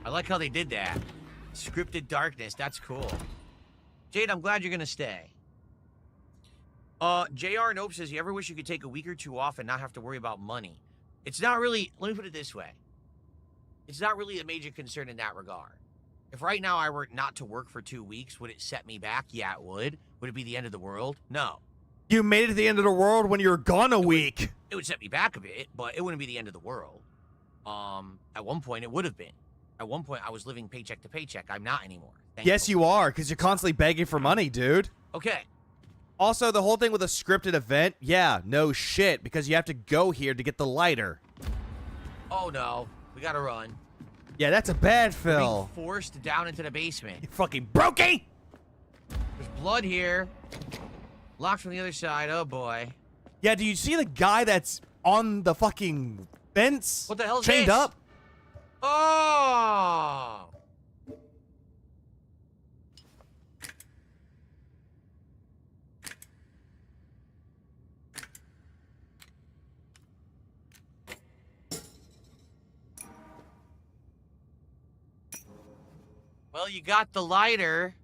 I like how they did that. Scripted darkness. That's cool. Jade, I'm glad you're gonna stay. JR Nope says, you ever wish you could take a week or two off and not have to worry about money? It's not really, let me put it this way. It's not really a major concern in that regard. If right now I were not to work for 2 weeks, would it set me back? Yeah, it would. Would it be the end of the world? No. You made it to the end of the world when you were gone a week. It would set me back a bit, but it wouldn't be the end of the world. At one point, it would have been. At one point, I was living paycheck to paycheck. I'm not anymore. Yes, you are, because you're constantly begging for money, dude. Okay. Also, the whole thing with a scripted event, yeah, no shit, because you have to go here to get the lighter. Oh, no. We gotta run. Yeah, that's a bad We're being Phil. forced down into the basement. You fucking brokey! There's blood here. Locked from the other side. Oh, boy. Yeah, do you see the guy that's on the fucking fence? What the hell's chained this? up? Oh! Well, you got the lighter.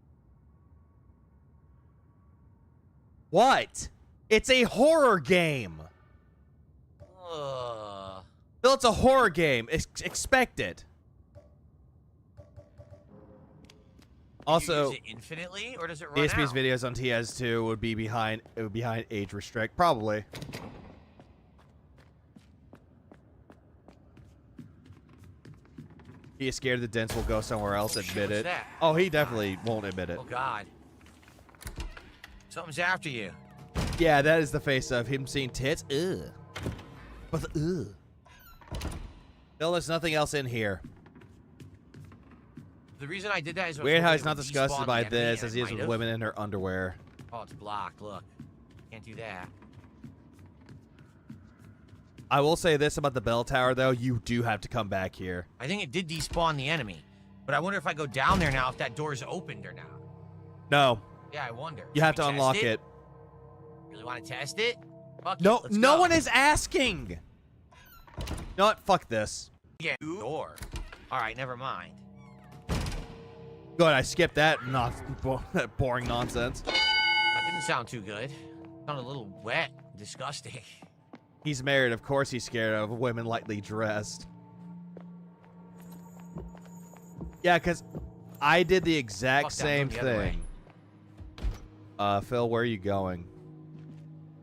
What? It's a horror game. Ugh. Phil, it's a horror game. Expect it. Also, you use it infinitely, or does it run DSP's out? videos on TS2 would be behind age restrict, probably. He is scared the dents will go somewhere else. Oh, shit, Admit what's it. that? Oh, he definitely won't admit it. Oh, God. Something's after you. Yeah, that is the face of him seeing tits. Ugh. But ugh. Phil, there's nothing else in here. The reason I did that is I was Weird how hoping he's it not would disgusted respawn by the enemy, this and as it he is might with have. women in their underwear. Oh, it's blocked. Look. Can't do that. I will say this about the bell tower, though. You do have to come back here. I think it did despawn the enemy. But I wonder if I go down there now if that door's opened or not. No. Yeah, I wonder. You Should have we to test unlock it. Really want to test it? Fuck No, it, let's no go. one is asking. Not fuck this. Yeah, door. All right, never mind. Good, I skipped that that boring nonsense. That didn't sound too good. Sounded a little wet, disgusting. He's married, of course he's scared of women lightly dressed. Yeah, because I did the exact Fuck that, same go the other way. thing. Phil, where are you going?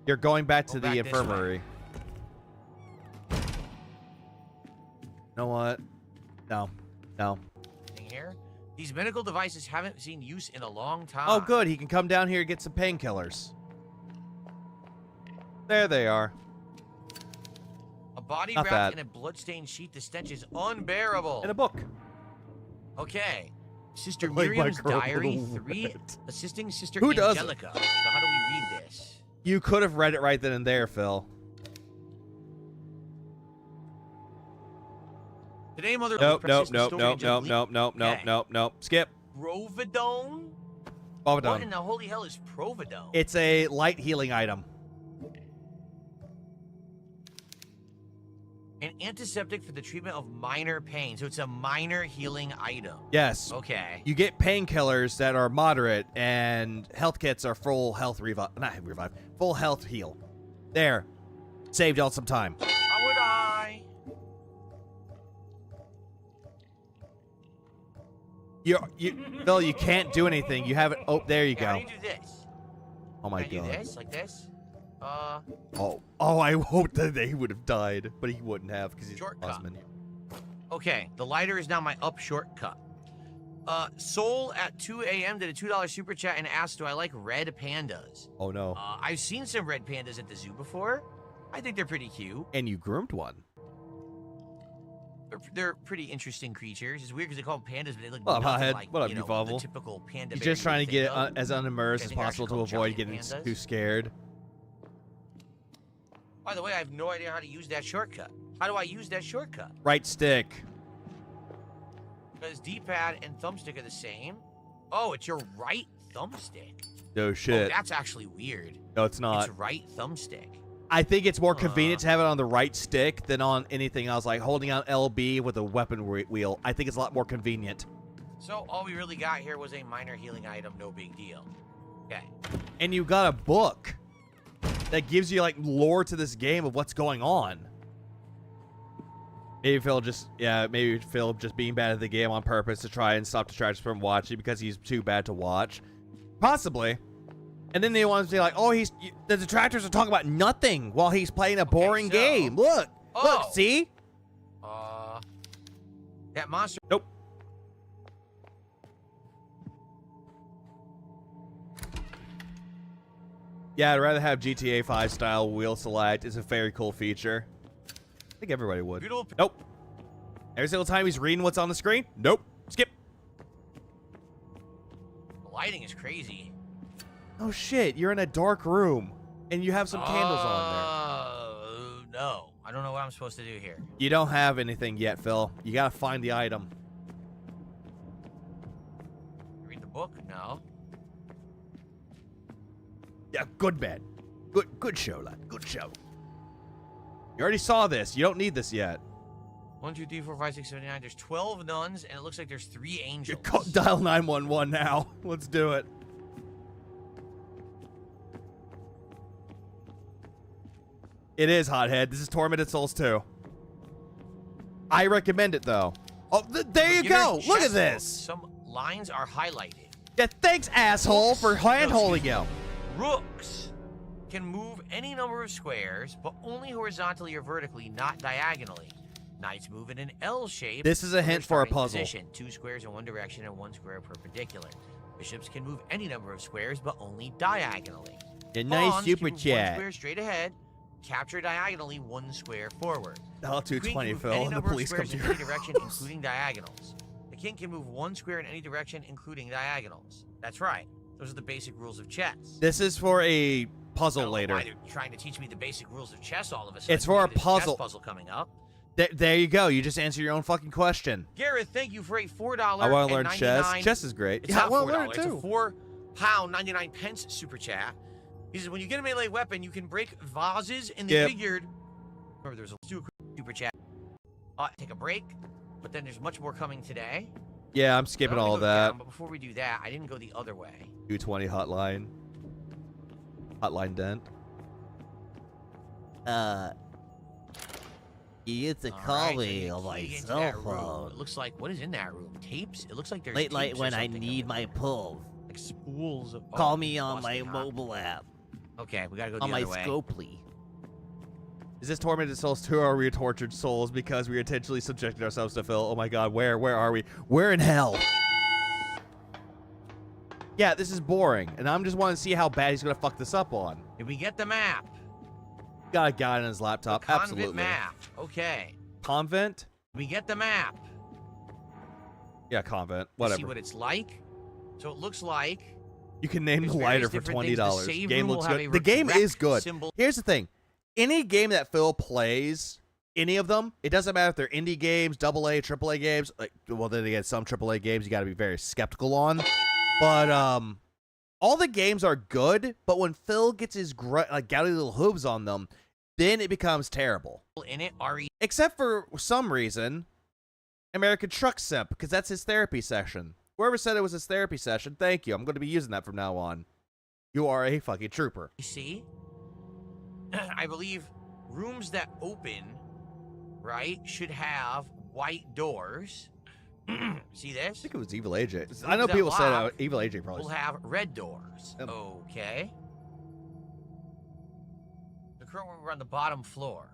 You're going back to Go the back this way. infirmary. You know what? No. No. Anything here? These medical devices haven't seen use in a long time. Oh, good. He can come down here and get some painkillers. There they are. A body Not wrapped that. in a bloodstained sheet. The stench is unbearable. In a book. Okay. Sister Like my Miriam's girl diary with a 3. rat. Assisting Sister Who doesn't? Angelica. So how do we read this? You could have read it right then and there, Phil. Today, Mother. Nope, nope, Francisco nope, Story nope, and nope, Angelica nope, nope, nope, Okay. nope, nope. Skip. Providone? Bob What done. in the holy hell is Providone? It's a light healing item. An antiseptic for the treatment of minor pain. So it's a minor healing item. Yes. Okay. You get painkillers that are moderate, and health kits are full health revive. Not revive. Full health heal. There. Saved y'all some time. How would I? Phil, you can't do anything. You haven't. Oh, there you Okay, how go. do you do this? Oh my Can I do god. this? Like this? Oh, I hoped that they would have died, but he wouldn't have because he's Shortcut. Osmond. Okay. The lighter is now my up shortcut. Soul at 2 a.m. did a $2 super chat and asked, do I like red pandas? Oh no. I've seen some red pandas at the zoo before. I think they're pretty cute. And you groomed one. They're pretty interesting creatures. It's weird because they call them pandas, but they look What up, nothing hothead? like, What up, you you know, Fumble? the typical panda. He's bear just you trying would to get think of. as unimmersed I as think they're possible actually to called avoid giant getting pandas. too scared. By the way, I have no idea how to use that shortcut. How do I use that shortcut? Right stick. Because D-pad and thumbstick are the same. Oh, it's your right thumbstick. No Oh, shit. that's actually weird. No, it's not. It's right thumbstick. I think it's more convenient to have it on the right stick than on anything else, like holding out LB with a weapon wheel. I think it's a lot more convenient. So all we really got here was a minor healing item, no big deal. Okay. And you got a book that gives you like lore to this game of what's going on. Maybe Phil just being bad at the game on purpose to try and stop distractions from watching because he's too bad to watch. Possibly. And then they want to say like, oh, the detractors are talking about nothing while he's playing a boring game. Look, look, see? That monster. Nope. Yeah, I'd rather have GTA 5 style wheel select. It's a very cool feature. I think everybody would. Beautiful. Nope. Every single time he's reading what's on the screen. Nope. Skip. The lighting is crazy. Oh shit, you're in a dark room and you have some candles on No. I don't know what I'm supposed to do here. there. You don't have anything yet, Phil. You gotta find the item. Read the book? No. Yeah, good man. Good show, lad. Good show. You already saw this. You don't need this yet. 1, 2, 3, 4, 5, 6, 7, 8, 9. There's 12 nuns, and it looks like there's 3 angels. Dial 911 now. Let's do it. It is Hothead. This is Tormented Souls 2. I recommend it, though. Oh, there you go. Look at this. Some lines are highlighted. Yeah, thanks, asshole, for hand-holding you. Rooks can move any number of squares, but only horizontally or vertically, not diagonally. Knights move in an L shape. This is a from their hint for a starting puzzle. Position. 2 squares in one direction and 1 square perpendicular. Bishops can move any number of squares, but only diagonally. A nice Pawns super can move 1 chat. square straight ahead, capture diagonally 1 square forward. Dial The queen 220, can move Phil, any and the number of police come squares to in your any direction, house. including diagonals. The king can move 1 square in any direction, including diagonals. That's right. Those are the basic rules of chess. This is for a puzzle I don't know later. why they're trying to teach me the basic rules of chess all of a sudden. It's for a with this puzzle. chess puzzle coming up. There you go. You just answer your own fucking question. Gareth, thank you for a $4. I want to learn chess. Chess is great. It's Yeah, I not want $4. to learn it It's a too. £4.99 super chat. He says when you get a melee weapon, you can break vases in the Yep. figured. Remember, there's a super chat. Take a break, but then there's much more coming today. Yeah, I'm skipping I'm gonna all of go that. down, but before we do that, I didn't go the other way. 220 hotline. Hotline dent. You used to All call right, so me you on my key into cell that room. phone. It looks like, what is in that room? Tapes? It looks like there's Late night tapes or when I something need in my there. pull. Like spools of... Call oh, me on my busting, huh? mobile app. Okay, we gotta go the On my other way. Scopely. Is this Tormented Souls 2 or are we tortured souls because we intentionally subjected ourselves to Phil? Oh my god, where are we? We're in hell. Yeah, this is boring, and I'm just wanting to see how bad he's gonna fuck this up on. Did we get the map? Got a guy on his laptop. The convent Absolutely. map. Okay. Convent? We get the map. Yeah, convent. Let's Whatever. see what it's like. So it looks like You can name there's the lighter various for different things. The $20. save Game room will looks have good. a The game rec is good. symbol. Here's the thing. Any game that Phil plays, any of them, it doesn't matter if they're indie games, AA, AAA games. Like, well, then again, some AAA games you got to be very skeptical on. But all the games are good. But when Phil gets his gouty little hooves on them, then it becomes terrible. In it, Except for some reason, American Truck Simp, because that's his therapy session. Whoever said it was his therapy session, thank you. I'm going to be using that from now on. You are a fucking trooper. see, I believe rooms that open, right, should have white doors. See I this? think it was Evil AJ. Rooms I know that people said lock Evil AJ probably. We'll have red doors. Yep. Okay. The current we're on the bottom floor.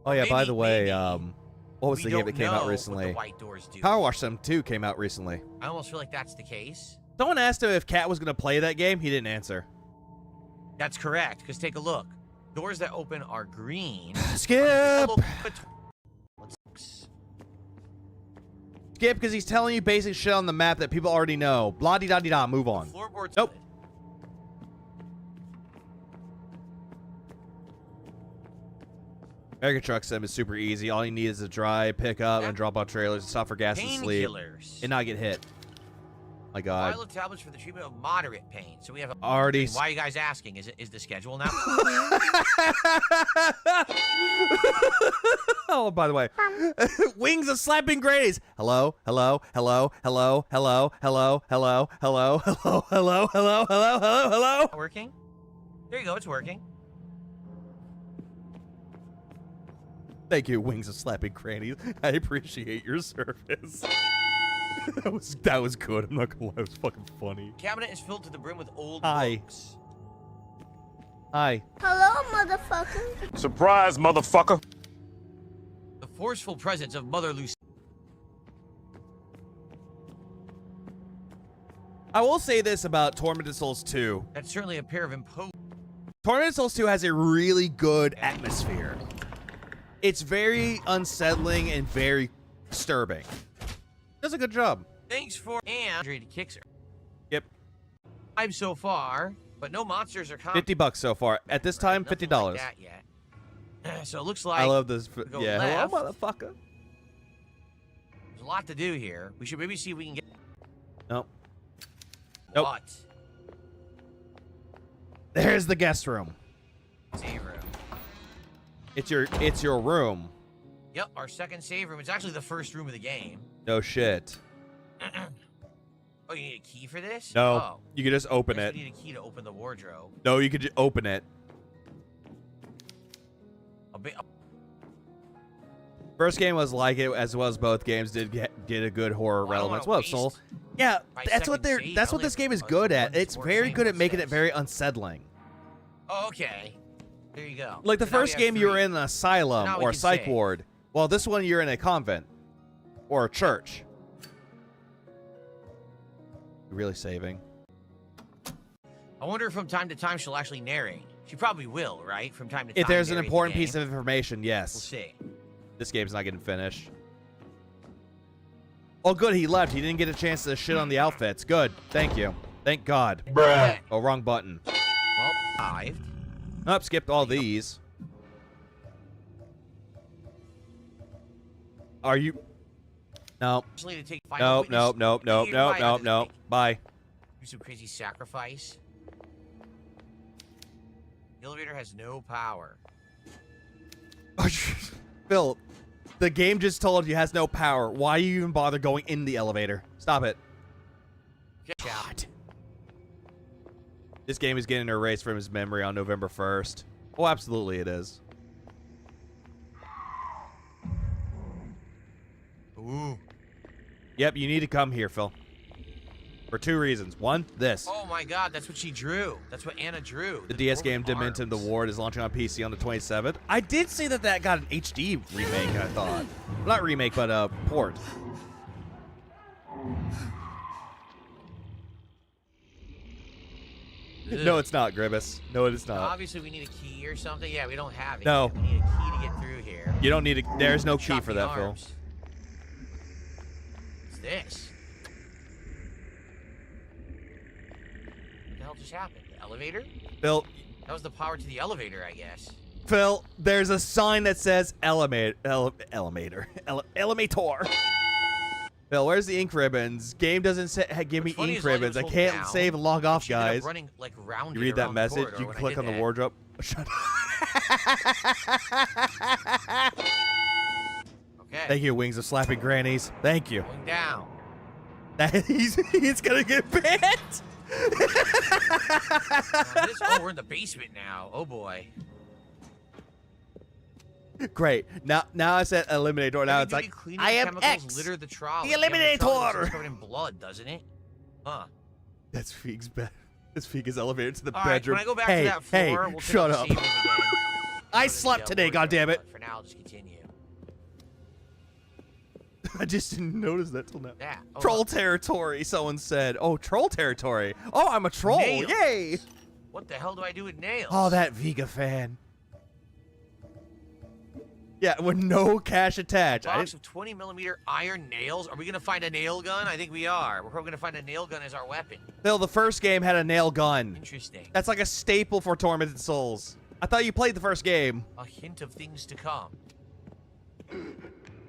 Oh yeah, by Maybe- the way, maybe what was we the game don't that came out know recently? What the white doors do. Power Wash Sim 2 came out recently. I almost feel like that's the case. Someone asked him if Cat was going to play that game. He didn't answer. That's correct. Because take a look. Doors that open are green. Skip! Let's- Skip, because he's telling you basic shit on the map that people already know. Blah-de-da-de-da, move on. Floorboards. Nope. American Truck Sim is super easy. All you need is a drive, pick up, and drop off trailers, and stop for gas and sleep, Painkillers. and not get hit. My God. Vial of tablets for the treatment of moderate pain. So we have a Already. Why are you guys asking? Is the schedule now? Oh, by the way, wings of slapping Grays. Hello, hello, hello, hello, hello, hello, hello, hello, hello, hello, hello, hello, hello, hello. Working? There you go. It's working. Thank you, wings of slapping grannies. I appreciate your service. that was good. I'm not gonna lie, it was fucking funny. Cabinet is filled to the brim with old Hi. books. Hi. Hello, motherfucker. Surprise, motherfucker. The forceful presence of Mother Lucy. I will say this about Tormented Souls 2. That's certainly a pair of imposing. Tormented Souls 2 has a really good atmosphere. It's very unsettling and very disturbing. Does a good job. Thanks for and kicks her. Yep. 5 so far, but no monsters are coming. $50 so far. At this time, Nothing $50. like that yet. So it looks like I love this. go Yeah, left. hello, motherfucker. there's a lot to do here. We should maybe see if we can get. Nope. Nope. What? There's the guest room. Save room. It's your room. Yep, our second save room. It's actually the first room of the game. No shit. Oh, you need a key for this? No, Oh. you can just open Guess it. we need a key to open the wardrobe. No, you could just open it. First game was like it, as well as both games did get a good horror Well, I don't relevance. wanna What, Soul? waste Yeah, my that's what second they're. save. That's I what this only game is have good at. one It's sport very save good at making it instead. very unsettling. Oh, okay. There you go. Like the So now we first have game, you were 3. in an asylum Now we or a can psych save. ward. Well, this one you're in a convent or a church. You really saving? I wonder if from time to time she'll actually narrate. She probably will, right? From time to time. If there's an narrate the important game. piece of information, yes. We'll see. This game's not getting finished. Oh, good, he left. He didn't get a chance to shit on the outfits. Good. Thank you. Thank God. Bruh. Oh, wrong button. Well, 5. Oh, skipped all these. Are you... No. Actually, to take final Nope, witness. nope, nope, nope, Hey, nope, everybody, nope, this nope. week. Bye. Do some crazy sacrifice. The elevator has no power. Phil, the game just told you it has no power. Why you even bother going in the elevator? Stop it. God. This game is getting erased from his memory on November 1st. Oh, absolutely it is. Ooh. Yep, you need to come here, Phil. For 2 reasons. One, this. Oh my God, that's what she drew. That's what Anna drew. The DS dwarven game Demented arms. Goals is launching on PC on the 27th. I did see that got an HD remake, I thought. Not remake, but a port. No, it's not, Grievous. No, it is Now, not. obviously, we need a key or something. Yeah, we don't have it. No. We need a key to get through here. You don't need a. There's no key Chop for the that, Phil. arms. What's this? What the hell just happened? The elevator? Phil, That was the power to the elevator, I guess. Phil, there's a sign that says elevator. Elevator. Phil, where's the ink ribbons? Game doesn't give me What's funny ink is all you ribbons. do I is hold can't down, save and log off, but you ended up guys. running, like, round You it read that around the message? corridor You can when I click did on the that. wardrobe. Shut up. Okay. Thank you, Wings of Slapping Grannies. Thank you. Going down. He's gonna get banned. Oh, we're in the basement now. Oh boy. Great. Now I said eliminator. Now it's Heavy-duty like cleaning I am chemicals X. litter the trolley. The Yeah, but the trolley looks Eliminator. like covered in blood, doesn't it? Huh. That's Feeg's bed. That's Feeg's elevator to the All right, bedroom. when I go back hey, to that floor, hey, we'll check shut out up. the save room again. I Go to the, slept today. wardrobe, Goddammit. but for now, I'll just continue. I just didn't notice that till now. Yeah. Oh, Troll look. territory. Someone said. Oh, troll territory. Oh, I'm a troll. Nails. Yay. What the hell do I do with nails? Oh, that Vega fan. Yeah, with no cash attached. Box of 20mm iron nails. Are we gonna find a nail gun? I think we are. We're probably gonna find a nail gun as our weapon. Phil, the first game had a nail gun. Interesting. That's like a staple for Tormented Souls. I thought you played the first game. A hint of things to come.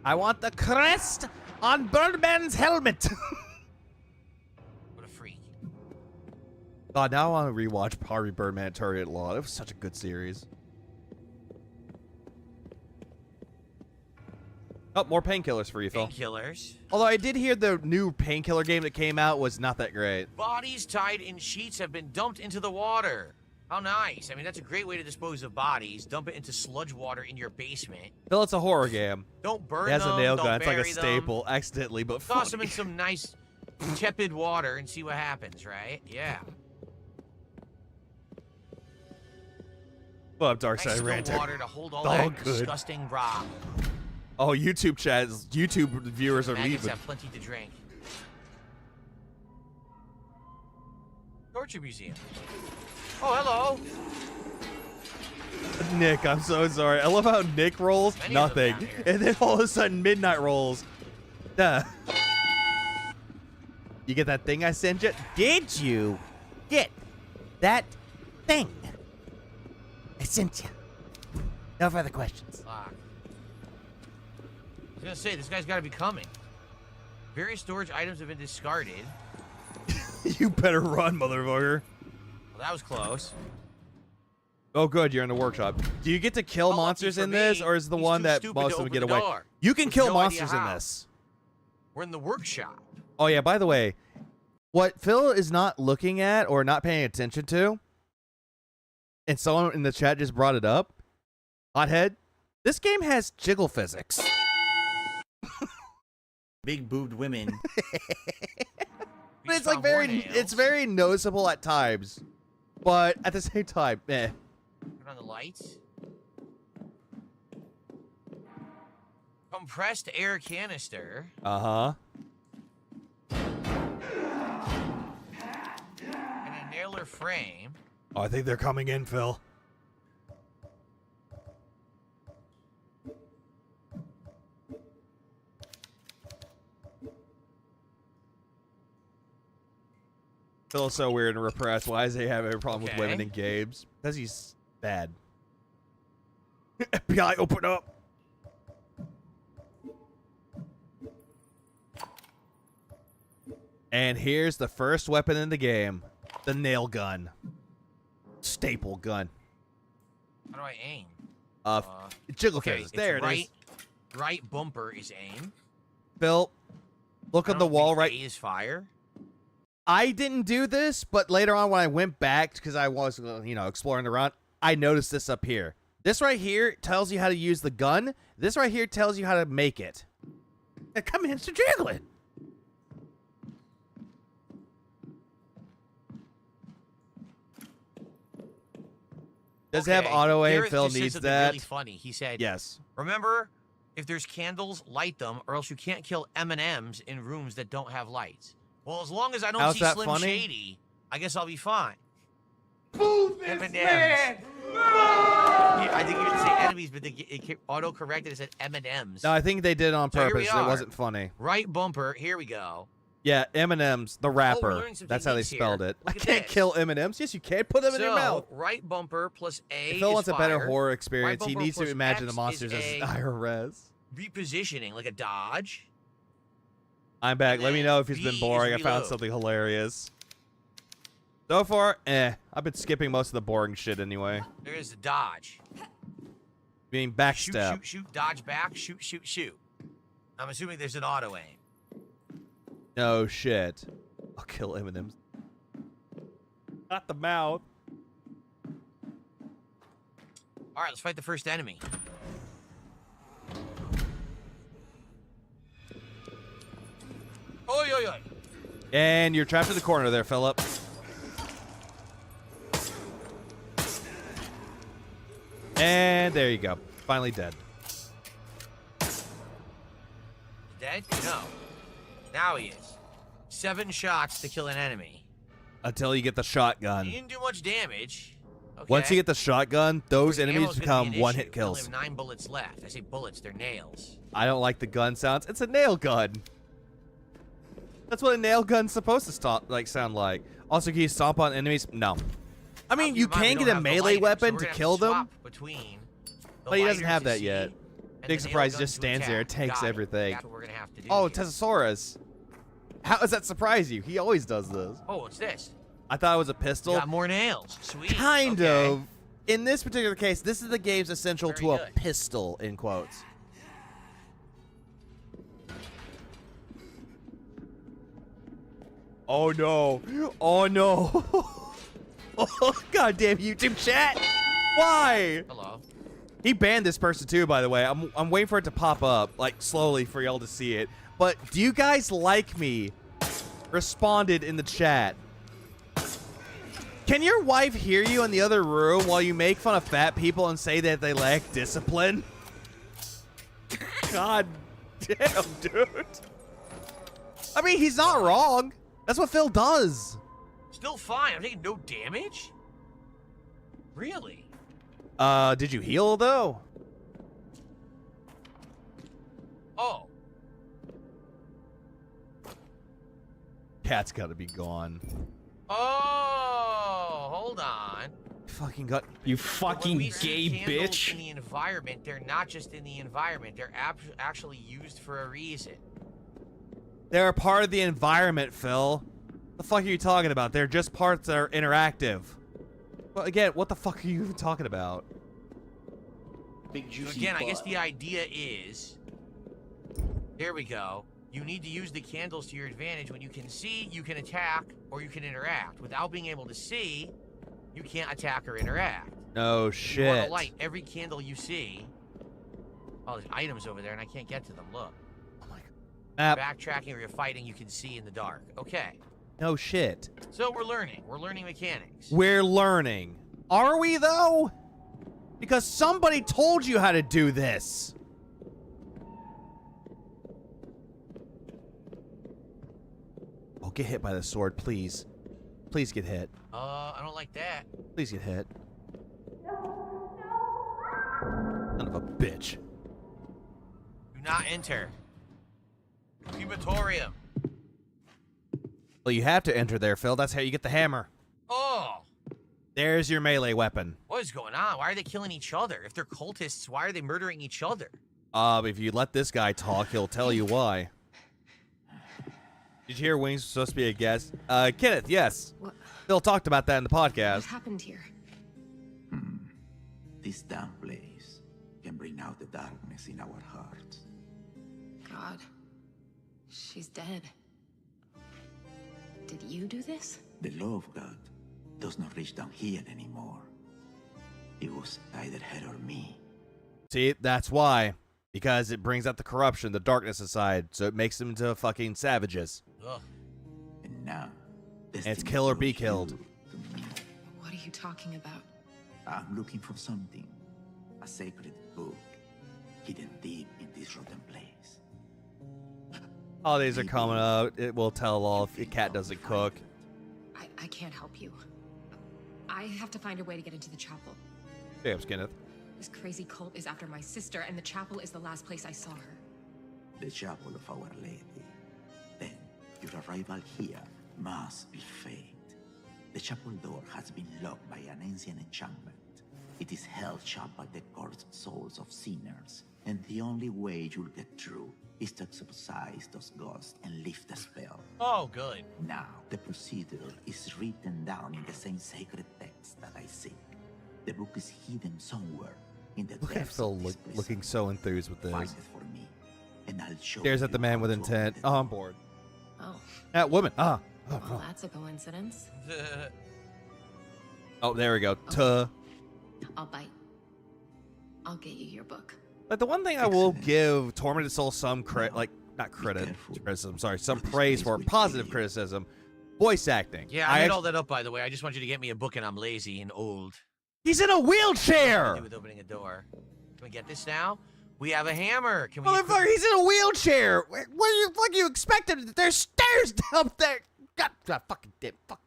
I want the crest on Birdman's helmet. What a freak. God, now I want to rewatch Harvey Birdman Turret Law. It was such a good series. Oh, more painkillers for you, Phil. Painkillers. Although I did hear the new painkiller game that came out was not that great. Bodies tied in sheets have been dumped into the water. How nice. I mean, that's a great way to dispose of bodies. Dump it into sludge water in your basement. Phil, it's a horror game. Don't burn It has them. a nail don't gun. It's like a bury them. staple, accidentally, but Toss them funny. in some nice tepid water and see what happens, right? Yeah. Well, Dark Nice Side still Ranter. water to hold all Oh, that good. disgusting rock. Oh, YouTube viewers are Maggots leaving. have plenty to drink. Torture Museum. Oh, hello. Nick, I'm so sorry. I love how Nick rolls Many of them nothing, down here. and then all of a sudden Midnight rolls. Duh. You get that thing I sent you? Did you get that thing I sent you? No further questions. Fuck. I was gonna say, this guy's gotta be coming. Various storage items have been discarded. You better run, motherfucker. Well, that was close. Oh, good, you're in the workshop. Do you get to kill How lucky monsters for in this, me, or is the he's one too that stupid most to of them open get the away? door. You can With kill no idea monsters in how. this. We're in the workshop. Oh yeah, by the way, what Phil is not looking at or not paying attention to, and someone in the chat just brought it up, Hothead, this game has jiggle physics. Big boobed women. But it's like it's very noticeable at times. But at the same time, eh. Turn on the lights. Compressed air canister. Uh-huh. And a nailer frame. Oh, I think they're coming in, Phil. Phil's so weird and repressed. Why does he have a problem with women Okay. in games? Because he's bad. FBI, open up. And here's the first weapon in the game. The nail gun. Staple gun. How do I aim? Jiggle Okay, physics. it's There it is. Right bumper is aim. Phil, look I on the don't wall think right. A is fire. I didn't do this, but later on when I went back, because I was, exploring around, I noticed this up here. This right here tells you how to use the gun. This right here tells you how to make it. Now come in, Mr. Jiggling. Does it have Okay, auto aim? Gareth Phil just said needs something that. Really funny. He said, Yes. Remember, if there's candles, light them, or else you can't kill M&Ms in rooms that don't have lights. Well, as long as I don't How's see that Slim funny? Shady, I guess I'll be fine. Boo this M&Ms. man! I think you should say enemies, but it auto-corrected. It said M&Ms. No, I think they did it on So here we purpose. It are. wasn't funny. Right bumper. Here we go. Yeah, M&M's, the rapper. learning some That's how they techniques spelled here. it. Look I at can't this. kill M&M's. Yes, you can. Put them in your mouth. Right bumper plus A If Phil is wants a better fire. horror Right experience, he bumper needs to plus imagine X the monsters is as a higher res. repositioning, like a dodge. I'm back. Let me know if he's B been is boring. I found reload. something hilarious. So far, I've been skipping most of the boring shit anyway. There's the dodge. Being Shoot, backstep. shoot, shoot, dodge back, shoot, shoot, shoot. I'm assuming there's an auto aim. No shit. I'll kill M&M's. Not the mouth. All right, let's fight the first enemy. Oi, oi, oi. And you're trapped in the corner there, Philip. And there you go. Finally dead. Dead? No. Now he is. 7 shots to kill an enemy. Until you get the shotgun. He didn't do much damage. Okay. Once you get the shotgun, those Ammo's enemies gonna be become an one-hit issue. We only kills. have 9 bullets left. I say bullets, they're nails. I don't like the gun sounds. It's a nail gun. That's what a nail gun's supposed to sound like. Also, can you stomp on enemies? No. I mean, you can get a melee weapon to kill them, but he doesn't have that yet. Big surprise, he just stands there, takes everything. That's what we're gonna have to do Oh, here. Tessosaurus. How does that surprise you? He always does this. Oh, what's this? I thought it was a pistol. Got more nails. Sweet. Kind Okay. of. In this particular case, this is the game's essential Very to a good. pistol, in quotes. Oh no. Oh no. Oh, goddamn YouTube chat. Why? Hello. He banned this person too, by the way. I'm waiting for it to pop up, like slowly for y'all to see it. But do you guys like me? Responded in the chat. Can your wife hear you in the other room while you make fun of fat people and say that they lack discipline? God damn, dude. I mean, he's not wrong. That's what Phil does. Still fine. I'm taking no damage? Really? Did you heal though? Oh. Cat's gotta be gone. Oh, hold on. Fucking got You When fucking we see gay candles bitch. in the environment, they're not just in the environment. They're actually used for a reason. They're a part of the environment, Phil. The fuck are you talking about? They're just parts that are interactive. Well, again, what the fuck are you even talking about? Big juicy Again, I guess the idea is, there we go. You need to use the candles to your advantage. When you can see, you can attack or you can interact. Without being able to see, you can't attack or interact. No You want shit. to light every candle you see. Oh, there's items over there and I can't get to them. Look. Map. Backtracking or you're fighting, you can see in the dark. Okay. No shit. So we're learning. We're learning mechanics. We're learning. Are we though? Because somebody told you how to do this. Oh, get hit by the sword, please. Please get hit. I don't like that. Please get hit. Son of a bitch. Do not enter. Crematorium. Well, you have to enter there, Phil. That's how you get the hammer. Oh. There's your melee weapon. What is going on? Why are they killing each other? If they're cultists, why are they murdering each other? If you let this guy talk, he'll tell you why. Did you hear Wings was supposed to be a guest? Kenneth, yes. What Phil talked about that in the podcast. happened here? This damn place can bring out the darkness in our hearts. God. She's dead. Did you do this? The law of God does not reach down here anymore. It was either her or me. See, that's why. Because it brings out the corruption, the darkness inside, so it makes them into fucking savages. Ugh. And now, And it's kill or be killed. What are you talking about? I'm looking for something. A sacred book hidden deep in this rotten place. Holidays are coming up. It will tell all if your cat doesn't cook. I can't help you. I have to find a way to get into the chapel. Damn, Kenneth. This crazy cult is after my sister, and the chapel is the last place I saw her. The chapel of Our Lady. Then, your arrival here must be fate. The chapel door has been locked by an ancient enchantment. It is held shut by the cursed souls of sinners, and the only way you'll get through is to exorcise those ghosts and lift the spell. Oh, good. Now, the procedure is written down in the same sacred text that I seek. The book is hidden somewhere in the Look at depths Phil of this prison. looking so enthused with Find this. it for me, and I'll show Stares at you the man how with to intent. open the Oh, I'm door. bored. Oh, That woman. Ah. Oh, well, oh. that's a coincidence. Oh, there we go. Tuh. I'll bite. I'll get you your book. Like the one thing I will Excellent. give Tormented Soul some credit, like not credit, careful. criticism. Sorry, some This praise place for will positive kill you. criticism. Voice acting. Yeah, I made all that up, by the way. I just want you to get me a book, and I'm lazy and old. He's in a Nothing to wheelchair. do with opening a door. Can we get this now? We have a hammer. Can we? Motherfucker, he's in a wheelchair. What do you fuck you expected? There's stairs down there. God fucking damn. Fuck.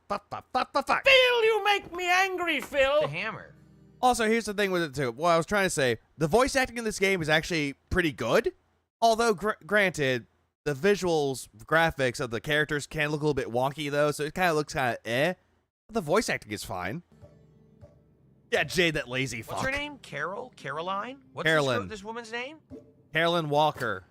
Phil, you make me angry, Phil. The hammer. Also, here's the thing with it too. What I was trying to say, the voice acting in this game is actually pretty good. Although, granted, the visuals, graphics of the characters can look a little bit wonky though, so it kind of looks kind of eh. But the voice acting is fine. Yeah, Jade, that lazy fuck. What's her name? Carol? Caroline? What's Carolyn. This woman's name? Carolyn Walker.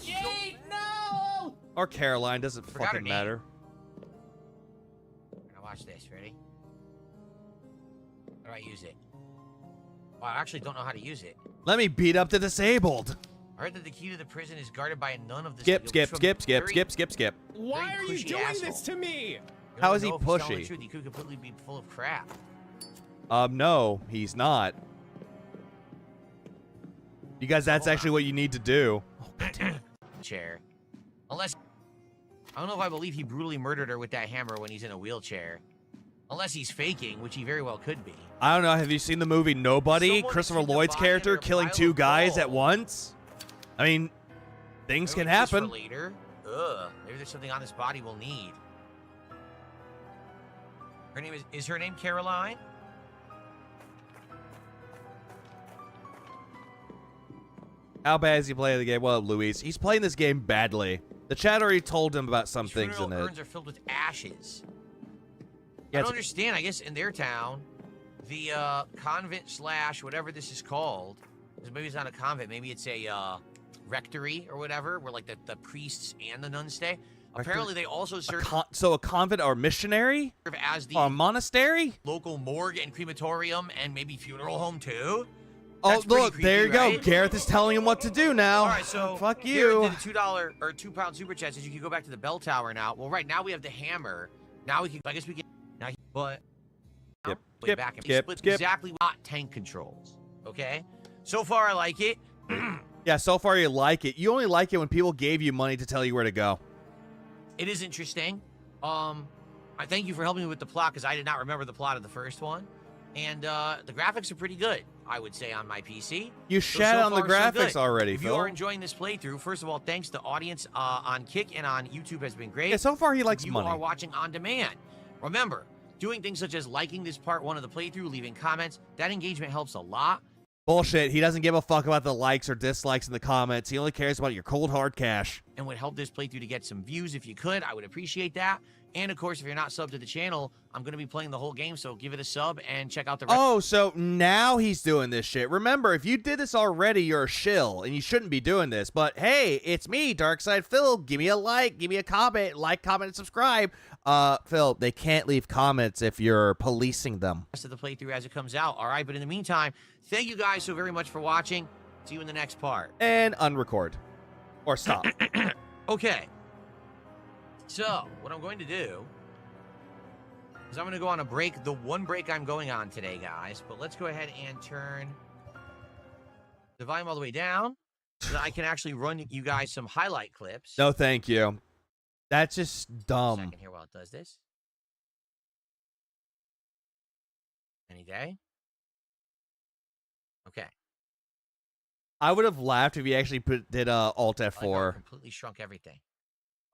Jade, no! Or Caroline, doesn't Forgot her fucking name. matter. Now watch this. Ready? How do I use it? Oh, I actually don't know how to use it. Let me beat up the disabled. I heard that the key to the prison is guarded by a nun of the Skip. Why are you pushy doing asshole. this to me? You How don't is he know if he's telling the pushy? truth. He could completely be full of crap. No, he's not. You guys, that's Hold actually on. what you need to do. Chair. Unless I don't know if I believe he brutally murdered her with that hammer when he's in a wheelchair. Unless he's faking, which he very well could be. I don't know. Have you seen the movie Nobody? Someone Christopher hid the Lloyd's body under character a killing pile 2 of guys at gold. once? I mean, things Maybe can we keep this for happen. later. Ugh. Maybe there's something on this body we'll need. Her name is her name Caroline? How bad is he playing the game? Well, Luis, he's playing this game badly. The chat already told him about some These things in funeral it. urns are filled with ashes. Yeah, I it's- don't understand. I guess in their town, the convent slash whatever this is called, 'cause maybe it's not a convent, maybe it's a rectory or whatever, where like the priests and the nuns stay. Apparently, they also serve So a convent or missionary? as the Or a monastery? local morgue and crematorium and maybe funeral home too. Oh, That's pretty look, creepy, there you go. right? Gareth is telling him what to do now. All right, so fuck Garrett you. did a $2 or £2 super chat says you can go back to the bell tower now. Well, right now we have the hammer. Now we can. I guess we can. Now, but Skip, way skip, back and skip, split skip. exactly not tank controls. Okay, so far I like it. Yeah, so far you like it. You only like it when people gave you money to tell you where to go. It is interesting. I thank you for helping me with the plot because I did not remember the plot of the first one, and the graphics are pretty good. I would say on my PC. You So shat so on the far, so graphics good. already, If Phil. you are enjoying this playthrough, first of all, thanks to audience on Kick and on YouTube has been great. Yeah, so far he likes you money. are watching on demand. Remember, doing things such as liking this part 1 of the playthrough, leaving comments, that engagement helps a lot. Bullshit. He doesn't give a fuck about the likes or dislikes in the comments. He only cares about your cold hard cash. And would help this playthrough to get some views if you could. I would appreciate that. And of course, if you're not subbed to the channel, I'm going to be playing the whole game, so give it a sub and check out the rest. Oh, so now he's doing this shit. Remember, if you did this already, you're a shill, and you shouldn't be doing this. But hey, it's me, Darkside Phil. Give me a like, give me a comment, comment, and subscribe. Phil, they can't leave comments if you're policing them. Rest of the playthrough as it comes out. All right, but in the meantime, thank you guys so very much for watching. See you in the next part. And unrecord. Or stop. Okay. So, what I'm going to do is I'm going to go on a break. The one break I'm going on today, guys. But let's go ahead and turn the volume all the way down so that I can actually run you guys some highlight clips. No, thank you. That's just A dumb. second here while it does this. Any day. Okay. I would have laughed if he actually did Alt I like how it F4. completely shrunk everything.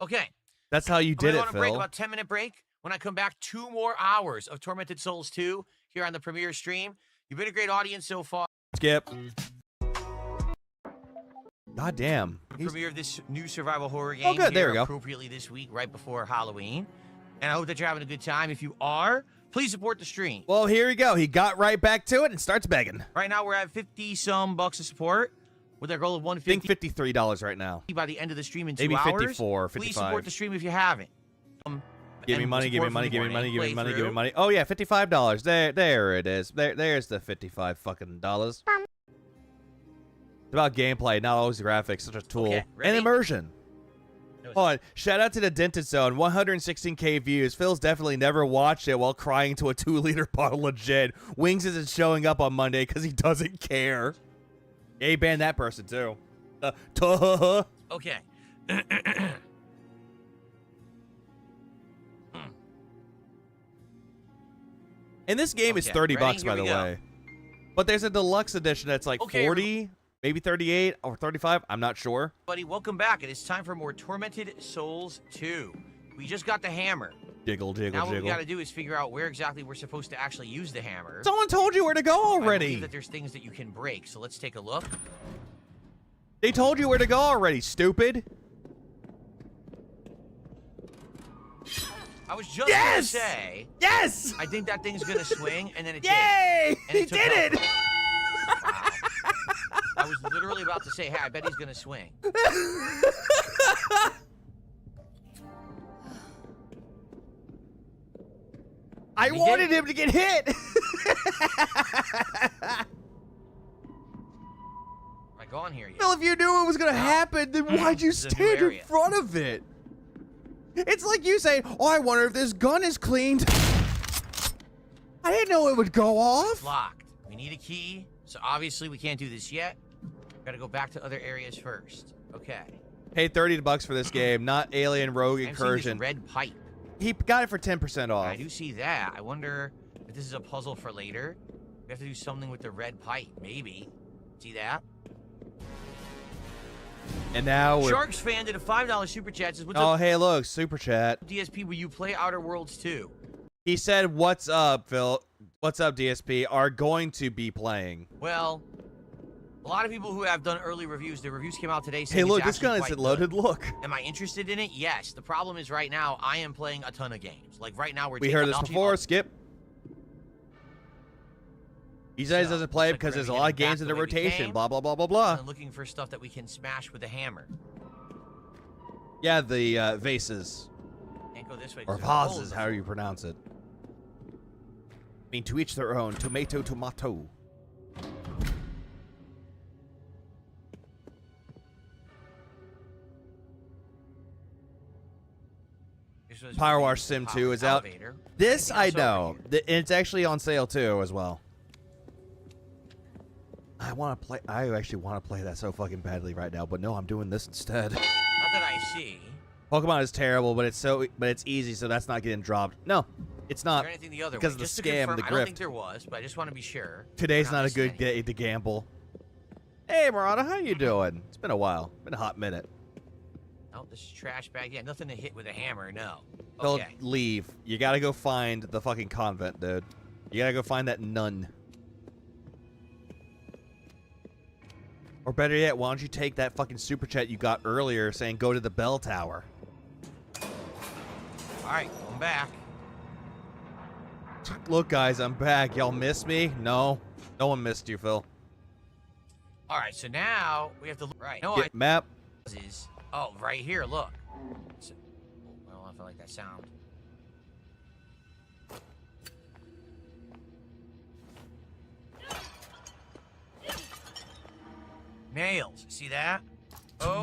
Okay. That's how you did it, on a break, Phil. about 10-minute break. When I come back, 2 more hours of Tormented Souls 2 here on the premiere stream. You've been a great audience so far. Skip. God damn. The premiere of this new survival horror game. Oh, good. There we go. Appropriately this week, right before Halloween. And I hope that you're having a good time. If you are, please support the stream. Well, here we go. He got right back to it and starts begging. Right now, we're at 50-some bucks of support with our goal of I think $150 $53 right now. by the end of the stream in 2 Maybe hours. 54, Please 55. support the stream if you haven't. Give me and money, give me support money, from give me the money, give me money, give me playthrough. money. Oh yeah, $55. There it is. There's the 55 fucking dollars. It's about gameplay, not always graphics. Such a tool Okay, and ready? immersion. Hold on. Shout out to the Dented Zone. 116K views. Phil's definitely never watched it while crying to a 2-liter bottle of gin. Wings isn't showing up on Monday because he doesn't care. Yeah, he banned that person too. Okay. And this game is Okay, 30 ready? bucks, Here by the we go. way. But there's a deluxe edition that's like Okay, 40, maybe 38 or 35. I'm not sure. Buddy, welcome back. It is time for more Tormented Souls 2. We just got the hammer. Jiggle, jiggle, Now what we jiggle. got to do is figure out where exactly we're supposed to actually use the hammer. Someone told you where to go I already. believe that there's things that you can break, so let's take a look. They told you where to go already, stupid. I was just Yes! gonna say, Yes! I think that thing's gonna swing, and then it Yay! did. And He took did off. it! Wow. I was literally about to say, hey, I bet he's gonna swing. I He wanted did. him to get hit. Am I going here yet? Well, if you knew it was gonna happen, then why'd you This is a new stand in area. front of it? It's like you saying, "Oh, I wonder if this gun is cleaned." I didn't know it would go off. It's locked. We need a key, so obviously we can't do this yet. Gotta go back to other areas first. Okay. Pay $30 for this game, not Alien Rogue I'm seeing this Incursion. red pipe. He got it for 10% off. I do see that. I wonder if this is a puzzle for later. We have to do something with the red pipe, maybe. See that? And now we're. Sharks fan did a $5 super chat. Says, "What's Oh, up, hey, look, super chat. DSP? Will you play Outer Worlds 2?" He said, "What's up, Phil? What's up, DSP? Are going to be playing." Well, a lot of people who have done early reviews, their reviews came out today saying Hey, look, it's this gun actually isn't quite loaded. good. Look. Am I interested in it? Yes. The problem is right now I am playing a ton of games. Like right now we're We taking heard this out- before. Skip. He says he So, doesn't play it looks like because we're there's a gonna lot be of games getting in the back the way we rotation. came. Blah blah blah blah blah. I'm looking for stuff that we can smash with a hammer. Yeah, the vases Can't go this way. or 'cause there's a hole in vases, the however floor. you pronounce it. I mean, to each their own. Tomato, tomato. This was Power the Wash Sim power 2 is out. elevator. This Anything I else over know. here? It's actually on sale too, as well. I want to play. I actually want to play that so fucking badly right now, but no, I'm doing this instead. Not that I see. Pokemon is terrible, but it's easy, so that's not getting dropped. No, it's Is not. there anything the other because way? of the Just to scam, confirm, the I don't think grift. there was, but I just want to be sure. Today's We're not a missing good day to gamble. Hey, Murata, how you doing? It's been a while. Been a hot minute. Oh, this is trash bag. Yeah, nothing to hit with a hammer. No. Don't Okay. leave. You gotta go find the fucking convent, dude. You gotta go find that nun. Or better yet, why don't you take that fucking super chat you got earlier saying go to the bell tower? All right, I'm back. Look, guys, I'm back. Y'all miss me? No. No one missed you, Phil. All right, so now we have to look right. No, Get map. is right here. Look. So, I don't know if I like that sound. Nails. See that?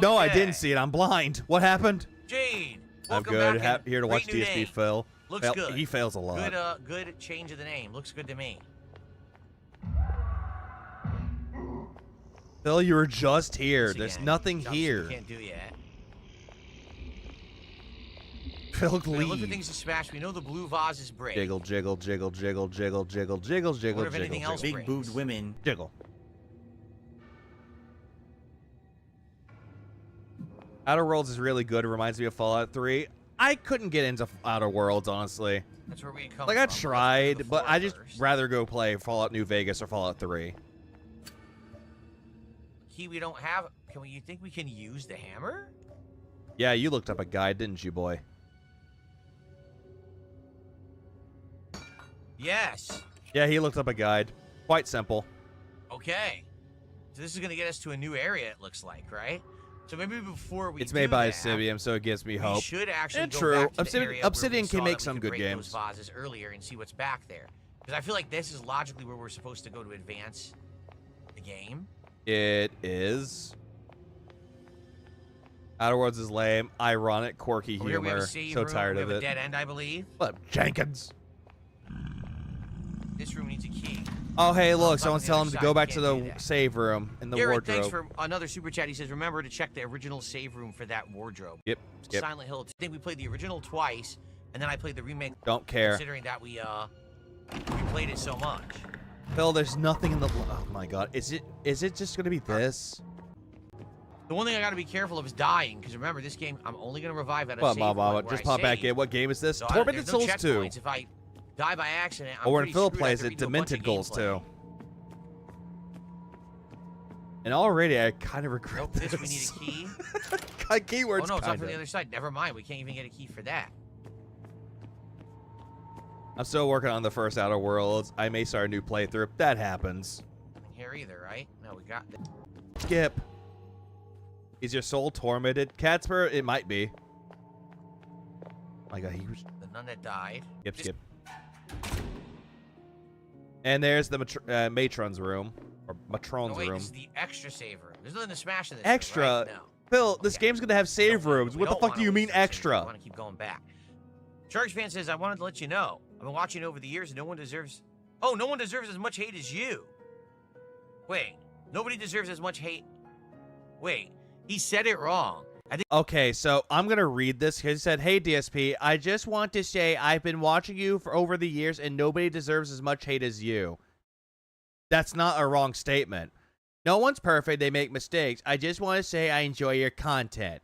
No, I Okay. didn't see it. I'm blind. What happened? Jade. I'm Welcome good. back and Here to watch great new DSP name. fail. Looks good. He fails a lot. Good change of the name. Looks good to me. Phil, you were just here. Once There's again, nothing something here. You can't do yet. Phil, We're gonna look for leave. things to smash. We know the blue vase is break. Jiggle, jiggle, jiggle, jiggle, jiggle, jiggle, jiggle, jiggle, Wonder if jiggle, anything else jiggle. breaks. Big boobed women. Jiggle. Outer Worlds is really good. It reminds me of Fallout 3. I couldn't get into Outer Worlds, honestly. That's where we come Like, from. I tried, but I just first. rather go play Fallout New Vegas or Fallout 3. Key we don't have. Can we? You think we can use the hammer? Yeah, you looked up a guide, didn't you, boy? Yes. Yeah, he looked up a guide. Quite simple. Okay. So this is gonna get us to a new area. It looks like, right? So maybe before we It's made by that, Obsidian, so it gives me we hope. should actually go True. back to the area where we Obsidian can saw make that we some could good break games. those vases earlier and see what's back there. Because I feel like this is logically where we're supposed to go to advance the game. It is. Outer Worlds is lame, ironic, quirky Over here we have humor. a save So room. tired we of have it. a dead end, I believe. What, Jenkins? This room needs a key. Oh, hey, look, Up someone's on the telling other him to side, go you back can't to do the that. save room in the Garrett, wardrobe. thanks for another super chat. He says, remember to check the original save room for that wardrobe. Yep. Skip. Silent Hill. I think we played the original twice, and then I played the remake. Don't care. Considering that we played it so much. Phil, there's nothing in the. Oh my God, is it just gonna be this? The one thing I got to be careful of is dying, because remember, this game, I'm only going to revive at a Come save on, Mama, point where just I pop back save. in. What game is this? So Tormented there's no Souls 2. checkpoints. If I die by accident, I'm Or when pretty Phil screwed. I plays have to it, redo a bunch of Demented Goals gameplay. 2. And already, I kind of regret Nope, this. this we need a key. Keywords, Oh no, it's up from the kinda. other side. Never mind, we can't even get a key for that. I'm still working on the first Outer Worlds. I may start a new playthrough. That happens. Nothing here either, right? No, we got this. Skip. Is your soul tormented? Catspur, it might be. My God, he was. The nun that died. Skip, skip. And there's the matron's room. Or matron's No, wait, room. this is the extra save room. There's nothing to smash in this Extra? room, right? No. Phil, this game's gonna have save We rooms. What the don't fuck wanna do you mean waste our saves. extra? I want to keep going back. Sharks fan says, I wanted to let you know. I've been watching over the years and no one deserves... Oh, no one deserves as much hate as you. Wait. Nobody deserves as much hate... Wait. He said it wrong. I think... Okay, so I'm gonna read this. He said, "Hey DSP, I just want to say I've been watching you for over the years, and nobody deserves as much hate as you." That's not a wrong statement. No one's perfect. They make mistakes. I just want to say I enjoy your content.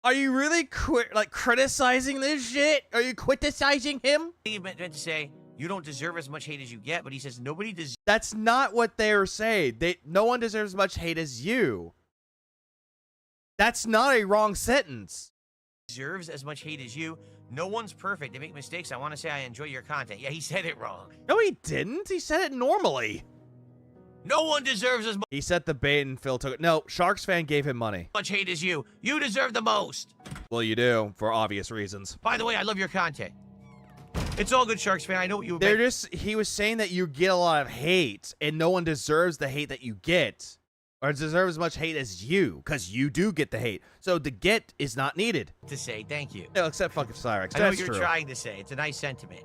Are you really criticizing this shit? Are you criticizing him? He meant to say, you don't deserve as much hate as you get, but he says nobody deserves... That's not what they were saying. No one deserves as much hate as you. That's not a wrong sentence. Deserves as much hate as you. No one's perfect. They make mistakes. I want to say I enjoy your content. Yeah, he said it wrong. No, he didn't. He said it normally. No one deserves as He set the bait and Phil took it. No, Sharks fan gave him money. much hate as you. You deserve the most. Well, you do, for obvious reasons. By the way, I love your content. It's all good, Sharks fan. I know what you... They're just, he was saying that you get a lot of hate, and no one deserves the hate that you get. Or deserves as much hate as you, because you do get the hate. So the get is not needed. To say thank you. No, except fucking Cyrex. I know That's what you're true. trying to say. It's a nice sentiment.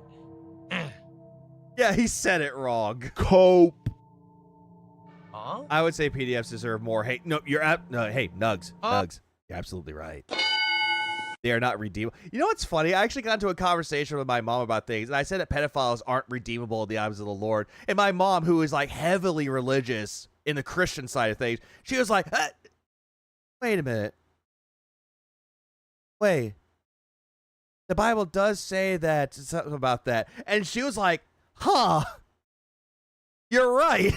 Yeah, he said it wrong. Cope. Huh? I would say PDFs deserve more hate. No, no, hey, Nugs. Nugs. You're absolutely right. They are not redeemable. You know what's funny? I actually got into a conversation with my mom about things, and I said that pedophiles aren't redeemable in the eyes of the Lord. And my mom, who is like heavily religious in the Christian side of things, she was like, wait a minute. Wait. The Bible does say that, something about that. And she was like, huh. You're right.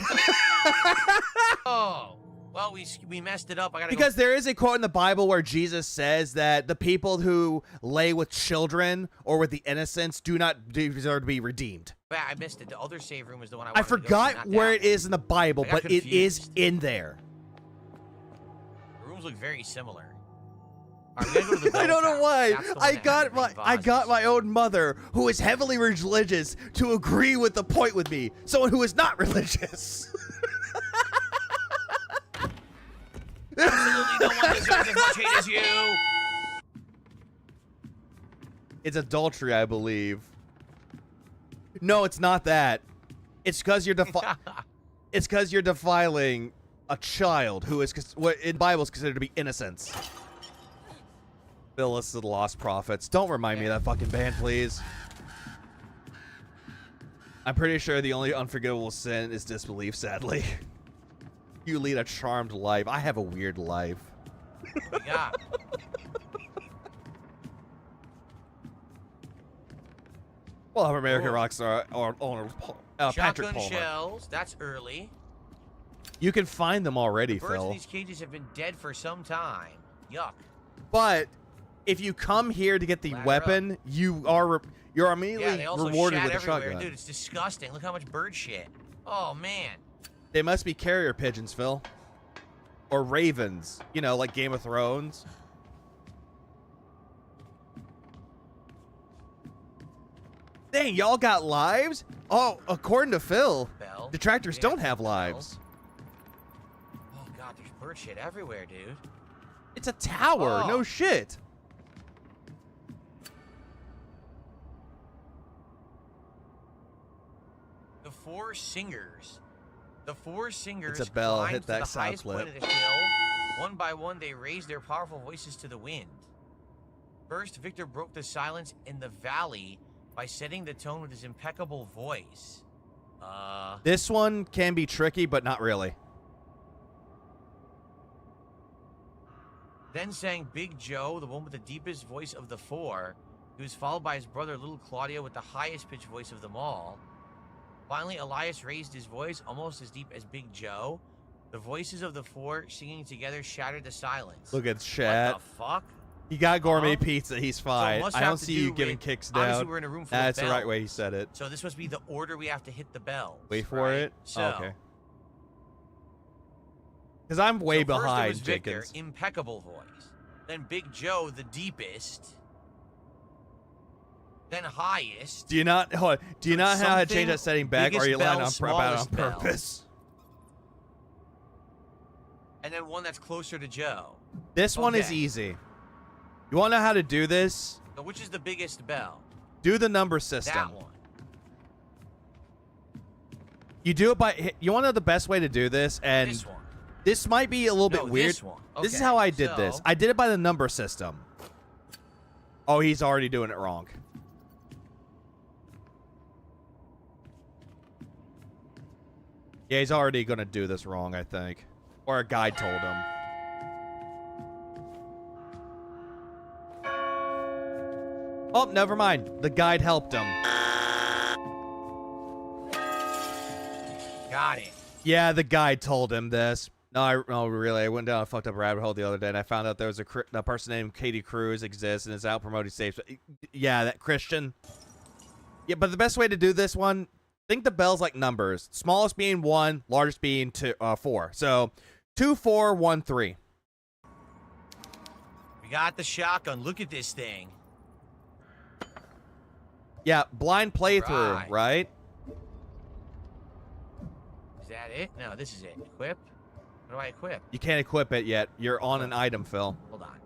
Oh. Well, we messed it up. I gotta Because there is a quote in the Bible where Jesus says that the people who lay with children or with the innocents do not deserve to be redeemed. I missed it. The other save room was the one I I wanted to go to, forgot not where that it one. is in the Bible, I got but it is confused. in there. The rooms look very similar. All right, we gotta go to the I don't bell know tower. why. That's the one I that got had the my green I got vases. my own mother, who is heavily religious, to agree with the point with me. Someone who is not religious. Absolutely no one deserves as much hate as you. It's adultery, I believe. No, it's not that. It's because you're it's because you're defiling a child who is what in the Bible is considered to be innocence. Phyllis of the Lost Prophets. Don't remind me of that fucking band, please. I'm pretty sure the only unforgivable sin is disbelief, sadly. You lead a charmed life. I have a weird life. Yeah. Well, American Oh. Rockstar or Patrick Shotgun Palmer. shells. That's early. You can find them already, The birds in Phil. these cages have been dead for some time. Yuck. But if you come here to get the Ladder weapon, you're immediately Yeah, they also rewarded shat with a everywhere. shotgun. Dude, it's disgusting. Look how much bird shit. Oh, man. They must be carrier pigeons, Phil. Or ravens. You know, like Game of Thrones. Dang, y'all got lives? Oh, according to Phil, Bell. detractors Yeah, don't have bell. lives. Oh, God, there's bird shit everywhere, dude. It's a tower. Oh. No shit. The four singers. The four singers It's a bell. climbed Hit to that the sound highest point clip. of the hill. One by one, they raised their powerful voices to the wind. First, Victor broke the silence in the valley by setting the tone with his impeccable voice. This one can be tricky, but not really. Then sang Big Joe, the one with the deepest voice of the four. He was followed by his brother Little Claudio with the highest pitched voice of them all. Finally, Elias raised his voice almost as deep as Big Joe. The voices of the four singing together shattered the silence. Look at chat. What the fuck? He got gourmet Uh-huh. pizza. He's So it fine. must I have don't to see do you giving with- kicks obviously down. we're in a room full of That's the right way he bells. said it. So this must be the order we have to hit the bells. Wait for right? it. So, Oh, okay. Because I'm way so first it behind, was Victor, Jenkins. impeccable voice. Then Big Joe, the deepest. Then highest. Do you not? Hold on, do you not know how to change Something that setting back, or are biggest you lying bell, on about on smallest bell. purpose? And then one that's closer to Joe. This one is Okay. easy. You want to know how to do this? So which is the biggest bell? Do the number system. That one. You do it by. You want to know the best way to do this, and This one. this might be a little No, bit weird. this one. This is Okay, how I did this. so- I did it by the number system. Oh, he's already doing it wrong. Yeah, he's already gonna do this wrong, I think. Or a guide told him. Oh, never mind. The guide helped him. Got it. Yeah, the guide told him this. No, really. I went down a fucked up rabbit hole the other day, and I found out there was a person named Katie Cruz exists and is out promoting safe. Yeah, that Christian. Yeah, but the best way to do this one, think the bells like numbers. Smallest being 1, largest being 4. So 2, 4, 1, 3. We got the shotgun. Look at this thing. Yeah, blind playthrough, right? Is that it? No, this is it. Equip. What do I equip? You can't equip it yet. You're on an item, Phil. Hold on.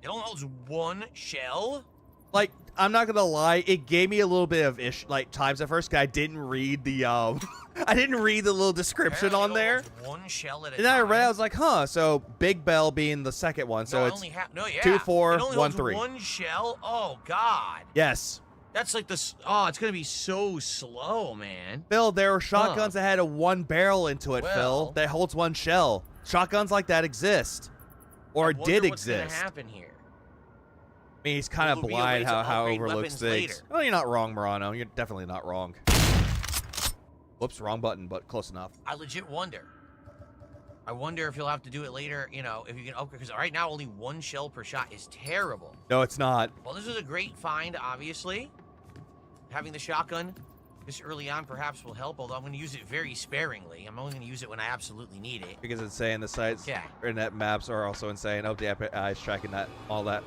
It only holds one shell? Like, I'm not gonna lie, it gave me a little bit of times at first, 'cause I didn't read the I didn't read the little description Apparently on it there. holds one shell at a And then I time. read, I was like, huh. So Big Bell being the second one, so No, I it's only no, yeah. 2, 4, it only 1, holds 3. one shell? Oh, God. Yes, That's like the... Oh, it's going to be so slow, man. Phil. There are shotguns that had a 1 barrel into it, Phil. Well- That holds 1 shell. Shotguns like that exist, or I wonder did what's gonna exist. happen here. I mean, he's kind of Will be a way blind to how upgrade overlooks weapons things. later. Oh, you're not wrong, Morano. You're definitely not wrong. Whoops, wrong button, but close enough. I legit wonder. I wonder if you'll have to do it later, you know, if you can upgrade. Because right now, only 1 shell per shot is terrible. No, it's not. Well, this is a great find, obviously. Having the shotgun this early on perhaps will help, although I'm going to use it very sparingly. I'm only going to use it when I absolutely need it. Because it's saying the sites, Yeah. internet maps are also insane. I hope the API is tracking that, all that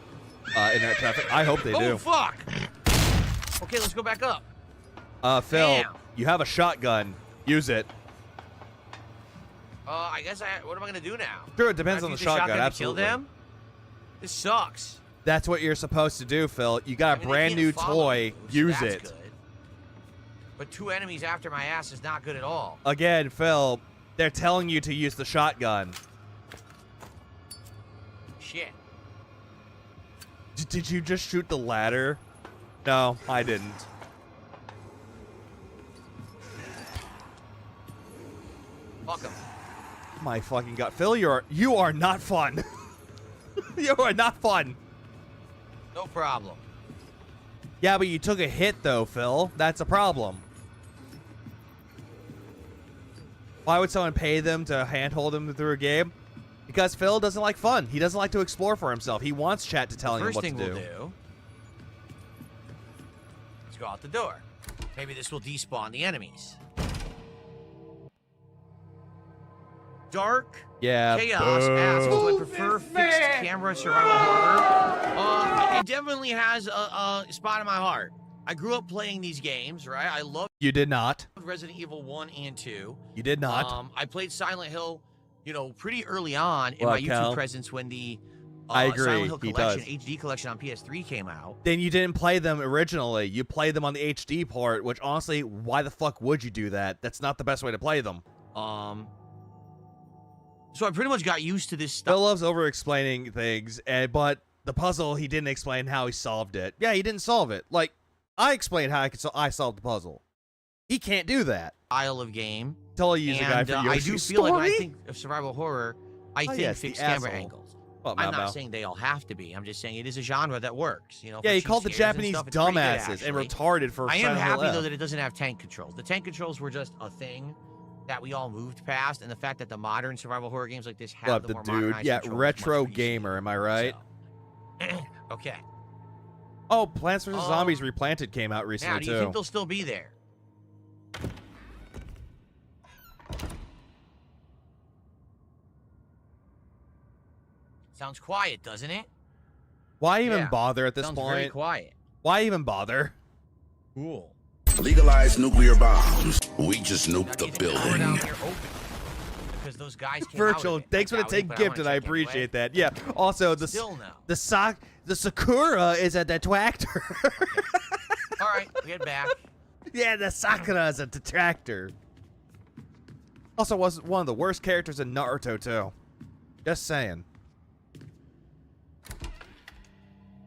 internet traffic. I hope they Oh, do. fuck! Okay, let's go back up. Phil, Damn. you have a shotgun. Use it. I guess what am I going to do now? Sure, it depends I on have the to use shotgun. to Absolutely. kill them? This sucks. That's what you're supposed to do, Phil. You got I a mean, they brand can't new follow toy. you, so Use that's it. Good. But 2 enemies after my ass is not good at all. Again, Phil, they're telling you to use the shotgun. Shit. Did you just shoot the ladder? No, I didn't. Fuck them. My fucking god. Phil, you are not fun. You are not fun. No problem. Yeah, but you took a hit, though, Phil. That's a problem. Why would someone pay them to handhold him through a game? Because Phil doesn't like fun. He doesn't like to explore for himself. He wants chat to tell him what to do. First thing we'll do, let's go out the door. Maybe this will despawn the enemies. Dark Chaos asks, do I prefer fixed camera survival horror? It definitely has a spot in my heart. I grew up playing these games, right? I love. You did not. Resident Evil 1 and 2. You did not. I played Silent Hill, you know, pretty early on in my YouTube presence when the I agree. Silent Hill collection, HD collection on PS3 came out. Then you didn't play them originally. You played them on the HD part, which honestly, why the fuck would you do that? That's not the best way to play them. So I pretty much got used to this stuff. Phil loves over-explaining things, but the puzzle, he didn't explain how he solved it. Yeah, he didn't solve it. Like, I explained how I solved the puzzle. He can't do that. Style of game. Totally use a guy for I do feel like when I think of survival horror, I think fixed camera angles. Well, I'm not saying they all have to be. I'm just saying it is a genre that works. You know. Yeah, he called the Japanese dumbasses and retarded for. I am happy though that it doesn't have tank controls. The tank controls were just a thing that we all moved past, and the fact that the modern survival horror games like this have the more modernized controls retro gamer, am I right? So. Okay. Oh, Plants vs. Zombies Replanted came out recently, do you think they'll still be there? Sounds quiet, doesn't it? Why even bother at this Sounds point? Very quiet. Why even bother? Cool. Legalize nuclear bombs. We just nuked the building. Because those guys came Virtual, out thanks for the take gift, and I appreciate that. Yeah. Also, the Sakura is a detractor. All right, we get back. Yeah, the Sakura is a detractor. Also, was one of the worst characters in Naruto too. Just saying.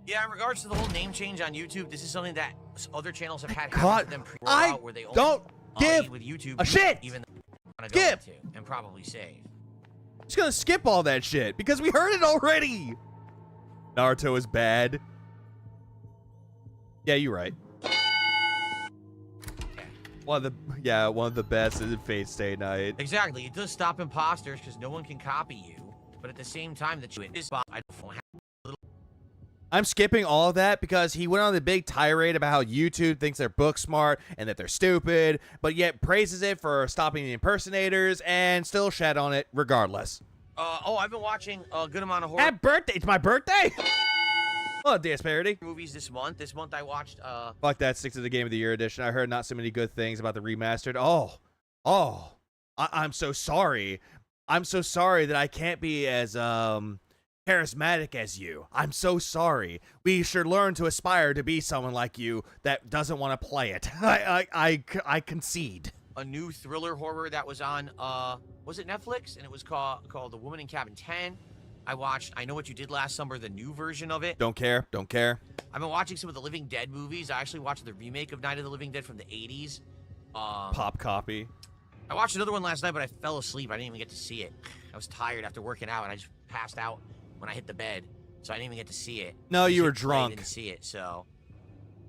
Yeah, in regards to the whole name change on YouTube, this is something that other channels have had God, them I where they don't give with YouTube a shit. Even though skip to and probably save. Just gonna skip all that shit because we heard it already. Naruto is bad. Yeah, you're right. One of the best is Fate Stay Night. Exactly, it does stop imposters because no one can copy you, but at the same time that you I'm skipping all of that because he went on the big tirade about how YouTube thinks they're book smart and that they're stupid, but yet praises it for stopping the impersonators and still shed on it regardless. I've been watching a good amount of horror. Happy birthday! It's my birthday! Well, DS parody. Movies this month. This month I watched Fuck that, stick to the Game of the Year edition. I heard not so many good things about the remastered. I'm so sorry. I'm so sorry that I can't be as charismatic as you. I'm so sorry. We should learn to aspire to be someone like you that doesn't want to play it. I concede. A new thriller horror that was on was it Netflix? And it was called The Woman in Cabin 10. I watched I Know What You Did Last Summer, the new version of it. Don't care. I've been watching some of the Living Dead movies. I actually watched the remake of Night of the Living Dead from the 80s. Pop copy. I watched another one last night, but I fell asleep. I didn't even get to see it. I was tired after working out, and I just passed out when I hit the bed, so I didn't even get to see it. No, you were I drunk. didn't see it, so.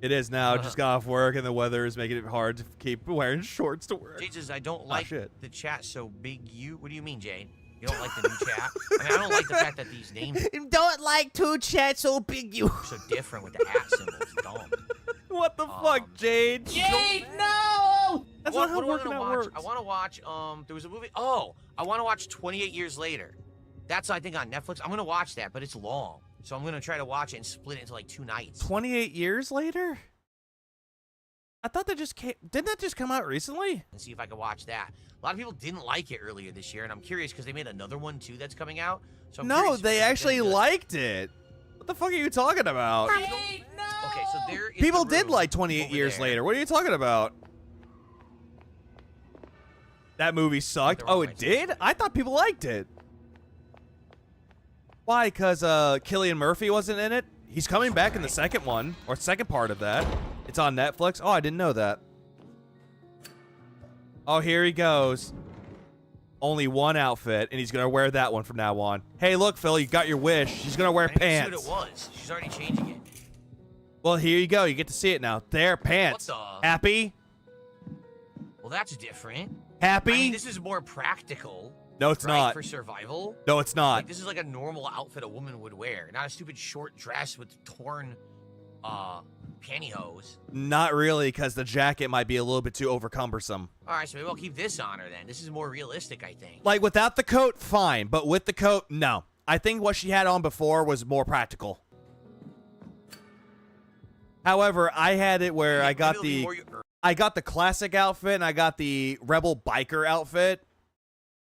It is now. Just got off work, and the weather is making it hard to keep wearing shorts to work. Jesus, I don't like the chat so big. What do you mean, Jade? You don't like the new chat? I mean, I don't like the fact that these names don't like to chat so big. You are so different with the at symbols. Dumb. What the fuck, Jade? Jade, no! That's not how working out works. I want to watch. There was a movie. Oh, I want to watch 28 Years Later. That's I think on Netflix. I'm gonna watch that, but it's long, so I'm gonna try to watch it and split it into like 2 nights. 28 years later? I thought that just came. Didn't that just come out recently? And see if I can watch that. A lot of people didn't like it earlier this year, and I'm curious because they made another one too that's coming out. So no, they actually liked it. What the fuck are you talking about? Okay, so there is people did like 28 years later. What are you talking about? That movie sucked. Oh, it did? I thought people liked it. Why? Because Cillian Murphy wasn't in it? He's coming back in the second one, or second part of that. It's on Netflix. Oh, I didn't know that. Oh, here he goes. Only one outfit, and he's gonna wear that one from now on. Hey, look, Phil, you got your wish. She's gonna wear I didn't pants. see what it was. She's already changing it. Well, here you go. You get to see it now. There, pants. What the? Happy? Well, that's different. Happy? I mean, this is more practical. No, it's right, not. For survival. No, it's not. Like, this is like a normal outfit a woman would wear, not a stupid short dress with torn pantyhose. Not really, because the jacket might be a little bit too overcumbersome. All right, so maybe I'll keep this on her then. This is more realistic, I think. Like, without the coat, fine. But with the coat, no. I think what she had on before was more practical. However, I had it where I got the classic outfit and I got the rebel biker outfit.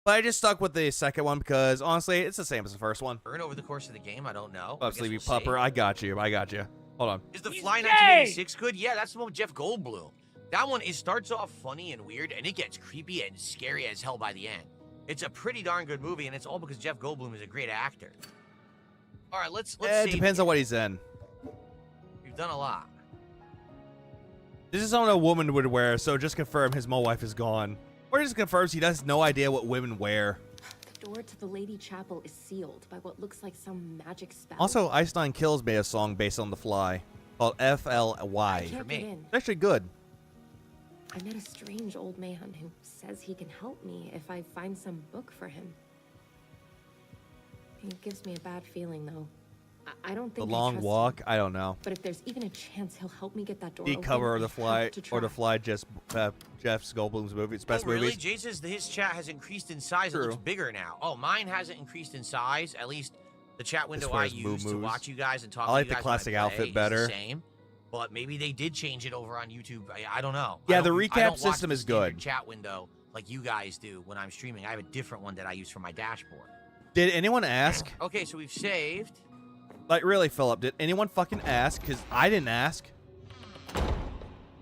But I just stuck with the second one because, honestly, it's the same as the first one. Earn over the course of the game, I don't know. Oh, Sleepy Pupper, I got you. I got you. Hold on. Is the Fly 1986 good? Yeah, that's the one with Jeff Goldblum. That one, it starts off funny and weird, and it gets creepy and scary as hell by the end. It's a pretty darn good movie, and it's all because Jeff Goldblum is a great actor. All right, let's It depends on what he's in. We've done a lot. This is something a woman would wear, so just confirm his mole wife is gone. Or just confirms he has no idea what women wear. The door to the Lady Chapel is sealed by what looks like some magic spell. Also, Ice Nine Kills made a song based on The Fly called FLY. Can't get in. It's actually good. I met a strange old man who says he can help me if I find some book for him. It gives me a bad feeling, though. I don't think The Long Walk? I don't know. But if there's even a chance he'll help me get that door The open, cover of I The Fly, have to or The try. Fly, just Jeff Goldblum's movie. It's best really? movies. Jay says that his chat has increased in size. It looks bigger now. Oh, mine hasn't increased in size. At least the chat window far I as use to moves. watch you guys and talk I like to you the guys classic when I play outfit is better. The same. But maybe they did change it over on YouTube. I don't know. Yeah, I the don't- I recap don't watch system the is standard good. Chat window like you guys do when I'm streaming. I have a different one that I use for my dashboard. Did anyone ask? Okay, so we've saved. Like, really, Philip, did anyone fucking ask? Because I didn't ask.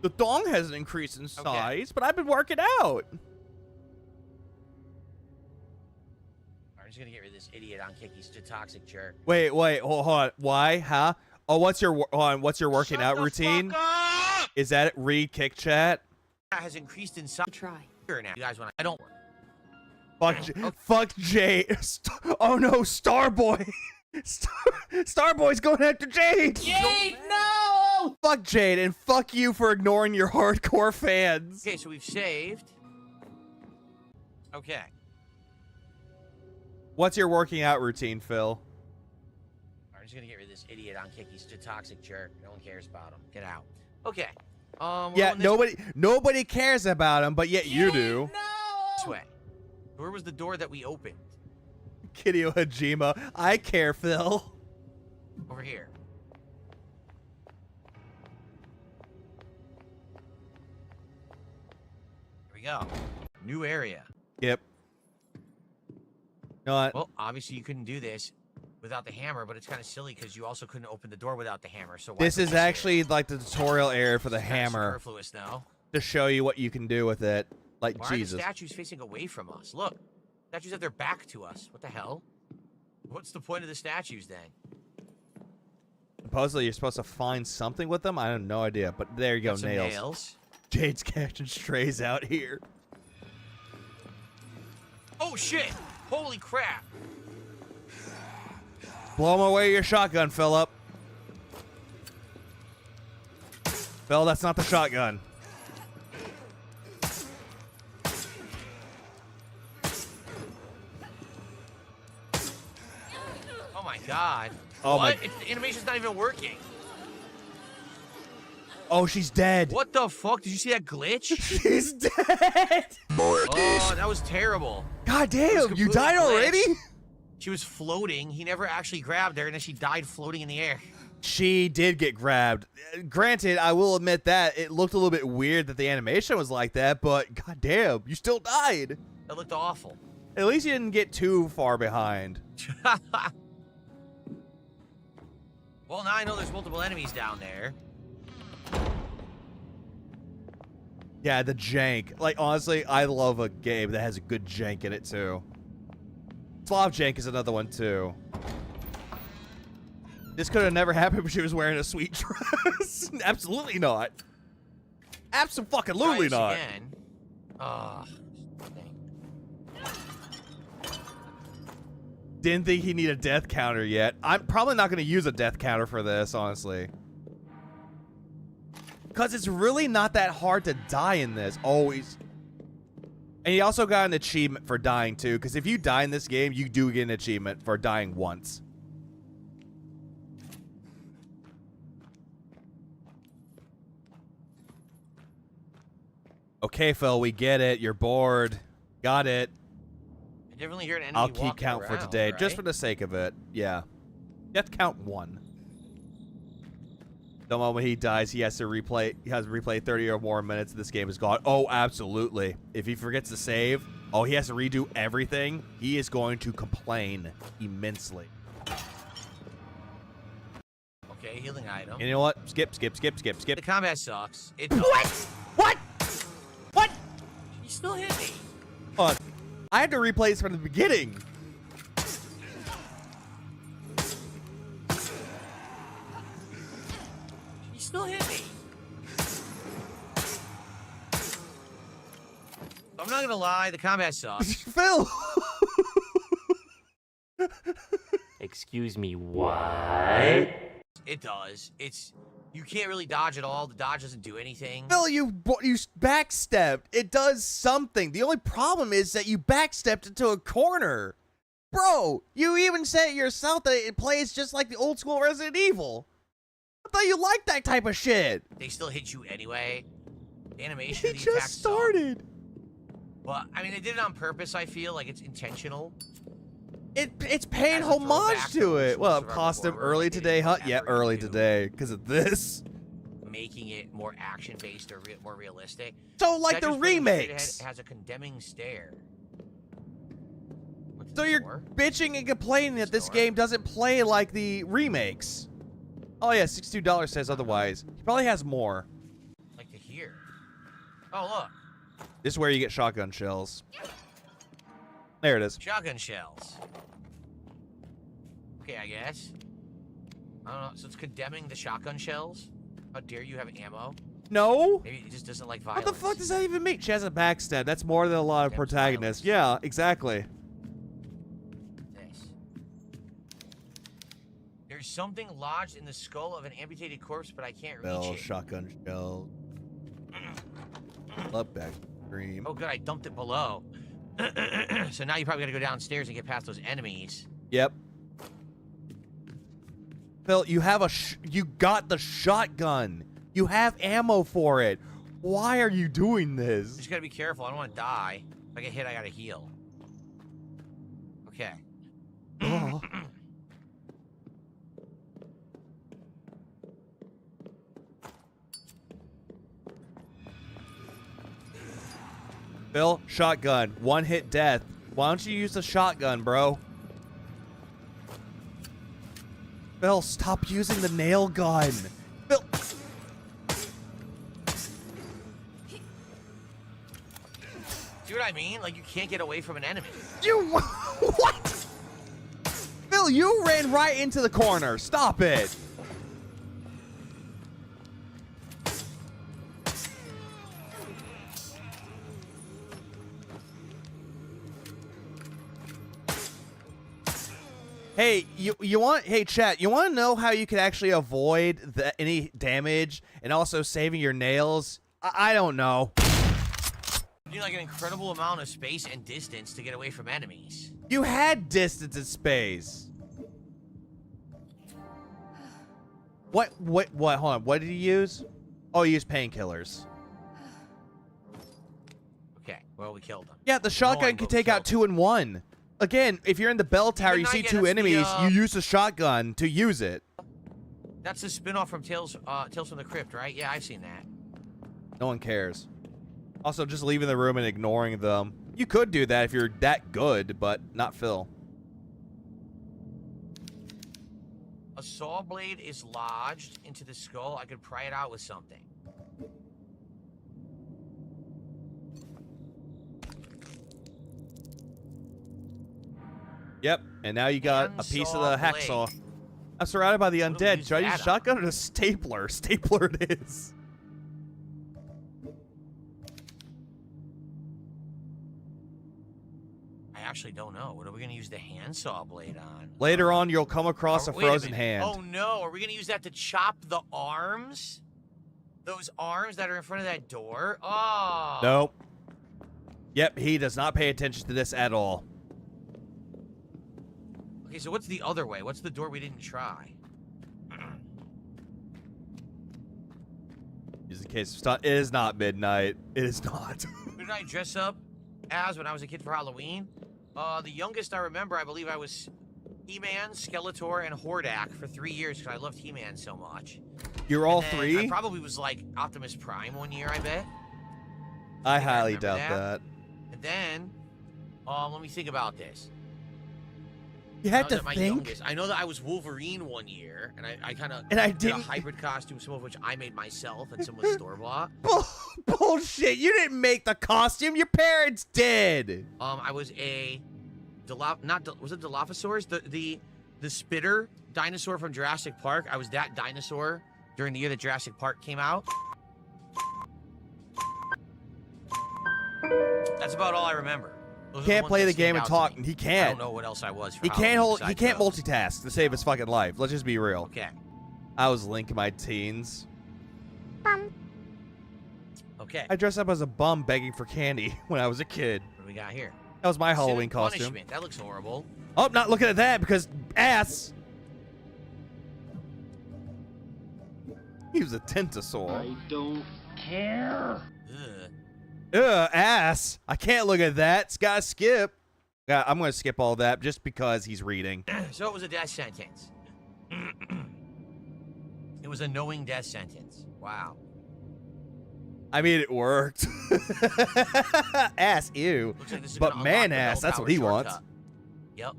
The thong hasn't increased in size, but I've been working out. I'm just gonna get rid of this idiot on Kick. He's such a toxic jerk. Wait, hold on. Why? Huh? Oh, what's your working out routine? Is that read kick chat? Has increased in size. Try. Now, you guys, when I don't. Fuck Jade. Oh no, Starboy. Starboy's going after Jade. Jade, no! Fuck Jade, and fuck you for ignoring your hardcore fans. Okay, so we've saved. Okay. What's your working out routine, Phil? I'm just gonna get rid of this idiot on Kick. He's such a toxic jerk. No one cares about him. Get out. Okay. Yeah, nobody cares about him, but yet you do. This way. Where was the door that we opened? Hideo Hajima. I care, Phil. Over here. Here we go. New area. Yep. You know what? Well, obviously you couldn't do this without the hammer, but it's kind of silly because you also couldn't open the door without the hammer. So why This is actually like the tutorial area for the hammer superfluous, though. to show you what you can do with it. Like, Why Jesus. are the statues facing away from us? Look, statues have their back to us. What the hell? What's the point of the statues then? Supposedly you're supposed to find something with them. I have no idea, but there you go, Got some nails. nails. Jade's catching strays out here. Oh shit! Holy crap! Blow him away your shotgun, Philip. Phil, that's not the shotgun. Oh my god. Oh what? my- The animation's not even working. Oh, she's dead. What the fuck? Did you see that glitch? She's dead. Oh, that was terrible. God It was damn, you completely died already? glitched. She was floating. He never actually grabbed her, and then she died floating in the air. She did get grabbed. Granted, I will admit that it looked a little bit weird that the animation was like that, but god damn, you still died. That looked awful. At least you didn't get too far behind. Well, now I know there's multiple enemies down there. Yeah, the jank. Like, honestly, I love a game that has a good jank in it, too. Slav jank is another one, too. This could have never happened if she was wearing a sweet dress. Absolutely not. Absolutely Try this not. Again. Didn't think he needed a death counter yet. I'm probably not going to use a death counter for this, honestly. Because it's really not that hard to die in this, always. And you also got an achievement for dying, too. Because if you die in this game, you do get an achievement for dying once. Okay, Phil, we get it. You're bored. Got it. I definitely hear an enemy I'll keep walking count for around, today, right? just for the sake of it. Yeah. Death count 1. The moment he dies, he has to replay. He has to replay 30 or more minutes. This game is gone. Oh, absolutely. If he forgets to save, oh, he has to redo everything. He is going to complain immensely. Okay, healing item. And you know what? Skip. The combat sucks. It What? You still hit me. Hold on. I have to replay this from the beginning. You still hit me. I'm not gonna lie, the combat sucks. Phil. Excuse me, what? It does. You can't really dodge at all. The dodge doesn't do anything. Phil, you backstepped. It does something. The only problem is that you backstepped into a corner. Bro, you even said it yourself that it plays just like the old school Resident Evil. I thought you liked that type of shit. They still hit you anyway. The animation It of the attack just started. sucked. But, I mean, they did it on purpose, I feel. Like, it's intentional. It's paying As a throwback homage to to old it. school Well, it survival cost him horror, early like they today, did huh? in Yeah, Never early Do. today because of this. Making it more action-based or more realistic. So, like the Tetris playing straight ahead remakes. has a condemning stare. What's So the you're door? bitching and complaining that this game doesn't play like the remakes. Oh yeah, $62 says otherwise. He probably has more. Like to hear. Oh, look. This is where you get shotgun shells. There it is. Shotgun shells. Okay, I guess. I don't know. So it's condemning the shotgun shells? How dare you have ammo? No. Maybe it just doesn't like What violence. the fuck does that even mean? She has a backstab. That's more than a lot of Condemns protagonists. violence. Yeah, exactly. This. There's something lodged in the skull of an amputated corpse, but I can't reach Bell, it. shotgun shell. Up back stream. Oh, good. I dumped it below. So now you probably got to go downstairs and get past those enemies. Yep. Phil, you have you got the shotgun. You have ammo for it. Why are you doing this? Just got to be careful. I don't want to die. If I get hit, I got to heal. Okay. Oh. Phil, shotgun. One hit death. Why don't you use the shotgun, bro? Phil, stop using the nail gun. Phil. See what I mean? Like, you can't get away from an enemy. You. What? Phil, you ran right into the corner. Stop it. Hey, you want? Hey, chat. You want to know how you can actually avoid any damage and also saving your nails? I don't know. You need like an incredible amount of space and distance to get away from enemies. You had distance and space. What? Hold on. What did he use? Oh, he used painkillers. Okay, well, we killed him. Yeah, the shotgun can take out 2 in 1. Again, if you're in the bell tower, you see 2 enemies, you use the shotgun to use it. That's a spin-off from Tales from the Crypt, right? Yeah, I've seen that. No one cares. Also, just leaving the room and ignoring them. You could do that if you're that good, but not Phil. A saw blade is lodged into the skull. I could pry it out with something. Yep, and now you got a piece of the hacksaw. I'm surrounded by the undead. Should I use a shotgun or a stapler? Stapler it is. I actually don't know. What are we gonna use the handsaw blade on? Later on, you'll come across a wait frozen minute. hand. Oh no, are we gonna use that to chop the arms? Those arms that are in front of that door? Oh. Nope. Yep, he does not pay attention to this at all. Okay, so what's the other way? What's the door we didn't try? Just in case it is not midnight. It is not. Who did I dress up as when I was a kid for Halloween? The youngest I remember, I believe I was He-Man, Skeletor, and Hordak for 3 years because I loved He-Man so much. You're all And then three? I probably was like Optimus Prime one year, I bet. I highly remember doubt that. that. And then, let me think about this. You had I to was at my think. youngest. I know that I was Wolverine one year, and I kind of And I did a didn't- hybrid costume, some of which I made myself, and some was store bought. Bullshit! You didn't make the costume. Your parents did. I was a was it Dilophosaurus? The spitter dinosaur from Jurassic Park. I was that dinosaur during the year that Jurassic Park came out. That's about all I remember. Those are the Can't ones play that the stand game and out to talk. me. He I can't. don't know what else I was. For He can't Halloween hold. He besides can't those. multitask to save his fucking life. Let's just be real. Okay. I was Link in my teens. Okay. I dressed up as a bum begging for candy when I was a kid. What do we got here? That was my Sin and Halloween costume. Punishment. That looks horrible. Oh, not looking at that because ass. He was a tentasaur. I don't care. Ass. I can't look at that. It's gotta skip. I'm gonna skip all that just because he's reading. So it was a death sentence. It was a knowing death sentence. Wow. I mean, it worked. Ass, ew. Looks like this is But gonna man unlock the ass, that's bell what he tower wants. shortcut. Yep.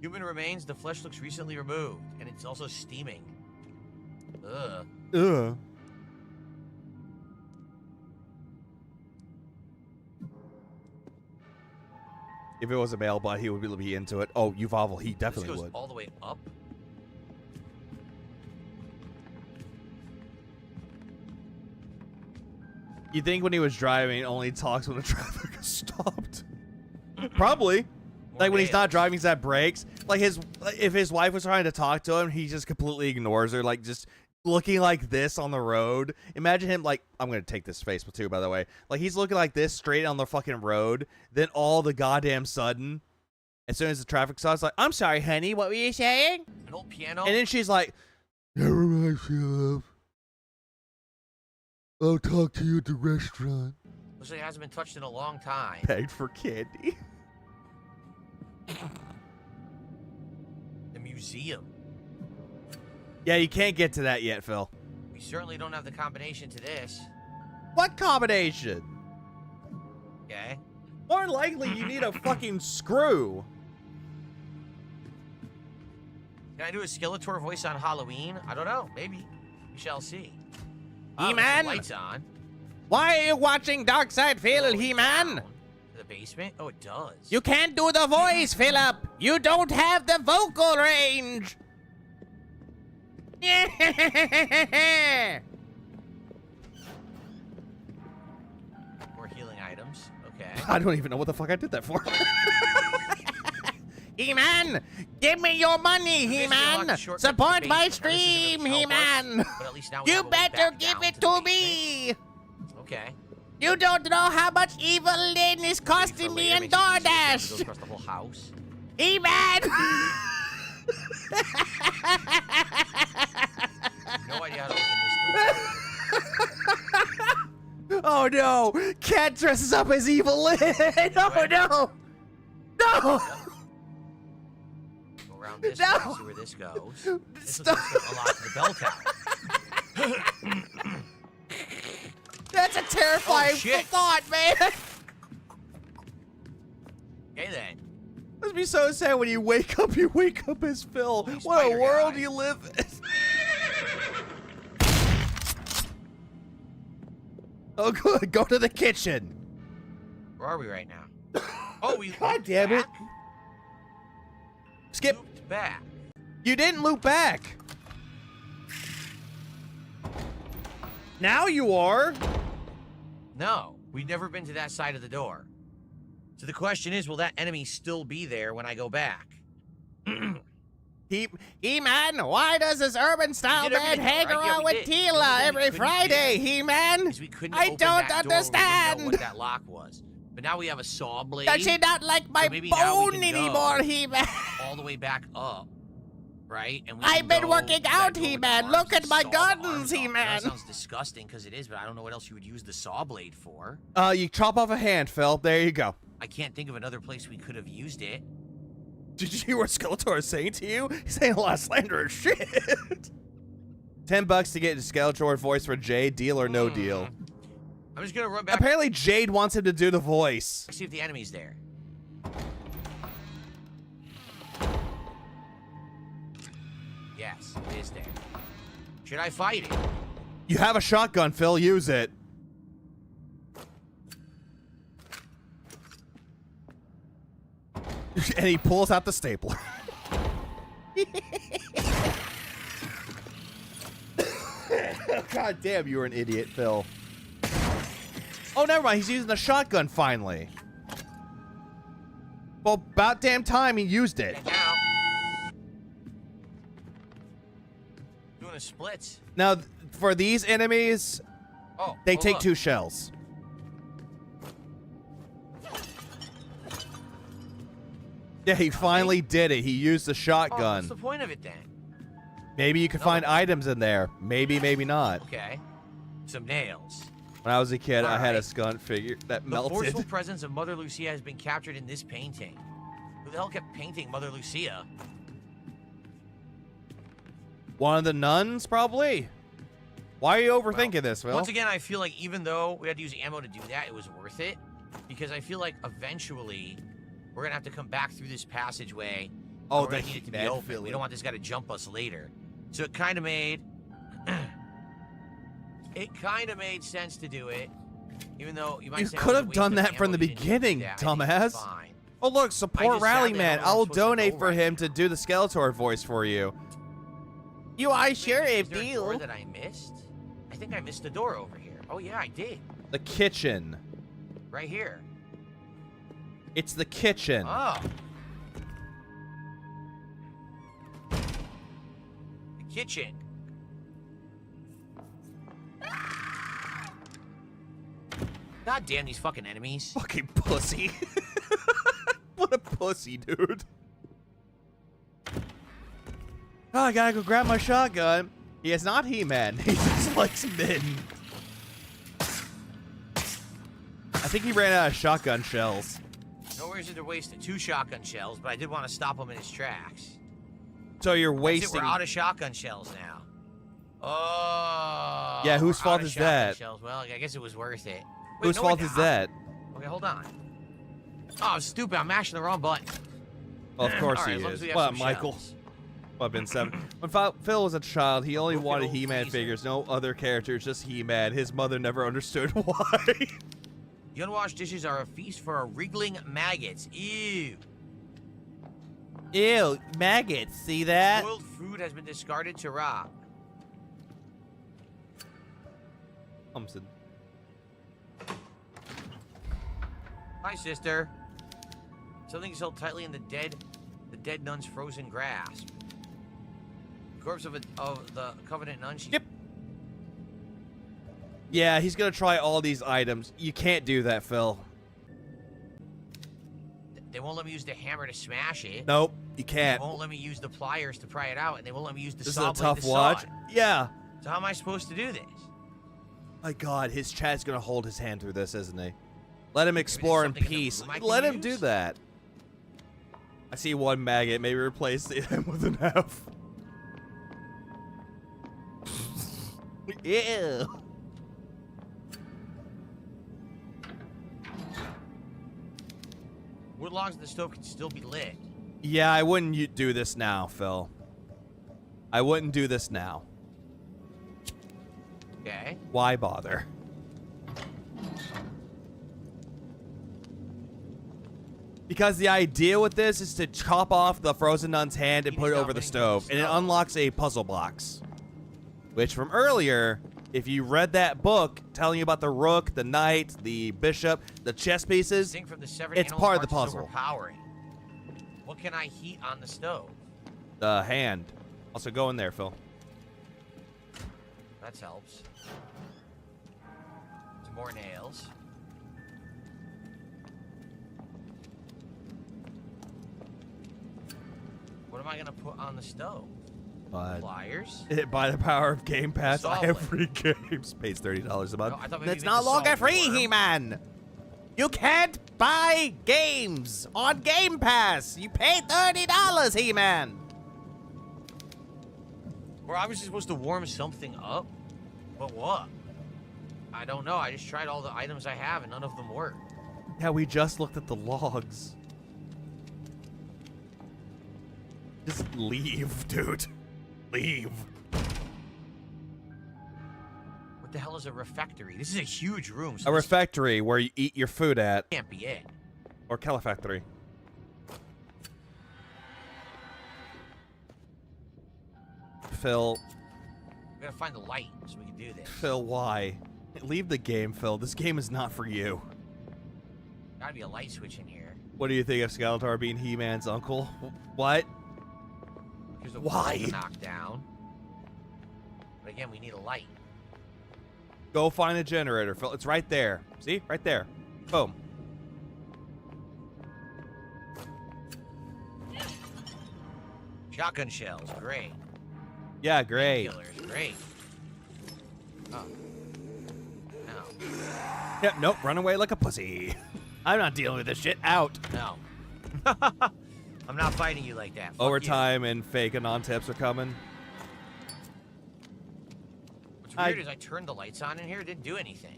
Human remains, the flesh looks recently removed, and it's also steaming. Ugh. Ugh. If it was a male bot, he would really be into it. Oh, Yuval, he definitely This goes would. all the way up. You think when he was driving, only talks when the traffic is stopped? Probably. Like when he's not driving, he's at brakes. Like if his wife was trying to talk to him, he just completely ignores her. Like just looking like this on the road. Imagine him like, I'm gonna take this face too, by the way. Like he's looking like this straight on the fucking road. Then all the goddamn sudden, as soon as the traffic stops, like, I'm sorry, honey, what were you saying? An old piano. And then she's like, never mind, love. I'll talk to you at the restaurant. Looks like it hasn't been touched in a long time. Begged for candy. The museum. Yeah, you can't get to that yet, Phil. We certainly don't have the combination to this. What combination? Okay. More likely, you need a fucking screw. Can I do a Skeletor voice on Halloween? I don't know. Maybe. We shall see. He-Man? Lights on. Why are you watching Darkside Phil, He-Man? To the basement? Oh, it does. You can't do the voice, Philip. You don't have the vocal range. More healing items. Okay. I don't even know what the fuck I did that for. He-Man, give me your money, He-Man. Support my stream, He-Man. But at least now we You have a way better back give down it the to basement. me. Okay. You don't know how much Evil Lynn is costing me in DoorDash. Goes across the whole house. He-Man. No idea how to open this door. Oh no! Cat dresses up as Evil Lynn! Oh no! No! Go around this way, see where this goes. This looks like it's gonna unlock the bell tower. That's a terrifying thought, man! Okay then. Must be so sad when you wake up as Phil. What a spider world guy. you live in. Oh good, go to the kitchen. Where are we right now? Oh, we God damn it. Skip. looped back. You didn't loop back. Now you are. No, we've never been to that side of the door. So the question is, will that enemy still be there when I go back? He-Man, why does this urban-style man hang around with Tila every Friday, He-Man? I don't understand. What that lock was. But now we have a saw blade. Does she not like my bone anymore, He-Man? All the way back up, right? And I've been working out, He-Man. Look at my guns, He-Man. That sounds disgusting because it is, but I don't know what else you would use the saw blade for. You chop off a hand, Phil. There you go. I can't think of another place we could have used it. Did you hear what Skeletor is saying to you? He's saying a lot of slanderous shit. $10 to get Skeletor voice for Jade. Deal or no deal? I'm just gonna run back. Apparently, Jade wants him to do the voice. See if the enemy's there. Yes, it is there. Should I fight it? You have a shotgun, Phil. Use it. And he pulls out the stapler. God damn, you were an idiot, Phil. Oh, never mind. He's using the shotgun finally. Well, about damn time he used it. Now, doing a splits. Now, for these enemies, they take look. 2 shells. Yeah, he finally did it. He used the shotgun. What's the point of it then? Maybe you could find items in there. Maybe, maybe not. Okay. Some nails. When I was a kid, I had a Alright. skunk figure that The melted. forceful presence of Mother Lucia has been captured in this painting. Who the hell kept painting Mother Lucia? One of the nuns, probably. Why are you overthinking this, Phil? Once again, I feel like even though we had to use ammo to do that, it was worth it. Because I feel like eventually we're going to have to come back through this passageway. Oh, we're gonna the need it to be bad open. feeling. We don't want this guy to jump us later. So it kind of made... it kind of made sense to do it. Even though you might You say... could have done that from the beginning, dumbass. Oh, look, support Rally Man. I will donate for him to do the Skeletor voice for you. You are sure a Is there a door that I missed? I think I missed the door over here. Oh, yeah, I did. The kitchen. Right here. It's the kitchen. Oh. The kitchen. God damn these fucking enemies. Fucking pussy. What a pussy, dude. Oh, I gotta go grab my shotgun. He is not He-Man. He just likes men. I think he ran out of shotgun shells. No reason to waste 2 shotgun shells, but I did want to stop him in his tracks. So you're That's it, wasting... we're out of shotgun shells now. Oh. Yeah, whose we're fault out of is shotgun that? Shells. Well, I guess it was worth it. Wait, Whose no, fault we're is not. that? Okay, hold on. Oh, I'm stupid. I'm mashing the wrong button. Well, of course All right, he as long is. as we have What, some Michael? shells. Well, I've been 7. When Phil was a child, he only wanted old He-Man freezer. figures, no other characters, just He-Man. His mother never understood why. The unwashed dishes are a feast for our wriggling maggots. Ew. Ew, maggots, see that? Boiled food has been discarded to rot. Thompson. Hi, sister. Something is held tightly in the dead nun's frozen grasp. The corpse of the Covenant nun. Yep. Yeah, he's gonna try all these items. You can't do that, Phil. They won't let me use the hammer to smash it. Nope, you can't. They won't let me use the pliers to pry it out, and they won't let me use the This is saw a blade tough to saw watch. it. Yeah. So how am I supposed to do this? My God, his chat's gonna hold his hand through this, isn't he? Let him explore in something in the peace. room I can Let him use? do that. I see one maggot. Maybe replace him with an F. Ew. Wood logs in the stove can still be lit. Yeah, I wouldn't do this now, Phil. I wouldn't do this now. Okay. Why bother? Because the idea with this is to chop off the frozen nun's hand and put it over the stove, and it unlocks a puzzle box. Which from earlier If you read that book telling you about the rook, the knight, the bishop, the chess pieces, From the severed it's animal part of the parts is puzzle. overpowering. What can I heat on the stove? The hand. Also, go in there, Phil. That helps. Some more nails. What am I gonna put on the stove? Pliers? By the power of Game Pass, Solid. every game pays $30 a month. No, I thought maybe It's you no meant the longer salt free, worm. He-Man. You can't buy games on Game Pass. You pay $30, He-Man. We're obviously supposed to warm something up, but what? I don't know. I just tried all the items I have, and none of them work. Yeah, we just looked at the logs. Just leave, dude. Leave. What the hell is a refectory? This is a huge room. A refectory where you eat your food at. Can't be it. Or calefactory. Phil. We gotta find the light so we can do this. Phil, why? Leave the game, Phil. This game is not for you. Gotta be a light switch in here. What do you think of Skeletor being He-Man's uncle? What? Here's a Why? wall to knock down. But again, we need a light. Go find a generator, Phil. It's right there. See? Right there. Boom. Shotgun shells, great. Yeah, great. Killers, great. Oh. No. Yep, nope. Run away like a pussy. I'm not dealing with this shit. Out. No. I'm not fighting you like that. Fuck Overtime and fake anon tips are coming. What's weird is I turned the lights on in here. It didn't do anything.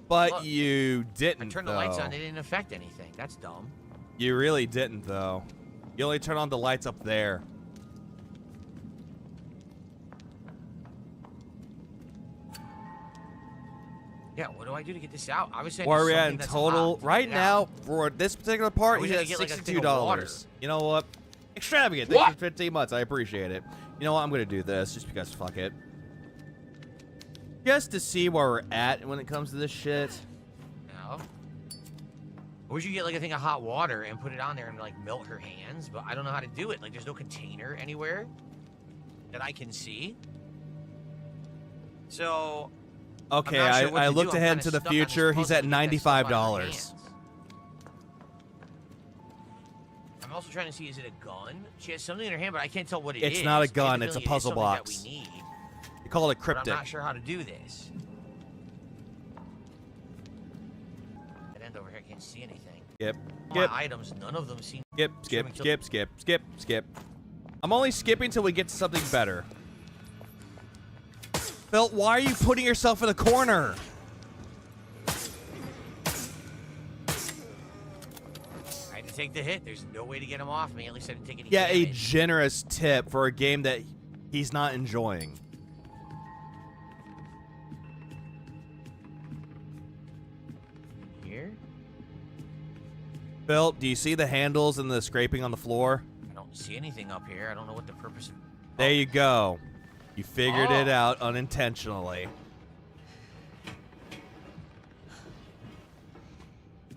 But Look, you didn't, I turned the lights on. It didn't affect anything. That's dumb. You really didn't, though. You only turn on the lights up there. Yeah, what do I do to get this out? Obviously, I Where need are we at something in that's total? hot to Right get it now, out. for this particular part, Are we he's gonna at get, like, a thing of water? $62. You know what? Extravagant. Thanks for 15 months. I appreciate it. You know what? I'm going to do this just because fuck it. Just to see where we're at when it comes to this shit. No. Or would you get like a thing of hot water and put it on there and like melt her hands? But I don't know how to do it. Like there's no container anywhere that I can see. So. Okay, I'm not sure what I to looked do. I'm ahead kinda to the stuck on this future. He's puzzle at to get that stuff out of her $95. hands. I'm also trying to see, is it a gun? She has something in her hand, but I can't tell what it is. It's not a gun, it's a Evidently, it is puzzle something box. That we need, You call it but cryptic. I'm not sure how to do this. That end over here, I can't see anything. Skip. All Skip. my items, none of them seem. Skip. I'm only skipping till we get to something better. Phil, why are you putting yourself in a corner? I had to take the hit. There's no way to get him off me. At least I didn't take any Yeah, a damage. generous tip for a game that he's not enjoying. Here? Phil, do you see the handles and the scraping on the floor? I don't see anything up here. I don't know what the purpose of. There you go. You figured it Oh. out unintentionally.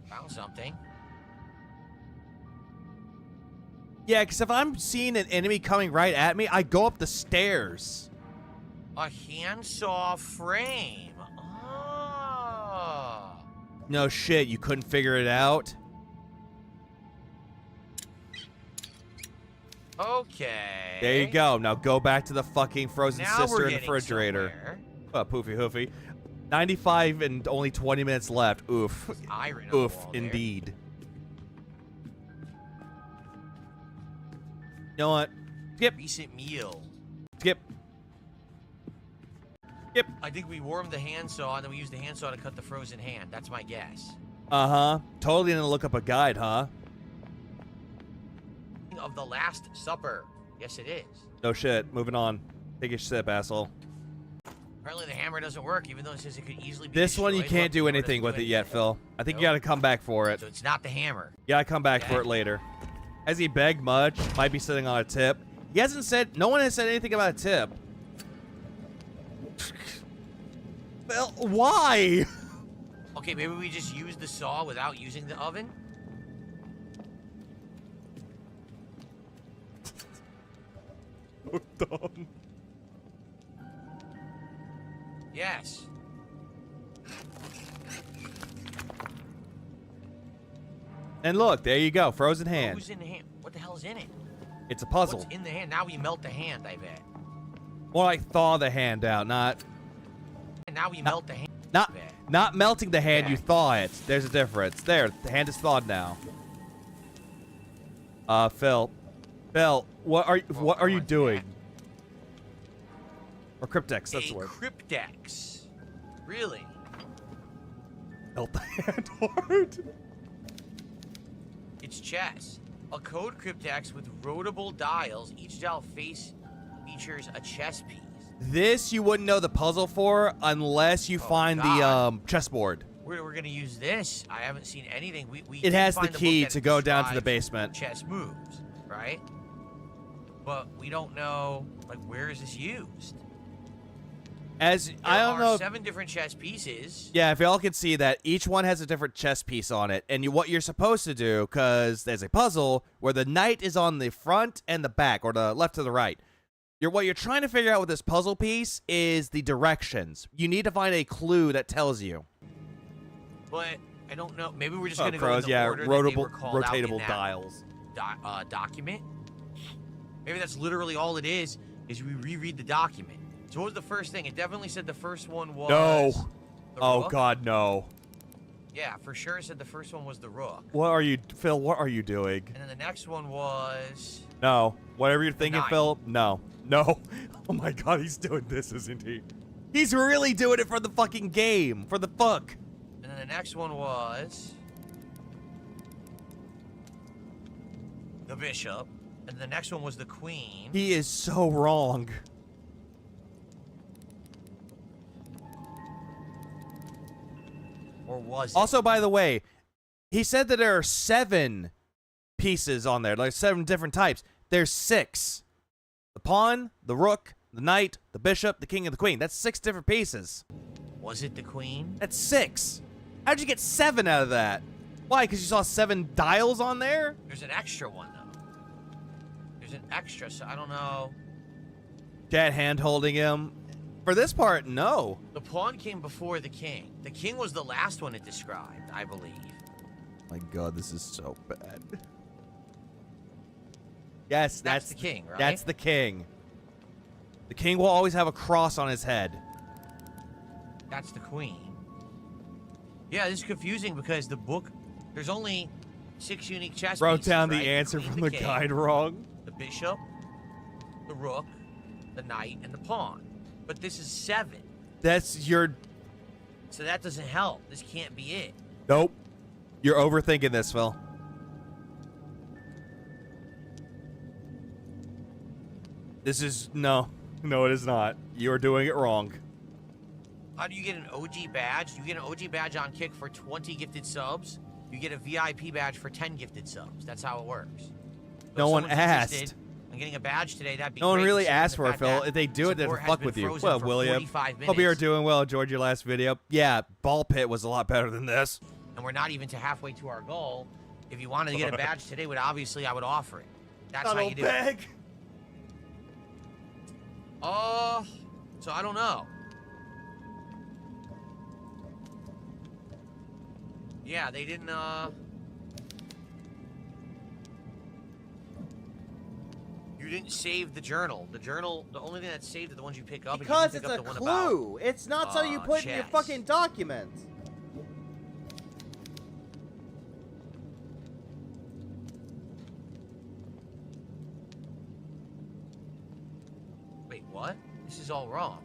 Found something. Yeah, because if I'm seeing an enemy coming right at me, I go up the stairs. A handsaw frame. Oh. No shit, you couldn't figure it out? Okay. There you go. Now go back to the fucking frozen Now sister we're in the getting refrigerator. somewhere. Poofy hoofy. 95 and only 20 minutes left. Oof. Iron on the Oof, wall there. indeed. You know what? Skip. Recent meal. Skip. Skip. I think we warmed the handsaw and then we used the handsaw to cut the frozen hand. That's my guess. Uh-huh. Totally didn't look up a guide, huh? Of the Last Supper. Yes, it is. No shit. Moving on. Take a sip, asshole. Apparently the hammer doesn't work, even though it says it could easily be This one you destroyed. can't Look, the do hammer anything doesn't with do it yet, anything. Phil. I think you Nope. gotta come back for it. So it's not the hammer. You gotta come back for Okay. it later. Has he begged much? Might be sitting on a tip. He hasn't said, no one has said anything about a tip. Well, why? Okay, maybe we just use the saw without using the oven? So dumb. Yes. And look, there you go, frozen hand. Frozen hand. What the hell's in it? It's a puzzle. What's in the hand? Now we melt the hand, I bet. More like thaw the hand out, not. And now we melt the hand. Not melting the hand, you thaw it. There's a difference. There, the hand is thawed now. Phil, what are you doing? Or Cryptex, that's the word. Cryptex. Really? Melt the hand hard. It's chess. A code cryptex with rotable dials. Each dial face features a chess piece. This you wouldn't know the puzzle for unless you find the chessboard. We're gonna use this. I haven't seen anything. We it has the find key book that to go down to the describes basement. Chess moves, right? But we don't know, like, where is this used? I don't know. 7 different chess pieces. Yeah, if y'all can see that each one has a different chess piece on it, and what you're supposed to do, because there's a puzzle where the knight is on the front and the back, or the left to the right. What you're trying to figure out with this puzzle piece is the directions. You need to find a clue that tells you. But I don't know. Maybe we're just gonna go in the yeah, order that they were called out in rotatable that dials. Document. Maybe that's literally all it is we reread the document. So what was the first thing? It definitely said the first one was No. The Oh rook. God, no. Yeah, for sure it said the first one was the rook. What are you, Phil? What are you doing? And then the next one was No. Whatever you're thinking, knight. Phil. No. No. Oh my God, he's doing this, isn't he? He's really doing it for the fucking game, for the fuck. And then the next one was the bishop. And the next one was the queen. He is so wrong. Or was it? Also, by the way, he said that there are 7 pieces on there, like 7 different types. There's 6. The pawn, the rook, the knight, the bishop, the king, and the queen. That's 6 different pieces. Was it the queen? That's 6. How'd you get 7 out of that? Why? Because you saw 7 dials on there? There's an extra one, though. There's an extra, so I don't know. Dad hand holding him. For this part, no. The pawn came before the king. The king was the last one it described, I believe. My God, this is so bad. Yes, that's the king, right? That's the king. The king will always have a cross on his head. That's the queen. Yeah, this is confusing because the book, there's only 6 unique chess Wrote pieces, down right? the answer Queen, from the king, guide wrong. The bishop, the rook, the knight, and the pawn. But this is 7. That's your... So that doesn't help. This can't be it. Nope. You're overthinking this, Phil. This is... No. No, it is not. You are doing it wrong. How do you get an OG badge? You get an OG badge on Kick for 20 gifted subs. You get a VIP badge for 10 gifted subs. That's how it works. So No if one someone's asked. interested in getting a badge today, that'd be No one great, really considering asked the for it, fact Phil. that If they do it, they'll support has fuck been with you. frozen Well, for William. 45 Hope you're minutes, doing well. Enjoyed your last video. Yeah, Ball Pit was a lot better than this. and we're not even to halfway to our goal. If you wanted to get a badge today, I would offer it. That's how you do it. So I don't know. Yeah, they didn't, You didn't save the journal. The journal, the only thing that's saved are the ones you pick up. Because and you it's didn't a pick up the one clue. It's not so you put in your chess. fucking documents. Wait, what? This is all wrong.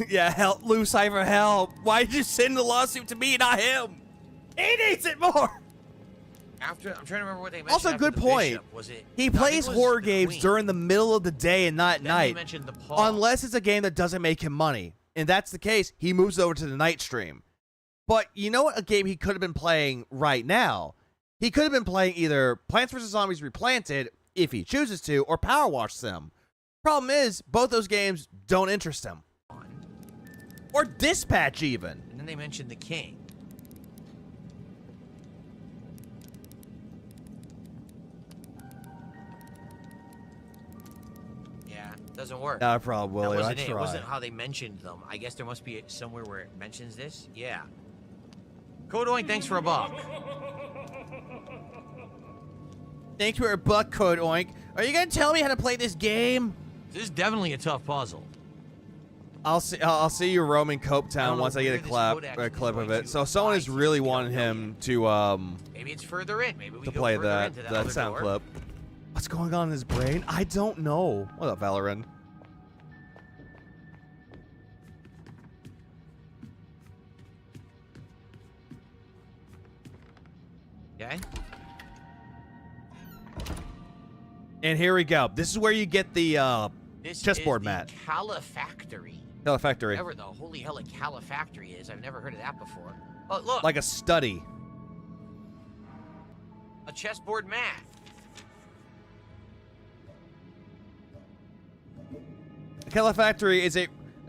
Yeah, help, Lou Cypher, help. Why'd you send the lawsuit to me, not him? He needs it more. After, I'm trying to remember what they mentioned. Also, after good the point. bishop. Was it? He No, I think plays it was horror the games queen. during the middle of the day and not at Then they night. mentioned the pawn. Unless it's a game that doesn't make him money. And that's the case, he moves over to the night stream. But you know what a game he could have been playing right now? He could have been playing either Plants vs. Zombies Replanted, if he chooses to, or Power Wash Sim. Problem is, both those games don't interest him. Or Dispatch, even. And then they mentioned the king. Yeah, doesn't work. Not a problem, Willie. That wasn't I it. tried. It wasn't how they mentioned them. I guess there must be somewhere where it mentions this. Yeah. Code Oink, thanks for a buck. Thanks for a buck, Code Oink. Are you gonna tell me how to play this game? This is definitely a tough puzzle. I'll see you roaming Cope Town once I get a clip of it. So someone is really wanting him to Maybe it's further in. Maybe we to go play further that into that sound door. clip. What's going on in his brain? I don't know. What up, Valoran? Okay. And here we go. This is where you get the This chessboard is mat. the Califactory. Califactory. Whatever the holy hell a Califactory is. I've never heard of that before. Oh, look. Like a study. A chessboard mat. A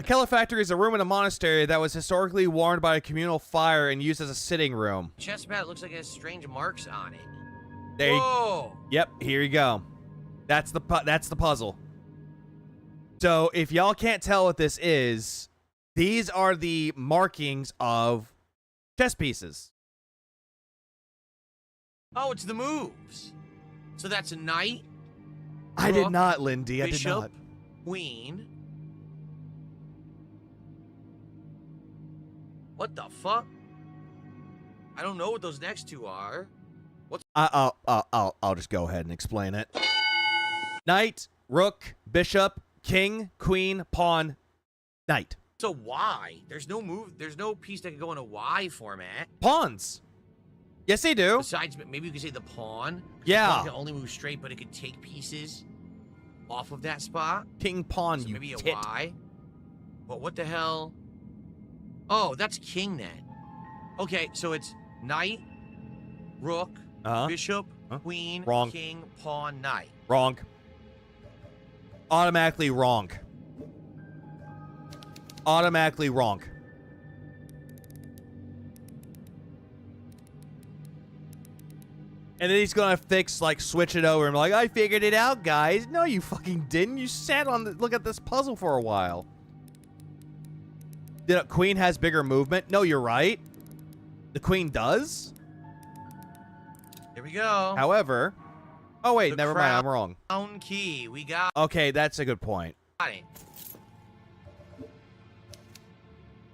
Califactory is a room in a monastery that was historically warmed by a communal fire and used as a sitting room. Chess mat looks like it has strange marks on it. There you- Whoa! Yep, here you go. That's the puzzle. So if y'all can't tell what this is, these are the markings of chess pieces. Oh, it's the moves. So that's a knight. I did rook, not, Lindy. I did bishop, not. Queen. What the fuck? I don't know what those next two are. What's I'll just go ahead and explain it. Knight, rook, bishop, king, queen, pawn, knight. a Y? There's no move. There's no piece that can go in a Y format. Pawns. Yes, they do. Besides, maybe you could say the pawn. Yeah. The pawn can only move straight, but it could take pieces off of that spot. King pawn, So you maybe a tit. Y. But what the hell? Oh, that's king then. Okay, so it's knight, rook, bishop, queen, Wrong. king, pawn, knight. Wrong. Automatically wrong. Automatically wrong. And then he's gonna fix, like, switch it over and be like, I figured it out, guys. No, you fucking didn't. You sat on the, look at this puzzle for a while. The queen has bigger movement. No, you're right. The queen does. Here we go. However, oh wait, The never mind. I'm wrong. Crown key. We got Okay, that's a good point. it.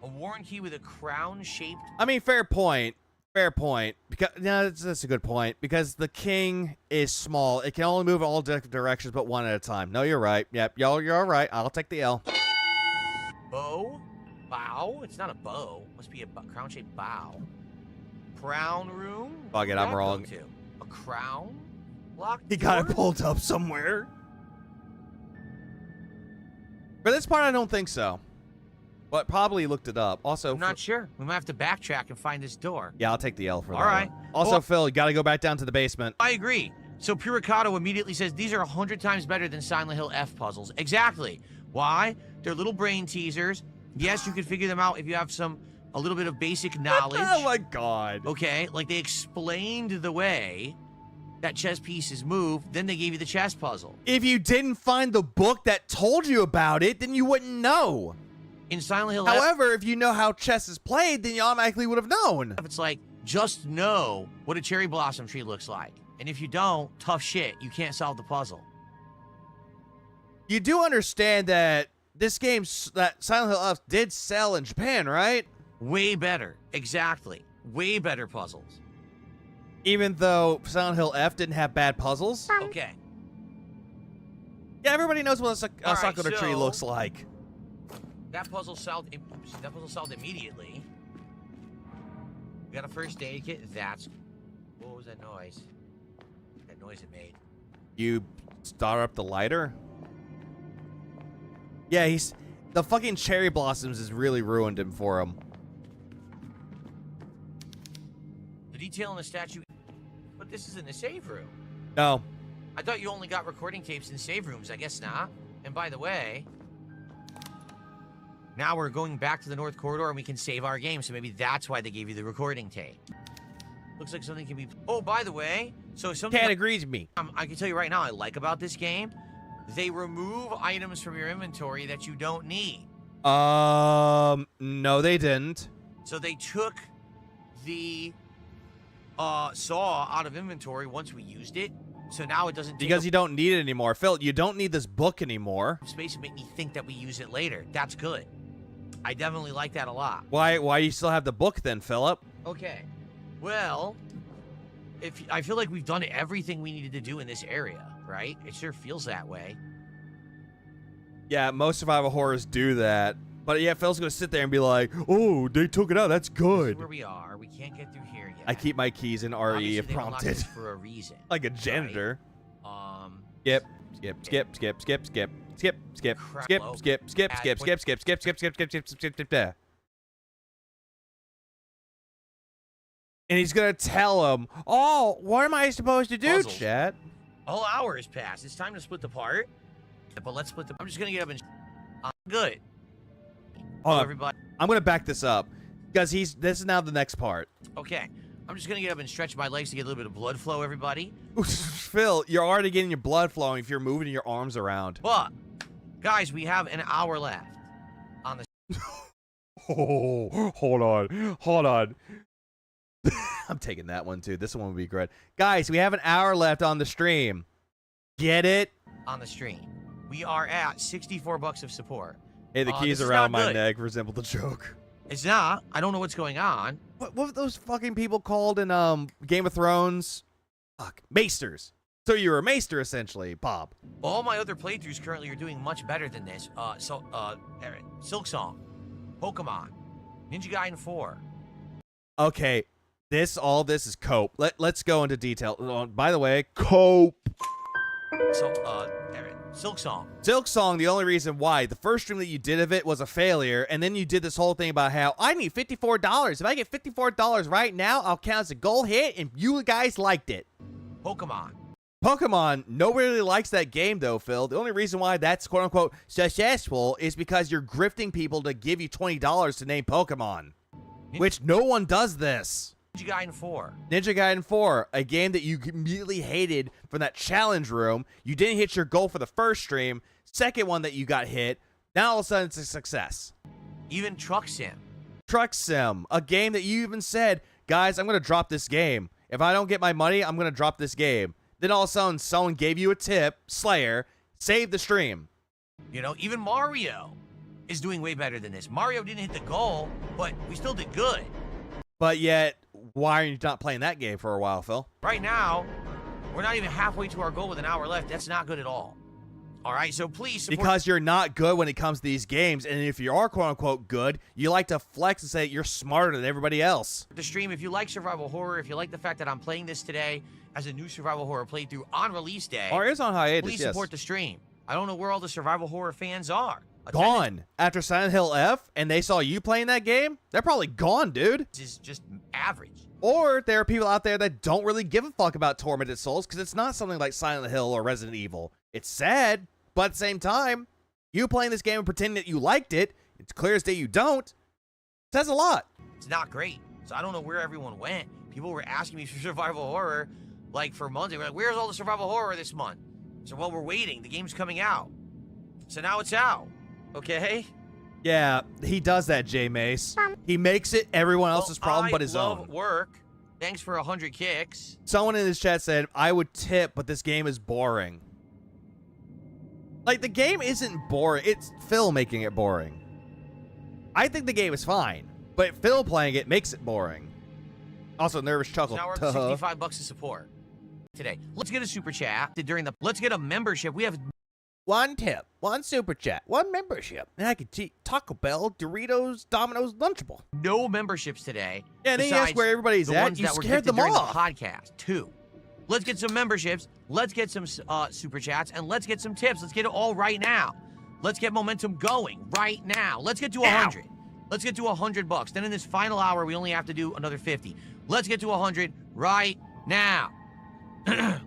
A Warren key with a crown-shaped. I mean, fair point. Fair point. Because no, that's a good point. Because the king is small. It can only move in all different directions, but one at a time. No, you're right. Yep, you're all right. I'll take the L. Bow? Bow? It's not a bow. Must be a crown-shaped bow. Crown room? Fuck it, Where'd I'm that go wrong. to? A crown? Locked He got it door? pulled up somewhere. For this part, I don't think so. But probably looked it up. Also, I'm not sure. We might have to backtrack and find this door. yeah, I'll take the L for that. All right. one. Also, Well- Phil, you got to go back down to the basement. I agree. So Puricato immediately says these are 100 times better than Silent Hill F puzzles. Exactly. Why? They're little brain teasers. Yes, you can figure them out if you have a little bit of basic knowledge. Oh my god. Okay, like they explained the way that chess pieces move, then they gave you the chess puzzle. If you didn't find the book that told you about it, then you wouldn't know. In Silent Hill F, However, if you know how chess is played, then you automatically would have known. it's like, just know what a cherry blossom tree looks like. And if you don't, tough shit, you can't solve the puzzle. You do understand that this game, that Silent Hill F did sell in Japan, right? Way better. Exactly. Way better puzzles. Even though Silent Hill F didn't have bad puzzles. Okay. Yeah, everybody knows what a All right, Sakura tree so- looks like. That puzzle solved immediately. We got a first aid kit. What was that noise? That noise it made. You start up the lighter? Yeah, the fucking cherry blossoms has really ruined him for him. The detail in the statue. this isn't a save room. No. I thought you only got recording tapes in save rooms. I guess not. And by the way, now we're going back to the North Corridor and we can save our game. So maybe that's why they gave you the recording tape. Looks like something can be... Oh, by the way, so something... Can't agree with me. I can tell you right now, I like about this game, they remove items from your inventory that you don't need. No, they didn't. So they took the saw out of inventory once we used it. So now it doesn't take because you don't need it anymore. Phil, you don't need this book anymore. Space and make me think that we use it later. That's good. I definitely like that a lot. Why you still have the book then, Philip? Okay. Well, I feel like we've done everything we needed to do in this area, right? It sure feels that way. Yeah, most survival horrors do that. But yeah, Phil's gonna sit there and be like, "Oh, they took it out. That's good." This is where we are. We can't get through here yet. I keep my keys in RE if prompted. For a reason. Like a janitor. Right? Skip. And he's gonna tell him, "Oh, what am I supposed to do, chat?" All hour has passed. It's time to split the part. But let's split the. I'm just gonna get up and. I'm good. Hold on. Everybody. I'm gonna back this up because this is now the next part. Okay. I'm just gonna get up and stretch my legs to get a little bit of blood flow, everybody. Phil, you're already getting your blood flowing if you're moving your arms around. But, guys, we have an hour left on the. Oh, hold on. I'm taking that one too. This one would be great. Guys, we have an hour left on the stream. Get it? On the stream. We are at $64 of support. Hey, the keys around my neck resemble the joke. It's not. I don't know what's going on. What were those fucking people called in Game of Thrones? Fuck. Maesters. So you're a maester, essentially, Bob. All my other playthroughs currently are doing much better than this. Silk Song, Pokemon, Ninja Gaiden 4. Okay. All this is cope. Let's go into detail. By the way, cope. So, Silk Song. Silk Song, the only reason why, the first stream that you did of it was a failure, and then you did this whole thing about how, I need $54. If I get $54 right now, I'll count as a goal hit, and you guys liked it. Pokemon, nobody really likes that game, though, Phil. The only reason why that's quote-unquote successful is because you're grifting people to give you $20 to name Pokemon, which no one does this. Ninja Gaiden 4. Ninja Gaiden 4, a game that you immediately hated from that challenge room. You didn't hit your goal for the first stream. Second one that you got hit. Now all of a sudden it's a success. Even Truck Sim. Truck Sim, a game that you even said, guys, I'm going to drop this game. If I don't get my money, I'm going to drop this game. Then all of a sudden someone gave you a tip, Slayer, saved the stream. You know, even Mario is doing way better than this. Mario didn't hit the goal, but we still did good. But yet, why are you not playing that game for a while, Phil? Right now, we're not even halfway to our goal with an hour left. That's not good at all. All right, so please support. Because you're not good when it comes to these games, and if you are quote-unquote good, you like to flex and say you're smarter than everybody else. The stream, if you like survival horror, if you like the fact that I'm playing this today as a new survival horror playthrough on release day. Or is on hiatus, please support the stream. I don't know where all the survival horror fans are. Gone. After Silent Hill F, and they saw you playing that game, they're probably gone, dude. This is just average. Or there are people out there that don't really give a fuck about Tormented Souls because it's not something like Silent Hill or Resident Evil. It's sad, but at the same time, you playing this game and pretending that you liked it, it's clear as day you don't, says a lot. It's not great. So I don't know where everyone went. People were asking me for survival horror like for months. They were like, where's all the survival horror this month? So, well, we're waiting. The game's coming out. So now it's out. Okay? Yeah, he does that, J Mace. He makes it everyone else's problem but his own. Work. Thanks for 100 kicks. Someone in his chat said, I would tip, but this game is boring. Like, the game isn't boring. It's Phil making it boring. I think the game is fine, but Phil playing it makes it boring. Also, nervous chuckle. So now we're at $65 of support today. Let's get a super chat. Let's get a membership. We have one tip, one super chat, one membership. And I could eat Taco Bell, Doritos, Domino's, Lunchable. No memberships today. Yeah, then you ask where everybody's at, and you scared them off. The podcast, 2. Let's get some memberships. Let's get some super chats, and let's get some tips. Let's get it all right now. Let's get momentum going right now. Let's get to 100. Let's get to $100. Then in this final hour, we only have to do another 50. Let's get to 100 right now.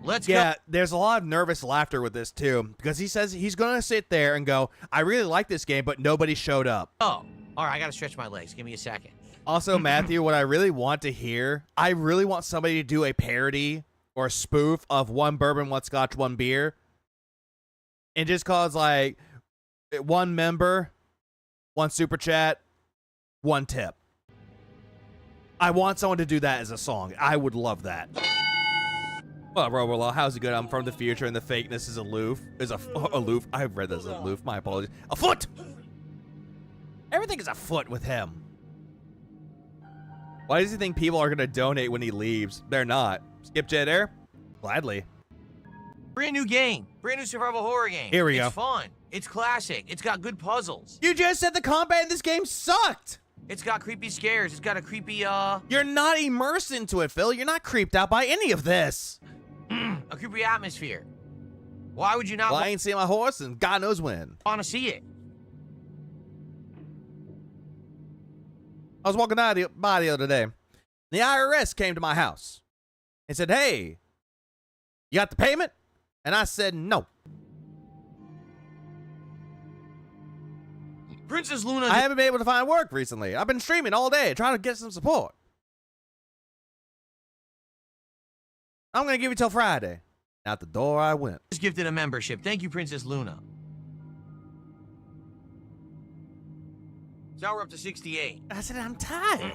Let's Yeah, go. there's a lot of nervous laughter with this too, because he says he's gonna sit there and go, I really like this game, but nobody showed up. Oh, all right, I gotta stretch my legs. Give me a second. Also, Matthew, what I really want to hear, I really want somebody to do a parody or a spoof of one bourbon, one scotch, one beer. And just cause like one member, one super chat, one tip. I want someone to do that as a song. I would love that. Well, Robolo, how's it good? I'm from the future and the fakeness is aloof. Aloof. I've read this as aloof. My apologies. A foot! Everything is a foot with him. Why does he think people are going to donate when he leaves? They're not. Skip Jet Air? Gladly. Brand new game. Brand new survival horror game. Here we go. It's fun. It's classic. It's got good puzzles. You just said the combat in this game sucked! It's got creepy scares. It's got a creepy, You're not immersed into it, Phil. You're not creeped out by any of this. a creepy atmosphere. Why would you not Well, I ain't seen my horse and God knows when. want to see it? I was walking by the other day. The IRS came to my house and said, hey, you got the payment? And I said, no. Princess Luna. I haven't been able to find work recently. I've been streaming all day trying to get some support. I'm going to give you till Friday. Out the door I went. Just gifted a membership. Thank you, Princess Luna. Now we're up to 68. I said, I'm tired.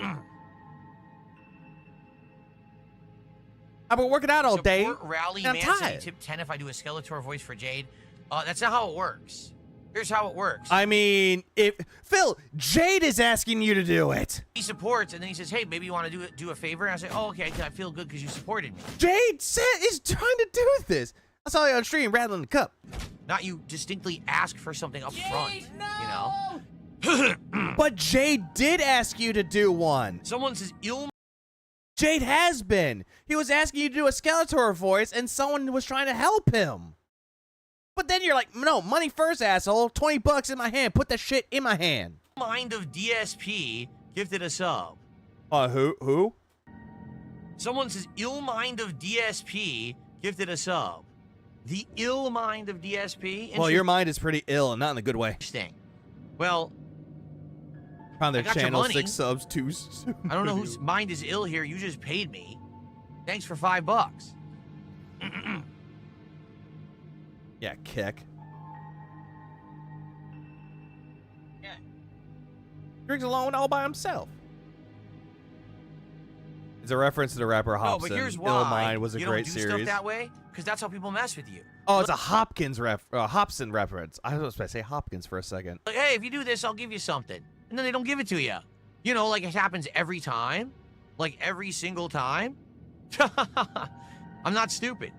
I've been working out all day. Support Rally I'm Man said tired. he tipped 10 if I do a Skeletor voice for Jade. That's not how it works. Here's how it works. I mean, if Phil, Jade is asking you to do it. He supports, and then he says, hey, maybe you want to do a favor? And I say, oh, okay, I feel good because you supported me. Jade is trying to do this. I saw you on stream rattling the cup. Not you distinctly ask for something up front, you know? But Jade did ask you to do one. Someone says, Jade has been. He was asking you to do a Skeletor voice, and someone was trying to help him. But then you're like, no, money first, asshole. $20 in my hand. Put that shit in my hand. Mind of DSP gifted a sub. Who? Someone says, ill mind of DSP gifted a sub. The ill mind of DSP? Well, your mind is pretty ill, and not in a good way. Interesting. Well, found their I got your channel, money. 6 subs, 2 subs. I don't know whose mind is ill here. You just paid me. Thanks for $5. Yeah, kick. Yeah. Drinks alone all by himself. It's a reference to the rapper Hobson. No, but here's why. Ill Mind was a you great don't do series. stuff that way because that's how people mess with you. Oh, it's a Hobson reference. I was supposed to say Hopkins for a second. Like, hey, if you do this, I'll give you something. And then they don't give it to you. You know, like it happens every time. Like every single time. I'm not stupid.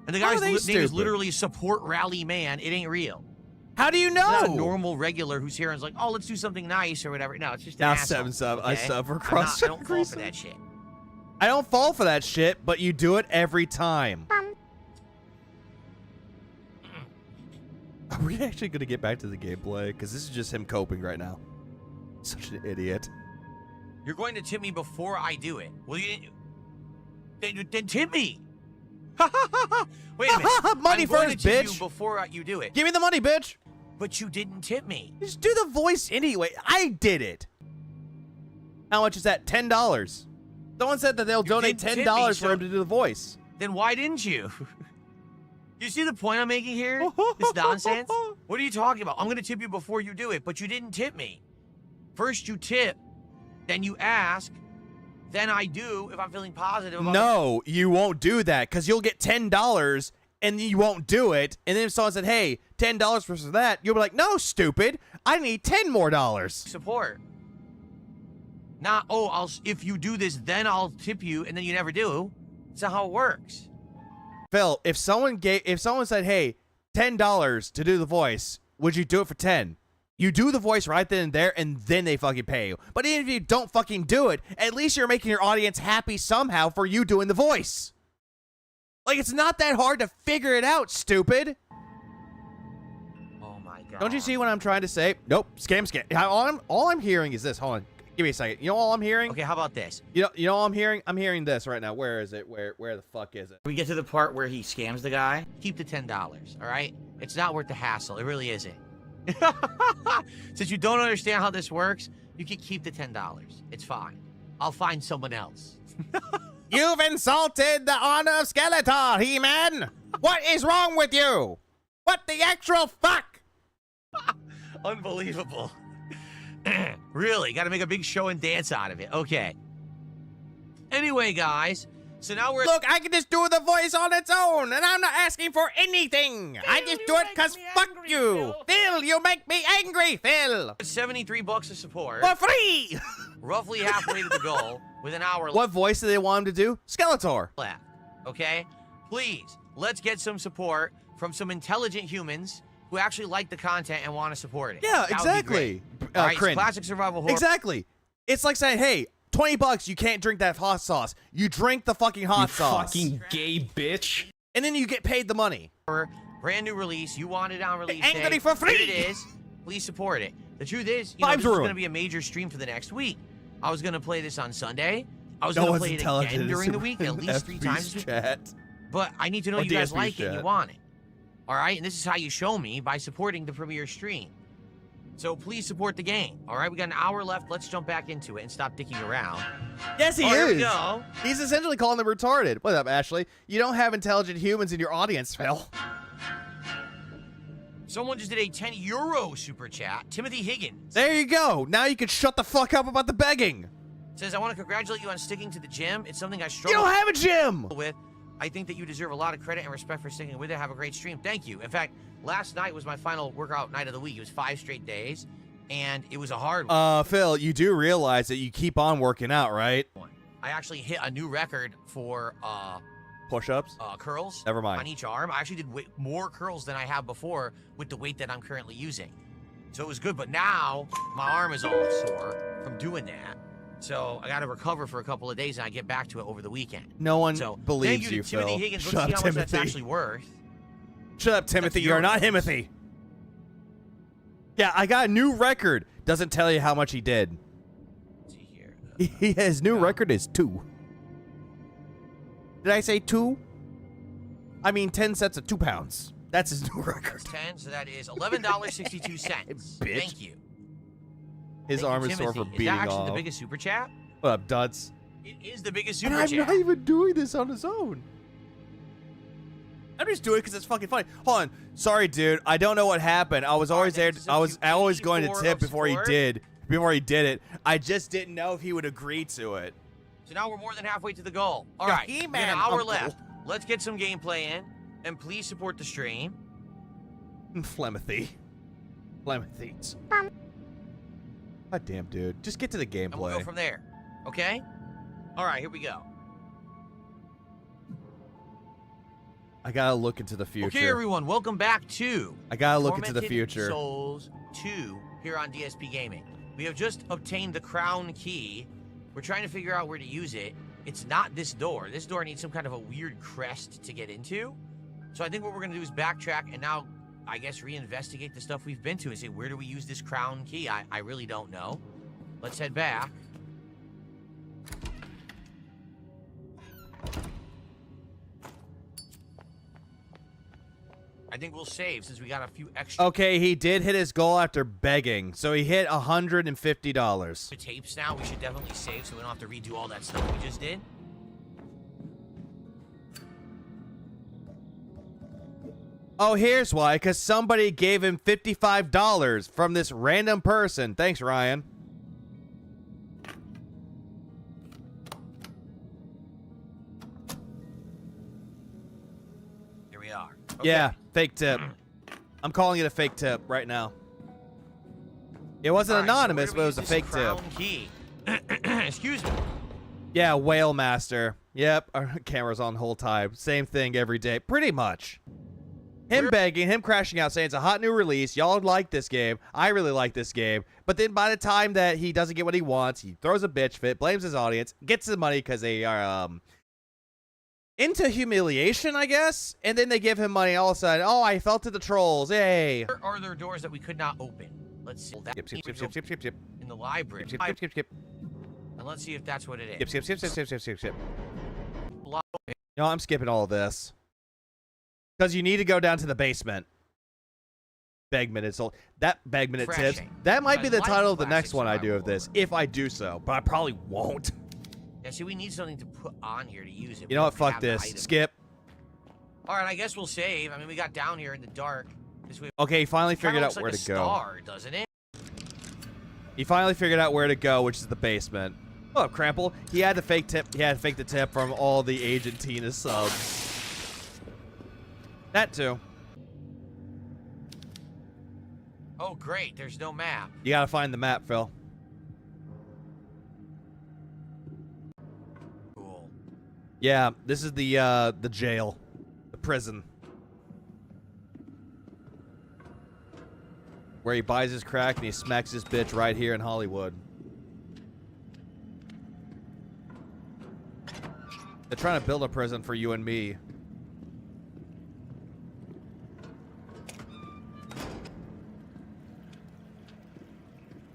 And the guy's name is literally Support Rally Man. It ain't real. How do you know? It's not a normal regular who's here and is like, oh, let's do something nice or whatever. No, it's just an Now asshole, 7 sub. okay? I sub for cross. I don't fall for that shit. I don't fall for that shit, but you do it every time. Are we actually going to get back to the gameplay? Because this is just him coping right now. Such an idiot. You're going to tip me before I do it. Well, then tip me. Wait a minute. Money I'm going first, to tip bitch. you before you do it. Give me the money, bitch. But you didn't tip me. Just do the voice anyway. I did it. How much is that? $10. Someone said that they'll donate $10 for him to do the voice. Then why didn't you? You see the point I'm making here? This nonsense? What are you talking about? I'm going to tip you before you do it, but you didn't tip me. First you tip, then you ask, then I do if I'm feeling positive about No, you won't do that because you'll get $10 and you won't do it. And then if someone said, hey, $10 versus that, you'll be like, no, stupid. I need $10 more. Support. Not, oh, if you do this, then I'll tip you, and then you never do. That's not how it works. Phil, if someone said, hey, $10 to do the voice, would you do it for 10? You do the voice right then and there, and then they fucking pay you. But even if you don't fucking do it, at least you're making your audience happy somehow for you doing the voice. Like, it's not that hard to figure it out, stupid. Oh my god. Don't you see what I'm trying to say? Nope. Scam. All I'm hearing is this. Hold on. Give me a second. You know all I'm hearing? Okay, how about this? You know all I'm hearing? I'm hearing this right now. Where is it? Where the fuck is it? We get to the part where he scams the guy. Keep the $10, all right? It's not worth the hassle. It really isn't. Since you don't understand how this works, you can keep the $10. It's fine. I'll find someone else. You've insulted the honor of Skeletor, He-Man! What is wrong with you? What the actual fuck? Unbelievable. Really, got to make a big show and dance out of it. Okay. Anyway, guys, so now we're... Look, I can just do the voice on its own, and I'm not asking for anything. I just do it because fuck you. Phil, you make me angry, Phil. $73 of support. For free! Roughly halfway to the goal with an hour What voice do they want him to do? Skeletor. left. Okay? Please, let's get some support from some intelligent humans who actually like the content and want to support it. Yeah, That would be exactly. great. All right, it's Crin. classic survival horror. Exactly. It's like saying, hey, $20, you can't drink that hot sauce. You drink the fucking hot sauce. Fucking gay bitch. And then you get paid the money. Brand new release. You want it on release Angry day. for free. Here it is. Please support it. The truth is, you know, Vibes this is ruined. going to be a major stream for the next week. I was going to play this on Sunday. I was No going to one's play it intelligent again as during the to week, at least 3 FB's times this week. chat. But I need to know Or you guys DSP's like it and you chat. want it. All right? And this is how you show me, by supporting the premiere stream. So please support the game. All right? We got an hour left. Let's jump back into it and stop dicking around. Yes, he Oh, here we is. go. He's essentially calling them retarded. What up, Ashley? You don't have intelligent humans in your audience, Phil. Someone just did a €10 super chat. Timothy Higgins There you go. Now you can shut the fuck up about the begging. says, I want to congratulate you on sticking to the gym. It's something I You struggle don't have a gym. with. I think that you deserve a lot of credit and respect for sticking with it. Have a great stream. Thank you. In fact, last night was my final workout night of the week. It was 5 straight days, and it was a hard one. Phil, you do realize that you keep on working out, right? I actually hit a new record for Push-ups? curls. Never mind. On each arm. I actually did more curls than I have before with the weight that I'm currently using. So it was good, but now my arm is all sore from doing that. So I got to recover for a couple of days, and I get back to it over the weekend. No one So believes thank you you, to Timothy Phil. Higgins. Shut Let's see up, how much that's Timothy. actually worth. Shut up, Timothy. That's You're not euros. Himothy. Yeah, I got a new record. Doesn't tell you how much he did. Let's see here. His new record is 2. Did I say 2? I mean 10 sets of 2 pounds. That's his new record. That's 10, so that is $11.62. Bitch. Thank you. His Thank arm you, is sore for Timothy. beating Is that actually off. the biggest super chat? What up, Duds? It is the biggest And super I'm chat. not even doing this on his own. I'm just doing it because it's fucking funny. Hold on. Sorry, dude. I don't know what happened. I was always there. I was always going to tip before he did. Before he did it. I just didn't know if he would agree to it. So now we're more than halfway to the goal. All Yeah, right, we got He-Man, an hour uncle. left. Let's get some gameplay in, and please support the stream. Flemothy. Flemethies. God damn, dude. Just get to the And we'll go gameplay. from there. Okay? All right, here we go. I gotta look into the future. Okay, everyone, welcome back to I gotta look into the Demented future. Souls 2 here on DSP Gaming. We have just obtained the crown key. We're trying to figure out where to use it. It's not this door. This door needs some kind of a weird crest to get into. So I think what we're going to do is backtrack and now, I guess, reinvestigate the stuff we've been to and say, where do we use this crown key? I really don't know. Let's head back. I think we'll save since we got a few extra Okay, he did hit his goal after begging. So he hit $150. tapes now. We should definitely save so we don't have to redo all that stuff we just did. Oh, here's why. Because somebody gave him $55 from this random person. Thanks, Ryan. Here we are. Okay. Yeah, fake tip. I'm calling it a fake tip right now. It wasn't All right, so anonymous, where but do it was we a use fake this tip. crown key? Excuse me. Yeah, Whale Master. Yep, our camera's on the whole time. Same thing every day. Pretty much. Him begging, him crashing out, saying it's a hot new release. Y'all like this game. I really like this game. But then by the time that he doesn't get what he wants, he throws a bitch fit, blames his audience, gets the money because they are into humiliation, I guess. And then they give him money all of a sudden. Oh, I fell to the trolls. Yay. Where are there doors that we could not open? Let's see. That Skip. in the library. Skip. And let's see if that's what it is. Skip. No, I'm skipping all of this. Because you need to go down to the basement. Bagminute sold. That Bagminute tips. That might be the title of the next one I do of this, if I do so. But I probably won't. Yeah, see, we need something to put on here to use it. You know what? Fuck this. Skip. All right, I guess we'll save. I mean, we got down here in the dark. Okay, he finally figured out where to go. Star, doesn't it? He finally figured out where to go, which is the basement. Oh, Crample. He had to fake tip. He had to fake the tip from all the Argentina subs. That too. Oh, great. There's no map. You gotta find the map, Phil. Cool. Yeah, this is the jail. The prison. Where he buys his crack and he smacks his bitch right here in Hollywood. They're trying to build a prison for you and me.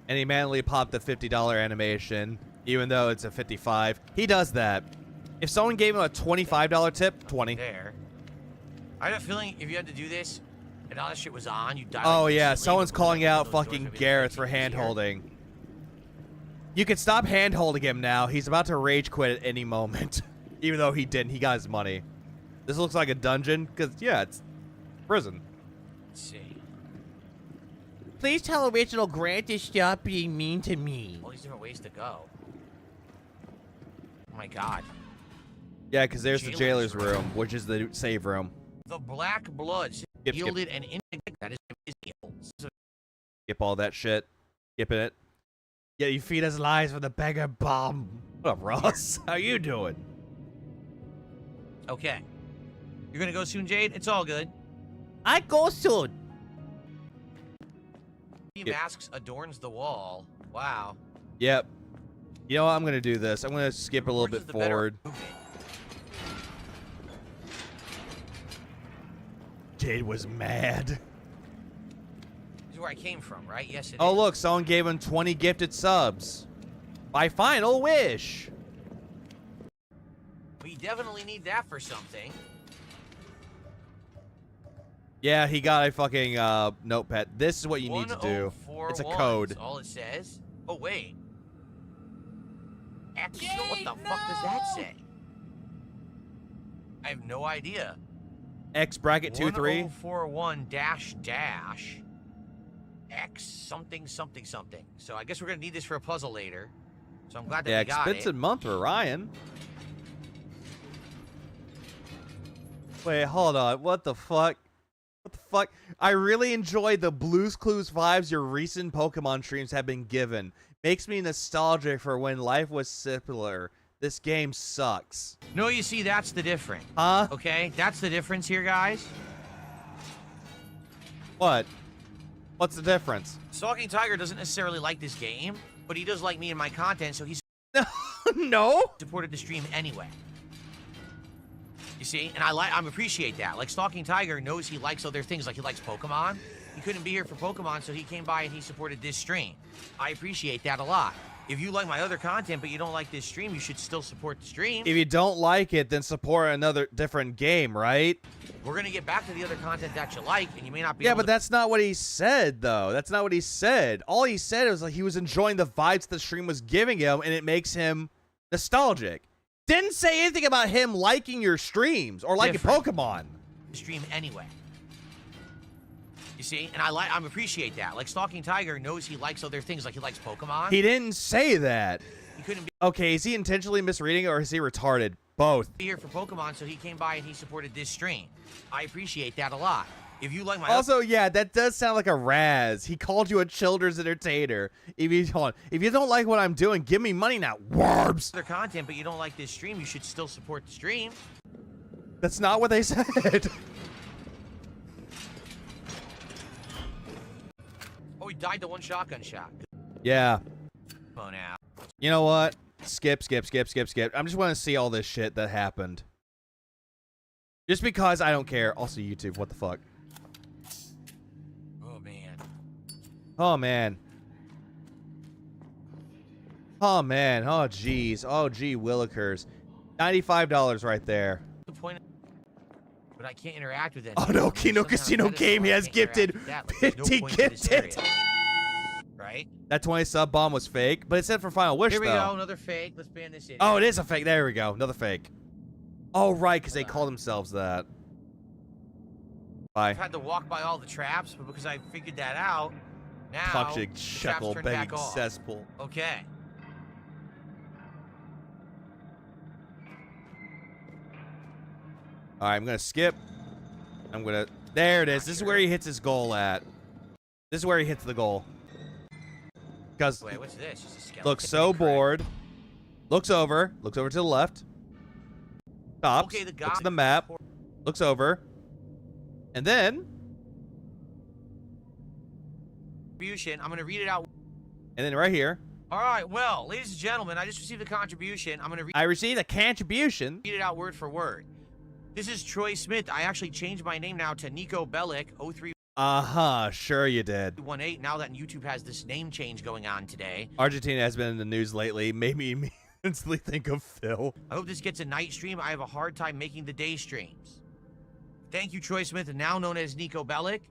And he manually popped the $50 animation, even though it's a $55. He does that. If someone gave him a $25 tip, 20. There. I had a feeling if you had to do this, and all that shit was on, you die. Oh yeah, someone's calling out fucking Gareth for hand-holding. You can stop hand-holding him now. He's about to rage quit at any moment. Even though he didn't, he got his money. This looks like a dungeon, because, yeah, it's prison. Let's see. Please tell Original Grant to stop being mean to me. All these different ways to go. Oh my god. Yeah, because there's the jailer's room, which is the save room. The black blood yielded an indignant that is Skip all that shit. Skipping it. Yeah, you feed us lies for the beggar bomb. What up, Ross? How you doing? Okay. You're gonna go soon, Jade? It's all good. I go soon. Masks adorns the wall. Wow. Yep. You know what? I'm going to do this. I'm going to skip a little bit forward. Jade was mad. This is where I came from, right? Yes, it is. Oh, look. Someone gave him 20 gifted subs. My final wish. We definitely need that for something. Yeah, he got a fucking notepad. This is what you need to do. It's a code. That's all it says. Oh, wait. X, what the fuck does that say? I have no idea. X bracket 23. 1041 dash X something. So I guess we're gonna need this for a puzzle later. So I'm glad that we got it. Expensive month for Ryan. Wait, hold on. What the fuck? What the fuck? I really enjoy the Blue's Clues vibes your recent Pokemon streams have been given. Makes me nostalgic for when life was simpler. This game sucks. No, you see, that's the difference. Huh? Okay, that's the difference here, guys. What? What's the difference? Stalking Tiger doesn't necessarily like this game, but he does like me and my content, so he's no supported the stream anyway. You see, and I appreciate that. Like Stalking Tiger knows he likes other things, like he likes Pokemon. He couldn't be here for Pokemon, so he came by and he supported this stream. I appreciate that a lot. If you like my other content, but you don't like this stream, you should still support the stream. If you don't like it, then support another different game, right? We're going to get back to the other content that you like, and you may not be Yeah, able but that's not what he said, though. That's not what he said. All he said was like he was enjoying the vibes the stream was giving him, and it makes him nostalgic. Didn't say anything about him liking your streams or liking Pokemon. Stream anyway. You see, and I appreciate that. Like Stalking Tiger knows he likes other things, like he likes Pokemon. He didn't say that. He couldn't be okay, is he intentionally misreading it or is he retarded? Both. Here for Pokemon, so he came by and he supported this stream. I appreciate that a lot. If you like my also, yeah, that does sound like a razz. He called you a children's entertainer. If you don't like what I'm doing, give me money now. Warbs. Other content, but you don't like this stream, you should still support the stream. That's not what they said. Oh, he died to one shotgun shot. Yeah. Come on now. You know what? Skip. I just want to see all this shit that happened. Just because I don't care. Also, YouTube, what the fuck? Oh, man. Oh, man. Oh, man. Oh, jeez. Oh, gee, Willikers. $95 right there. The point, but I can't interact with it. Oh, no. Kino Casino Game has gifted 50 gifted. Right? That 20 sub bomb was fake, but it said for Final Wish, Here we though. go. Another fake. Let's ban this idiot. Oh, it is a fake. There we go. Another fake. Oh, right, because they call themselves that. Bye. I've had to walk by all the traps, but because I figured that out, now Toxic the traps shekel turn begging back off. cesspool. Okay. All right, I'm going to skip. I'm going to... There it is. This is where he hits his goal at. This is where he hits the goal. Because Wait, what's this? Just a skeleton. looks so bored. Looks over to the left. Stops. Okay, the guy looks at the map. Looks over. And then... I'm going to read it out. And then right here. All right, well, ladies and gentlemen, I just received a contribution. I'm going to read I received a contribution. it out word for word. This is Troy Smith. I actually changed my name now to Nico Bellic 0318. Sure you did. Now that YouTube has this name change going on today. Argentina has been in the news lately. Made me instantly think of Phil. I hope this gets a night stream. I have a hard time making the day streams. Thank you, Troy Smith, now known as Nico Bellic.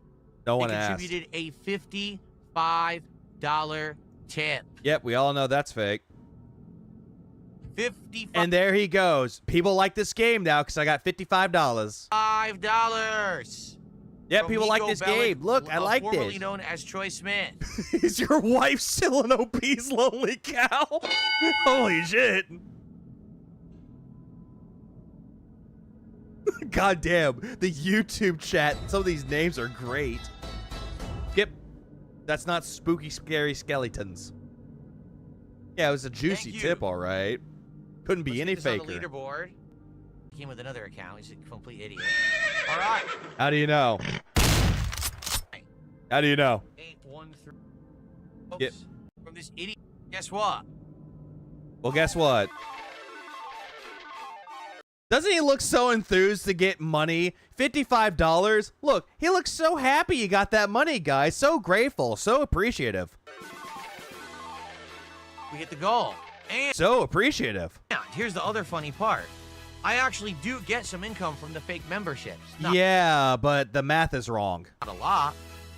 No one They asked. contributed a $55 tip. Yep, we all know that's fake. 55. And there he goes. People like this game now because I got $55. $5. Yep, From people like Nico this Bellic, game. Look, I like formerly this. known as Troy Smith. Is your wife still an obese lonely cow? Holy shit. God damn, the YouTube chat, some of these names are great. Skip. That's not spooky, scary skeletons. Yeah, it was a juicy tip, all right. Couldn't be any This on the faker. leaderboard. Came with another account. He's a complete idiot. All right. How do you know? How do you know? 813. Yep. From this idiot. Guess what? Well, guess what? Doesn't he look so enthused to get money? $55? Look, he looks so happy he got that money, guys. So grateful, so appreciative. We hit the goal. And So appreciative. here's the other funny part. I actually do get some income from the fake memberships. Not Yeah, but the math is wrong. a lot.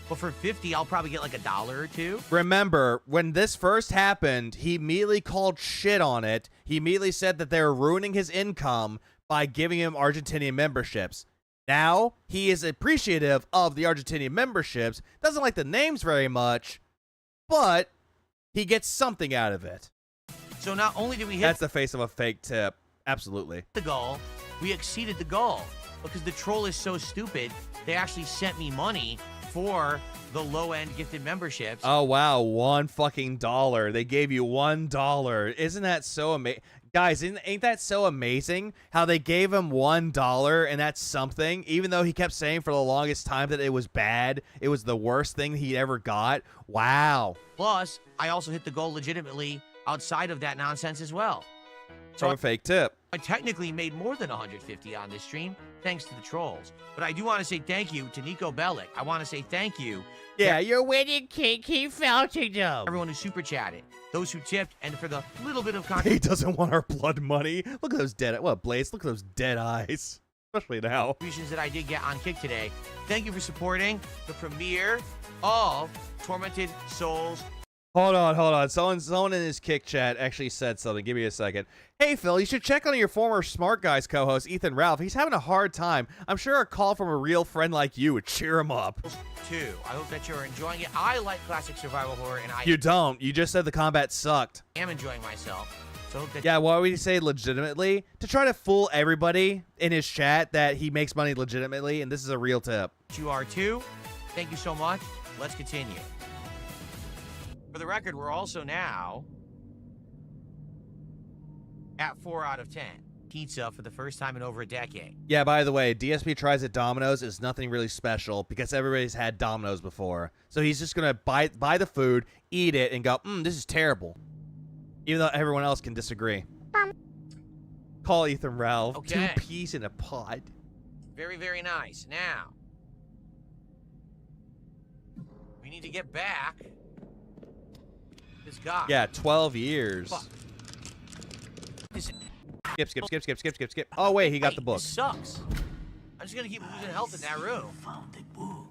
But for 50, I'll probably get like $1 or $2. Remember, when this first happened, he immediately called shit on it. He immediately said that they were ruining his income by giving him Argentinian memberships. Now, he is appreciative of the Argentinian memberships, doesn't like the names very much, but he gets something out of it. So not only did we hit That's the face of a fake tip. Absolutely. the goal, we exceeded the goal. Because the troll is so stupid, they actually sent me money for the low-end gifted memberships. Oh, wow. $1 They gave you $1. Isn't that so amazing? Guys, ain't that so amazing how they gave him $1 and that's something, even though he kept saying for the longest time that it was bad. It was the worst thing he ever got. Wow. Plus, I also hit the goal legitimately outside of that nonsense as well. From a fake tip. I technically made more than 150 on this stream, thanks to the trolls. But I do want to say thank you to Nico Bellic. I want to say thank you. Yeah, you're winning, King. Keep felching them. Everyone who super chatted, those who tipped, and for the little bit of He contributions doesn't want our blood money. Look at those dead. What, Blaze? Look at those dead eyes. Especially now. that I did get on Kick today. Thank you for supporting the premiere of Tormented Souls. Hold on. Someone in his Kick chat actually said something. Give me a second. Hey, Phil, you should check on your former Smart Guys co-host, Ethan Ralph. He's having a hard time. I'm sure a call from a real friend like you would cheer him up. 2. I hope that you're enjoying it. I like classic survival horror, and I You don't. You just said the combat sucked. am enjoying myself. So I hope that Yeah, why would he say legitimately? To try to fool everybody in his chat that he makes money legitimately, and this is a real tip. you are too. Thank you so much. Let's continue. For the record, we're also now at 4 out of 10. Pizza for the first time in over a decade. Yeah, by the way, DSP tries at Domino's is nothing really special because everybody's had Domino's before. So he's just going to buy the food, eat it, and go, this is terrible. Even though everyone else can disagree. Call Ethan Ralph. Okay. 2 peas in a pod. Very, very nice. Now, we need to get back this guy. Yeah, 12 years. Fuck. This, Skip. Oh, wait, he got the book. This sucks. I'm just gonna keep losing health in that room. Found a book.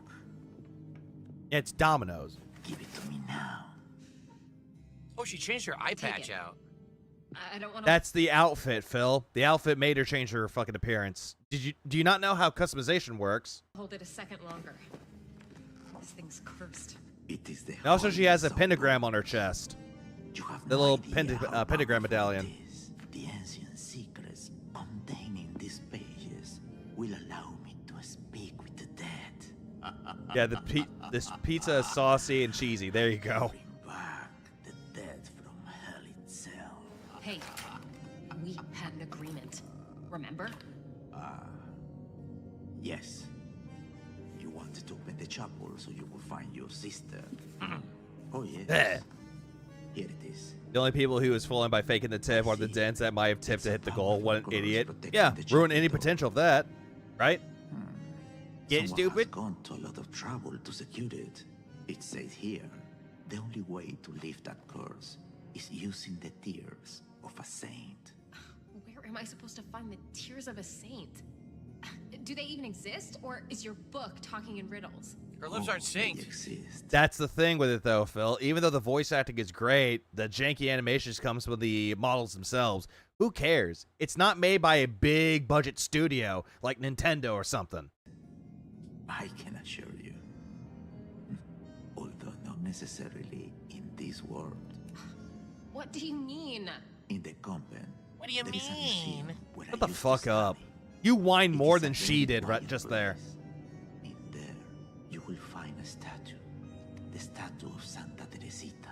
It's dominoes. Give it to me now. Oh, she changed her eye patch out. I don't want to. That's the outfit, Phil. The outfit made her change her fucking appearance. Do you not know how customization works? Hold it a second longer. This thing's cursed. It is the And also, she has a holiest pentagram on her chest. You have The no little idea how pentagram powerful medallion. it is. The ancient secrets contained in these pages will allow me to speak with the dead. Yeah, this pizza is saucy and cheesy. There you go. Bring back the dead from hell itself. Hey, we had an agreement. Remember? Yes. You wanted to open the chapel so you could find your sister. Oh, yes. Eh. Here it is. The only people who was fooling by faking the tip are the dents that might have tipped to hit the goal. What an idiot. Yeah, ruin any potential of that. Right? Get Someone stupid? has gone to a lot of trouble to secure it. It says here, the only way to lift that curse is using the tears of a saint. Where am I supposed to find the tears of a saint? Do they even exist, or is your book talking in riddles? Her lips aren't They synced. exist. That's the thing with it, though, Phil. Even though the voice acting is great, the janky animations comes with the models themselves. Who cares? It's not made by a big budget studio like Nintendo or something. I can assure you. Although not necessarily in this world. What do you mean? In the convent. What do you there is a mean? museum where Shut I the used to fuck up. study. You whine It more is a than very she did right quiet just there. place. In there, you will find a statue. The statue of Santa Teresita.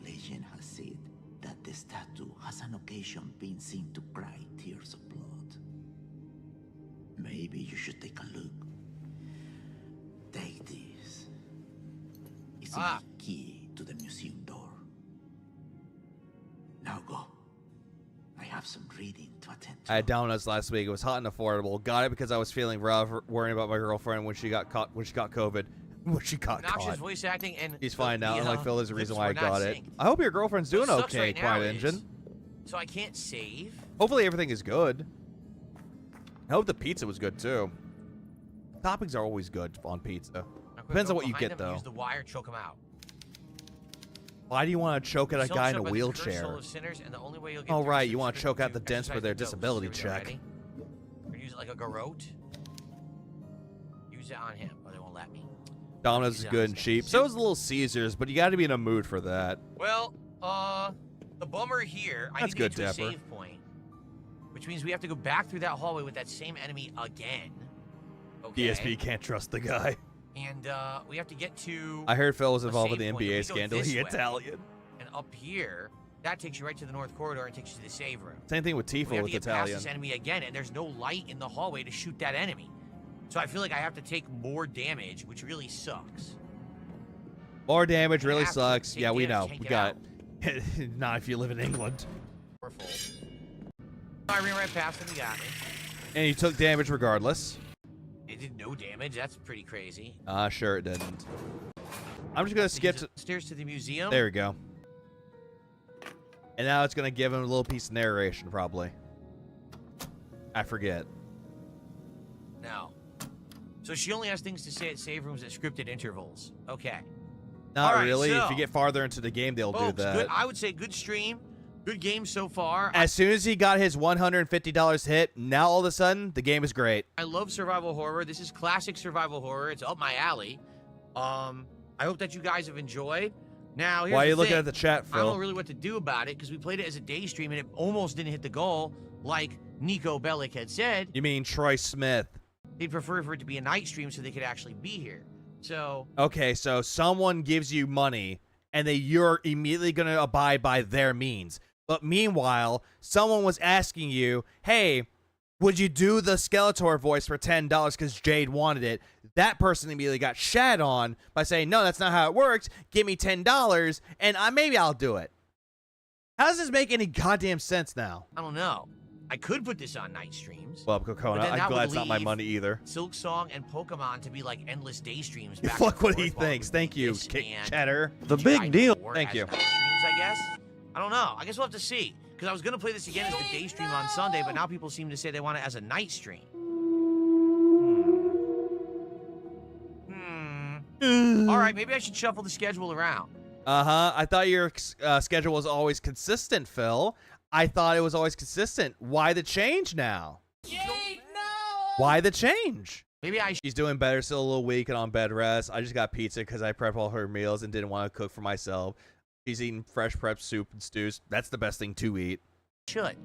Legend has said that the statue has on occasion been seen to cry tears of blood. Maybe you should take a look. Take this. It's my key to the museum door. Now go. I have some reading to attend to. I had donuts last week. It was hot and affordable. Got it because I was feeling rough, worrying about my girlfriend when she got COVID. When she got Obnoxious caught. voice acting and She's fine now. the, Unlike Phil, there's a lips reason why I were not got it. synced. I hope your girlfriend's doing What sucks okay, right now Quiet is- Engine. So I can't save. Hopefully everything is good. I hope the pizza was good too. Toppings are always good on pizza. Now, quick, Depends go on what you behind get them and though. Use the wire, choke him out. Why do you want to choke out a Soul guy in a shut by the cursed wheelchair? soul of sinners, and the only way you'll get Oh through right, is you want to choke out the dents for exercise their the dose. disability Here we go, check. ready? We're gonna use it like a garrote. Use it on him, or they won't let me. Domino's is Use it on good this and guy. cheap. So is Little Caesars, but you got to be in a mood for that. Well, the bummer here, I That's need to get good, to a Dapper. save point, which means we have to go back through that hallway with that same enemy again. Okay. DSP can't trust the guy. And we have to get to. I heard Phil was a involved in save the point, and NBA we go scandal. this He way. Italian. And up here, that takes you right to the north corridor and takes you to the save room. Same thing with We Tifa have with to get past Italian. this enemy again, and there's no light in the hallway to shoot that enemy. So I feel like I have to take more damage, which really sucks. More damage really have to sucks. take Yeah, we damage, know. can't We get got it. Not if you live in England. Powerful. I ran right past him, he got me. And you took damage regardless. It did no damage, that's pretty crazy. Sure it didn't. I'm just gonna skip to Stairs to the museum. there we go. And now it's gonna give him a little piece of narration, probably. I forget. No. So she only has things to say at save rooms at scripted intervals. Okay. Not All right, really. so- If you get farther into the game, they'll do Folks, that. good, I would say good stream. Good game so far. As soon as he got his $150 hit, now all of a sudden, the game is great. I love survival horror. This is classic survival horror. It's up my alley. I hope that you guys have enjoyed. Now, here's Why are you the looking thing. at the chat, I don't know Phil? really what to do about it because we played it as a day stream and it almost didn't hit the goal, like Nico Bellic had said. You mean Troy Smith. They'd prefer for it to be a night stream so they could actually be here. So, Okay, so someone gives you money, and you're immediately going to abide by their means. But meanwhile, someone was asking you, hey, would you do the Skeletor voice for $10 because Jade wanted it? That person immediately got shat on by saying, no, that's not how it works. Give me $10, and maybe I'll do it. How does this make any goddamn sense now? I don't know. I could put this on night streams. Well, Kokona, but then I'm that glad would it's not my leave money either. Silk Song and Pokemon to be like endless day streams. Back Fuck and what forth he while thinks. we Thank do you, this and Cheddar. The big deal. Thank as you. night streams, I guess. I don't know. I guess we'll have to see. Because I was going to play this again as the day stream on Sunday, but now people seem to say they want it as a night stream. All right, maybe I should shuffle the schedule around. Uh-huh. I thought your schedule was always consistent, Phil. I thought it was always consistent. Why the change now? Why the change? Maybe I should. She's doing better, still a little weak and on bed rest. I just got pizza because I prep all her meals and didn't want to cook for myself. She's eating fresh prep soup and stews. That's the best thing to eat. Should.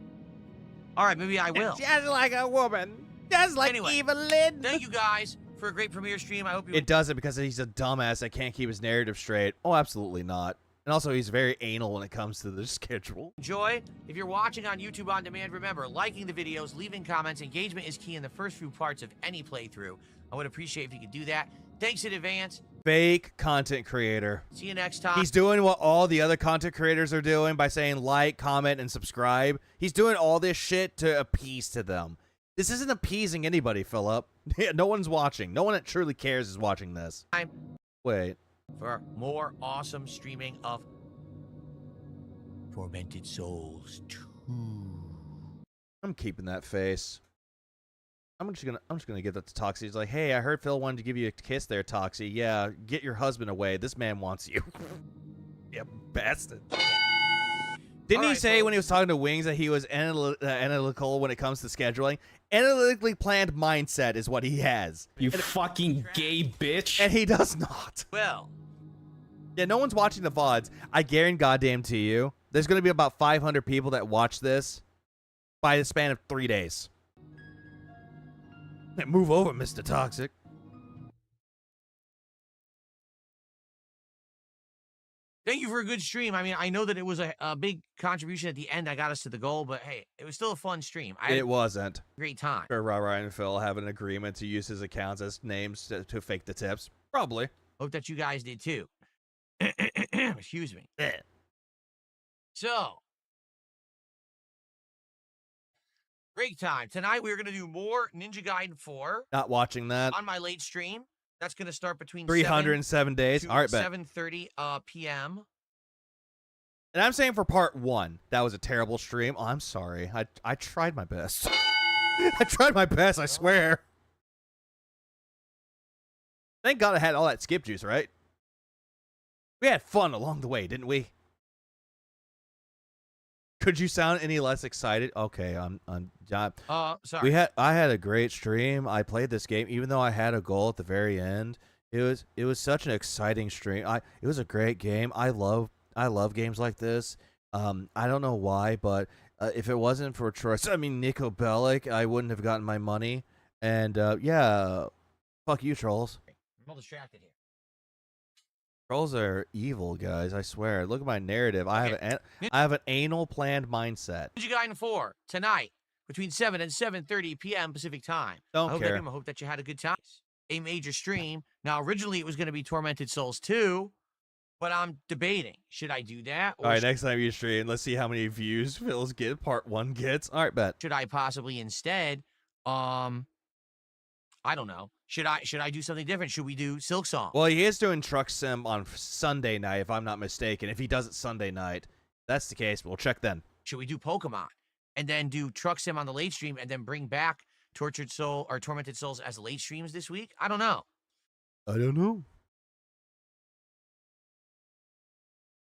All right, maybe I will. Just like a woman. Just like Anyway, Evelyn. Thank you guys for a great premiere stream. I hope you. It does it because he's a dumbass that can't keep his narrative straight. Oh, absolutely not. And also, he's very anal when it comes to the schedule. Enjoy. If you're watching on YouTube on demand, remember, liking the videos, leaving comments, engagement is key in the first few parts of any playthrough. I would appreciate if you could do that. Thanks in advance. Fake content creator. See you next time. He's doing what all the other content creators are doing by saying like, comment, and subscribe. He's doing all this shit to appease to them. This isn't appeasing anybody, Philip. No one's watching. No one that truly cares is watching this. Wait. For more awesome streaming of Tormented Souls 2. I'm keeping that face. I'm just gonna give that to Toxie. He's like, hey, I heard Phil wanted to give you a kiss there, Toxie. Yeah, get your husband away. This man wants you. Yeah, bastard. Didn't he say when he was talking to Wings that he was analytical when it comes to scheduling? Analytically planned mindset is what he has. You fucking gay bitch. And he does not. Well. Yeah, no one's watching the VODs. I guarantee goddamn to you, there's going to be about 500 people that watch this by the span of 3 days. Hey, move over, Mr. Toxic. Thank you for a good stream. I mean, I know that it was a big contribution at the end that got us to the goal, but hey, it was still a fun stream. It wasn't. Great time. Sure, Ryan and Phil have an agreement to use his accounts as names to fake the tips. Probably. Hope that you guys did too. Excuse me. So, break time. Tonight we're going to do more Ninja Gaiden 4. Not watching that. On my late stream. That's going to start between 307 days. All right, bet. 7:30 p.m. And I'm saying for part 1, that was a terrible stream. Oh, I'm sorry. I tried my best. I tried my best, I swear. Thank God I had all that skip juice, right? We had fun along the way, didn't we? Could you sound any less excited? Okay, I'm sorry. I had a great stream. I played this game even though I had a goal at the very end. It was such an exciting stream. It was a great game. I love games like this. I don't know why, but if it wasn't for Nico Bellic, I wouldn't have gotten my money. And yeah, fuck you, trolls. I'm all distracted here. Trolls are evil, guys. I swear. Look at my narrative. I have an anal planned mindset. Ninja Gaiden 4 tonight between 7 and 7:30 p.m. Pacific time. Don't care. I hope that you had a good time. A major stream. Now, originally it was going to be Tormented Souls 2, but I'm debating. Should I do that? All right, next time you stream, let's see how many views Phil's part 1 gets. All right, bet. Should I possibly instead, I don't know. Should I do something different? Should we do Silk Song? Well, he is doing Truck Sim on Sunday night, if I'm not mistaken. If he does it Sunday night, if that's the case. We'll check then. Should we do Pokemon and then do Truck Sim on the late stream and then bring back Tortured Soul or Tormented Souls as late streams this week? I don't know. I don't know.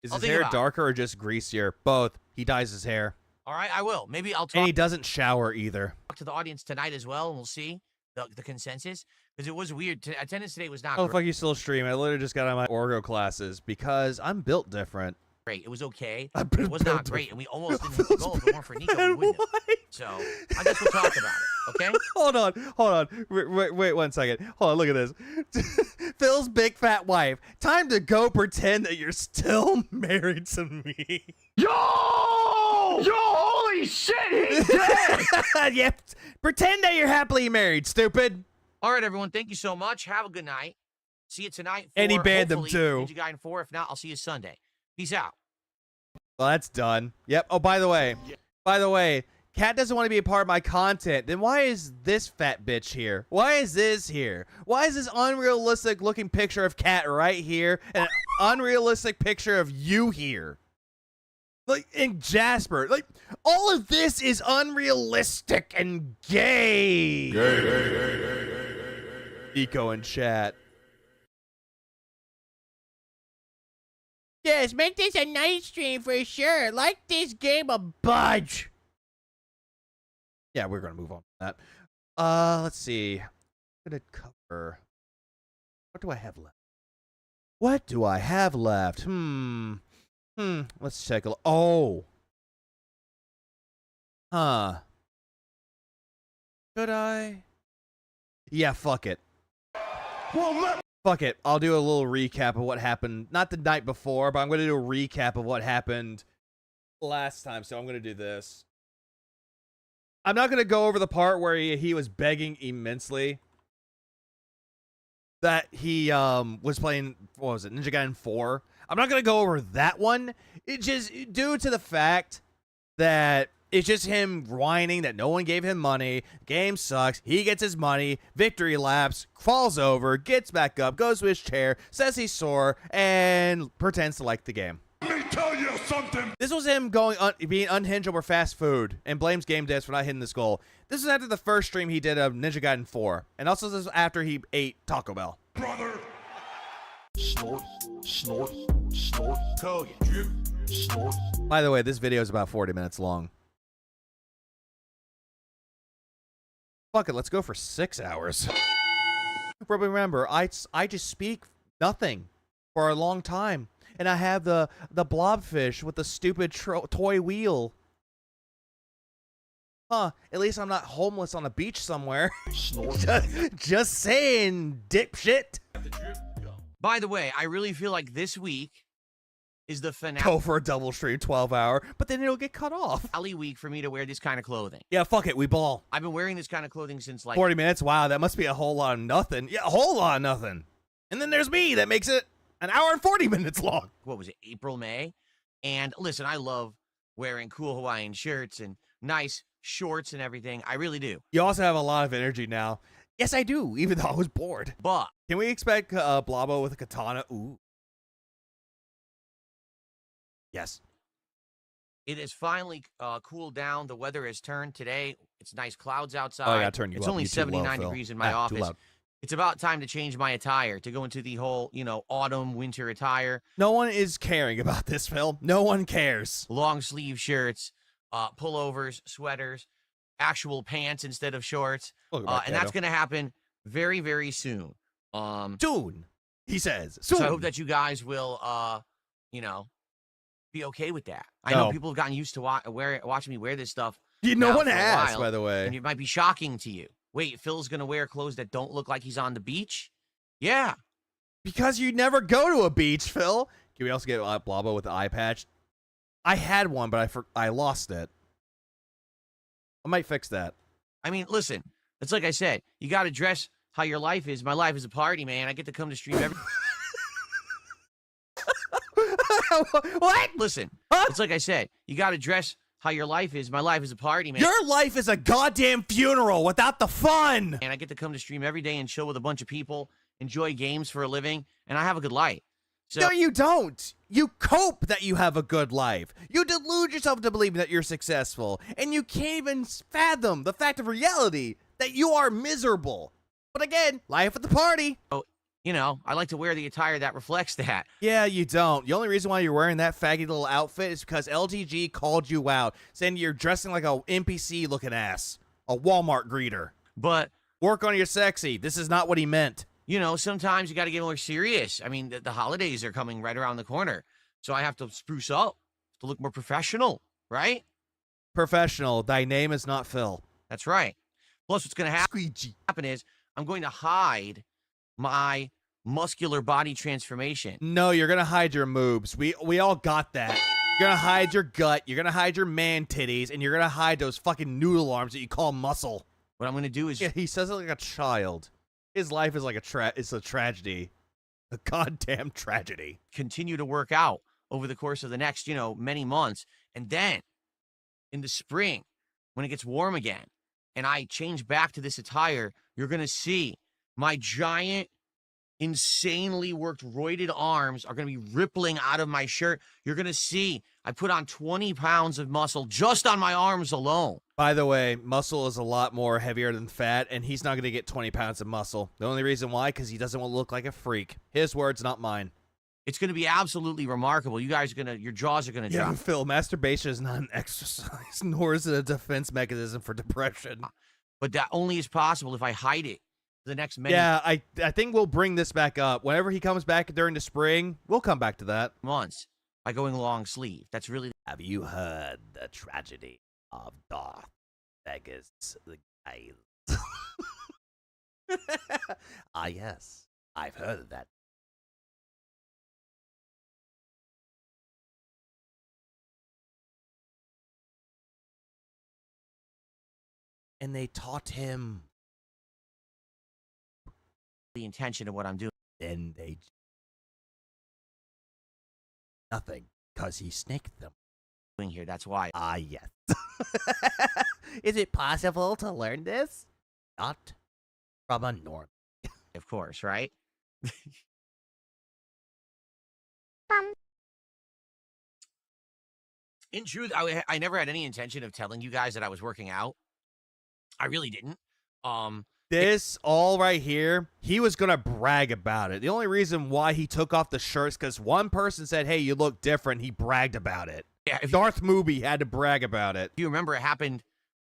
Is his hair darker or just greasier? Both. He dyes his hair. All right, I will. Maybe I'll talk. And he doesn't shower either. Talk to the audience tonight as well, and we'll see the consensus. Because it was weird. Attendance today was not Oh, fuck you still stream. I literally just got on my Orgo classes because I'm built different. great. It was okay. It was not great, and we almost didn't hit the goal. If it weren't for Nico, we wouldn't have. So I guess we'll talk about it, okay? Hold on. Wait 1 second. Hold on, look at this. Phil's big fat wife. Time to go pretend that you're still married to me. Yo, holy shit, he's dead! Yep. Pretend that you're happily married, stupid. All right, everyone. Thank you so much. Have a good night. See you tonight. And he banned them too. Ninja Gaiden 4. If not, I'll see you Sunday. Peace out. Well, that's done. Yep. Oh, by the way, Cat doesn't want to be a part of my content, then why is this fat bitch here? Why is this here? Why is this unrealistic looking picture of Cat right here and an unrealistic picture of you here? Like, in Jasper. Like, all of this is unrealistic and gay. Eco in chat. Yes, make this a night stream for sure. Like this game a bunch. Yeah, we're gonna move on from that. Let's see. I'm gonna cover. What do I have left? What do I have left? Let's take a look. Oh. Huh. Should I? Yeah, fuck it. Fuck it. I'll do a little recap of what happened. Not the night before, but I'm going to do a recap of what happened last time. So I'm going to do this. I'm not going to go over the part where he was begging immensely that he was playing, what was it, Ninja Gaiden 4. I'm not going to go over that one. It just, due to the fact that it's just him whining that no one gave him money, game sucks, he gets his money, victory laps, falls over, gets back up, goes to his chair, says he's sore, and pretends to like the game. Let me tell you something. This was him being unhinged over fast food and blames game devs for not hitting this goal. This was after the first stream he did of Ninja Gaiden 4, and also this was after he ate Taco Bell. Brother. Snort, snort, snort, Kogan. Drip, snort. By the way, this video is about 40 minutes long. Fuck it, let's go for 6 hours. But remember, I just speak nothing for a long time. And I have the blobfish with the stupid toy wheel. Huh, at least I'm not homeless on a beach somewhere. just saying, dipshit. By the way, I really feel like this week is the finale. Go for a double stream 12 hour, but then it'll get cut off. Finale week for me to wear this kind of clothing. Yeah, fuck it, we ball. I've been wearing this kind of clothing since like 40 minutes. Wow, that must be a whole lot of nothing. Yeah, a whole lot of nothing. And then there's me that makes it an hour and 40 minutes long. What was it, April, May? And listen, I love wearing cool Hawaiian shirts and nice shorts and everything. I really do. You also have a lot of energy now. Yes, I do, even though I was bored. But can we expect Blabo with a katana? Ooh. Yes. It has finally cooled down. The weather has turned today. It's nice clouds outside. Oh, I gotta turn you it's up. only You too 79 low, degrees Phil. in my Too office. loud. It's about time to change my attire, to go into the whole, autumn, winter attire. No one is caring about this, Phil. No one cares. Long sleeve shirts, pullovers, sweaters, actual pants instead of shorts. And that's going to happen very, very soon. Soon, he says. Soon. So I hope that you guys will, be okay with that. I know people have gotten used to watching me wear this stuff. No one has, by the way. And it might be shocking to you. Wait, Phil's going to wear clothes that don't look like he's on the beach? Yeah. Because you never go to a beach, Phil. Can we also get Blabo with the eye patch? I had one, but I lost it. I might fix that. I mean, listen, it's like I said, you got to dress how your life is. My life is a party, man. I get to come to stream every... What? Listen, it's like I said, you got to dress how your life is. My life is a party, man. Your life is a goddamn funeral without the fun. And I get to come to stream every day and chill with a bunch of people, enjoy games for a living, and I have a good life. So, no, you don't. You cope that you have a good life. You delude yourself to believe that you're successful, and you can't even fathom the fact of reality that you are miserable. But again, life at the party. Oh, I like to wear the attire that reflects that. Yeah, you don't. The only reason why you're wearing that faggy little outfit is because LTG called you out, saying you're dressing like a NPC-looking ass. A Walmart greeter. But work on your sexy. This is not what he meant. Sometimes you got to get more serious. I mean, the holidays are coming right around the corner. So I have to spruce up, to look more professional, right? Professional. Thy name is not Phil. That's right. Plus, what's going to happen is I'm going to hide my muscular body transformation. No, you're going to hide your moobs. We all got that. You're going to hide your gut. You're going to hide your man titties. And you're going to hide those fucking noodle arms that you call muscle. What I'm going to do is... Yeah, he says it like a child. His life is like it's a tragedy. A goddamn tragedy. Continue to work out over the course of the next, many months. And then, in the spring, when it gets warm again and I change back to this attire, you're going to see my giant, insanely worked, roided arms are going to be rippling out of my shirt. You're going to see I put on 20 pounds of muscle just on my arms alone. By the way, muscle is a lot more heavier than fat, and he's not going to get 20 pounds of muscle. The only reason why, because he doesn't want to look like a freak. His words, not mine. It's going to be absolutely remarkable. You guys are going to, your jaws are going to Yeah, drop. Phil, masturbation is not an exercise, nor is it a defense mechanism for depression. But that only is possible if I hide it for the next many Yeah, I think we'll bring this back up. Whenever he comes back during the spring, we'll come back to that. months by going long sleeve. That's really. Have you heard the tragedy of Darth Vegas the Guys? Ah, yes, I've heard of that. And they taught him the intention of what I'm doing. Then they nothing, because he snaked them. Here, that's why. Ah, yes. Is it possible to learn this? Not from a norm. Of course, right? In truth, I never had any intention of telling you guys that I was working out. I really didn't. This all right here, he was going to brag about it. The only reason why he took off the shirts, because one person said, hey, you look different. He bragged about it. Yeah, Darth Mooby had to brag about it. You remember it happened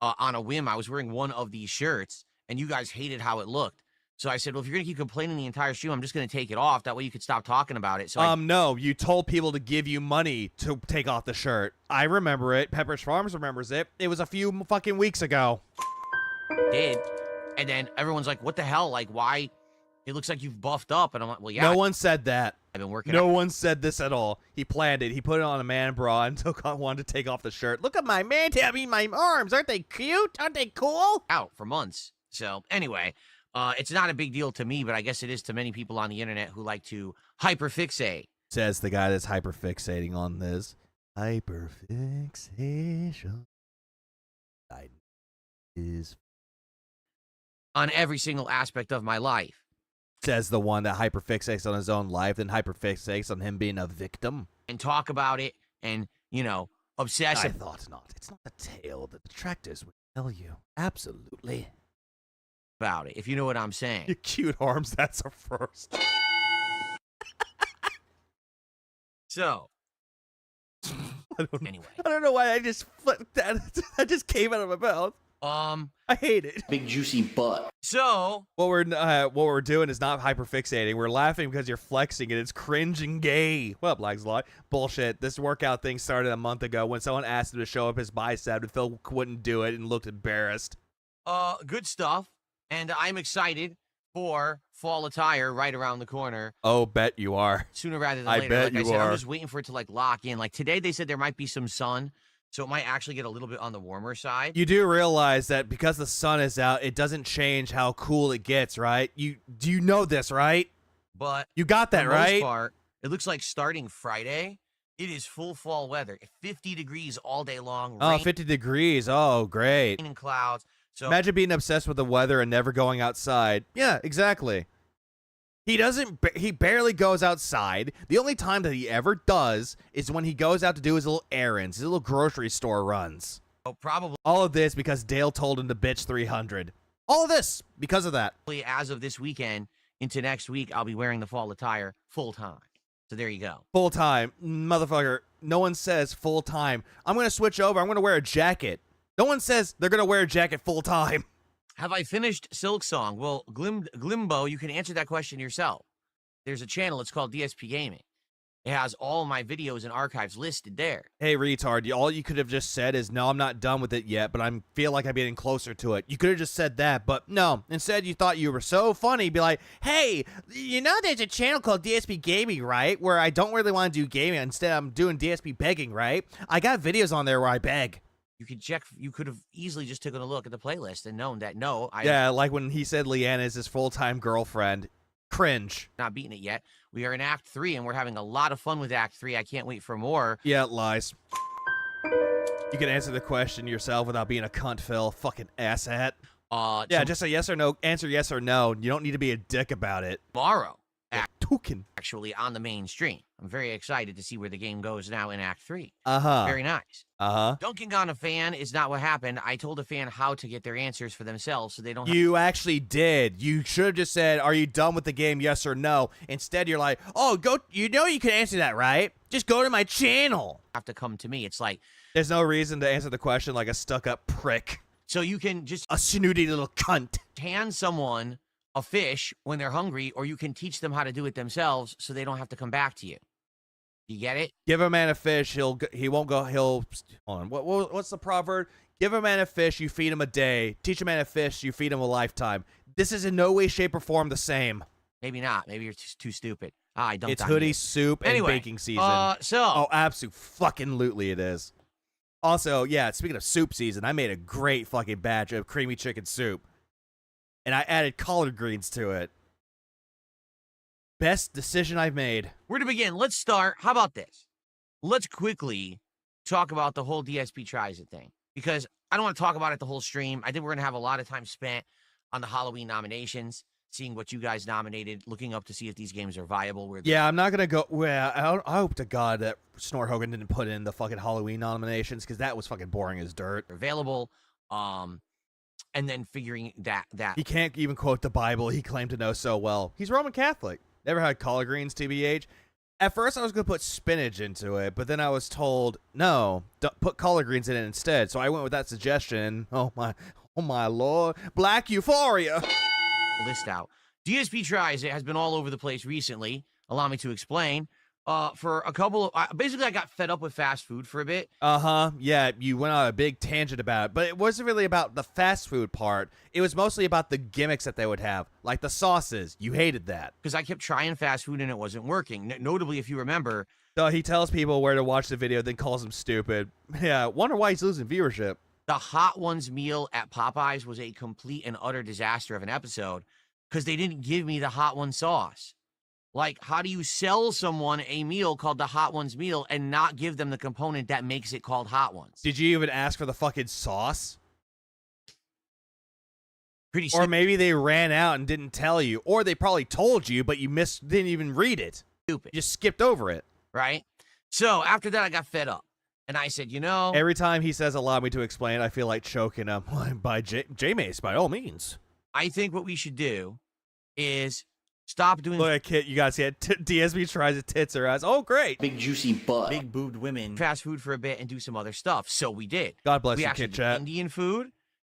on a whim. I was wearing one of these shirts, and you guys hated how it looked. So I said, well, if you're going to keep complaining the entire stream, I'm just going to take it off. That way you could stop talking about it. So no, you told people to give you money to take off the shirt. I remember it. Pepperidge Farms remembers it. It was a few fucking weeks ago. Did. And then everyone's like, what the hell? Like, why? It looks like you've buffed up. And I'm like, well, yeah. No one said that. I've been working No one said this at all. He planned it. He put it on a man bra and wanted to take off the shirt. Look at my man. I mean, my arms. Aren't they cute? Aren't they cool? Out for months. So anyway, it's not a big deal to me, but I guess it is to many people on the internet who like to hyperfixate. Says the guy that's hyperfixating on this. Hyperfixation. Is on every single aspect of my life. Says the one that hyperfixates on his own life, then hyperfixates on him being a victim. And talk about it and, you know, obsess. I thought not. It's not the tale that detractors would tell you. Absolutely. About it, if you know what I'm saying. Your cute arms, that's a first. So. I don't know why I just flipped that. That just came out of my mouth. I hate it. Big juicy butt. So what we're doing is not hyperfixating. We're laughing because you're flexing and it's cringe and gay. Well, Black's lot bullshit. This workout thing started a month ago when someone asked him to show up his bicep and Phil wouldn't do it and looked embarrassed. Good stuff. And I'm excited for fall attire right around the corner. Oh, bet you are. Sooner rather than I later. bet Like you I said, are. I'm just waiting for it to like lock in. Like today they said there might be some sun, so it might actually get a little bit on the warmer side. You do realize that because the sun is out, it doesn't change how cool it gets, right? You know this, right? But you got that, for the most right? part, it looks like starting Friday, it is full fall weather. 50 degrees all day long. Oh, rain 50 degrees. Oh, great. and clouds. So Imagine being obsessed with the weather and never going outside. Yeah, exactly. He barely goes outside. The only time that he ever does is when he goes out to do his little errands, his little grocery store runs. probably All of this because Dale told him to bitch 300. All of this because of that. as of this weekend into next week, I'll be wearing the fall attire full time. So there you go. Full time. Motherfucker, no one says full time. I'm going to switch over. I'm going to wear a jacket. No one says they're going to wear a jacket full time. Have I finished Silk Song? Well, Glimbo, you can answer that question yourself. There's a channel. It's called DSP Gaming. It has all my videos and archives listed there. Hey, retard, all you could have just said is, no, I'm not done with it yet, but I feel like I'm getting closer to it. You could have just said that, but no. Instead, you thought you were so funny. Be like, hey, you know there's a channel called DSP Gaming, right? Where I don't really want to do gaming. Instead, I'm doing DSP begging, right? I got videos on there where I beg. You could check. You could have easily just taken a look at the playlist and known that, no, Yeah, like when he said Leanna is his full-time girlfriend. Cringe. Not beating it yet. We are in Act 3, and we're having a lot of fun with Act 3. I can't wait for more. Yeah, lies. You can answer the question yourself without being a cunt, Phil. Fucking asshat. Yeah, So just a yes or no. Answer yes or no. You don't need to be a dick about it. tomorrow, Token. actually, on the main stream. I'm very excited to see where the game goes now in Act 3. Uh-huh. Very nice. Uh-huh. Dunking on a fan is not what happened. I told a fan how to get their answers for themselves so they don't You actually did. You should have just said, are you done with the game, yes or no? Instead, you're like, oh, go. You know you can answer that, right? Just go to my channel. have to come to me. It's like, There's no reason to answer the question like a stuck-up prick. so you can just A snooty little cunt. hand someone a fish when they're hungry, or you can teach them how to do it themselves so they don't have to come back to you. You get it? Give a man a fish, he won't go, hold on. What's the proverb? Give a man a fish, you feed him a day. Teach a man a fish, you feed him a lifetime. This is in no way, shape, or form the same. Maybe not. Maybe you're too stupid. I dumped It's on hoodie, you. soup, Anyway, and baking season. so absolute fucking lootly it is. Also, yeah, speaking of soup season, I made a great fucking batch of creamy chicken soup. And I added collard greens to it. Best decision I've made. where to begin? Let's start. How about this? Let's quickly talk about the whole DSP tries it thing, because I don't want to talk about it the whole stream. I think we're going to have a lot of time spent on the Halloween nominations, seeing what you guys nominated, looking up to see if these games are viable. Yeah, I'm not going to go. Well, I hope to God that Snort Hogan didn't put in the fucking Halloween nominations, because that was fucking boring as dirt. Available. And then figuring that He can't even quote the Bible he claimed to know so well. He's Roman Catholic. Never had collard greens, TBH. At first, I was going to put spinach into it, but then I was told, no, don't put collard greens in it instead. So I went with that suggestion. Oh my lord. Black euphoria. list out. DSP tries it has been all over the place recently. Allow me to explain. For a couple of basically, I got fed up with fast food for a bit. Yeah, you went on a big tangent about it, but it wasn't really about the fast food part. It was mostly about the gimmicks that they would have, like the sauces. You hated that because I kept trying fast food and it wasn't working. Notably, if you remember, so he tells people where to watch the video, then calls them stupid. Yeah, wonder why he's losing viewership. The Hot Ones meal at Popeyes was a complete and utter disaster of an episode because they didn't give me the Hot One sauce. Like, how do you sell someone a meal called the Hot Ones meal and not give them the component that makes it called Hot Ones? Did you even ask for the fucking sauce? Pretty Or maybe they ran out and didn't tell you, or they probably told you, but you didn't even read it. Stupid. You just skipped over it. Right? So after that, I got fed up. And I said, you know... Every time he says, allow me to explain, I feel like choking him. By J-Mace, by all means. I think what we should do is... stop doing. Look at Kit, you guys see it. DSP tries to tits her ass. Oh, great. Big juicy butt. Big boobed women. Fast food for a bit and do some other stuff. So we did. God bless we you, actually Kit did Chat. Indian food,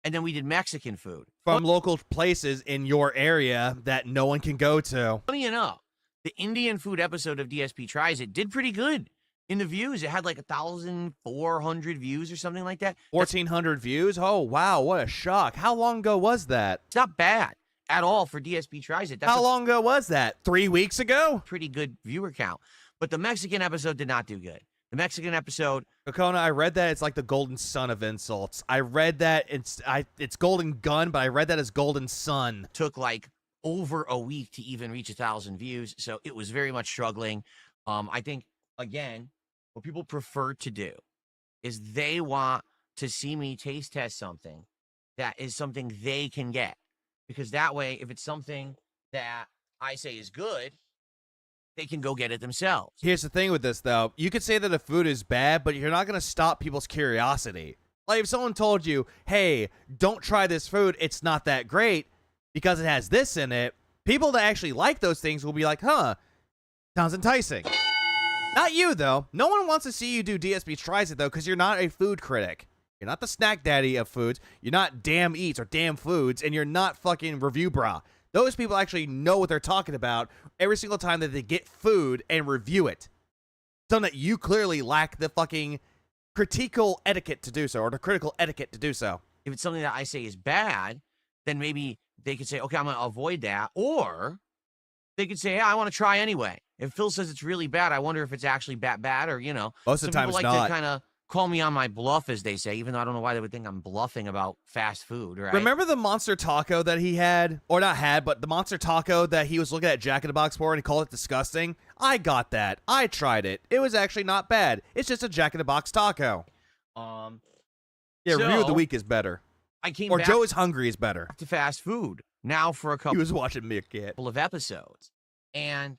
and then we did Mexican food. From local places in your area that no one can go to. Funny enough, the Indian food episode of DSP Tries It did pretty good in the views. It had like 1,400 views or something like that. 1,400 views? Oh, wow. What a shock. How long ago was that? It's not bad at all for DSP Tries It. How long ago was that? 3 weeks ago? Pretty good viewer count. But the Mexican episode did not do good. The Mexican episode... Kokona, I read that it's like the golden son of insults. I read that it's golden gun, but I read that as golden sun. Took like over a week to even reach 1,000 views, so it was very much struggling. I think, again, what people prefer to do is they want to see me taste test something that is something they can get. Because that way, if it's something that I say is good, they can go get it themselves. Here's the thing with this, though. You could say that the food is bad, but you're not going to stop people's curiosity. Like, if someone told you, hey, don't try this food, it's not that great because it has this in it, people that actually like those things will be like, huh, sounds enticing. Not you, though. No one wants to see you do DSP Tries It, though, because you're not a food critic. You're not the snack daddy of foods. You're not Damn Eats or Damn Foods, and you're not fucking Review Bra. Those people actually know what they're talking about every single time that they get food and review it. Something that you clearly lack the fucking critical etiquette to do so, or the critical etiquette to do so. If it's something that I say is bad, then maybe they could say, okay, I'm going to avoid that. Or they could say, hey, I want to try anyway. If Phil says it's really bad, I wonder if it's actually bad, or, you know. Most of the time it's it's like not. to kind of call me on my bluff, as they say, even though I don't know why they would think I'm bluffing about fast food, right? Remember the monster taco that he had? Or not had, but the monster taco that he was looking at Jack in the Box for and he called it disgusting? I got that. I tried it. It was actually not bad. It's just a Jack in the Box taco. Yeah, review of the so week is better. I came Or back Joe is Hungry is better. to fast food now for a He couple was watching me a kid. of episodes, and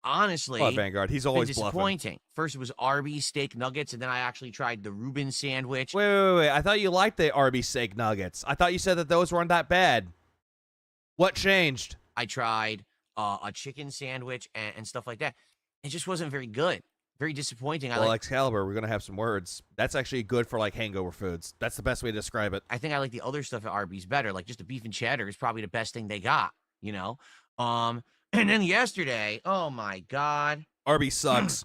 honestly, Oh, Vanguard. He's always bluffing. disappointing. First it was Arby's steak nuggets, and then I actually tried the Reuben sandwich. Wait. I thought you liked the Arby's steak nuggets. I thought you said that those weren't that bad. What changed? I tried a chicken sandwich and stuff like that. It just wasn't very good. Very disappointing. Well, Excalibur, we're going to have some words. That's actually good for, like, hangover foods. That's the best way to describe it. I think I like the other stuff at Arby's better. Like, just the beef and cheddar is probably the best thing they got, you know? And then yesterday, oh, my God. Arby's sucks.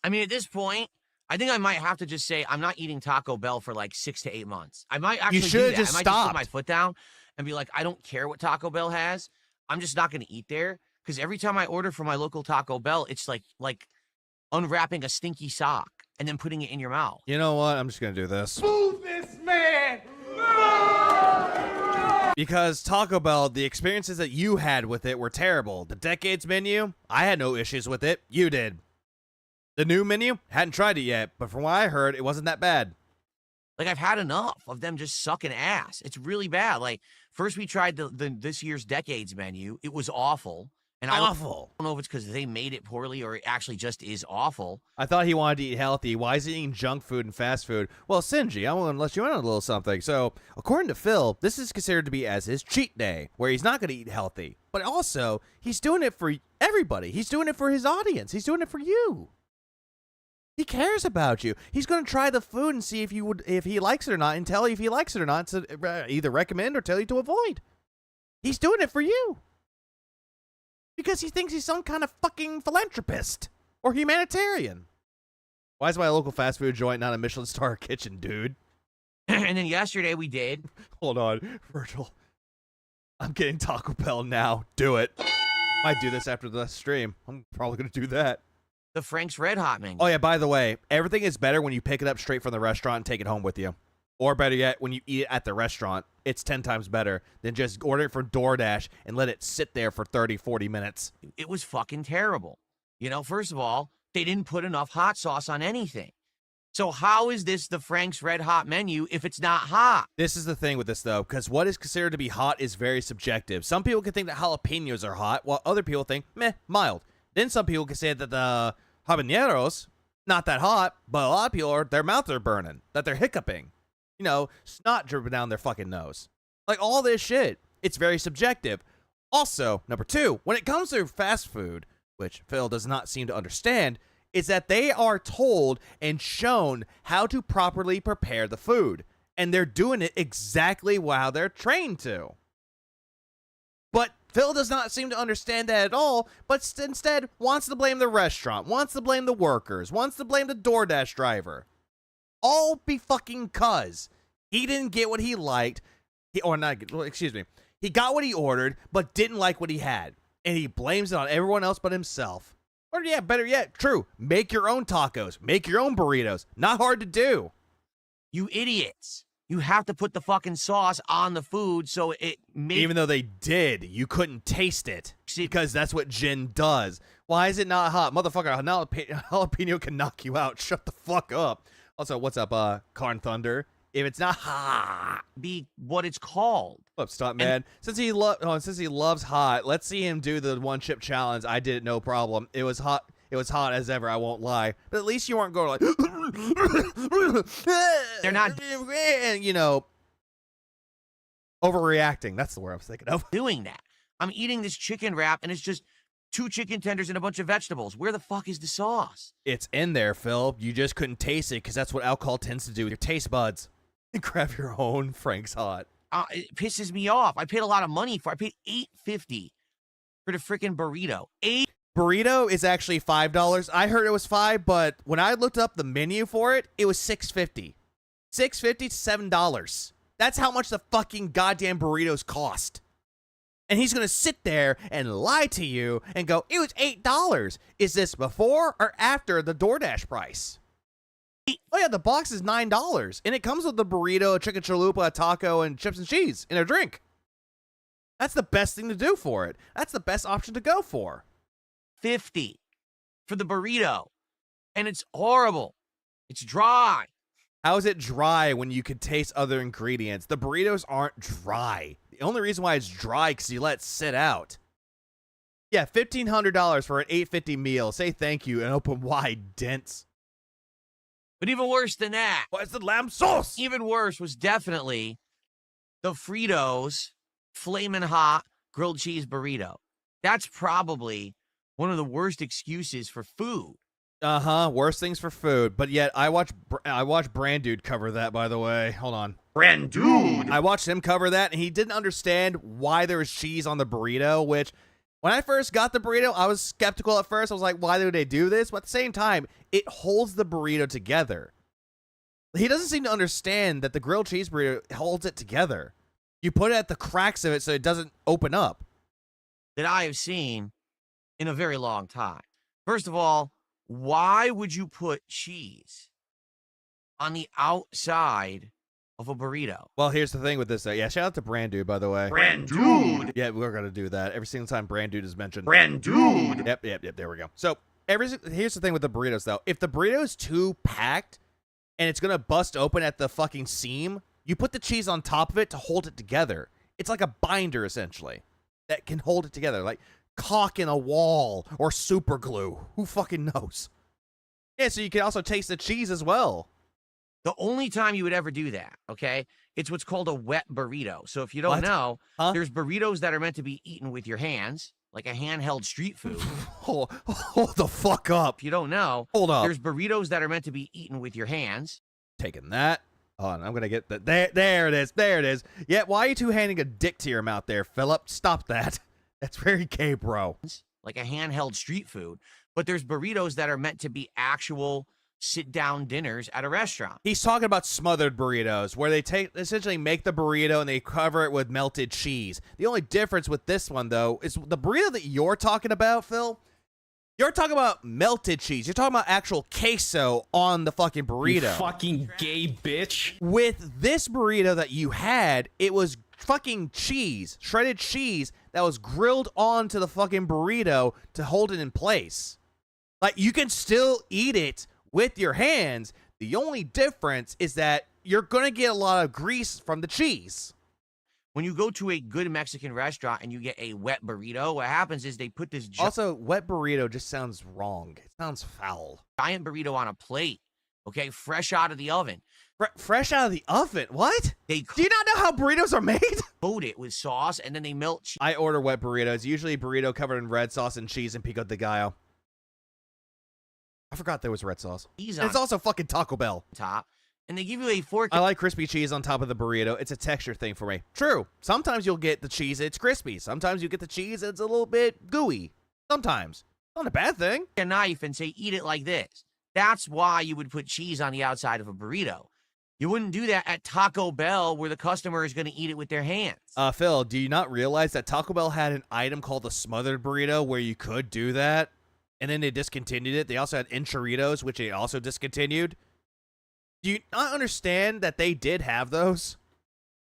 I mean, at this point, I think I might have to just say I'm not eating Taco Bell for, like, 6 to 8 months. I might actually You should do that. just I might just stop. put my foot down and be like, I don't care what Taco Bell has. I'm just not going to eat there. Because every time I order from my local Taco Bell, it's like unwrapping a stinky sock and then putting it in your mouth. You know what? I'm just going to do this. Move this man! Because Taco Bell, the experiences that you had with it were terrible. The Decades menu, I had no issues with it. You did. The new menu, hadn't tried it yet, but from what I heard, it wasn't that bad. Like, I've had enough of them just sucking ass. It's really bad. Like, first we tried this year's Decades menu. It was awful. And Awful. I don't know if it's because they made it poorly or it actually just is awful. I thought he wanted to eat healthy. Why is he eating junk food and fast food? Well, Sinji, I want to let you in on a little something. So, according to Phil, this is considered to be as his cheat day, where he's not going to eat healthy. But also, he's doing it for everybody. He's doing it for his audience. He's doing it for you. He cares about you. He's going to try the food and see if he likes it or not, and tell you if he likes it or not, to either recommend or tell you to avoid. He's doing it for you. Because he thinks he's some kind of fucking philanthropist or humanitarian. Why is my local fast food joint not a Michelin star kitchen, dude? And then yesterday we did. Hold on, Virgil. I'm getting Taco Bell now. Do it. Might do this after the stream. I'm probably going to do that. The Frank's Red Hot menu. Oh, yeah, by the way, everything is better when you pick it up straight from the restaurant and take it home with you. Or better yet, when you eat it at the restaurant, it's 10 times better than just order it from DoorDash and let it sit there for 30, 40 minutes. It was fucking terrible. You know, first of all, they didn't put enough hot sauce on anything. So how is this the Frank's Red Hot menu if it's not hot? This is the thing with this, though, because what is considered to be hot is very subjective. Some people can think that jalapenos are hot, while other people think, meh, mild. Then some people can say that the habaneros, not that hot, but a lot of people, their mouths are burning, that they're hiccuping. You know, snot dripping down their fucking nose. Like, all this shit, it's very subjective. Also, number two, when it comes to fast food, which Phil does not seem to understand, is that they are told and shown how to properly prepare the food. And they're doing it exactly how they're trained to. But Phil does not seem to understand that at all, but instead wants to blame the restaurant, wants to blame the workers, wants to blame the DoorDash driver. All be fucking cuz he didn't get what he liked, he got what he ordered, but didn't like what he had, and he blames it on everyone else but himself. Or yeah, better yet, true, make your own tacos, make your own burritos. Not hard to do. You idiots. You have to put the fucking sauce on the food so it makes... Even though they did, you couldn't taste it because that's what gin does. Why is it not hot? Motherfucker, jalapeno can knock you out. Shut the fuck up. Also, what's up, Karn Thunder? If it's not hot, be what it's called. What's stop, man? Since he loves hot, let's see him do the one chip challenge. I did it, no problem. It was hot. It was hot as ever. I won't lie. But at least you weren't going like. They're not, you know, overreacting. That's the word I was thinking of. Doing that. I'm eating this chicken wrap, and it's just 2 chicken tenders and a bunch of vegetables. Where the fuck is the sauce? It's in there, Phil. You just couldn't taste it because that's what alcohol tends to do with your taste buds. And grab your own Frank's Hot. It pisses me off. I paid a lot of money for. I paid $8.50 for the freaking burrito. Burrito is actually $5. I heard it was $5, but when I looked up the menu for it, it was $6.50. $6.50 to $7. That's how much the fucking goddamn burritos cost. And he's going to sit there and lie to you and go, it was $8. Is this before or after the DoorDash price? Oh, yeah, the box is $9. And it comes with the burrito, a chicken chalupa, a taco, and chips and cheese and a drink. That's the best thing to do for it. That's the best option to go for. $50 for the burrito. And it's horrible. It's dry. How is it dry when you can taste other ingredients? The burritos aren't dry. The only reason why it's dry because you let it sit out. Yeah, $1,500 for an $8.50 meal. Say thank you and open wide, dents. But even worse than that. What's the lamb sauce? Even worse was definitely the Fritos Flamin' Hot grilled cheese burrito. That's probably one of the worst excuses for food. Worst things for food. But yet, I watched Brand Dude cover that, by the way. Hold on. Brand Dude! I watched him cover that, and he didn't understand why there was cheese on the burrito, which, when I first got the burrito, I was skeptical at first. I was like, why do they do this? But at the same time, it holds the burrito together. He doesn't seem to understand that the grilled cheese burrito holds it together. You put it at the cracks of it so it doesn't open up. That I have seen in a very long time. First of all, why would you put cheese on the outside of a burrito? Well, here's the thing with this. Yeah, shout out to Brand Dude, by the way. Brand Dude! Yeah, we're going to do that. Every single time Brand Dude is mentioned. Brand Dude! Yep, there we go. So, here's the thing with the burritos, though. If the burrito is too packed and it's going to bust open at the fucking seam, you put the cheese on top of it to hold it together. It's like a binder, essentially, that can hold it together. Like caulk in a wall or super glue. Who fucking knows? Yeah, so you can also taste the cheese as well. The only time you would ever do that, okay, it's what's called a wet burrito. So if you don't know, there's burritos that are meant to be eaten with your hands, like a handheld street food. Hold the fuck up. If you don't know, hold up. There's burritos that are meant to be eaten with your hands. Taking that. Hold on, I'm going to get that. There it is. There it is. Yeah, why are you two-handing a dick to your mouth there, Philip? Stop that. That's very gay, bro. Like a handheld street food. But there's burritos that are meant to be actual sit-down dinners at a restaurant. He's talking about smothered burritos, where they essentially make the burrito and they cover it with melted cheese. The only difference with this one, though, is the burrito that you're talking about, Phil. You're talking about melted cheese. You're talking about actual queso on the fucking burrito. You fucking gay bitch. With this burrito that you had, it was fucking cheese, shredded cheese that was grilled onto the fucking burrito to hold it in place. Like, you can still eat it with your hands. The only difference is that you're going to get a lot of grease from the cheese. When you go to a good Mexican restaurant and you get a wet burrito, what happens is they put this also, wet burrito just sounds wrong. It sounds foul. Giant burrito on a plate, okay, fresh out of the oven. Fresh out of the oven? What? Do you not know how burritos are made? Coat it with sauce and then they melt cheese. I order wet burritos, usually a burrito covered in red sauce and cheese and pico de gallo. I forgot there was red sauce. It's also fucking Taco Bell. Top. And they give you a fork. I like crispy cheese on top of the burrito. It's a texture thing for me. True. Sometimes you'll get the cheese, it's crispy. Sometimes you get the cheese, it's a little bit gooey. Sometimes. Not a bad thing. A knife and say, eat it like this. That's why you would put cheese on the outside of a burrito. You wouldn't do that at Taco Bell where the customer is going to eat it with their hands. Phil, do you not realize that Taco Bell had an item called the smothered burrito where you could do that? And then they discontinued it. They also had enchiladas, which they also discontinued. Do you not understand that they did have those?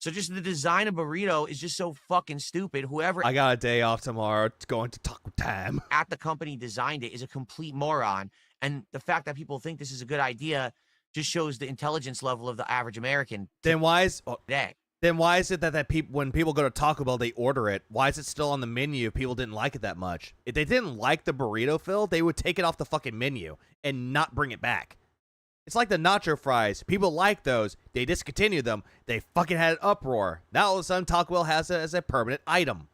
So just the design of burrito is just so fucking stupid. Whoever I got a day off tomorrow. It's going to Taco Time. At the company designed it is a complete moron. And the fact that people think this is a good idea just shows the intelligence level of the average American. Then why is today? Then why is it that people, when people go to Taco Bell, they order it? Why is it still on the menu if people didn't like it that much? If they didn't like the burrito, Phil, they would take it off the fucking menu and not bring it back. It's like the nacho fries. People like those. They discontinued them. They fucking had an uproar. Now all of a sudden Taco Bell has it as a permanent item.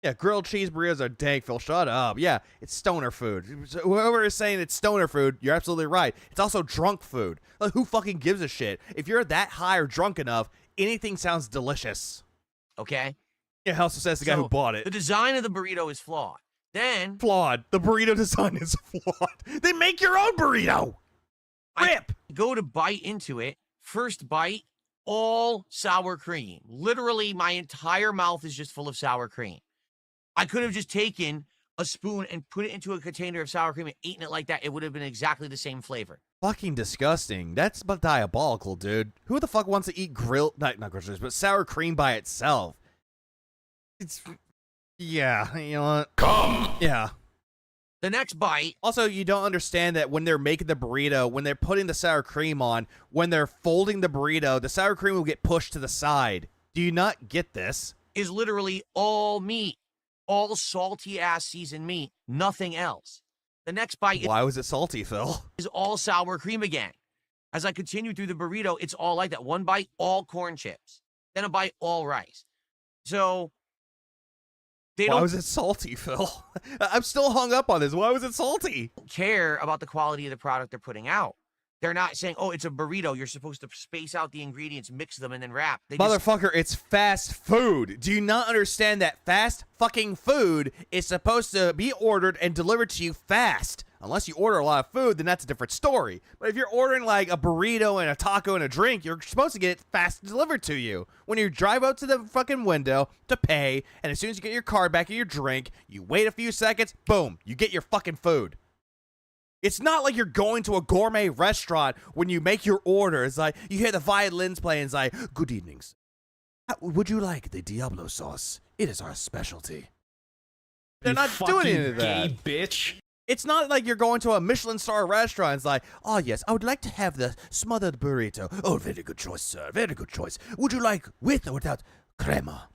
Yeah, grilled cheese burritos are dank, Phil. Shut up. Yeah, it's stoner food. So whoever is saying it's stoner food, you're absolutely right. It's also drunk food. Like, who fucking gives a shit? If you're that high or drunk enough, anything sounds delicious. Okay? Yeah, also says the guy who bought it. The design of the burrito is flawed. Then... Flawed. The burrito design is flawed. They make your own burrito. Rip! I go to bite into it. First bite, all sour cream. Literally, my entire mouth is just full of sour cream. I could have just taken a spoon and put it into a container of sour cream and eaten it like that. It would have been exactly the same flavor. Fucking disgusting. That's but diabolical, dude. Who the fuck wants to eat not grilled cheese, but sour cream by itself? It's... Yeah, you know what? Come! Yeah. The next bite. Also, you don't understand that when they're making the burrito, when they're putting the sour cream on, when they're folding the burrito, the sour cream will get pushed to the side. Do you not get this? Is literally all meat. All salty-ass seasoned meat. Nothing else. The next bite. Why was it salty, Phil? Is all sour cream again. As I continue through the burrito, it's all like that. One bite, all corn chips. Then a bite, all rice. So... Why was it salty, Phil? I'm still hung up on this. Why was it salty? Care about the quality of the product they're putting out. They're not saying, oh, it's a burrito. You're supposed to space out the ingredients, mix them, and then wrap. Motherfucker, it's fast food. Do you not understand that fast fucking food is supposed to be ordered and delivered to you fast? Unless you order a lot of food, then that's a different story. But if you're ordering like a burrito and a taco and a drink, you're supposed to get it fast delivered to you. When you drive out to the fucking window to pay, and as soon as you get your card back and your drink, you wait a few seconds, boom, you get your fucking food. It's not like you're going to a gourmet restaurant when you make your order. It's like you hear the violins playing. It's like, good evenings. Would you like the Diablo sauce? It is our specialty. They're not doing any of that. Gay bitch. It's not like you're going to a Michelin star restaurant. It's like, oh yes, I would like to have the smothered burrito. Oh, very good choice, sir. Very good choice. Would you like with or without crema?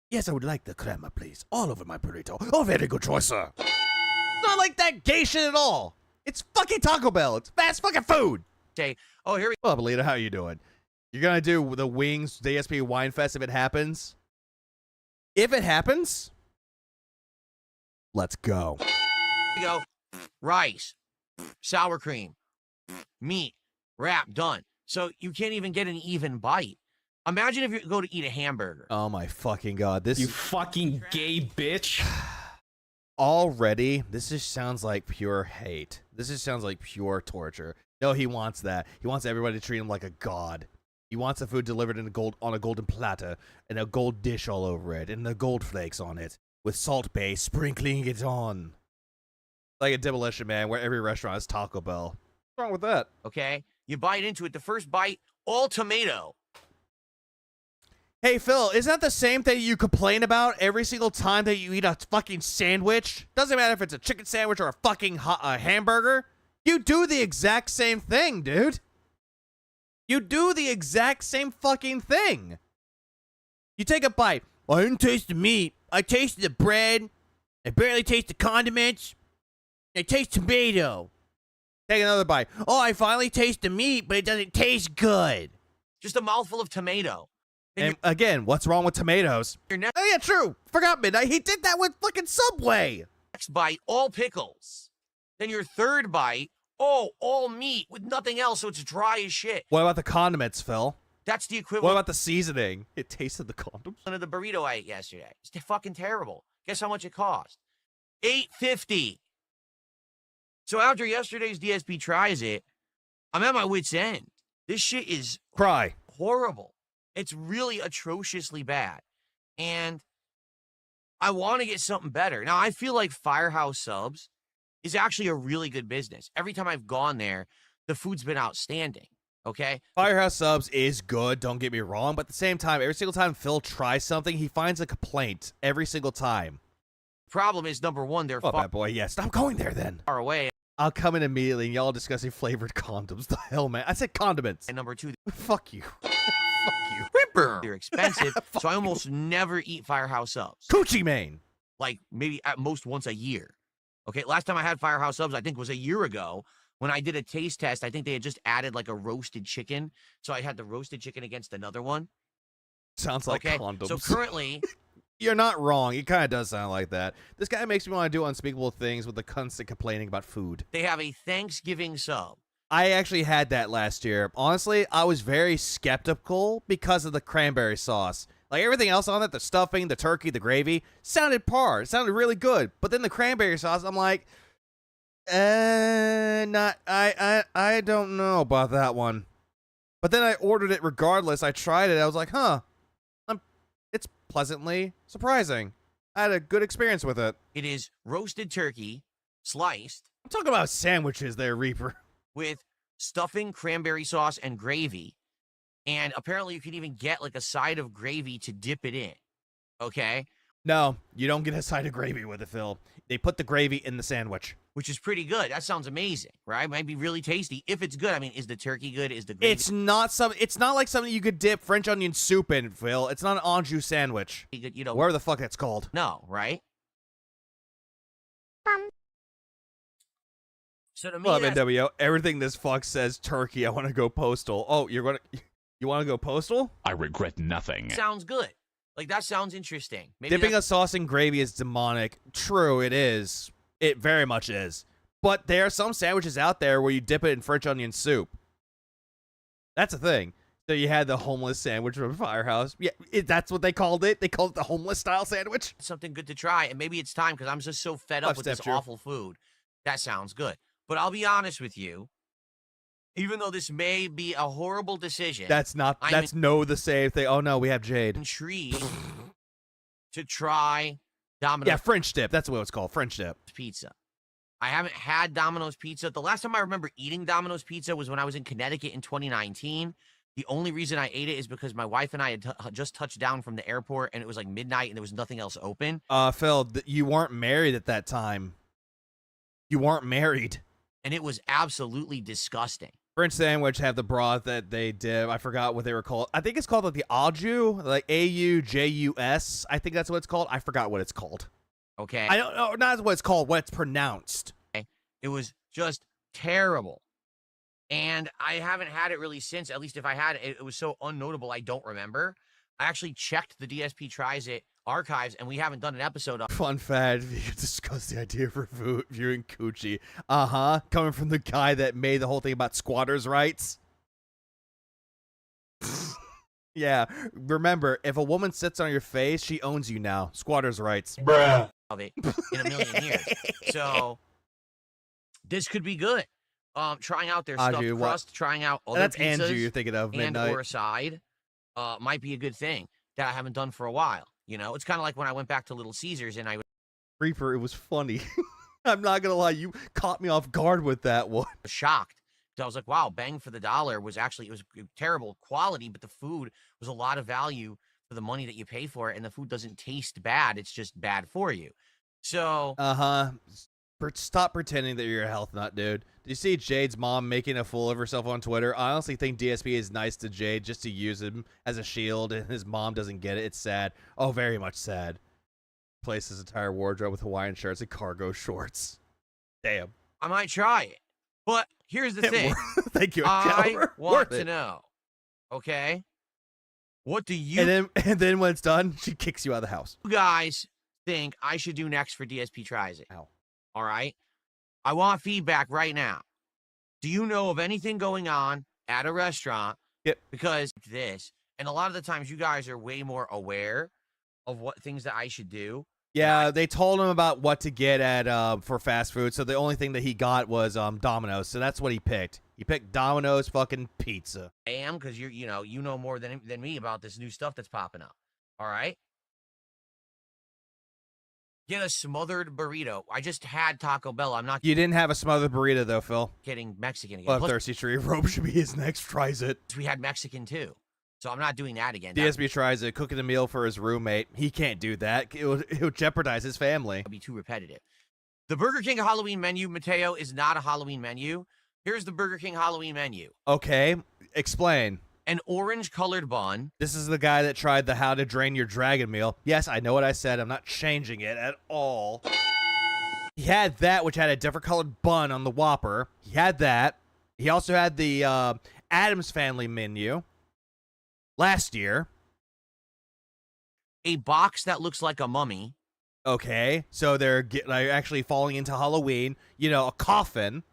Yes, I would like the crema, please. All over my burrito. Oh, very good choice, sir. It's not like that gay shit at all. It's fucking Taco Bell. It's fast fucking food. Say, oh, here we go. Well, Belita, how you doing? You're going to do the Wings DSP Wine Fest if it happens? If it happens, let's go. We go. Rice, sour cream, meat, wrap, done. So you can't even get an even bite. Imagine if you go to eat a hamburger. Oh my fucking god. You fucking gay bitch. Already, this just sounds like pure hate. This just sounds like pure torture. No, he wants that. He wants everybody to treat him like a god. He wants the food delivered in on a golden platter and a gold dish all over it and the gold flakes on it with Salt Bay sprinkling it on. Like a Demolition Man where every restaurant has Taco Bell. What's wrong with that? Okay, you bite into it. The first bite, all tomato. Hey, Phil, isn't that the same thing you complain about every single time that you eat a fucking sandwich? Doesn't matter if it's a chicken sandwich or a fucking hamburger. You do the exact same thing, dude. You do the exact same fucking thing. You take a bite. I didn't taste the meat. I tasted the bread. I barely taste the condiments. I taste tomato. Take another bite. Oh, I finally taste the meat, but it doesn't taste good. Just a mouthful of tomato. And again, what's wrong with tomatoes? Oh yeah, true. Forgot Midnight. He did that with fucking Subway. Next bite, all pickles. Then your third bite, all meat with nothing else, so it's dry as shit. What about the condiments, Phil? That's the equivalent. What about the seasoning? It tasted the condoms. Of the burrito I ate yesterday. It's fucking terrible. Guess how much it cost? $8.50. So after yesterday's DSP tries it, I'm at my wit's end. This shit is horrible. It's really atrociously bad. And I want to get something better. Now, I feel like Firehouse Subs is actually a really good business. Every time I've gone there, the food's been outstanding. Okay? Firehouse Subs is good, don't get me wrong. But at the same time, every single time Phil tries something, he finds a complaint every single time. Problem is, number one, they're far boy, yeah, stop going there then. Far away. I'll come in immediately and y'all discussing flavored condoms. The hell, man. I said condiments. And number two, fuck you. Fuck you. Ripper. They're expensive, so I almost never eat Firehouse Subs. Coochie Mane. Like maybe at most once a year. Okay, last time I had Firehouse Subs, I think was a year ago when I did a taste test. I think they had just added like a roasted chicken, so I had the roasted chicken against another one. Sounds like condoms. So currently, you're not wrong. It kind of does sound like that. This guy makes me want to do unspeakable things with the constant complaining about food. They have a Thanksgiving sub. I actually had that last year. Honestly, I was very skeptical because of the cranberry sauce. Like everything else on it, the stuffing, the turkey, the gravy, sounded par. It sounded really good. But then the cranberry sauce, I'm like, I don't know about that one. But then I ordered it regardless. I tried it. I was like, huh. It's pleasantly surprising. I had a good experience with it. It is roasted turkey, sliced. I'm talking about sandwiches there, Reaper. With stuffing, cranberry sauce, and gravy. And apparently you can even get like a side of gravy to dip it in. Okay? No, you don't get a side of gravy with it, Phil. They put the gravy in the sandwich. Which is pretty good. That sounds amazing, right? Might be really tasty if it's good. I mean, is the turkey good? Is the gravy It's not like something you could dip French onion soup in, Phil. It's not an au jus sandwich. good? You know, Whatever the fuck that's called. no, right? So to me, Well, that's- NWO, everything this fuck says turkey. I want to go postal. Oh, you want to go postal? I regret nothing. sounds good. Like that sounds interesting. Maybe Dipping a that's- sauce in gravy is demonic. True, it is. It very much is. But there are some sandwiches out there where you dip it in French onion soup. That's a thing. So you had the homeless sandwich from Firehouse. Yeah, that's what they called it. They called it the homeless style sandwich. something good to try, and maybe it's time because I'm just so fed up with this awful food. That sounds good. But I'll be honest with you. Even though this may be a horrible decision, That's not. I'm That's no the same thing. Oh no, we have Jade. intrigued to try Domino's Yeah, French dip. That's what it's called. French dip. pizza. I haven't had Domino's pizza. The last time I remember eating Domino's pizza was when I was in Connecticut in 2019. The only reason I ate it is because my wife and I had just touched down from the airport, and it was like midnight, and there was nothing else open. Phil, you weren't married at that time. You weren't married. And it was absolutely disgusting. French sandwich have the broth that they dip. I forgot what they were called. I think it's called like the au jus, like AUJUS. I think that's what it's called. I forgot what it's called. Okay. I don't know. Not what it's called. What it's pronounced. It was just terrible. And I haven't had it really since. At least if I had it, it was so unnotable I don't remember. I actually checked the DSP Tries It archives, and we haven't done an episode on Fun fact: we could discuss the idea for viewing coochie. Coming from the guy that made the whole thing about squatters' rights. Yeah, remember, if a woman sits on your face, she owns you now. Squatters' rights. Bruh. of it in a million years. So this could be good. Trying out their stuffed Andrew, what? crust, trying out other That's pizzas Andrew you're thinking of, and Midnight. or a side might be a good thing that I haven't done for a while. You know, it's kind of like when I went back to Little Caesars and I Reaper, it was funny. I'm not gonna lie, you caught me off guard with that one. was shocked. So I was like, wow, bang for the dollar was actually, it was terrible quality, but the food was a lot of value for the money that you pay for it, and the food doesn't taste bad. It's just bad for you. So Stop pretending that you're a health nut, dude. Did you see Jade's mom making a fool of herself on Twitter? I honestly think DSP is nice to Jade just to use him as a shield, and his mom doesn't get it. It's sad. Oh, very much sad. Placed his entire wardrobe with Hawaiian shirts and cargo shorts. Damn. I might try it. But here's the thing. Thank you. I Worth want to it. know, okay? What do you And then when it's done, she kicks you out of the house. guys think I should do next for DSP Tries It? Ow. All right? I want feedback right now. Do you know of anything going on at a restaurant? Yep. Because this, and a lot of the times you guys are way more aware of what things that I should do. Yeah, they told him about what to get at for fast food, so the only thing that he got was Domino's. So that's what he picked. He picked Domino's fucking pizza. I am, because you know more than me about this new stuff that's popping up. All right? Get a smothered burrito. I just had Taco Bell. I'm not You didn't have a smothered burrito though, Phil. getting Mexican again. Well, Plus, Thirsty Tree Rope should be his next. Tries it. we had Mexican too. So I'm not doing that again. DSP tries it, cooking a meal for his roommate. He can't do that. It'll jeopardize his family. That'd be too repetitive. The Burger King Halloween menu, Mateo, is not a Halloween menu. Here's the Burger King Halloween menu. Okay, explain. An orange-colored bun. This is the guy that tried the how to drain your dragon meal. Yes, I know what I said. I'm not changing it at all. He had that, which had a different colored bun on the Whopper. He had that. He also had the Addams Family menu last year. A box that looks like a mummy. Okay, so they're actually falling into Halloween. You know, a coffin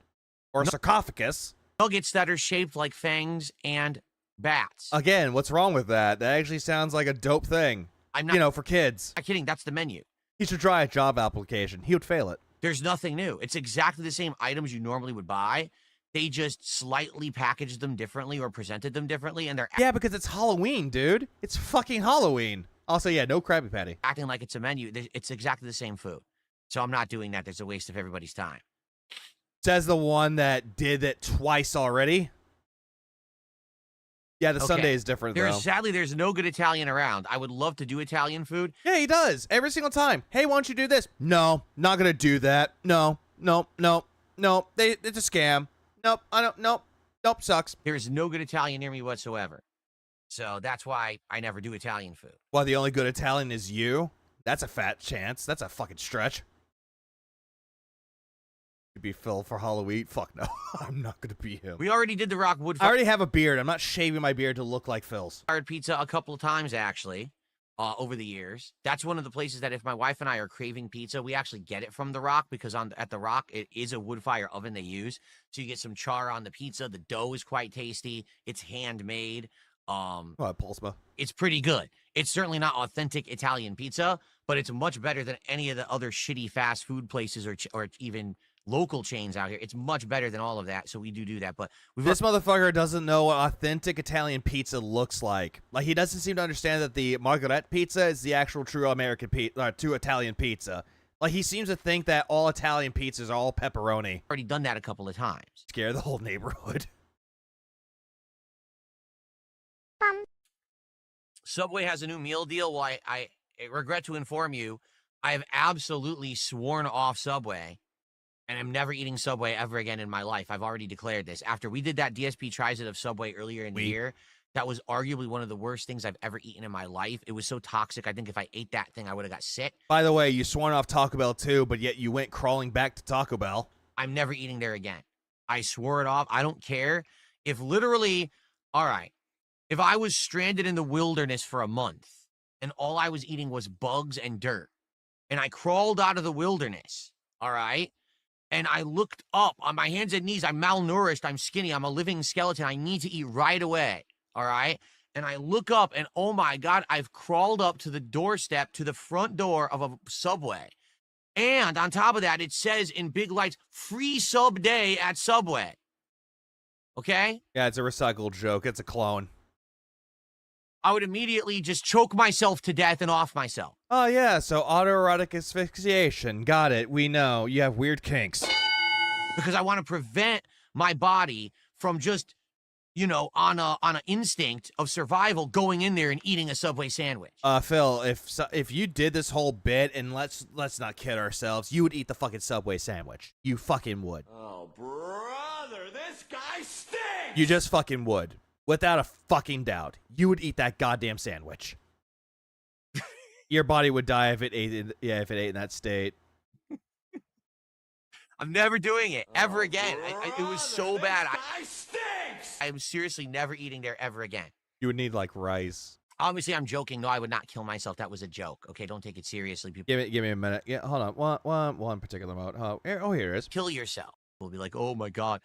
or a sarcophagus. Nuggets that are shaped like fangs and bats. Again, what's wrong with that? That actually sounds like a dope thing. I'm not, you know, for kids. not kidding. That's the menu. He should try a job application. He would fail it. There's nothing new. It's exactly the same items you normally would buy. They just slightly packaged them differently or presented them differently, and they're Yeah, because it's Halloween, dude. It's fucking Halloween. Also, yeah, no Krabby Patty. acting like it's a menu. It's exactly the same food. So I'm not doing that. There's a waste of everybody's time. Says the one that did it twice already. Yeah, the Okay. Sunday is different, though. Sadly, there's no good Italian around. I would love to do Italian food. Yeah, he does. Every single time. Hey, why don't you do this? No, not going to do that. No. It's a scam. Nope, I don't. Nope, sucks. There's no good Italian near me whatsoever. So that's why I never do Italian food. Well, the only good Italian is you? That's a fat chance. That's a fucking stretch. To be Phil for Halloween? Fuck no. I'm not going to be him. We already did the Rock wood I already have a beard. I'm not shaving my beard to look like Phil's. fired pizza a couple of times, actually, over the years. That's one of the places that if my wife and I are craving pizza, we actually get it from the Rock, because at the Rock, it is a wood fire oven they use. So you get some char on the pizza. The dough is quite tasty. It's handmade. Pulsma. It's pretty good. It's certainly not authentic Italian pizza, but it's much better than any of the other shitty fast food places or even local chains out here. It's much better than all of that, so we do that. But this motherfucker doesn't know what authentic Italian pizza looks like. Like, he doesn't seem to understand that the margherita pizza is the actual true American pizza, true Italian pizza. Like, he seems to think that all Italian pizzas are all pepperoni. Already done that a couple of times. Scare the whole neighborhood. Subway has a new meal deal. Well, I regret to inform you, I have absolutely sworn off Subway, and I'm never eating Subway ever again in my life. I've already declared this. After we did that DSP tries it of Subway earlier in the year, that was arguably one of the worst things I've ever eaten in my life. It was so toxic. I think if I ate that thing, I would have got sick. By the way, you sworn off Taco Bell too, but yet you went crawling back to Taco Bell. I'm never eating there again. I swore it off. I don't care. If literally, all right, if I was stranded in the wilderness for a month and all I was eating was bugs and dirt, and I crawled out of the wilderness, all right, and I looked up on my hands and knees, I'm malnourished, I'm skinny, I'm a living skeleton, I need to eat right away, all right, and I look up and oh my God, I've crawled up to the doorstep, to the front door of a Subway. And on top of that, it says in big lights, free sub day at Subway. Okay? Yeah, it's a recycled joke. It's a clone. I would immediately just choke myself to death and off myself. Oh, yeah, so autoerotic asphyxiation. Got it. We know. You have weird kinks. Because I want to prevent my body from just, you know, on an instinct of survival going in there and eating a Subway sandwich. Phil, if you did this whole bit, and let's not kid ourselves, you would eat the fucking Subway sandwich. You fucking would. Oh, brother, this guy stinks! You just fucking would. Without a fucking doubt. You would eat that goddamn sandwich. Your body would die if it ate in that state. I'm never doing it ever again. It was so bad. Guy stinks! I'm seriously never eating there ever again. You would need like rice. Obviously, I'm joking. No, I would not kill myself. That was a joke. Okay, don't take it seriously, people. Give me a minute. Yeah, hold on. One particular mode. Oh, here it is. Kill yourself. We'll be like, oh my God.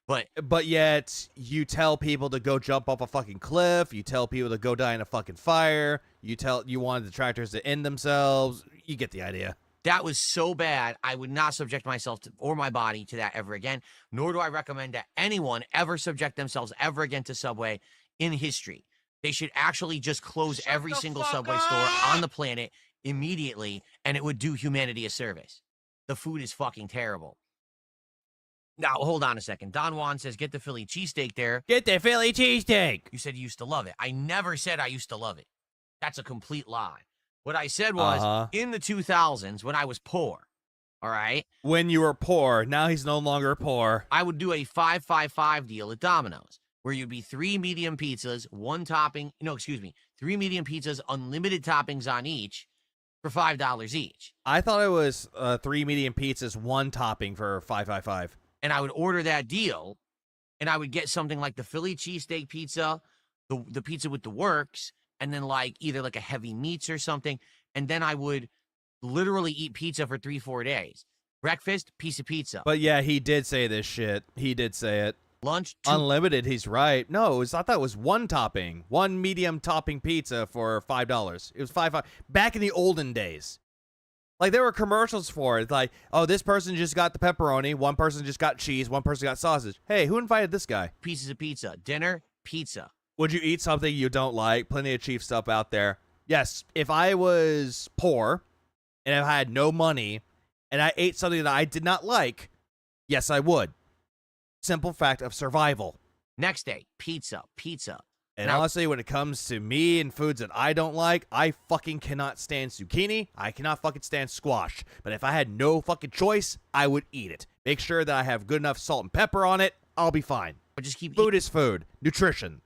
But yet you tell people to go jump off a fucking cliff. You tell people to go die in a fucking fire. You want the tractors to end themselves. You get the idea. That was so bad. I would not subject myself or my body to that ever again. Nor do I recommend that anyone ever subject themselves ever again to Subway in history. They should actually just close every single Subway store on the planet immediately, and it would do humanity a service. The food is fucking terrible. Now, hold on a second. Don Juan says, get the Philly cheesesteak there. Get the Philly cheesesteak. You said you used to love it. I never said I used to love it. That's a complete lie. What I said was, in the 2000s, when I was poor, all right? When you were poor. Now he's no longer poor. I would do a 5-5-5 deal at Domino's, where you'd be 3 medium pizzas, 3 medium pizzas, unlimited toppings on each, for $5 each. I thought it was 3 medium pizzas, 1 topping for $5.55. And I would order that deal, and I would get something like the Philly cheesesteak pizza, the pizza with the works, and then either a heavy meats or something. And then I would literally eat pizza for 3-4 days. Breakfast, piece of pizza. But yeah, he did say this shit. He did say it. Lunch, unlimited. He's right. No, I thought it was 1 topping, 1 medium topping pizza for $5. It was $5. Back in the olden days. Like, there were commercials for it. Like, oh, this person just got the pepperoni. 1 person just got cheese. 1 person got sausage. Hey, who invited this guy? Pieces of pizza. Dinner, pizza. Would you eat something you don't like? Plenty of cheap stuff out there. Yes, if I was poor and if I had no money and I ate something that I did not like, yes, I would. Simple fact of survival. Next day, pizza. And Now- honestly, when it comes to me and foods that I don't like, I fucking cannot stand zucchini. I cannot fucking stand squash. But if I had no fucking choice, I would eat it. Make sure that I have good enough salt and pepper on it. I'll be fine. But just keep Food is food. Nutrition.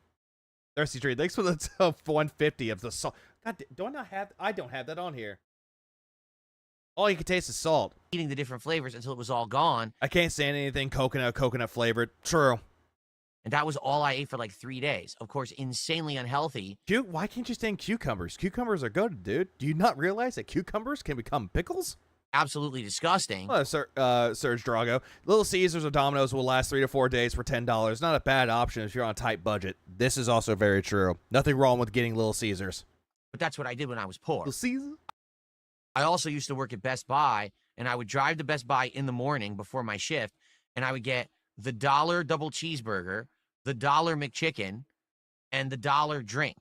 Thirsty Tree, thanks for the 150 of the salt. God, I don't have that on here. All you can taste is salt. eating the different flavors until it was all gone. I can't stand anything coconut flavored. True. And that was all I ate for like 3 days. Of course, insanely unhealthy. Why can't you stand cucumbers? Cucumbers are good, dude. Do you not realize that cucumbers can become pickles? Absolutely disgusting. Serge Drago. Little Caesars or Domino's will last 3 to 4 days for $10. Not a bad option if you're on a tight budget. This is also very true. Nothing wrong with getting Little Caesars. But that's what I did when I was poor. Little Caesars? I also used to work at Best Buy, and I would drive to Best Buy in the morning before my shift, and I would get the $1 double cheeseburger, the $1 McChicken, and the $1 drink.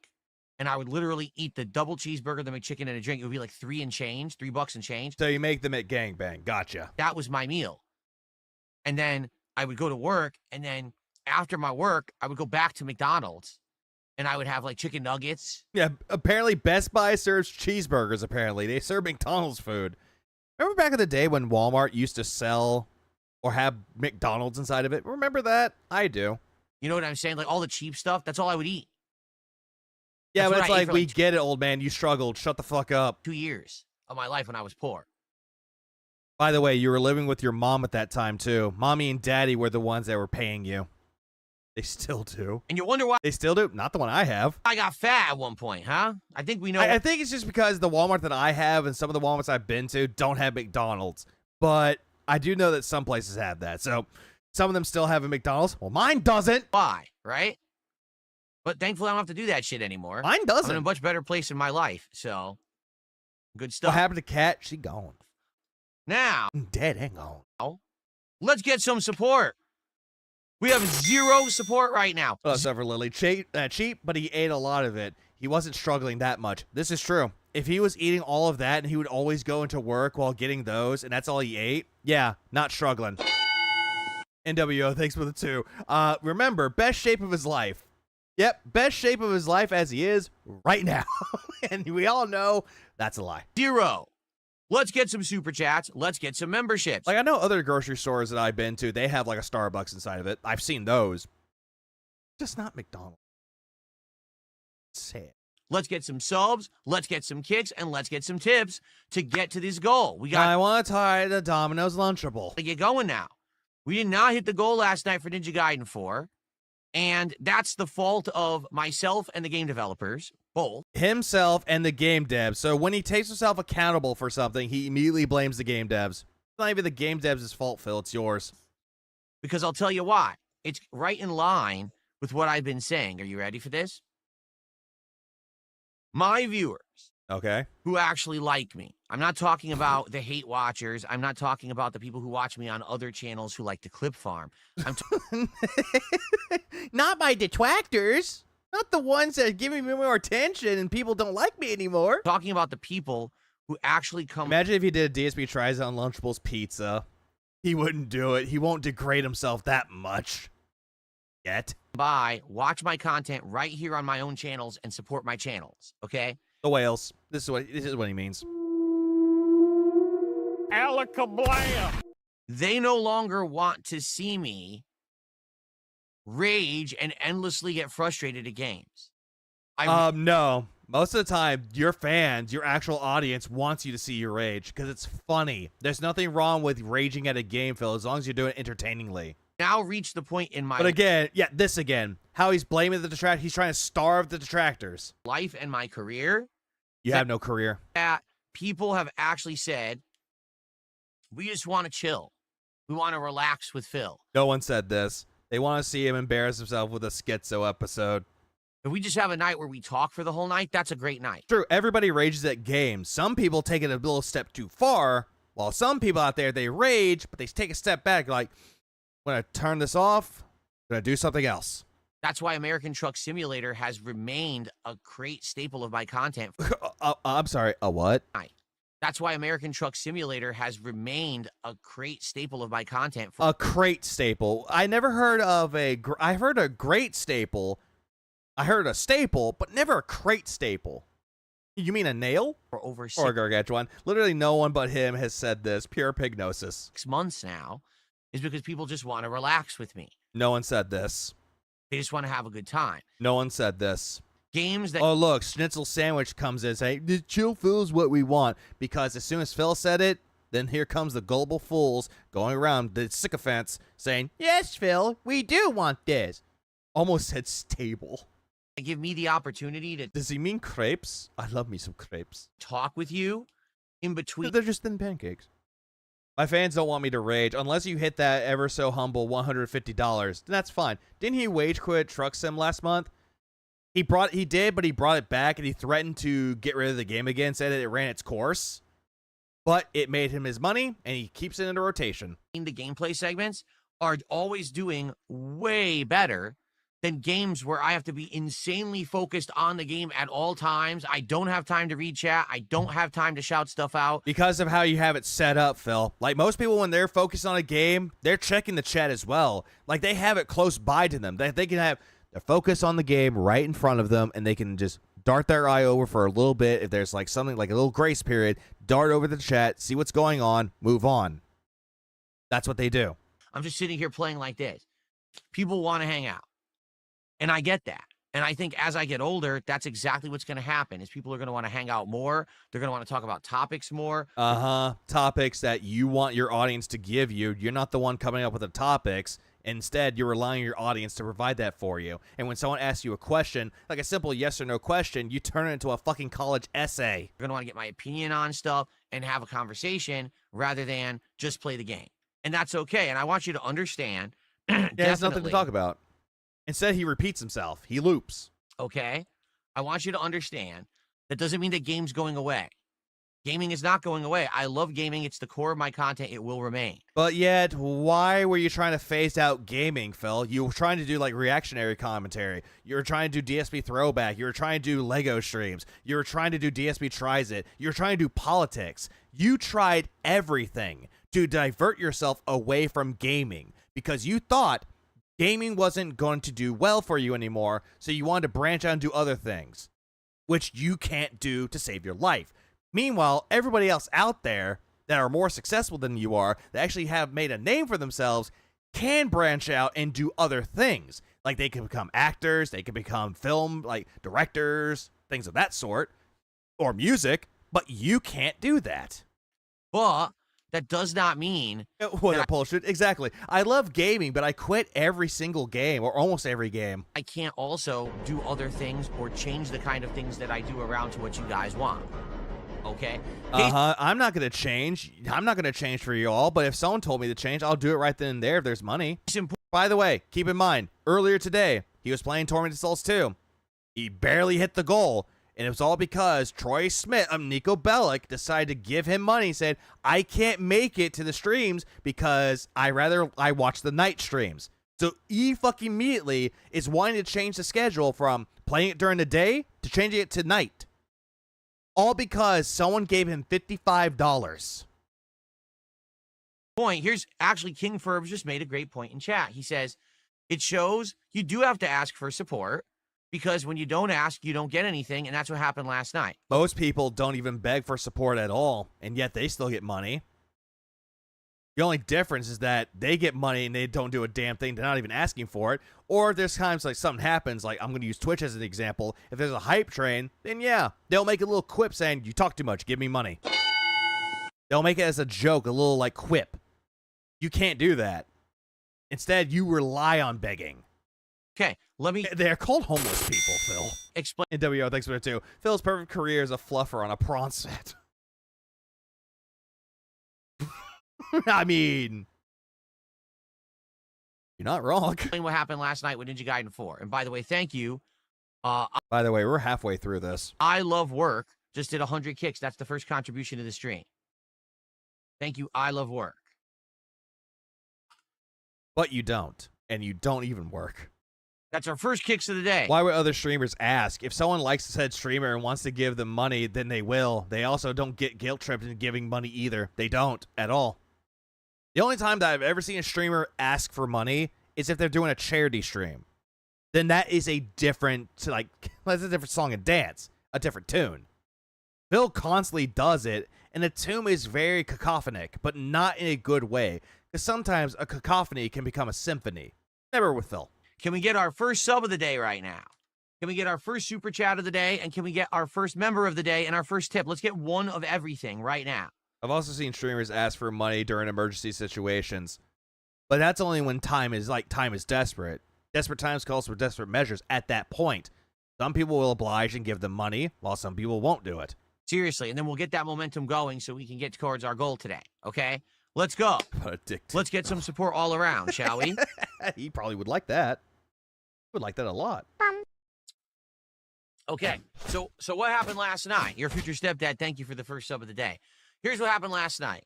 And I would literally eat the double cheeseburger, the McChicken, and a drink. It would be like $3 and change. So you make them at gangbang. Gotcha. That was my meal. And then I would go to work, and then after my work, I would go back to McDonald's, and I would have like chicken nuggets. Yeah, apparently Best Buy serves cheeseburgers, apparently. They serve McDonald's food. Remember back in the day when Walmart used to sell or have McDonald's inside of it? Remember that? I do. You know what I'm saying? Like all the cheap stuff, that's all I would eat. Yeah, That's but what it's I ate like, for, we get it, old man. You struggled. Shut the fuck up. 2 years of my life when I was poor. By the way, you were living with your mom at that time, too. Mommy and daddy were the ones that were paying you. They still do. And you wonder why They still do. Not the one I have. I got fat at one point, huh? I think we know. I think it's just because the Walmart that I have and some of the Walmarts I've been to don't have McDonald's. But I do know that some places have that. So some of them still have a McDonald's. Well, mine doesn't. Why, right? But thankfully, I don't have to do that shit anymore. Mine I'm doesn't. in a much better place in my life, so good stuff. What happened to Kat? She gone. Now, Dead and gone. let's get some support. We have 0 support right now. Well, except for Lily. Cheap, but he ate a lot of it. He wasn't struggling that much. This is true. If he was eating all of that and he would always go into work while getting those, and that's all he ate, yeah, not struggling. NWO, thanks for the 2. Remember, best shape of his life. Yep, best shape of his life as he is right now. And we all know that's a lie. 0. Let's get some super chats. Let's get some memberships. Like, I know other grocery stores that I've been to, they have like a Starbucks inside of it. I've seen those. Just not McDonald's. Sad. Let's get some subs, let's get some kicks, and let's get some tips to get to this goal. We got I want to try the Domino's Lunchable. to get going now. We did not hit the goal last night for Ninja Gaiden 4, and that's the fault of myself and the game developers, both. Himself and the game devs. So when he takes himself accountable for something, he immediately blames the game devs. It's not even the game devs' fault, Phil. It's yours. Because I'll tell you why. It's right in line with what I've been saying. Are you ready for this? My viewers, Okay. who actually like me. I'm not talking about the hate watchers. I'm not talking about the people who watch me on other channels who like to clip farm. I'm Not my detractors. Not the ones that are giving me more attention and people don't like me anymore. talking about the people who actually come Imagine if he did a DSP tries on Lunchables pizza. He wouldn't do it. He won't degrade himself that much. Yet. by, watch my content right here on my own channels, and support my channels, okay? The whales. This is what he means. Alakablam! They no longer want to see me rage and endlessly get frustrated at games. No. Most of the time, your fans, your actual audience wants you to see your rage because it's funny. There's nothing wrong with raging at a game, Phil, as long as you do it entertainingly. now reached the point in my But again, how he's blaming the detractors. He's trying to starve the detractors. life and my career You have no career. that people have actually said, we just want to chill. We want to relax with Phil. No one said this. They want to see him embarrass himself with a schizo episode. If we just have a night where we talk for the whole night, that's a great night. True, everybody rages at games. Some people take it a little step too far, while some people out there, they rage, but they take a step back like, I'm going to turn this off. I'm going to do something else. That's why American Truck Simulator has remained a great staple of my content. I'm sorry, a what? That's why American Truck Simulator has remained a great staple of my content. For A crate staple. I never heard of I heard a great staple. I heard a staple, but never a crate staple. You mean a nail? For over or a gargantuan. Literally no one but him has said this. Pure pignosis. 6 months now is because people just want to relax with me. No one said this. They just want to have a good time. No one said this. Games that... Oh, look, Schnitzel Sandwich comes in saying, "The chill Phil is what we want." Because as soon as Phil said it, then here comes the gullible fools going around, the sycophants, saying, "Yes, Phil, we do want this." Almost said stable. Give me the opportunity to... Does he mean crepes? I love me some crepes. Talk with you in between... They're just thin pancakes. My fans don't want me to rage. Unless you hit that ever so humble $150, then that's fine. Didn't he wage quit Truck Sim last month? He did, but he brought it back, and he threatened to get rid of the game again, said that it ran its course. But it made him his money, and he keeps it into rotation. The gameplay segments are always doing way better than games where I have to be insanely focused on the game at all times. I don't have time to read chat. I don't have time to shout stuff out. Because of how you have it set up, Phil. Like, most people, when they're focused on a game, they're checking the chat as well. Like, they have it close by to them. They can have their focus on the game right in front of them, and they can just dart their eye over for a little bit. If there's, like, something like a little grace period, dart over the chat, see what's going on, move on. That's what they do. I'm just sitting here playing like this. People want to hang out. And I get that. And I think as I get older, that's exactly what's going to happen, is people are going to want to hang out more. They're going to want to talk about topics more. Topics that you want your audience to give you. You're not the one coming up with the topics. Instead, you're relying on your audience to provide that for you. And when someone asks you a question, like a simple yes or no question, you turn it into a fucking college essay. You're going to want to get my opinion on stuff and have a conversation rather than just play the game. And that's okay. And I want you to understand. There's nothing to talk about. Instead, he repeats himself. He loops. Okay? I want you to understand that doesn't mean that game's going away. Gaming is not going away. I love gaming. It's the core of my content. It will remain. But yet, why were you trying to phase out gaming, Phil? You were trying to do, like, reactionary commentary. You were trying to do DSP throwback. You were trying to do Lego streams. You were trying to do DSP tries it. You were trying to do politics. You tried everything to divert yourself away from gaming because you thought gaming wasn't going to do well for you anymore, so you wanted to branch out and do other things, which you can't do to save your life. Meanwhile, everybody else out there that are more successful than you are, that actually have made a name for themselves, can branch out and do other things. Like, they can become actors, they can become film, like, directors, things of that sort, or music, but you can't do that. But that does not mean... What a bullshit. Exactly. I love gaming, but I quit every single game, or almost every game. I can't also do other things or change the kind of things that I do around to what you guys want. Okay? I'm not going to change. I'm not going to change for you all, but if someone told me to change, I'll do it right then and there if there's money. By the way, keep in mind, earlier today, he was playing Tormented Souls 2. He barely hit the goal, and it was all because Troy Smith of Nico Bellic decided to give him money, said, "I can't make it to the streams because I watch the night streams." So he fucking immediately is wanting to change the schedule from playing it during the day to changing it to night. All because someone gave him $55. Point. Here's actually King Ferbs just made a great point in chat. He says, it shows you do have to ask for support because when you don't ask, you don't get anything. And that's what happened last night. Most people don't even beg for support at all, and yet they still get money. The only difference is that they get money and they don't do a damn thing. They're not even asking for it. Or there's times like something happens, like I'm going to use Twitch as an example. If there's a hype train, then yeah, they'll make a little quip saying, "You talk too much, give me money." They'll make it as a joke, a little like quip. You can't do that. Instead, you rely on begging. Okay, let me... They're called homeless people, Phil. Explain. And WO, thanks for it too. Phil's perfect career is a fluffer on a prawn set. I mean, you're not wrong. Explain what happened last night with Ninja Gaiden 4. And by the way, thank you. By the way, we're halfway through this. I Love Work just did 100 kicks. That's the first contribution to the stream. Thank you, I Love Work. But you don't. And you don't even work. That's our first kicks of the day. Why would other streamers ask? If someone likes said streamer and wants to give them money, then they will. They also don't get guilt-tripped in giving money either. They don't at all. The only time that I've ever seen a streamer ask for money is if they're doing a charity stream. Then that is a different, like, that's a different song and dance, a different tune. Phil constantly does it, and the tune is very cacophonic, but not in a good way. Because sometimes a cacophony can become a symphony. Never with Phil. Can we get our first sub of the day right now? Can we get our first super chat of the day? And can we get our first member of the day and our first tip? Let's get one of everything right now. I've also seen streamers ask for money during emergency situations. But that's only when time is desperate. Desperate times calls for desperate measures at that point. Some people will oblige and give them money, while some people won't do it. Seriously, and then we'll get that momentum going so we can get towards our goal today, okay? Let's go. Let's get some support all around, shall we? He probably would like that. Would like that a lot. Okay, so what happened last night? Your future stepdad, thank you for the first sub of the day. Here's what happened last night.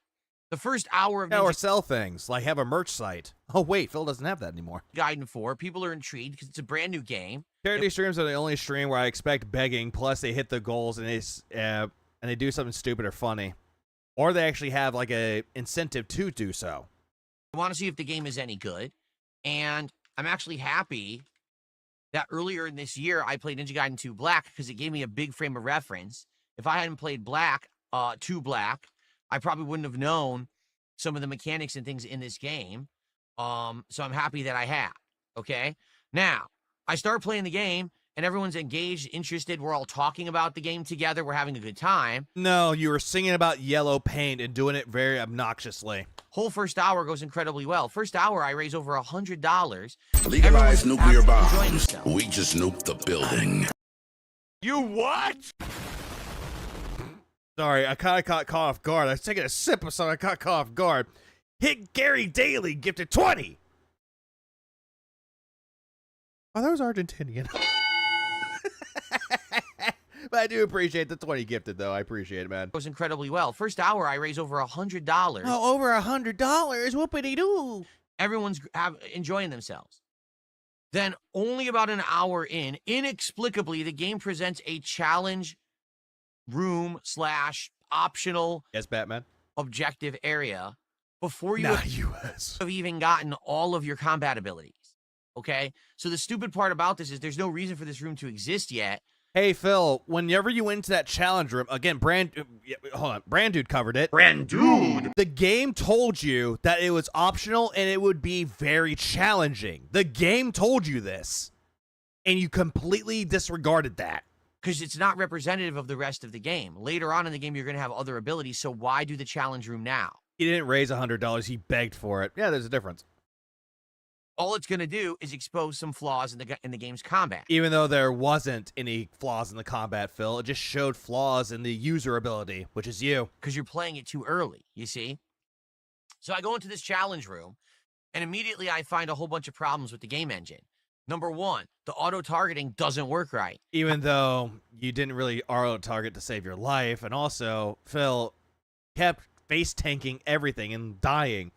The first hour of or sell things, like have a merch site. Oh, wait, Phil doesn't have that anymore. Gaiden 4, people are intrigued because it's a brand new game. Charity streams are the only stream where I expect begging, plus they hit the goals and they do something stupid or funny. Or they actually have like a incentive to do so. I want to see if the game is any good. And I'm actually happy that earlier in this year, I played Ninja Gaiden 2 Black because it gave me a big frame of reference. If I hadn't played Black, 2 Black, I probably wouldn't have known some of the mechanics and things in this game. So I'm happy that I have. Okay? Now, I start playing the game, and everyone's engaged, interested. We're all talking about the game together. We're having a good time. No, you were singing about yellow paint and doing it very obnoxiously. Whole first hour goes incredibly well. First hour, I raise over $100. Legalize nuclear bombs. We just nuked the building. You what? Sorry, I kind of got caught off guard. I was taking a sip of something. I got caught off guard. Hit Gary Daly gifted 20. Oh, that was Argentinian. But I do appreciate the 20 gifted, though. I appreciate it, man. It goes incredibly well. First hour, I raise over $100. Oh, over $100. Whoopity-doo. Everyone's enjoying themselves. Then, only about an hour in, inexplicably, the game presents a challenge room / optional yes, Batman objective area before you have even gotten all of your combat abilities. Okay? So the stupid part about this is there's no reason for this room to exist yet. Hey, Phil, whenever you went into that challenge room, again, Brand Dude covered it. Brand Dude! The game told you that it was optional and it would be very challenging. The game told you this. And you completely disregarded that. Because it's not representative of the rest of the game. Later on in the game, you're going to have other abilities, so why do the challenge room now? He didn't raise $100, he begged for it. Yeah, there's a difference. All it's going to do is expose some flaws in the game's combat. Even though there wasn't any flaws in the combat, Phil, it just showed flaws in the user ability, which is you. Because you're playing it too early, you see? So I go into this challenge room, and immediately I find a whole bunch of problems with the game engine. Number one, the auto-targeting doesn't work right. Even though you didn't really auto-target to save your life, and also, Phil kept face-tanking everything and dying.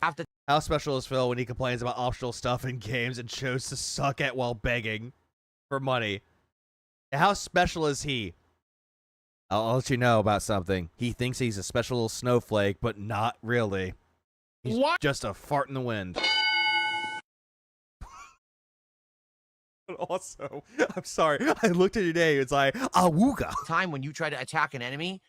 How special is Phil when he complains about optional stuff in games and chose to suck at while begging for money? How special is he? I'll let you know about something. He thinks he's a special little snowflake, but not really. He's just a fart in the wind. But also, I'm sorry, I looked at your name, it's like, Awooga. Time when you try to attack an enemy,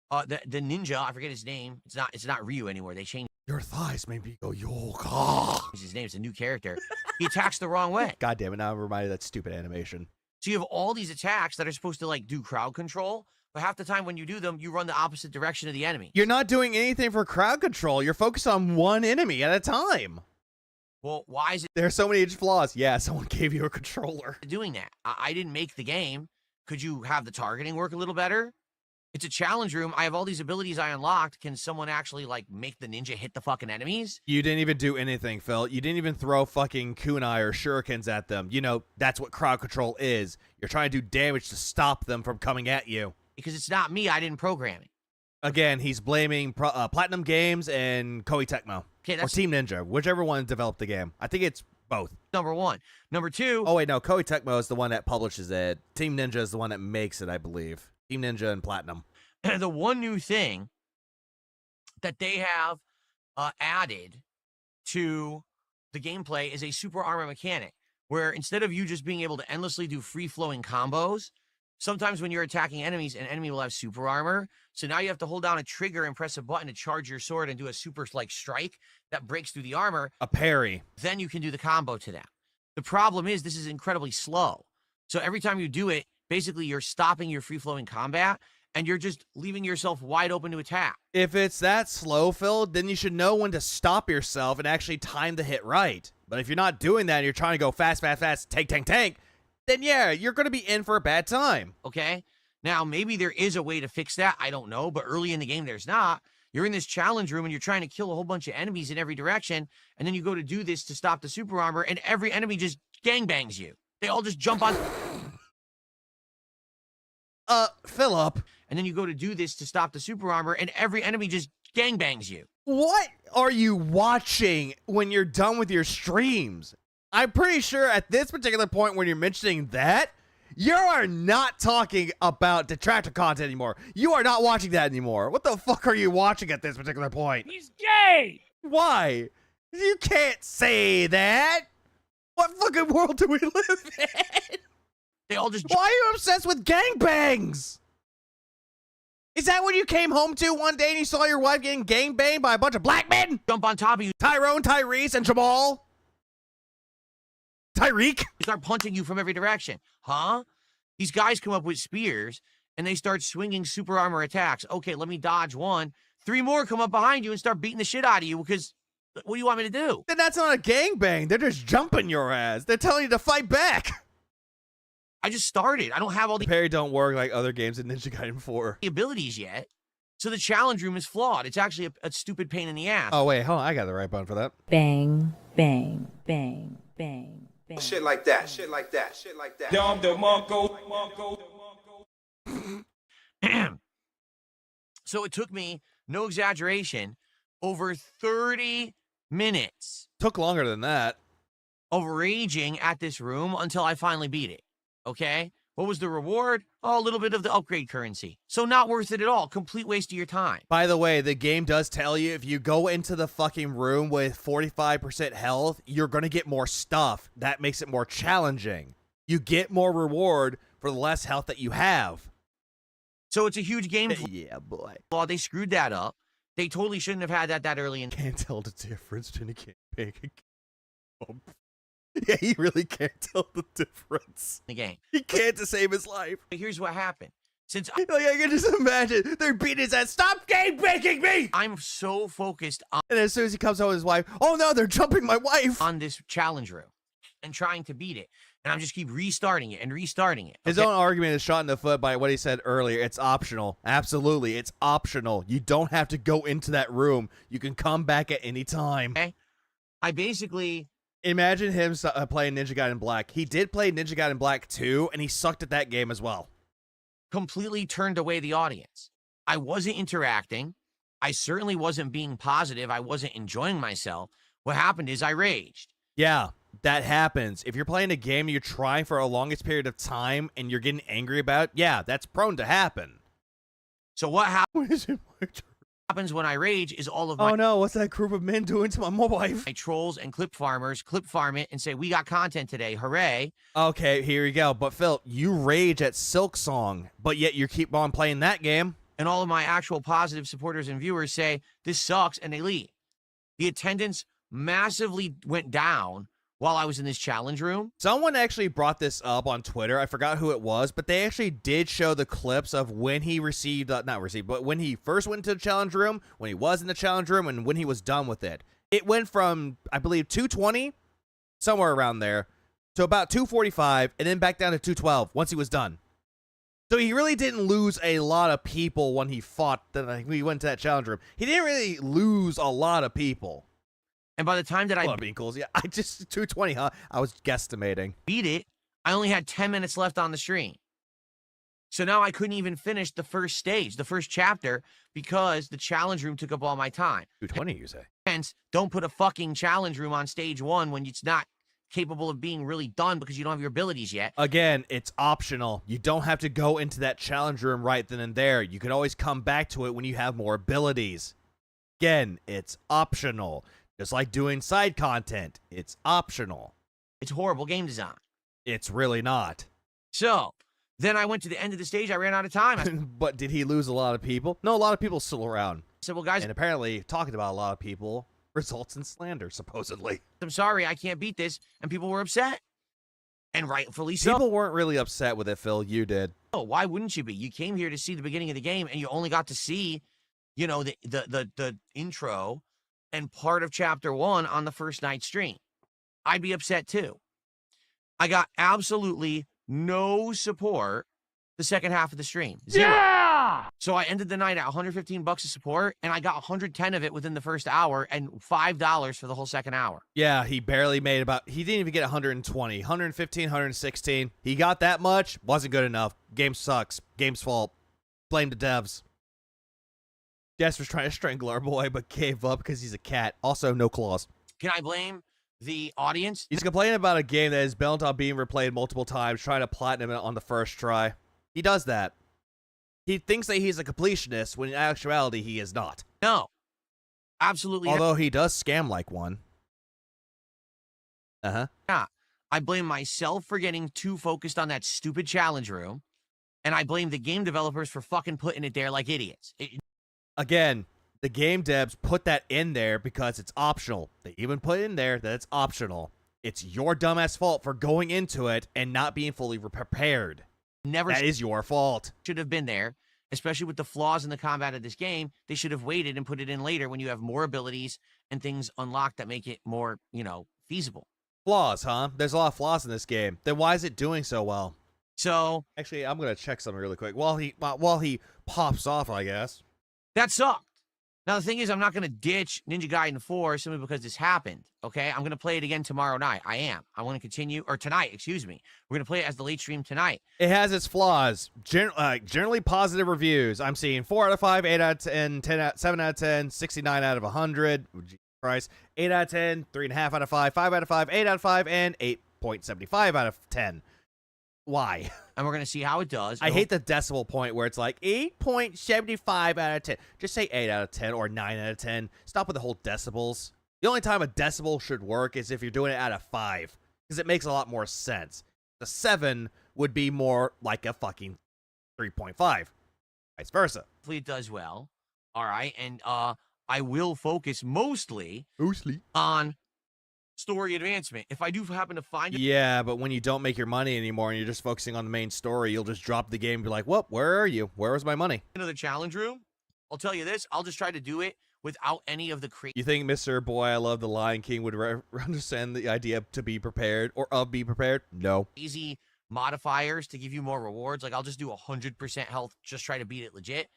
the ninja, I forget his name, it's not Ryu anymore, they changed. Your thighs made me go, Yoga. His name is a new character. He attacks the wrong way. God damn it, now I'm reminded of that stupid animation. So you have all these attacks that are supposed to, like, do crowd control, but half the time when you do them, you run the opposite direction of the enemy. You're not doing anything for crowd control. You're focused on one enemy at a time. Well, why is it... There are so many flaws. Yeah, someone gave you a controller. Doing that. I didn't make the game. Could you have the targeting work a little better? It's a challenge room. I have all these abilities I unlocked. Can someone actually, like, make the ninja hit the fucking enemies? You didn't even do anything, Phil. You didn't even throw fucking kunai or shurikens at them. You know, that's what crowd control is. You're trying to do damage to stop them from coming at you. Because it's not me. I didn't program it. Again, he's blaming Platinum Games and Koei Tecmo. Okay, or Team Ninja, whichever one developed the game. I think it's Both. Number one. Number two. Oh, wait, no. Koei Tecmo is the one that publishes it. Team Ninja is the one that makes it, I believe. Team Ninja and Platinum. The one new thing that they have added to the gameplay is a super armor mechanic, where instead of you just being able to endlessly do free-flowing combos, sometimes when you're attacking enemies, an enemy will have super armor. So now you have to hold down a trigger and press a button to charge your sword and do a super strike that breaks through the armor. A parry. Then you can do the combo to that. The problem is this is incredibly slow. So every time you do it, basically you're stopping your free-flowing combat and you're just leaving yourself wide open to attack. If it's that slow, Phil, then you should know when to stop yourself and actually time the hit right. But if you're not doing that and you're trying to go fast, tank, then yeah, you're going to be in for a bad time. Okay? Now, maybe there is a way to fix that. I don't know. But early in the game, there's not. You're in this challenge room and you're trying to kill a whole bunch of enemies in every direction. And then you go to do this to stop the super armor and every enemy just gangbangs you. They all just jump on... Philip. And then you go to do this to stop the super armor and every enemy just gangbangs you. What are you watching when you're done with your streams? I'm pretty sure at this particular point when you're mentioning that, you are not talking about detractor content anymore. You are not watching that anymore. What the fuck are you watching at this particular point? He's gay! Why? You can't say that. What fucking world do we live in? They all just... Why are you obsessed with gangbangs? Is that what you came home to one day and you saw your wife getting gangbanged by a bunch of black men? Jump on top of you. Tyrone, Tyrese, and Jamal? Tyreek? They start punching you from every direction. Huh? These guys come up with spears and they start swinging super armor attacks. Okay, let me dodge one. 3 more come up behind you and start beating the shit out of you because what do you want me to do? Then that's not a gangbang. They're just jumping your ass. They're telling you to fight back. I just started. I don't have all the parry don't work like other games in Ninja Gaiden 4. abilities yet. So the challenge room is flawed. It's actually a stupid pain in the ass. Oh, wait, hold on. I got the right button for that. Bang, bang, bang, bang, bang. Shit like that, shit like that, shit like that. So it took me, no exaggeration, over 30 minutes. Took longer than that. Of raging at this room until I finally beat it. Okay? What was the reward? Oh, a little bit of the upgrade currency. So not worth it at all. Complete waste of your time. By the way, the game does tell you if you go into the fucking room with 45% health, you're going to get more stuff. That makes it more challenging. You get more reward for the less health that you have. So it's a huge game flaw. Yeah, boy. They screwed that up. They totally shouldn't have had that early in. Can't tell the difference between a campaign. Yeah, he really can't tell the difference. The game. He can't to save his life. Here's what happened. Since I can just imagine they're beating his ass. Stop game breaking me! I'm so focused on. And as soon as he comes home with his wife, oh no, they're jumping my wife on this challenge room and trying to beat it. And I'm just keep restarting it and restarting it. His own argument is shot in the foot by what he said earlier. It's optional. Absolutely, it's optional. You don't have to go into that room. You can come back at any time. Okay. I basically. Imagine him playing Ninja Gaiden Black. He did play Ninja Gaiden Black 2, and he sucked at that game as well. Completely turned away the audience. I wasn't interacting. I certainly wasn't being positive. I wasn't enjoying myself. What happened is I raged. Yeah, that happens. If you're playing a game and you're trying for a longest period of time and you're getting angry about it, yeah, that's prone to happen. So what happens when I rage is all of my... Oh no, what's that group of men doing to my wife? My trolls and clip farmers clip farm it and say, we got content today, hooray. Okay, here we go. But Phil, you rage at Silk Song, but yet you keep on playing that game. And all of my actual positive supporters and viewers say, this sucks, and they leave. The attendance massively went down while I was in this challenge room. Someone actually brought this up on Twitter. I forgot who it was, but they actually did show the clips of when he received, but when he first went to the challenge room, when he was in the challenge room, and when he was done with it. It went from, I believe, 220, somewhere around there, to about 245, and then back down to 212 once he was done. So he really didn't lose a lot of people when he fought, when he went to that challenge room. He didn't really lose a lot of people. And by the time that I Beankles, yeah, I just 220, huh? I was guesstimating. Beat it, I only had 10 minutes left on the stream. So now I couldn't even finish the first stage, the first chapter, because the challenge room took up all my time. 220, you say? Hence, don't put a fucking challenge room on stage 1 when it's not capable of being really done because you don't have your abilities yet. Again, it's optional. You don't have to go into that challenge room right then and there. You can always come back to it when you have more abilities. Again, it's optional. Just like doing side content, it's optional. It's horrible game design. It's really not. So, then I went to the end of the stage. I ran out of time. But did he lose a lot of people? No, a lot of people still around. I said, well, guys, and apparently talking about a lot of people results in slander, supposedly. I'm sorry, I can't beat this. And people were upset. And rightfully so. People weren't really upset with it, Phil. You did. Oh, why wouldn't you be? You came here to see the beginning of the game, and you only got to see, you know, the intro and part of chapter 1 on the first night stream. I'd be upset too. I got absolutely no support the second half of the stream. Zero. Yeah! So I ended the night at $115 of support, and I got 110 of it within the first hour and $5 for the whole second hour. Yeah, he barely made he didn't even get 120, 115, 116. He got that much, wasn't good enough. Game sucks. Game's fault. Blame the devs. Jess was trying to strangle our boy, but gave up because he's a cat. Also, no claws. Can I blame the audience? He's complaining about a game that is built on being replayed multiple times, trying to platinum it on the first try. He does that. He thinks that he's a completionist, when in actuality, he is not. No. Absolutely not. Although he does scam like one. Uh-huh. Yeah. I blame myself for getting too focused on that stupid challenge room, and I blame the game developers for fucking putting it there like idiots. Again, the game devs put that in there because it's optional. They even put in there that it's optional. It's your dumbass fault for going into it and not being fully prepared. That is your fault. Should have been there, especially with the flaws in the combat of this game. They should have waited and put it in later when you have more abilities and things unlocked that make it more, you know, feasible. Flaws, huh? There's a lot of flaws in this game. Then why is it doing so well? So actually, I'm gonna check something really quick while he pops off, I guess. That sucked. Now, the thing is, I'm not going to ditch Ninja Gaiden 4 simply because this happened, okay? I'm going to play it again tomorrow night. I am. I want to continue, or tonight, excuse me. We're going to play it as the late stream tonight. It has its flaws. Generally positive reviews. I'm seeing 4 out of 5, 8 out of 10, 7 out of 10, 69 out of 100. Price 8 out of 10, 3.5 out of 5, 5 out of 5, 8 out of 5, and 8.75 out of 10. Why? And we're going to see how it does. I hate the decimal point where it's like 8.75 out of 10. Just say 8 out of 10 or 9 out of 10. Stop with the whole decibels. The only time a decibel should work is if you're doing it out of 5, because it makes a lot more sense. The 7 would be more like a fucking 3.5. Vice versa. Hopefully it does well. All right. And I will focus mostly on story advancement. If I do happen to find it. Yeah, but when you don't make your money anymore and you're just focusing on the main story, you'll just drop the game and be like, well, where are you? Where was my money? Another challenge room. I'll tell you this. I'll just try to do it without any of the You think Mr. Boy I Love the Lion King would understand the idea to be prepared or of be prepared? No. Easy modifiers to give you more rewards. Like I'll just do 100% health, just try to beat it legit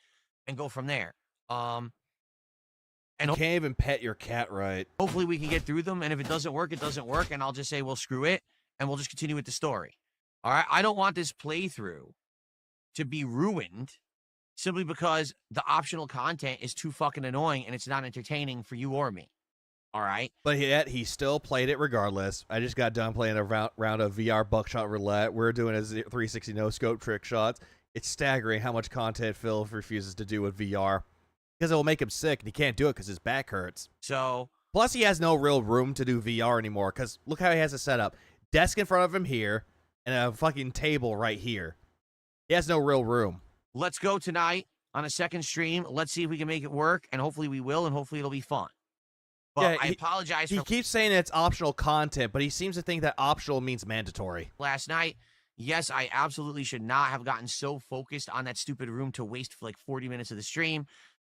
and go from there. And you can't even pet your cat right. Hopefully we can get through them, and if it doesn't work, it doesn't work, and I'll just say, well, screw it, and we'll just continue with the story. All right? I don't want this playthrough to be ruined simply because the optional content is too fucking annoying and it's not entertaining for you or me. All right? But yet, he still played it regardless. I just got done playing a round of VR buckshot roulette. We're doing a 360 no-scope trick shots. It's staggering how much content Phil refuses to do with VR. Because it will make him sick, and he can't do it because his back hurts. So, plus he has no real room to do VR anymore, because look how he has it set up. Desk in front of him here, and a fucking table right here. He has no real room. Let's go tonight on a second stream. Let's see if we can make it work, and hopefully we will, and hopefully it'll be fun. But yeah, I apologize for... He keeps saying it's optional content, but he seems to think that optional means mandatory. Last night, yes, I absolutely should not have gotten so focused on that stupid room to waste like 40 minutes of the stream.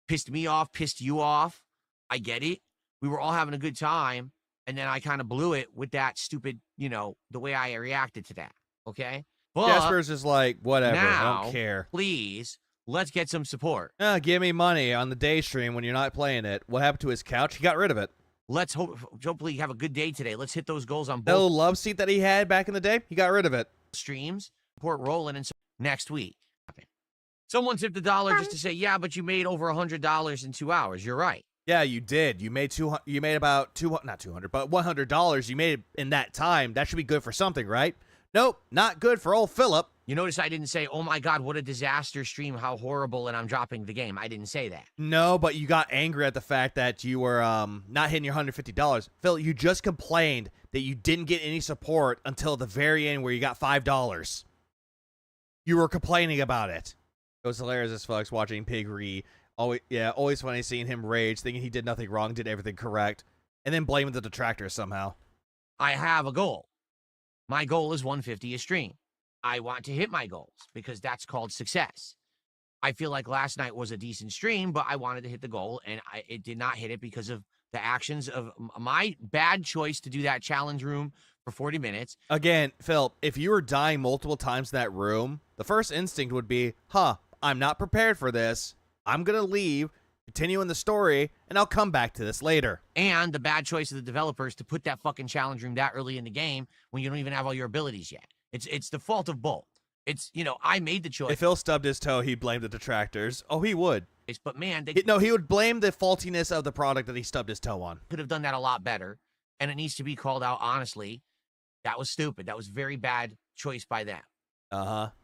Pissed me off, pissed you off. I get it. We were all having a good time, and then I kind of blew it with that stupid, you know, the way I reacted to that, okay? But Jasper's just like, whatever, now, I don't care. Please, let's get some support. Give me money on the day stream when you're not playing it. What happened to his couch? He got rid of it. Let's hopefully have a good day today. Let's hit those goals on both. That little love seat that he had back in the day, he got rid of it. Streams, support rolling, and next week. Someone tipped $1 just to say, yeah, but you made over $100 in 2 hours. You're right. Yeah, you did. You made You made about not $200, but $100. You made it in that time. That should be good for something, right? Nope, not good for old Philip. You notice I didn't say, "Oh my God, what a disaster stream! How horrible!" and I'm dropping the game. I didn't say that. No, but you got angry at the fact that you were not hitting your $150. Phil, you just complained that you didn't get any support until the very end where you got $5. You were complaining about it. It was hilarious as fuck watching Pigry. Always funny seeing him rage, thinking he did nothing wrong, did everything correct, and then blaming the detractors somehow. I have a goal. My goal is 150 a stream. I want to hit my goals because that's called success. I feel like last night was a decent stream, but I wanted to hit the goal, and it did not hit it because of the actions of my bad choice to do that challenge room for 40 minutes. Again, Phil, if you were dying multiple times in that room, the first instinct would be, I'm not prepared for this. I'm going to leave, continue in the story, and I'll come back to this later. And the bad choice of the developers to put that fucking challenge room that early in the game when you don't even have all your abilities yet. It's the fault of both. It's, I made the choice. If Phil stubbed his toe, he'd blame the detractors. Oh, he would. But man, he would blame the faultiness of the product that he stubbed his toe on. Could have done that a lot better, and it needs to be called out honestly. That was stupid. That was very bad choice by them.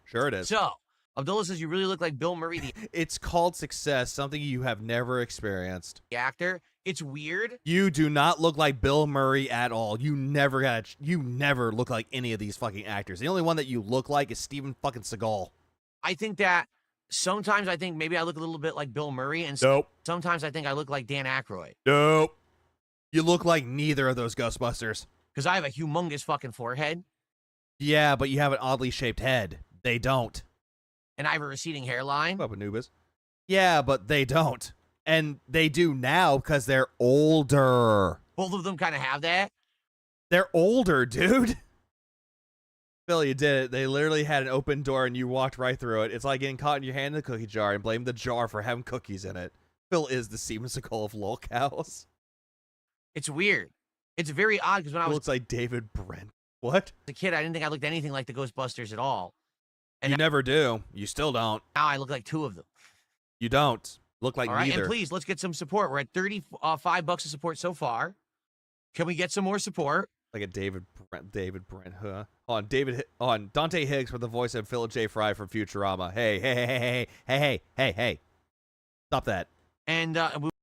Sure it is. So, Abdullah says you really look like Bill Murray, It's called success, something you have never experienced. the actor. It's weird. You do not look like Bill Murray at all. You never look like any of these fucking actors. The only one that you look like is Steven fucking Seagal. I think that sometimes maybe I look a little bit like Bill Murray, and Nope. sometimes I think I look like Dan Aykroyd. Nope. You look like neither of those Ghostbusters. Because I have a humongous fucking forehead. Yeah, but you have an oddly shaped head. They don't. And I have a receding hairline. What up, Anubis? Yeah, but they don't. And they do now because they're older. Both of them kind of have that. They're older, dude. Phil, you did it. They literally had an open door and you walked right through it. It's like getting caught in your hand in the cookie jar and blame the jar for having cookies in it. Phil is the Steven Seagal of lol cows. It's weird. It's very odd because when I was looks like David Brent. What? a kid, I didn't think I looked anything like the Ghostbusters at all. And You never do. You still don't. now I look like two of them. You don't. Look like All right, neither. and please, let's get some support. We're at $35 of support so far. Can we get some more support? Like a David Brent, huh? On Dante Higgs for the voice of Philip J. Fry from Futurama. Hey. Stop that. And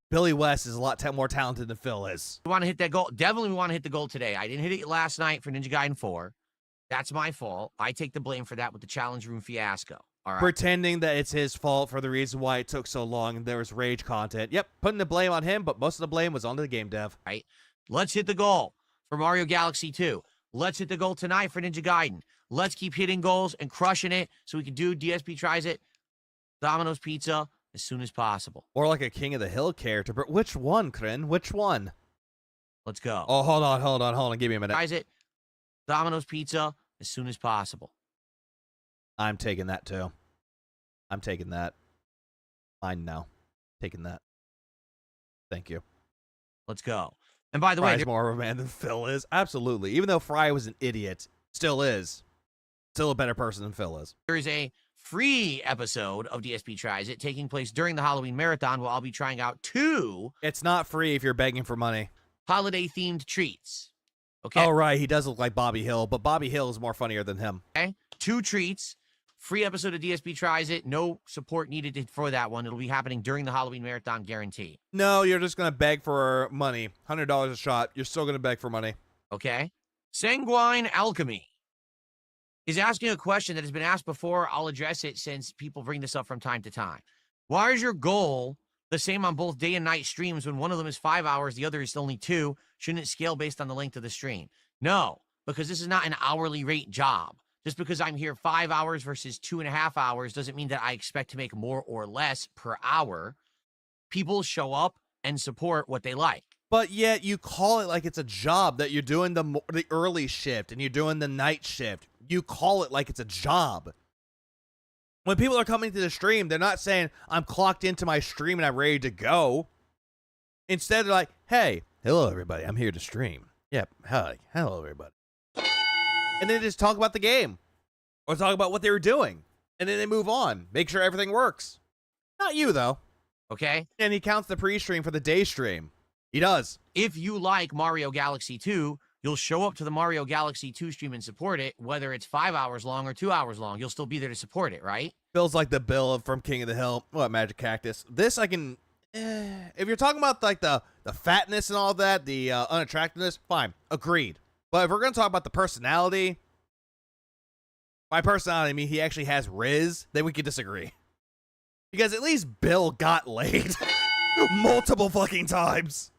Billy West is a lot more talented than Phil is. we want to hit that goal. Definitely we want to hit the goal today. I didn't hit it last night for Ninja Gaiden 4. That's my fault. I take the blame for that with the challenge room fiasco. All right. Pretending that it's his fault for the reason why it took so long and there was rage content. Yep, putting the blame on him, but most of the blame was on the game dev. Right. Let's hit the goal for Mario Galaxy 2. Let's hit the goal tonight for Ninja Gaiden. Let's keep hitting goals and crushing it so we can do DSP Tries It, Domino's Pizza as soon as possible. Or like a King of the Hill character. But which one, Kryn? Which one? Let's go. Oh, hold on. Give me a minute. Tries It, Domino's Pizza as soon as possible. I'm taking that too. I'm taking that. Mine now. Taking that. Thank you. Let's go. And by the way, Fry's more of a man than Phil is. Absolutely. Even though Fry was an idiot, still is. Still a better person than Phil is. there is a free episode of DSP Tries It taking place during the Halloween Marathon where I'll be trying out 2 It's not free if you're begging for money. holiday-themed treats. Okay? Oh, right. He does look like Bobby Hill, but Bobby Hill is more funnier than him. Okay? 2 treats. Free episode of DSP Tries It. No support needed for that one. It'll be happening during the Halloween Marathon, guarantee. No, you're just going to beg for money. $100 a shot. You're still going to beg for money. Okay? Sanguine Alchemy is asking a question that has been asked before. I'll address it since people bring this up from time to time. Why is your goal the same on both day and night streams when one of them is 5 hours, the other is only 2? Shouldn't it scale based on the length of the stream? No, because this is not an hourly rate job. Just because I'm here 5 hours versus 2.5 hours doesn't mean that I expect to make more or less per hour. People show up and support what they like. But yet you call it like it's a job, that you're doing the early shift and you're doing the night shift. You call it like it's a job. When people are coming to the stream, they're not saying, I'm clocked into my stream and I'm ready to go. Instead, they're like, hey, hello, everybody. I'm here to stream. Yep. Hi. Hello, everybody. And then they just talk about the game or talk about what they were doing. And then they move on. Make sure everything works. Not you, though. Okay? And he counts the pre-stream for the day stream. He does. If you like Mario Galaxy 2, you'll show up to the Mario Galaxy 2 stream and support it, whether it's 5 hours long or 2 hours long. You'll still be there to support it, right? Feels like the Bill from King of the Hill. What, Magic Cactus? This I can... if you're talking about like the fatness and all that, the unattractiveness, fine. Agreed. But if we're going to talk about the personality... By personality, I mean he actually has Riz, then we could disagree. Because at least Bill got laid. Multiple fucking times.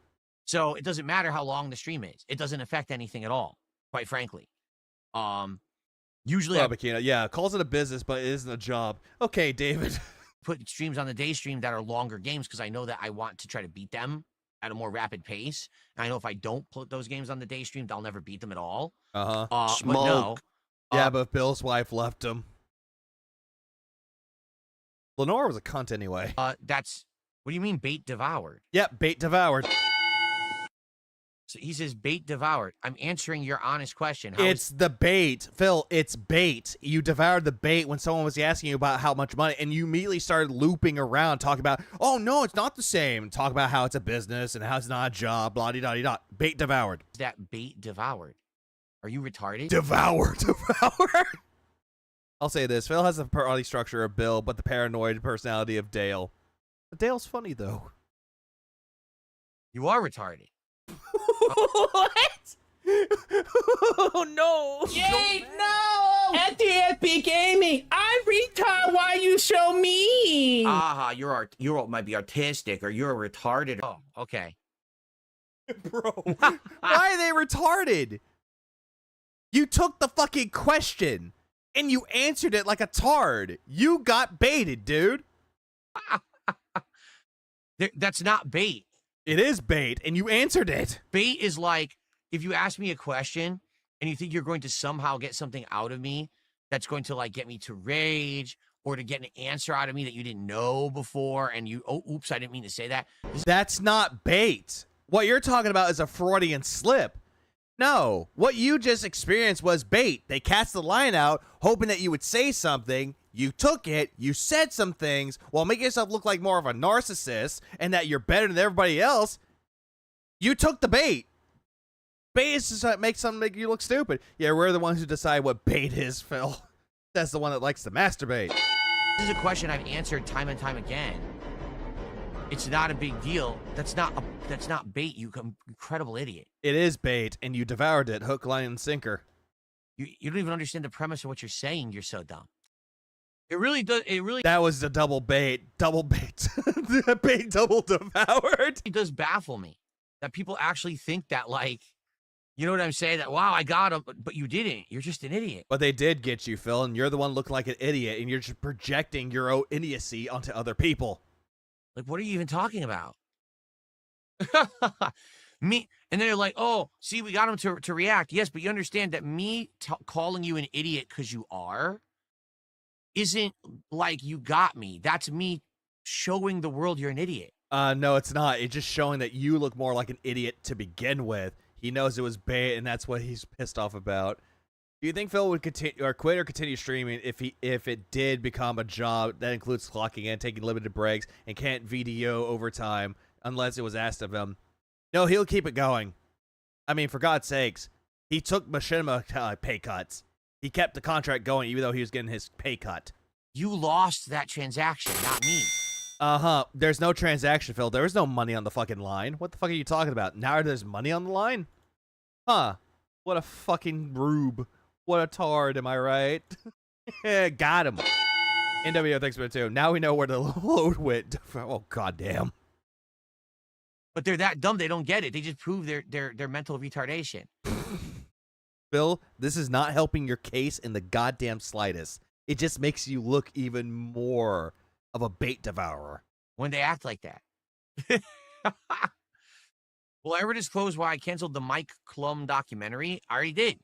So it doesn't matter how long the stream is. It doesn't affect anything at all, quite frankly. Usually, yeah, calls it a business, but it isn't a job. Okay, David. Put streams on the day stream that are longer games because I know that I want to try to beat them at a more rapid pace. And I know if I don't put those games on the day stream, I'll never beat them at all. Uh-huh. But no. Yeah, but Bill's wife left him. Lenore was a cunt anyway. That's... What do you mean, bait devoured? Yep, bait devoured. So he says bait devoured. I'm answering your honest question. It's the bait. Phil, it's bait. You devoured the bait when someone was asking you about how much money, and you immediately started looping around talking about, oh, no, it's not the same. Talk about how it's a business and how it's not a job, blah-de-da-de-da. Bait devoured. Is that bait devoured? Are you retarded? Devour. I'll say this. Phil has the personality structure of Bill, but the paranoid personality of Dale. Dale's funny, though. You are retarded. What? Oh, no. Yay, no! At DSP Gaming, I'm retard. Why you so mean? Aha, you might be artistic or you're retarded. Oh, okay. Bro, why are they retarded? You took the fucking question and you answered it like a tard. You got baited, dude. That's not bait. It is bait, and you answered it. Bait is like, if you ask me a question and you think you're going to somehow get something out of me that's going to, like, get me to rage or to get an answer out of me that you didn't know before, and you, oh, oops, I didn't mean to say that. That's not bait. What you're talking about is a Freudian slip. No, what you just experienced was bait. They cast the line out, hoping that you would say something. You took it, you said some things, while making yourself look like more of a narcissist and that you're better than everybody else. You took the bait. Bait is just make something make you look stupid. Yeah, we're the ones who decide what bait is, Phil. That's the one that likes to masturbate. This is a question I've answered time and time again. It's not a big deal. That's not bait, you incredible idiot. It is bait, and you devoured it, hook, line, and sinker. You don't even understand the premise of what you're saying. You're so dumb. It really does. That was the double bait. Double bait. Bait double devoured. It does baffle me that people actually think that, like, you know what I'm saying? That, wow, I got him, but you didn't. You're just an idiot. But they did get you, Phil, and you're the one looking like an idiot, and you're just projecting your own idiocy onto other people. Like, what are you even talking about? Me, and then they're like, oh, see, we got him to react. Yes, but you understand that me calling you an idiot because you are isn't like you got me. That's me showing the world you're an idiot. No, it's not. It's just showing that you look more like an idiot to begin with. He knows it was bait, and that's what he's pissed off about. Do you think Phil would continue or quit or continue streaming if it did become a job that includes clocking in, taking limited breaks, and can't VDO overtime unless it was asked of him? No, he'll keep it going. I mean, for God's sakes, he took machinima pay cuts. He kept the contract going even though he was getting his pay cut. You lost that transaction, not me. Uh-huh. There's no transaction, Phil. There was no money on the fucking line. What the fuck are you talking about? Now there's money on the line? Huh. What a fucking rube. What a tard, am I right? Got him. NWO, thanks for it too. Now we know where the load went. Oh, goddamn. But they're that dumb, they don't get it. They just prove their mental retardation. Phil, this is not helping your case in the goddamn slightest. It just makes you look even more of a bait devourer. When they act like that. Will I ever disclose why I canceled the Mike Klum documentary? I already did.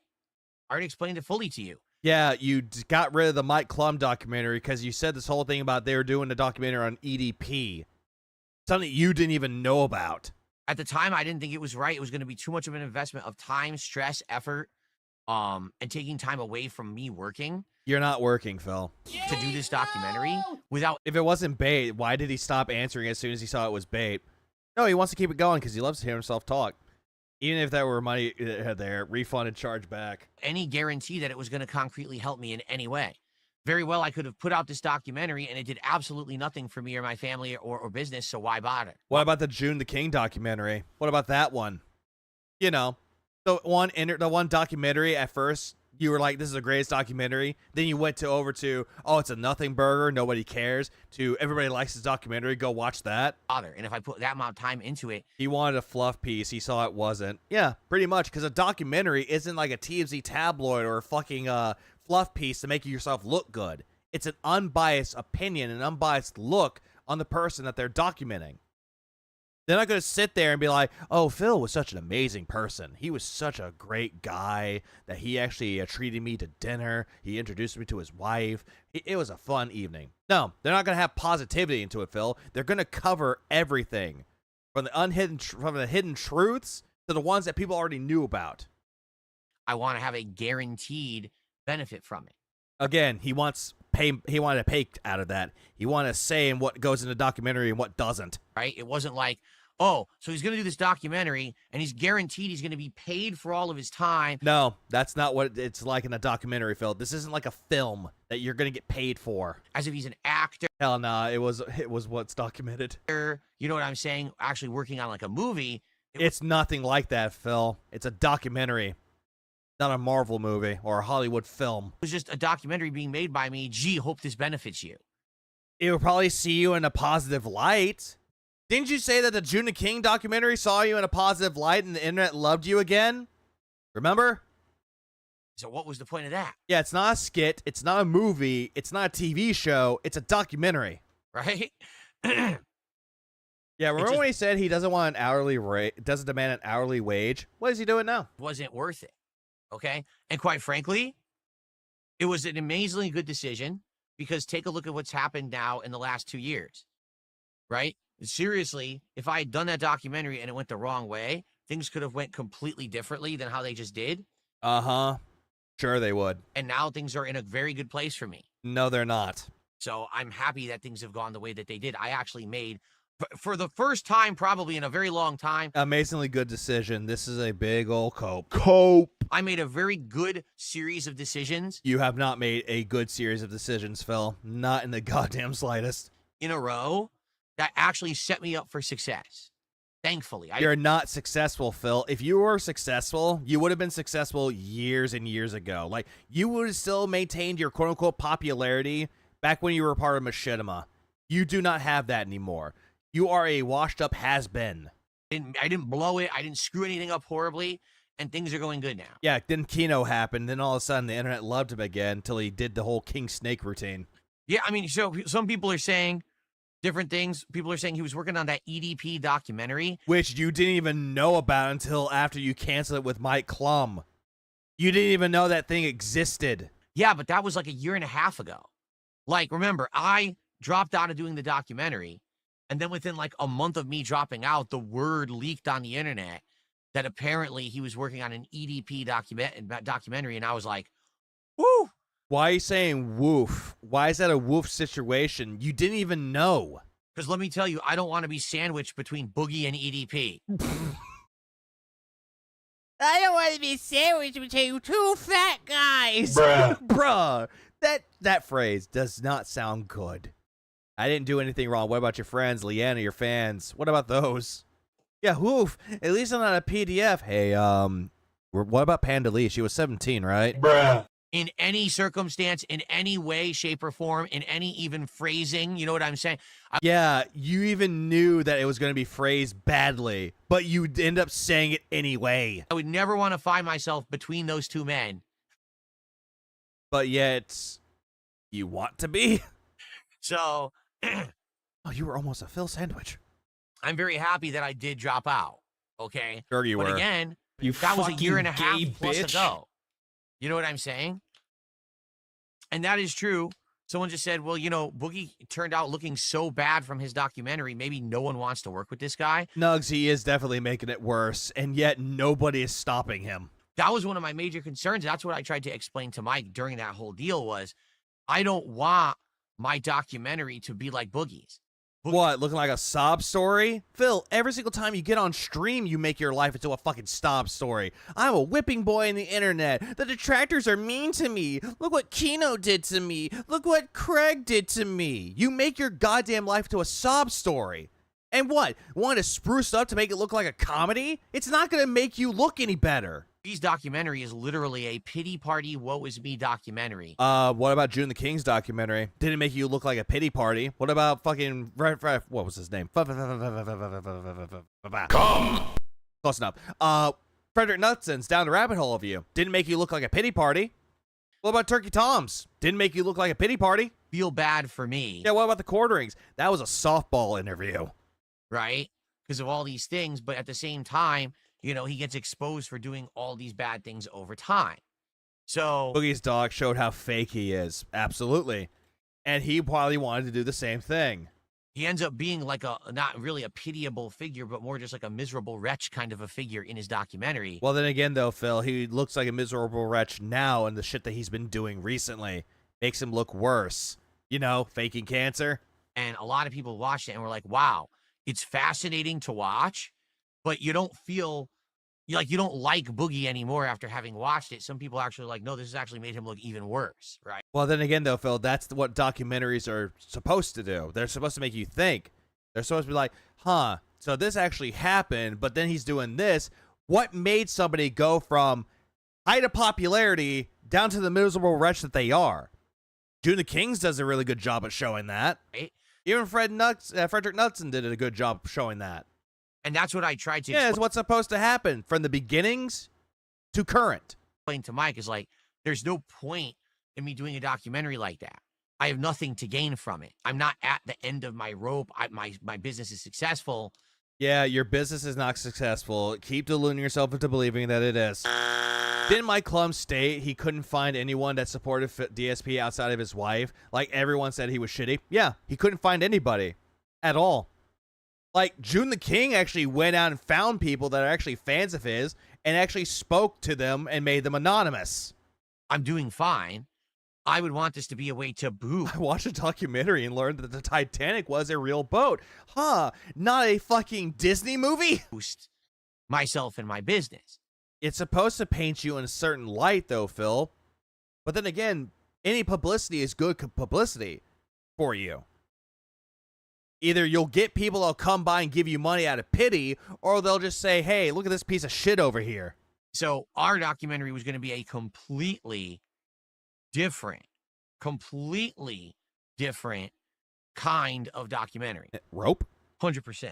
I already explained it fully to you. Yeah, you got rid of the Mike Klum documentary because you said this whole thing about they were doing a documentary on EDP. Something you didn't even know about. At the time, I didn't think it was right. It was going to be too much of an investment of time, stress, effort. and taking time away from me working You're not working, Phil. to do this documentary without. If it wasn't bait, why did he stop answering as soon as he saw it was bait? No, he wants to keep it going because he loves to hear himself talk. Even if that were money there, refunded, charge back. Any guarantee that it was going to concretely help me in any way. Very well, I could have put out this documentary and it did absolutely nothing for me or my family or business, so why bother? What about the June the King documentary? What about that one? You know, the one documentary at first, you were like, this is the greatest documentary. Then you went over to, oh, it's a nothing burger, nobody cares, to everybody likes this documentary, go watch that. And if I put that amount of time into it. He wanted a fluff piece, he saw it wasn't. Yeah, pretty much, because a documentary isn't like a TMZ tabloid or a fucking fluff piece to make yourself look good. It's an unbiased opinion, an unbiased look on the person that they're documenting. They're not going to sit there and be like, oh, Phil was such an amazing person. He was such a great guy that he actually treated me to dinner. He introduced me to his wife. It was a fun evening. No, they're not going to have positivity into it, Phil. They're going to cover everything from the hidden truths to the ones that people already knew about. I want to have a guaranteed benefit from it. Again, he wanted to pay out of that. He wanted to say in what goes in the documentary and what doesn't. Right? It wasn't like, oh, so he's going to do this documentary and he's guaranteed he's going to be paid for all of his time. No, that's not what it's like in a documentary, Phil. This isn't like a film that you're going to get paid for. As if he's an actor. Hell nah, it was what's documented. You know what I'm saying? Actually working on like a movie. It's nothing like that, Phil. It's a documentary. Not a Marvel movie or a Hollywood film. It was just a documentary being made by me. Gee, hope this benefits you. It will probably see you in a positive light. Didn't you say that the June the King documentary saw you in a positive light and the internet loved you again? Remember? So what was the point of that? Yeah, it's not a skit. It's not a movie. It's not a TV show. It's a documentary. Right? Yeah, remember when he said he doesn't want an hourly rate, doesn't demand an hourly wage? What is he doing now? Wasn't worth it. Okay? And quite frankly, it was an amazingly good decision because take a look at what's happened now in the last 2 years. Right? Seriously, if I had done that documentary and it went the wrong way, things could have went completely differently than how they just did. Uh-huh. Sure they would. And now things are in a very good place for me. No, they're not. So I'm happy that things have gone the way that they did. I actually made, for the first time probably in a very long time, amazingly good decision. This is a big old cope. I made a very good series of decisions. You have not made a good series of decisions, Phil. Not in the goddamn slightest. In a row that actually set me up for success. Thankfully. You're not successful, Phil. If you were successful, you would have been successful years and years ago. Like, you would have still maintained your quote-unquote popularity back when you were a part of Machinima. You do not have that anymore. You are a washed-up has-been. I didn't blow it. I didn't screw anything up horribly. And things are going good now. Yeah, then Kino happened. Then all of a sudden, the internet loved him again until he did the whole King Snake routine. Yeah, I mean, so some people are saying different things. People are saying he was working on that EDP documentary. Which you didn't even know about until after you canceled it with Mike Klum. You didn't even know that thing existed. Yeah, but that was like a year and a half ago. Like, remember, I dropped out of doing the documentary. And then within like a month of me dropping out, the word leaked on the internet that apparently he was working on an EDP documentary. And I was like, woo. Why are you saying woof? Why is that a woof situation? You didn't even know. Because let me tell you, I don't want to be sandwiched between Boogie and EDP. I don't want to be sandwiched between two fat guys. Bruh. That phrase does not sound good. I didn't do anything wrong. What about your friends, Leanna, your fans? What about those? Yeah, woof. At least I'm not a PDF. Hey, what about Panda Lee? She was 17, right? Bruh. In any circumstance, in any way, shape, or form, in any even phrasing, you know what I'm saying? Yeah, you even knew that it was going to be phrased badly, but you end up saying it anyway. I would never want to find myself between those two men. But yet, you want to be? So... oh, you were almost a Phil sandwich. I'm very happy that I did drop out, okay? Sure you were. But again, you that was a year and a half plus bitch. ago. You know what I'm saying? And that is true. Someone just said, well, you know, Boogie turned out looking so bad from his documentary, maybe no one wants to work with this guy. Nugs, he is definitely making it worse, and yet nobody is stopping him. that was one of my major concerns. That's what I tried to explain to Mike during that whole deal was I don't want my documentary to be like Boogie's. What, looking like a sob story? Phil, every single time you get on stream, you make your life into a fucking sob story. I'm a whipping boy on the internet. The detractors are mean to me. Look what Kino did to me. Look what Craig did to me. You make your goddamn life to a sob story. And what? Want to spruce up to make it look like a comedy? It's not going to make you look any better. Boogie's documentary is literally a pity party, woe is me documentary. What about June the King's documentary? Didn't make you look like a pity party. What about fucking what was his name? Come. Close enough. Frederick Knutson's Down the Rabbit Hole of You. Didn't make you look like a pity party. What about Turkey Tom's? Didn't make you look like a pity party. Feel bad for me. Yeah, what about the Quarterings? That was a softball interview. Right? Because of all these things, but at the same time, you know, he gets exposed for doing all these bad things over time. So Boogie's dog showed how fake he is. Absolutely. And he probably wanted to do the same thing. He ends up being like a, not really a pitiable figure, but more just like a miserable wretch kind of a figure in his documentary. Well, then again, though, Phil, he looks like a miserable wretch now, and the shit that he's been doing recently makes him look worse. You know, faking cancer. And a lot of people watched it and were like, wow, it's fascinating to watch, but you don't feel like you don't like Boogie anymore after having watched it. Some people actually like, no, this has actually made him look even worse, right? Well, then again, though, Phil, that's what documentaries are supposed to do. They're supposed to make you think. They're supposed to be like, huh, so this actually happened, but then he's doing this. What made somebody go from height of popularity down to the miserable wretch that they are? June the Kings does a really good job at showing that. Right? Even Frederick Knudsen did a good job showing that. And that's what I tried to explain. It's what's supposed to happen from the beginnings to current. Explain to Mike is like, there's no point in me doing a documentary like that. I have nothing to gain from it. I'm not at the end of my rope. My business is successful. Yeah, your business is not successful. Keep deluding yourself into believing that it is. Didn't Mike Klum state he couldn't find anyone that supported DSP outside of his wife? Like, everyone said he was shitty. Yeah, he couldn't find anybody at all. Like, June the King actually went out and found people that are actually fans of his and actually spoke to them and made them anonymous. I'm doing fine. I would want this to be a way to boo. I watched a documentary and learned that the Titanic was a real boat. Huh, not a fucking Disney movie? Boost myself and my business. It's supposed to paint you in a certain light, though, Phil. But then again, any publicity is good publicity for you. Either you'll get people that'll come by and give you money out of pity, or they'll just say, hey, look at this piece of shit over here. So our documentary was going to be a completely different kind of documentary. Rope? 100%.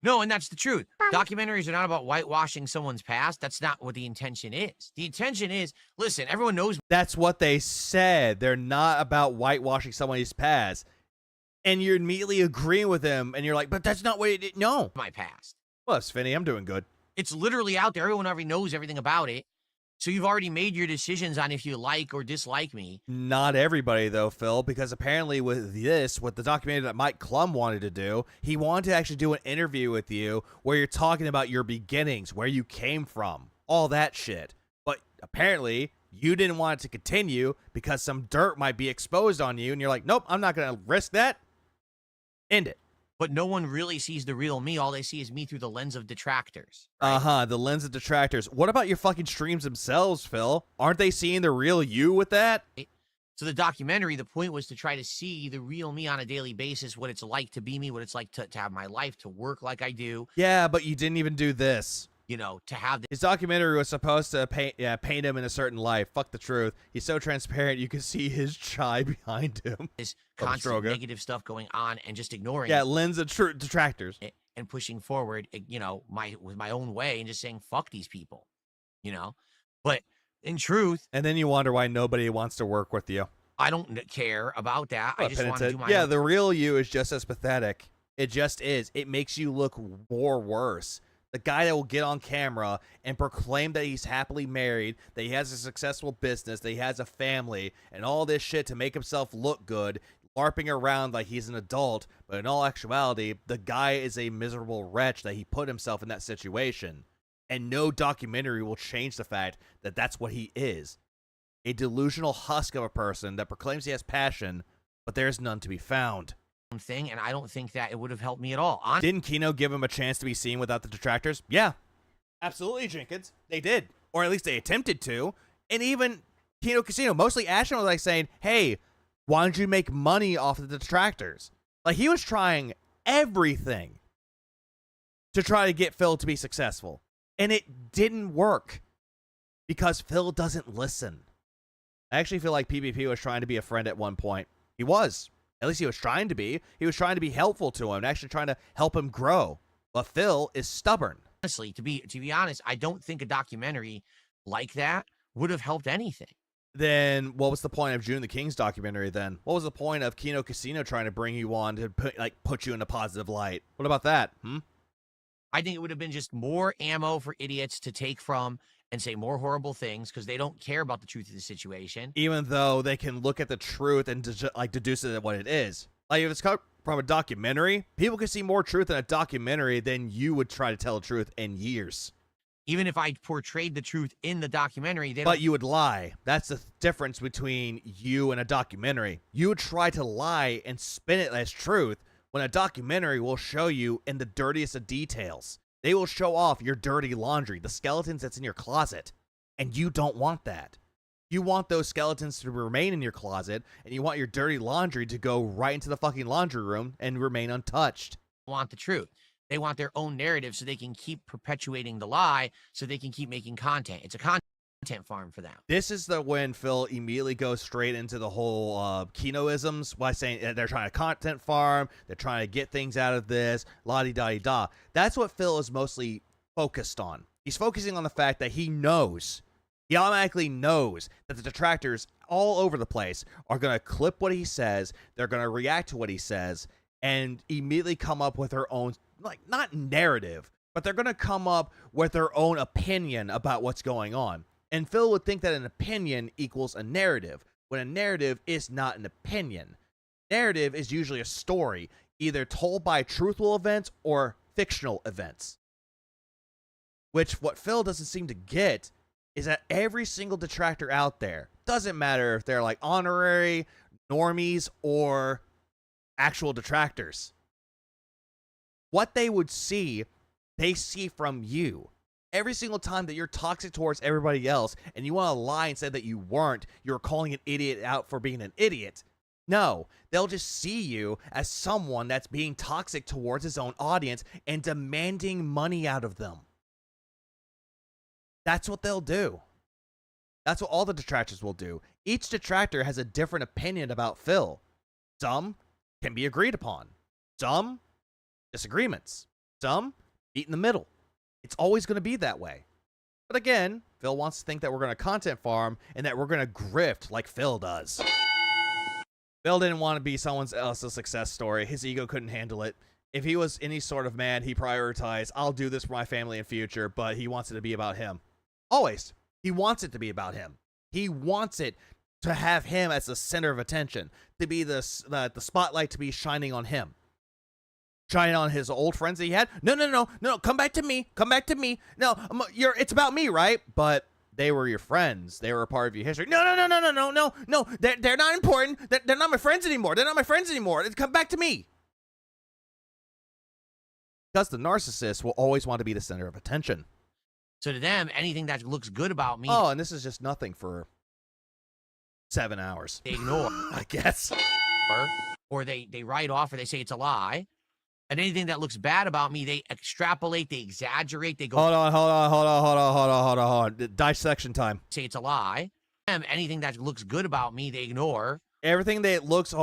No, and that's the truth. Documentaries are not about whitewashing someone's past. That's not what the intention is. The intention is, listen, everyone knows. That's what they said. They're not about whitewashing someone's past. And you're immediately agreeing with them, and you're like, but that's not what it did. No. My past. Well, Svinny, I'm doing good. It's literally out there. Everyone already knows everything about it. So you've already made your decisions on if you like or dislike me. Not everybody, though, Phil, because apparently with the documentary that Mike Klum wanted to do, he wanted to actually do an interview with you where you're talking about your beginnings, where you came from, all that shit. But apparently you didn't want it to continue because some dirt might be exposed on you, and you're like, nope, I'm not going to risk that. End it. But no one really sees the real me. All they see is me through the lens of detractors. Right? The lens of detractors. What about your fucking streams themselves, Phil? Aren't they seeing the real you with that? So the documentary, the point was to try to see the real me on a daily basis, what it's like to be me, what it's like to have my life, to work like I do. Yeah, but you didn't even do this. You know, to have his documentary was supposed to paint him in a certain light. Fuck the truth. He's so transparent you can see his chai behind him. This constant negative stuff going on and just ignoring. Yeah, lens of detractors and pushing forward. You know, with my own way and just saying fuck these people. You know, but in truth. And then you wonder why nobody wants to work with you. I don't care about that. I just want to do my own. The real you is just as pathetic. It just is. It makes you look more worse. The guy that will get on camera and proclaim that he's happily married, that he has a successful business, that he has a family, and all this shit to make himself look good, LARPing around like he's an adult, but in all actuality, the guy is a miserable wretch that he put himself in that situation. And no documentary will change the fact that that's what he is. A delusional husk of a person that proclaims he has passion, but there is none to be found. Thing, and I don't think that it would have helped me at all. Didn't Kino give him a chance to be seen without the detractors? Yeah. Absolutely, Jenkins. They did. Or at least they attempted to. And even Kino Casino, mostly Ashton was like saying, hey, why don't you make money off of the detractors? Like, he was trying everything to try to get Phil to be successful. And it didn't work because Phil doesn't listen. I actually feel like PvP was trying to be a friend at one point. He was. At least he was trying to be. He was trying to be helpful to him and actually trying to help him grow. But Phil is stubborn. Honestly, to be honest, I don't think a documentary like that would have helped anything. Then what was the point of June the King's documentary then? What was the point of Kino Casino trying to bring you on to put you in a positive light? What about that? I think it would have been just more ammo for idiots to take from and say more horrible things because they don't care about the truth of the situation. Even though they can look at the truth and deduce it at what it is. Like, if it's from a documentary, people can see more truth in a documentary than you would try to tell the truth in years. Even if I portrayed the truth in the documentary, but you would lie. That's the difference between you and a documentary. You would try to lie and spin it as truth when a documentary will show you in the dirtiest of details. They will show off your dirty laundry, the skeletons that's in your closet, and you don't want that. You want those skeletons to remain in your closet, and you want your dirty laundry to go right into the fucking laundry room and remain untouched. Want the truth. They want their own narrative so they can keep perpetuating the lie so they can keep making content. It's a content farm for them. This is when Phil immediately goes straight into the whole Kinoisms by saying they're trying to content farm, they're trying to get things out of this, la-di-da-di-da. That's what Phil is mostly focused on. He's focusing on the fact that he automatically knows that the detractors all over the place are going to clip what he says, they're going to react to what he says, and immediately come up with their own, not narrative, but they're going to come up with their own opinion about what's going on. And Phil would think that an opinion equals a narrative, when a narrative is not an opinion. Narrative is usually a story, either told by truthful events or fictional events. Which what Phil doesn't seem to get is that every single detractor out there, doesn't matter if they're like honorary, normies, or actual detractors, what they would see, they see from you. Every single time that you're toxic towards everybody else and you want to lie and say that you weren't, you're calling an idiot out for being an idiot. No, they'll just see you as someone that's being toxic towards his own audience and demanding money out of them. That's what they'll do. That's what all the detractors will do. Each detractor has a different opinion about Phil. Some can be agreed upon. Some, disagreements. Some, meet in the middle. It's always going to be that way. But again, Phil wants to think that we're going to content farm and that we're going to grift like Phil does. Phil didn't want to be someone else's success story. His ego couldn't handle it. If he was any sort of man, he prioritized, I'll do this for my family in future, but he wants it to be about him. Always. He wants it to be about him. He wants it to have him as the center of attention, to be the spotlight to be shining on him. Shining on his old friends that he had. No, come back to me. Come back to me. No, it's about me, right? But they were your friends. They were a part of your history. No. They're not important. They're not my friends anymore. They're not my friends anymore. Come back to me. Because the narcissist will always want to be the center of attention. So to them, anything that looks good about me... Oh, and this is just nothing for 7 hours. They ignore. I guess. Or they write off or they say it's a lie. And anything that looks bad about me, they extrapolate, they exaggerate, they go... Hold on. Dissection time. Say it's a lie. Anything that looks good about me, they ignore. Everything that looks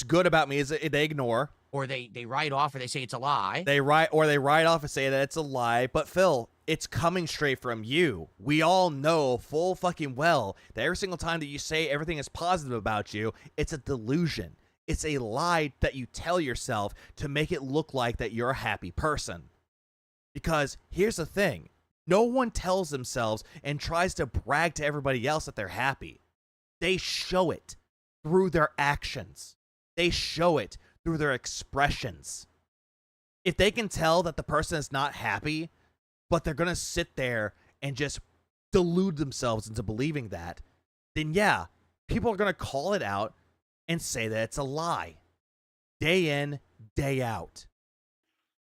good about me is they ignore. Or they write off or they say it's a lie. They write off and say that it's a lie. But Phil, it's coming straight from you. We all know full fucking well that every single time that you say everything is positive about you, it's a delusion. It's a lie that you tell yourself to make it look like that you're a happy person. Because here's the thing. No one tells themselves and tries to brag to everybody else that they're happy. They show it through their actions. They show it through their expressions. If they can tell that the person is not happy, but they're going to sit there and just delude themselves into believing that, then yeah, people are going to call it out and say that it's a lie. Day in, day out.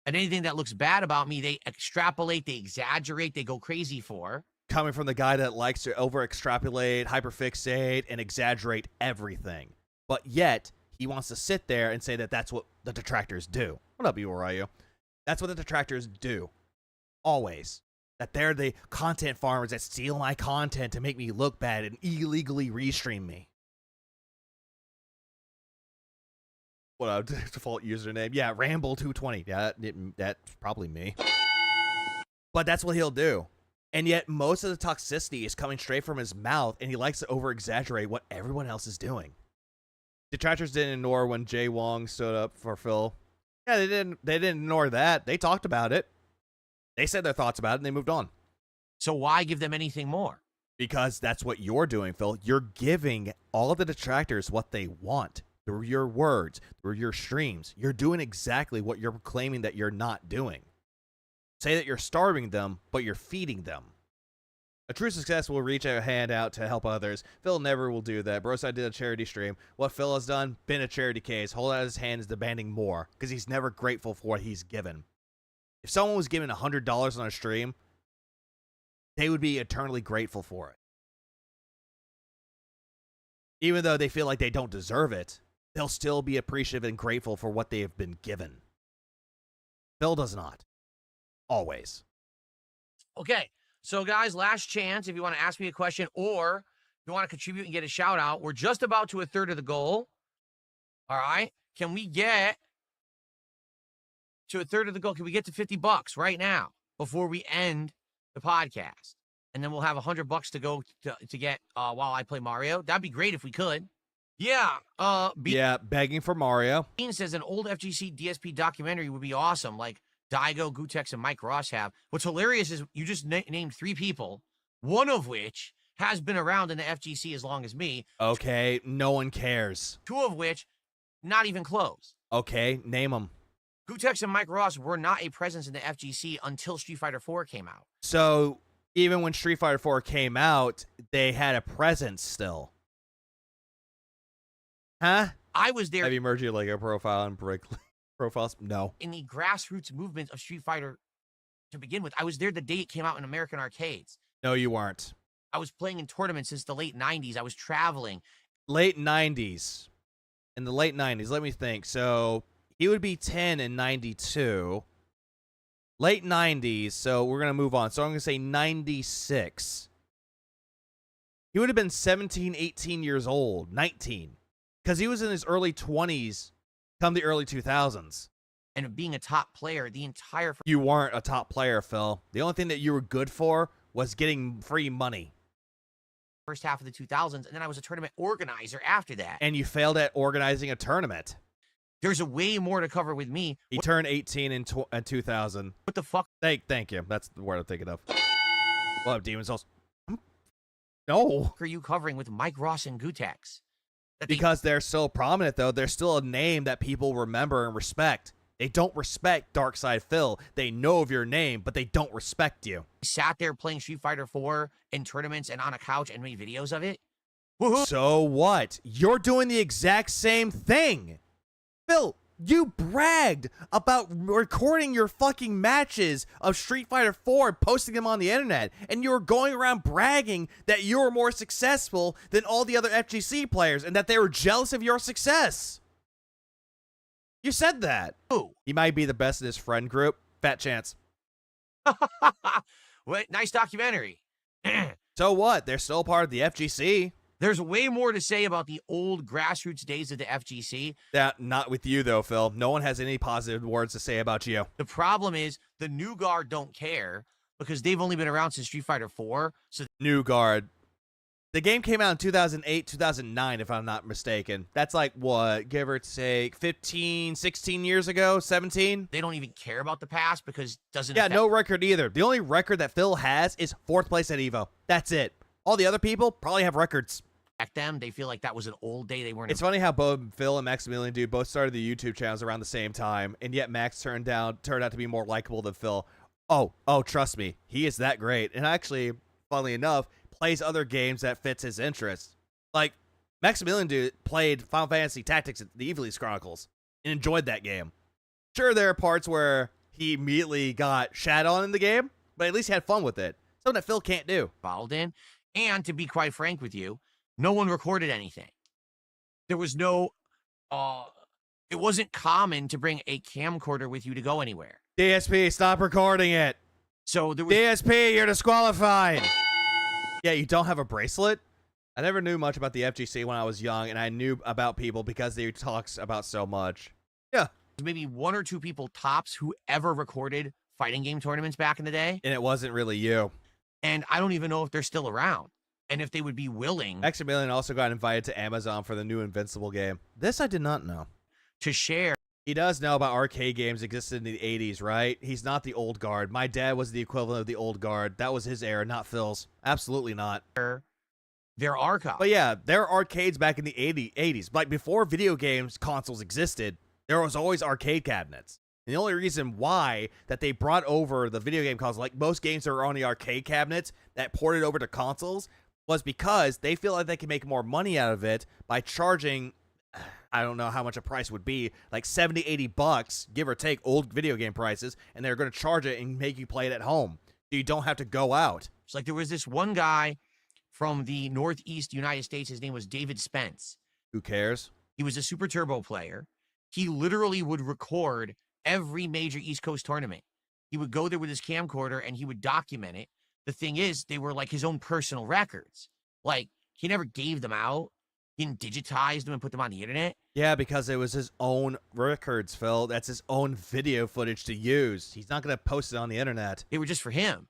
And anything that looks bad about me, they extrapolate, they exaggerate, they go crazy for. Coming from the guy that likes to over-extrapolate, hyperfixate, and exaggerate everything. But yet, he wants to sit there and say that that's what the detractors do. What up, you? That's what the detractors do. Always. That they're the content farmers that steal my content to make me look bad and illegally restream me. What up, default username? Yeah, Ramble220. Yeah, that's probably me. But that's what he'll do. And yet, most of the toxicity is coming straight from his mouth, and he likes to over-exaggerate what everyone else is doing. Detractors didn't ignore when Jay Wong stood up for Phil. Yeah, they didn't ignore that. They talked about it. They said their thoughts about it, and they moved on. So why give them anything more? Because that's what you're doing, Phil. You're giving all the detractors what they want through your words, through your streams. You're doing exactly what you're claiming that you're not doing. Say that you're starving them, but you're feeding them. A true success will reach a hand out to help others. Phil never will do that. Broside did a charity stream. What Phil has done, been a charity case. Hold out his hand is demanding more, because he's never grateful for what he's given. If someone was given $100 on a stream, they would be eternally grateful for it. Even though they feel like they don't deserve it, they'll still be appreciative and grateful for what they have been given. Phil does not. Always. Okay, so guys, last chance if you want to ask me a question or if you want to contribute and get a shout out. We're just about to a third of the goal. All right. Can we get to a third of the goal? Can we get to $50 right now before we end the podcast? And then we'll have $100 to go to get while I play Mario. That'd be great if we could. Yeah. Begging for Mario. Bean says an old FGC DSP documentary would be awesome, like Daigo, Gutex, and Mike Ross have. What's hilarious is you just named 3 people, one of which has been around in the FGC as long as me. Okay, no one cares. 2 of which, not even close. Okay, name them. Gutex and Mike Ross were not a presence in the FGC until Street Fighter 4 came out. So, even when Street Fighter 4 came out, they had a presence still. Huh? I was there. Have you merged your Lego profile and Brick profiles? No. In the grassroots movement of Street Fighter to begin with. I was there the day it came out in American arcades. No, you weren't. I was playing in tournaments since the late 90s. I was traveling. Late 90s. In the late 90s, let me think. So, he would be 10 in 92. Late 90s, so we're going to move on. So, I'm going to say 96. He would have been 17, 18 years old. 19. Because he was in his early 20s come the early 2000s. And being a top player, the entire... You weren't a top player, Phil. The only thing that you were good for was getting free money. First half of the 2000s, and then I was a tournament organizer after that. And you failed at organizing a tournament. There's a way more to cover with me. He turned 18 in 2000. What the fuck? Thank you. That's the word I'm thinking of. What up, Demon Souls? No. What are you covering with Mike Ross and Gutex? Because they're so prominent, though. They're still a name that people remember and respect. They don't respect Darkside Phil. They know of your name, but they don't respect you. I sat there playing Street Fighter 4 in tournaments and on a couch and made videos of it. Woohoo. So what? You're doing the exact same thing. Phil, you bragged about recording your fucking matches of Street Fighter 4 and posting them on the internet. And you were going around bragging that you were more successful than all the other FGC players and that they were jealous of your success. You said that. Who? He might be the best in his friend group. Fat chance. What? Nice documentary. So what? They're still part of the FGC. There's way more to say about the old grassroots days of the FGC. That not with you, though, Phil. No one has any positive words to say about you. The problem is the new guard don't care because they've only been around since Street Fighter 4. So new guard. The game came out in 2008, 2009, if I'm not mistaken. That's like, what, give or take 15, 16 years ago, 17? They don't even care about the past because it doesn't Yeah, no record either. The only record that Phil has is 4th place at EVO. That's it. All the other people probably have records. Them, they feel like that was an old day. They weren't. It's funny how both Phil and Maximilian Dude both started the YouTube channels around the same time, and yet Max turned out to be more likable than Phil. Oh, trust me, he is that great. And actually, funnily enough, plays other games that fits his interests. Like, Maximilian Dude played Final Fantasy Tactics at the Evilise Chronicles and enjoyed that game. Sure, there are parts where he immediately got shat on in the game, but at least he had fun with it. Something that Phil can't do. Followed in. And to be quite frank with you, no one recorded anything. There was no, it wasn't common to bring a camcorder with you to go anywhere. DSP, stop recording it. So there was DSP, you're disqualified. Yeah, you don't have a bracelet? I never knew much about the FGC when I was young, and I knew about people because they talks about so much. Yeah. Maybe 1 or 2 people tops who ever recorded fighting game tournaments back in the day. And it wasn't really you. And I don't even know if they're still around. And if they would be willing. Maximilian also got invited to Amazon for the new Invincible game. This I did not know. To share. He does know about arcade games existed in the 80s, right? He's not the old guard. My dad was the equivalent of the old guard. That was his era, not Phil's. Absolutely not. Their archive. But yeah, there are arcades back in the 80s. Like before video games consoles existed, there was always arcade cabinets. And the only reason why that they brought over the video game console, like most games that were on the arcade cabinets that ported over to consoles, was because they feel like they can make more money out of it by charging, I don't know how much a price would be, like $70-$80, give or take, old video game prices, and they're going to charge it and make you play it at home. So you don't have to go out. It's like there was this one guy from the Northeast United States. His name was David Spence. Who cares? He was a Super Turbo player. He literally would record every major East Coast tournament. He would go there with his camcorder and he would document it. The thing is, they were like his own personal records. Like, he never gave them out. He didn't digitize them and put them on the internet. Yeah, because it was his own records, Phil. That's his own video footage to use. He's not going to post it on the internet. They were just for him.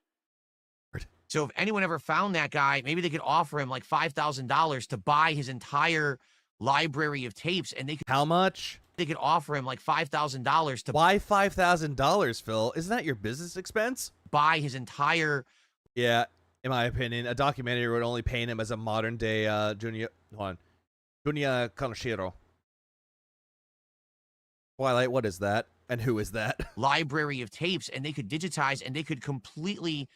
So if anyone ever found that guy, maybe they could offer him like $5,000 to buy his entire library of tapes. And they could. How much? They could offer him like $5,000 to. Why $5,000, Phil? Isn't that your business expense? Buy his entire. Yeah, in my opinion, a documentary would only paint him as a modern day Junya Kaneshiro. Twilight, what is that? And who is that? Library of tapes, and they could digitize and they could completely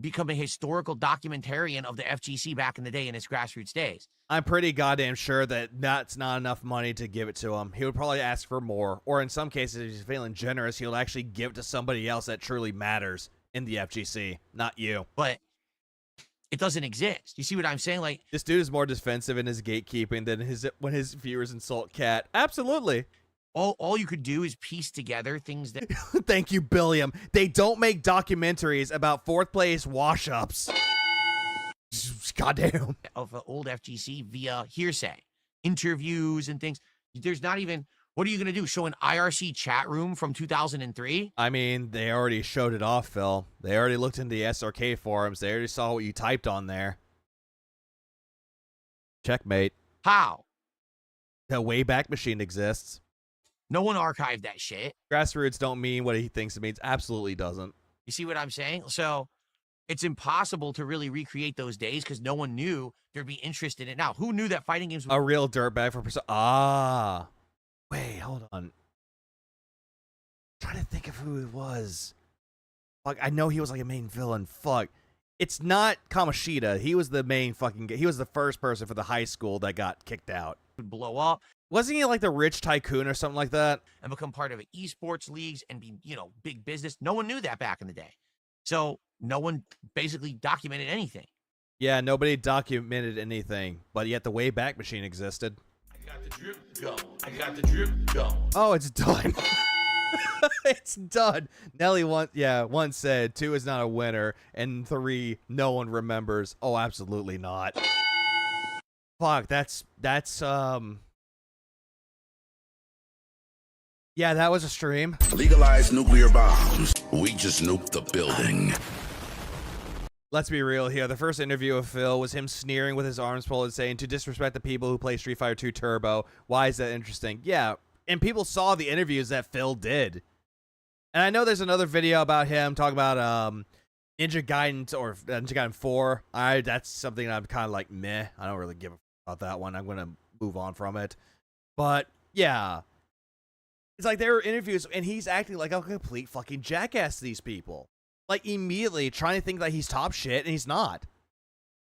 become a historical documentarian of the FGC back in the day in its grassroots days. I'm pretty goddamn sure that that's not enough money to give it to him. He would probably ask for more, or in some cases, if he's feeling generous, he'll actually give it to somebody else that truly matters in the FGC, not you. But it doesn't exist. You see what I'm saying? Like, this dude is more defensive in his gatekeeping than when his viewers insult Cat. Absolutely. All you could do is piece together things that. Thank you, Billiam. They don't make documentaries about fourth place wash-ups. Goddamn. Of old FGC via hearsay, interviews and things. There's not even. What are you going to do? Show an IRC chat room from 2003? I mean, they already showed it off, Phil. They already looked into the SRK forums. They already saw what you typed on there. Checkmate. How? The Wayback Machine exists. No one archived that shit. Grassroots don't mean what he thinks it means. Absolutely doesn't. You see what I'm saying? So it's impossible to really recreate those days because no one knew there'd be interest in it. Now, who knew that fighting games... A real dirtbag for... Ah. Wait, hold on. I'm trying to think of who it was. Fuck, I know he was like a main villain. Fuck. It's not Kamoshida. He was the main fucking... He was the first person for the high school that got kicked out. Would blow up. Wasn't he like the rich tycoon or something like that? And become part of esports leagues and be, big business. No one knew that back in the day. So no one basically documented anything. Yeah, nobody documented anything. But yet the Wayback Machine existed. I got the drip going. I got the drip going. Oh, it's done. It's done. Nelly once said 2 is not a winner, and 3 no one remembers. Oh, absolutely not. Fuck, that's yeah, that was a stream. Legalize nuclear bombs. We just nuked the building. Let's be real here. The first interview of Phil was him sneering with his arms folded, saying, to disrespect the people who play Street Fighter 2 Turbo. Why is that interesting? Yeah, and people saw the interviews that Phil did. And I know there's another video about him talking about Ninja Gaiden or Ninja Gaiden 4. That's something I'm kind of like, meh. I don't really give a fuck about that one. I'm going to move on from it. But, yeah. It's like there are interviews, and he's acting like a complete fucking jackass to these people. like immediately trying to think that he's top shit, and he's not.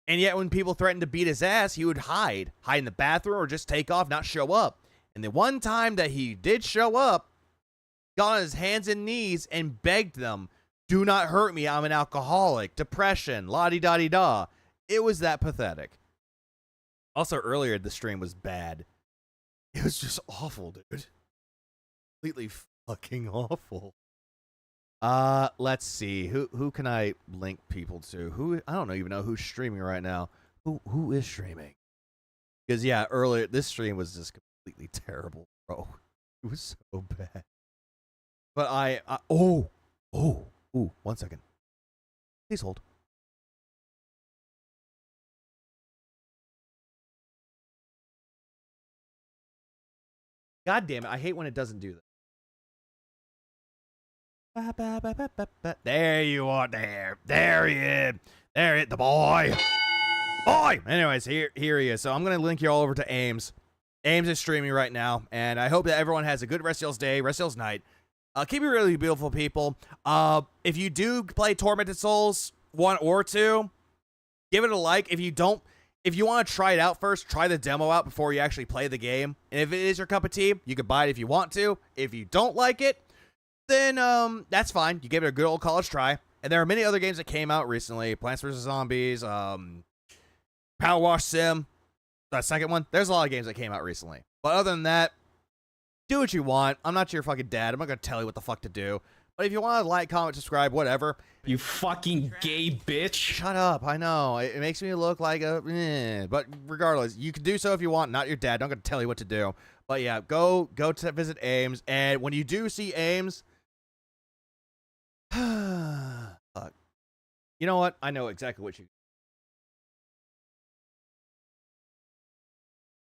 And yet when people threatened to beat his ass, he would hide in the bathroom or just take off, not show up. And the one time that he did show up, got on his hands and knees and begged them, do not hurt me, I'm an alcoholic, depression, la-di-da-di-da. It was that pathetic. Also, earlier, the stream was bad. It was just awful, dude. Completely fucking awful. Let's see. Who can I link people to? I don't even know who's streaming right now. Who is streaming? Because, yeah, earlier, this stream was just completely terrible, bro. It was so bad. But oh, 1 second. Please hold. God damn it, I hate when it doesn't do that. There you are, there he is. There it, the boy. Anyways, here he is. So I'm going to link you all over to Ames. Ames is streaming right now, and I hope that everyone has a good rest of y'all's day, rest of y'all's night. Keep it really beautiful, people. If you do play Tormented Souls 1 or 2, give it a like. If you want to try it out first, try the demo out before you actually play the game. And if it is your cup of tea, you can buy it if you want to. If you don't like it, then that's fine. You give it a good old college try. And there are many other games that came out recently. Plants vs. Zombies, Power Wash Sim, that second one. There's a lot of games that came out recently. But other than that, do what you want. I'm not your fucking dad. I'm not going to tell you what the fuck to do. But if you want to like, comment, subscribe, whatever. You fucking gay bitch. Shut up. I know. It makes me look like a... But regardless, you can do so if you want. Not your dad. I'm going to tell you what to do. But yeah, go to visit Ames. And when you do see Ames... Fuck. You know what? I know exactly what you...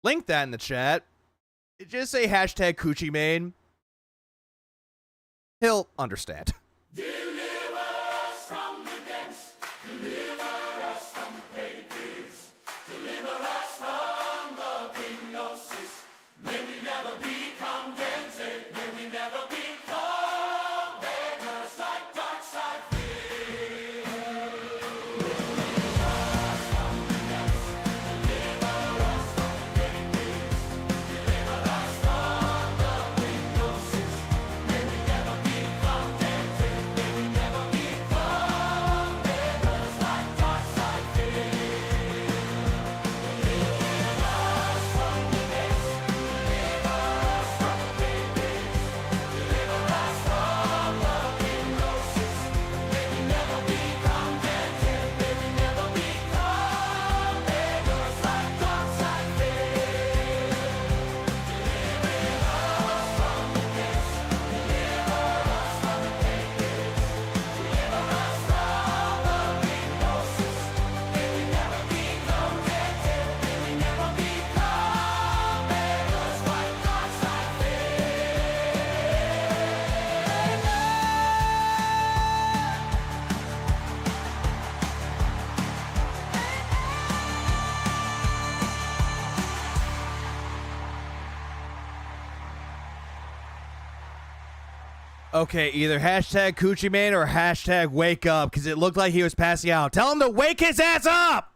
Link that in the chat. Just say hashtag Coochie Main. He'll understand. Okay, either hashtag Coochie Man or hashtag wake up, because it looked like he was passing out. Tell him to wake his ass up!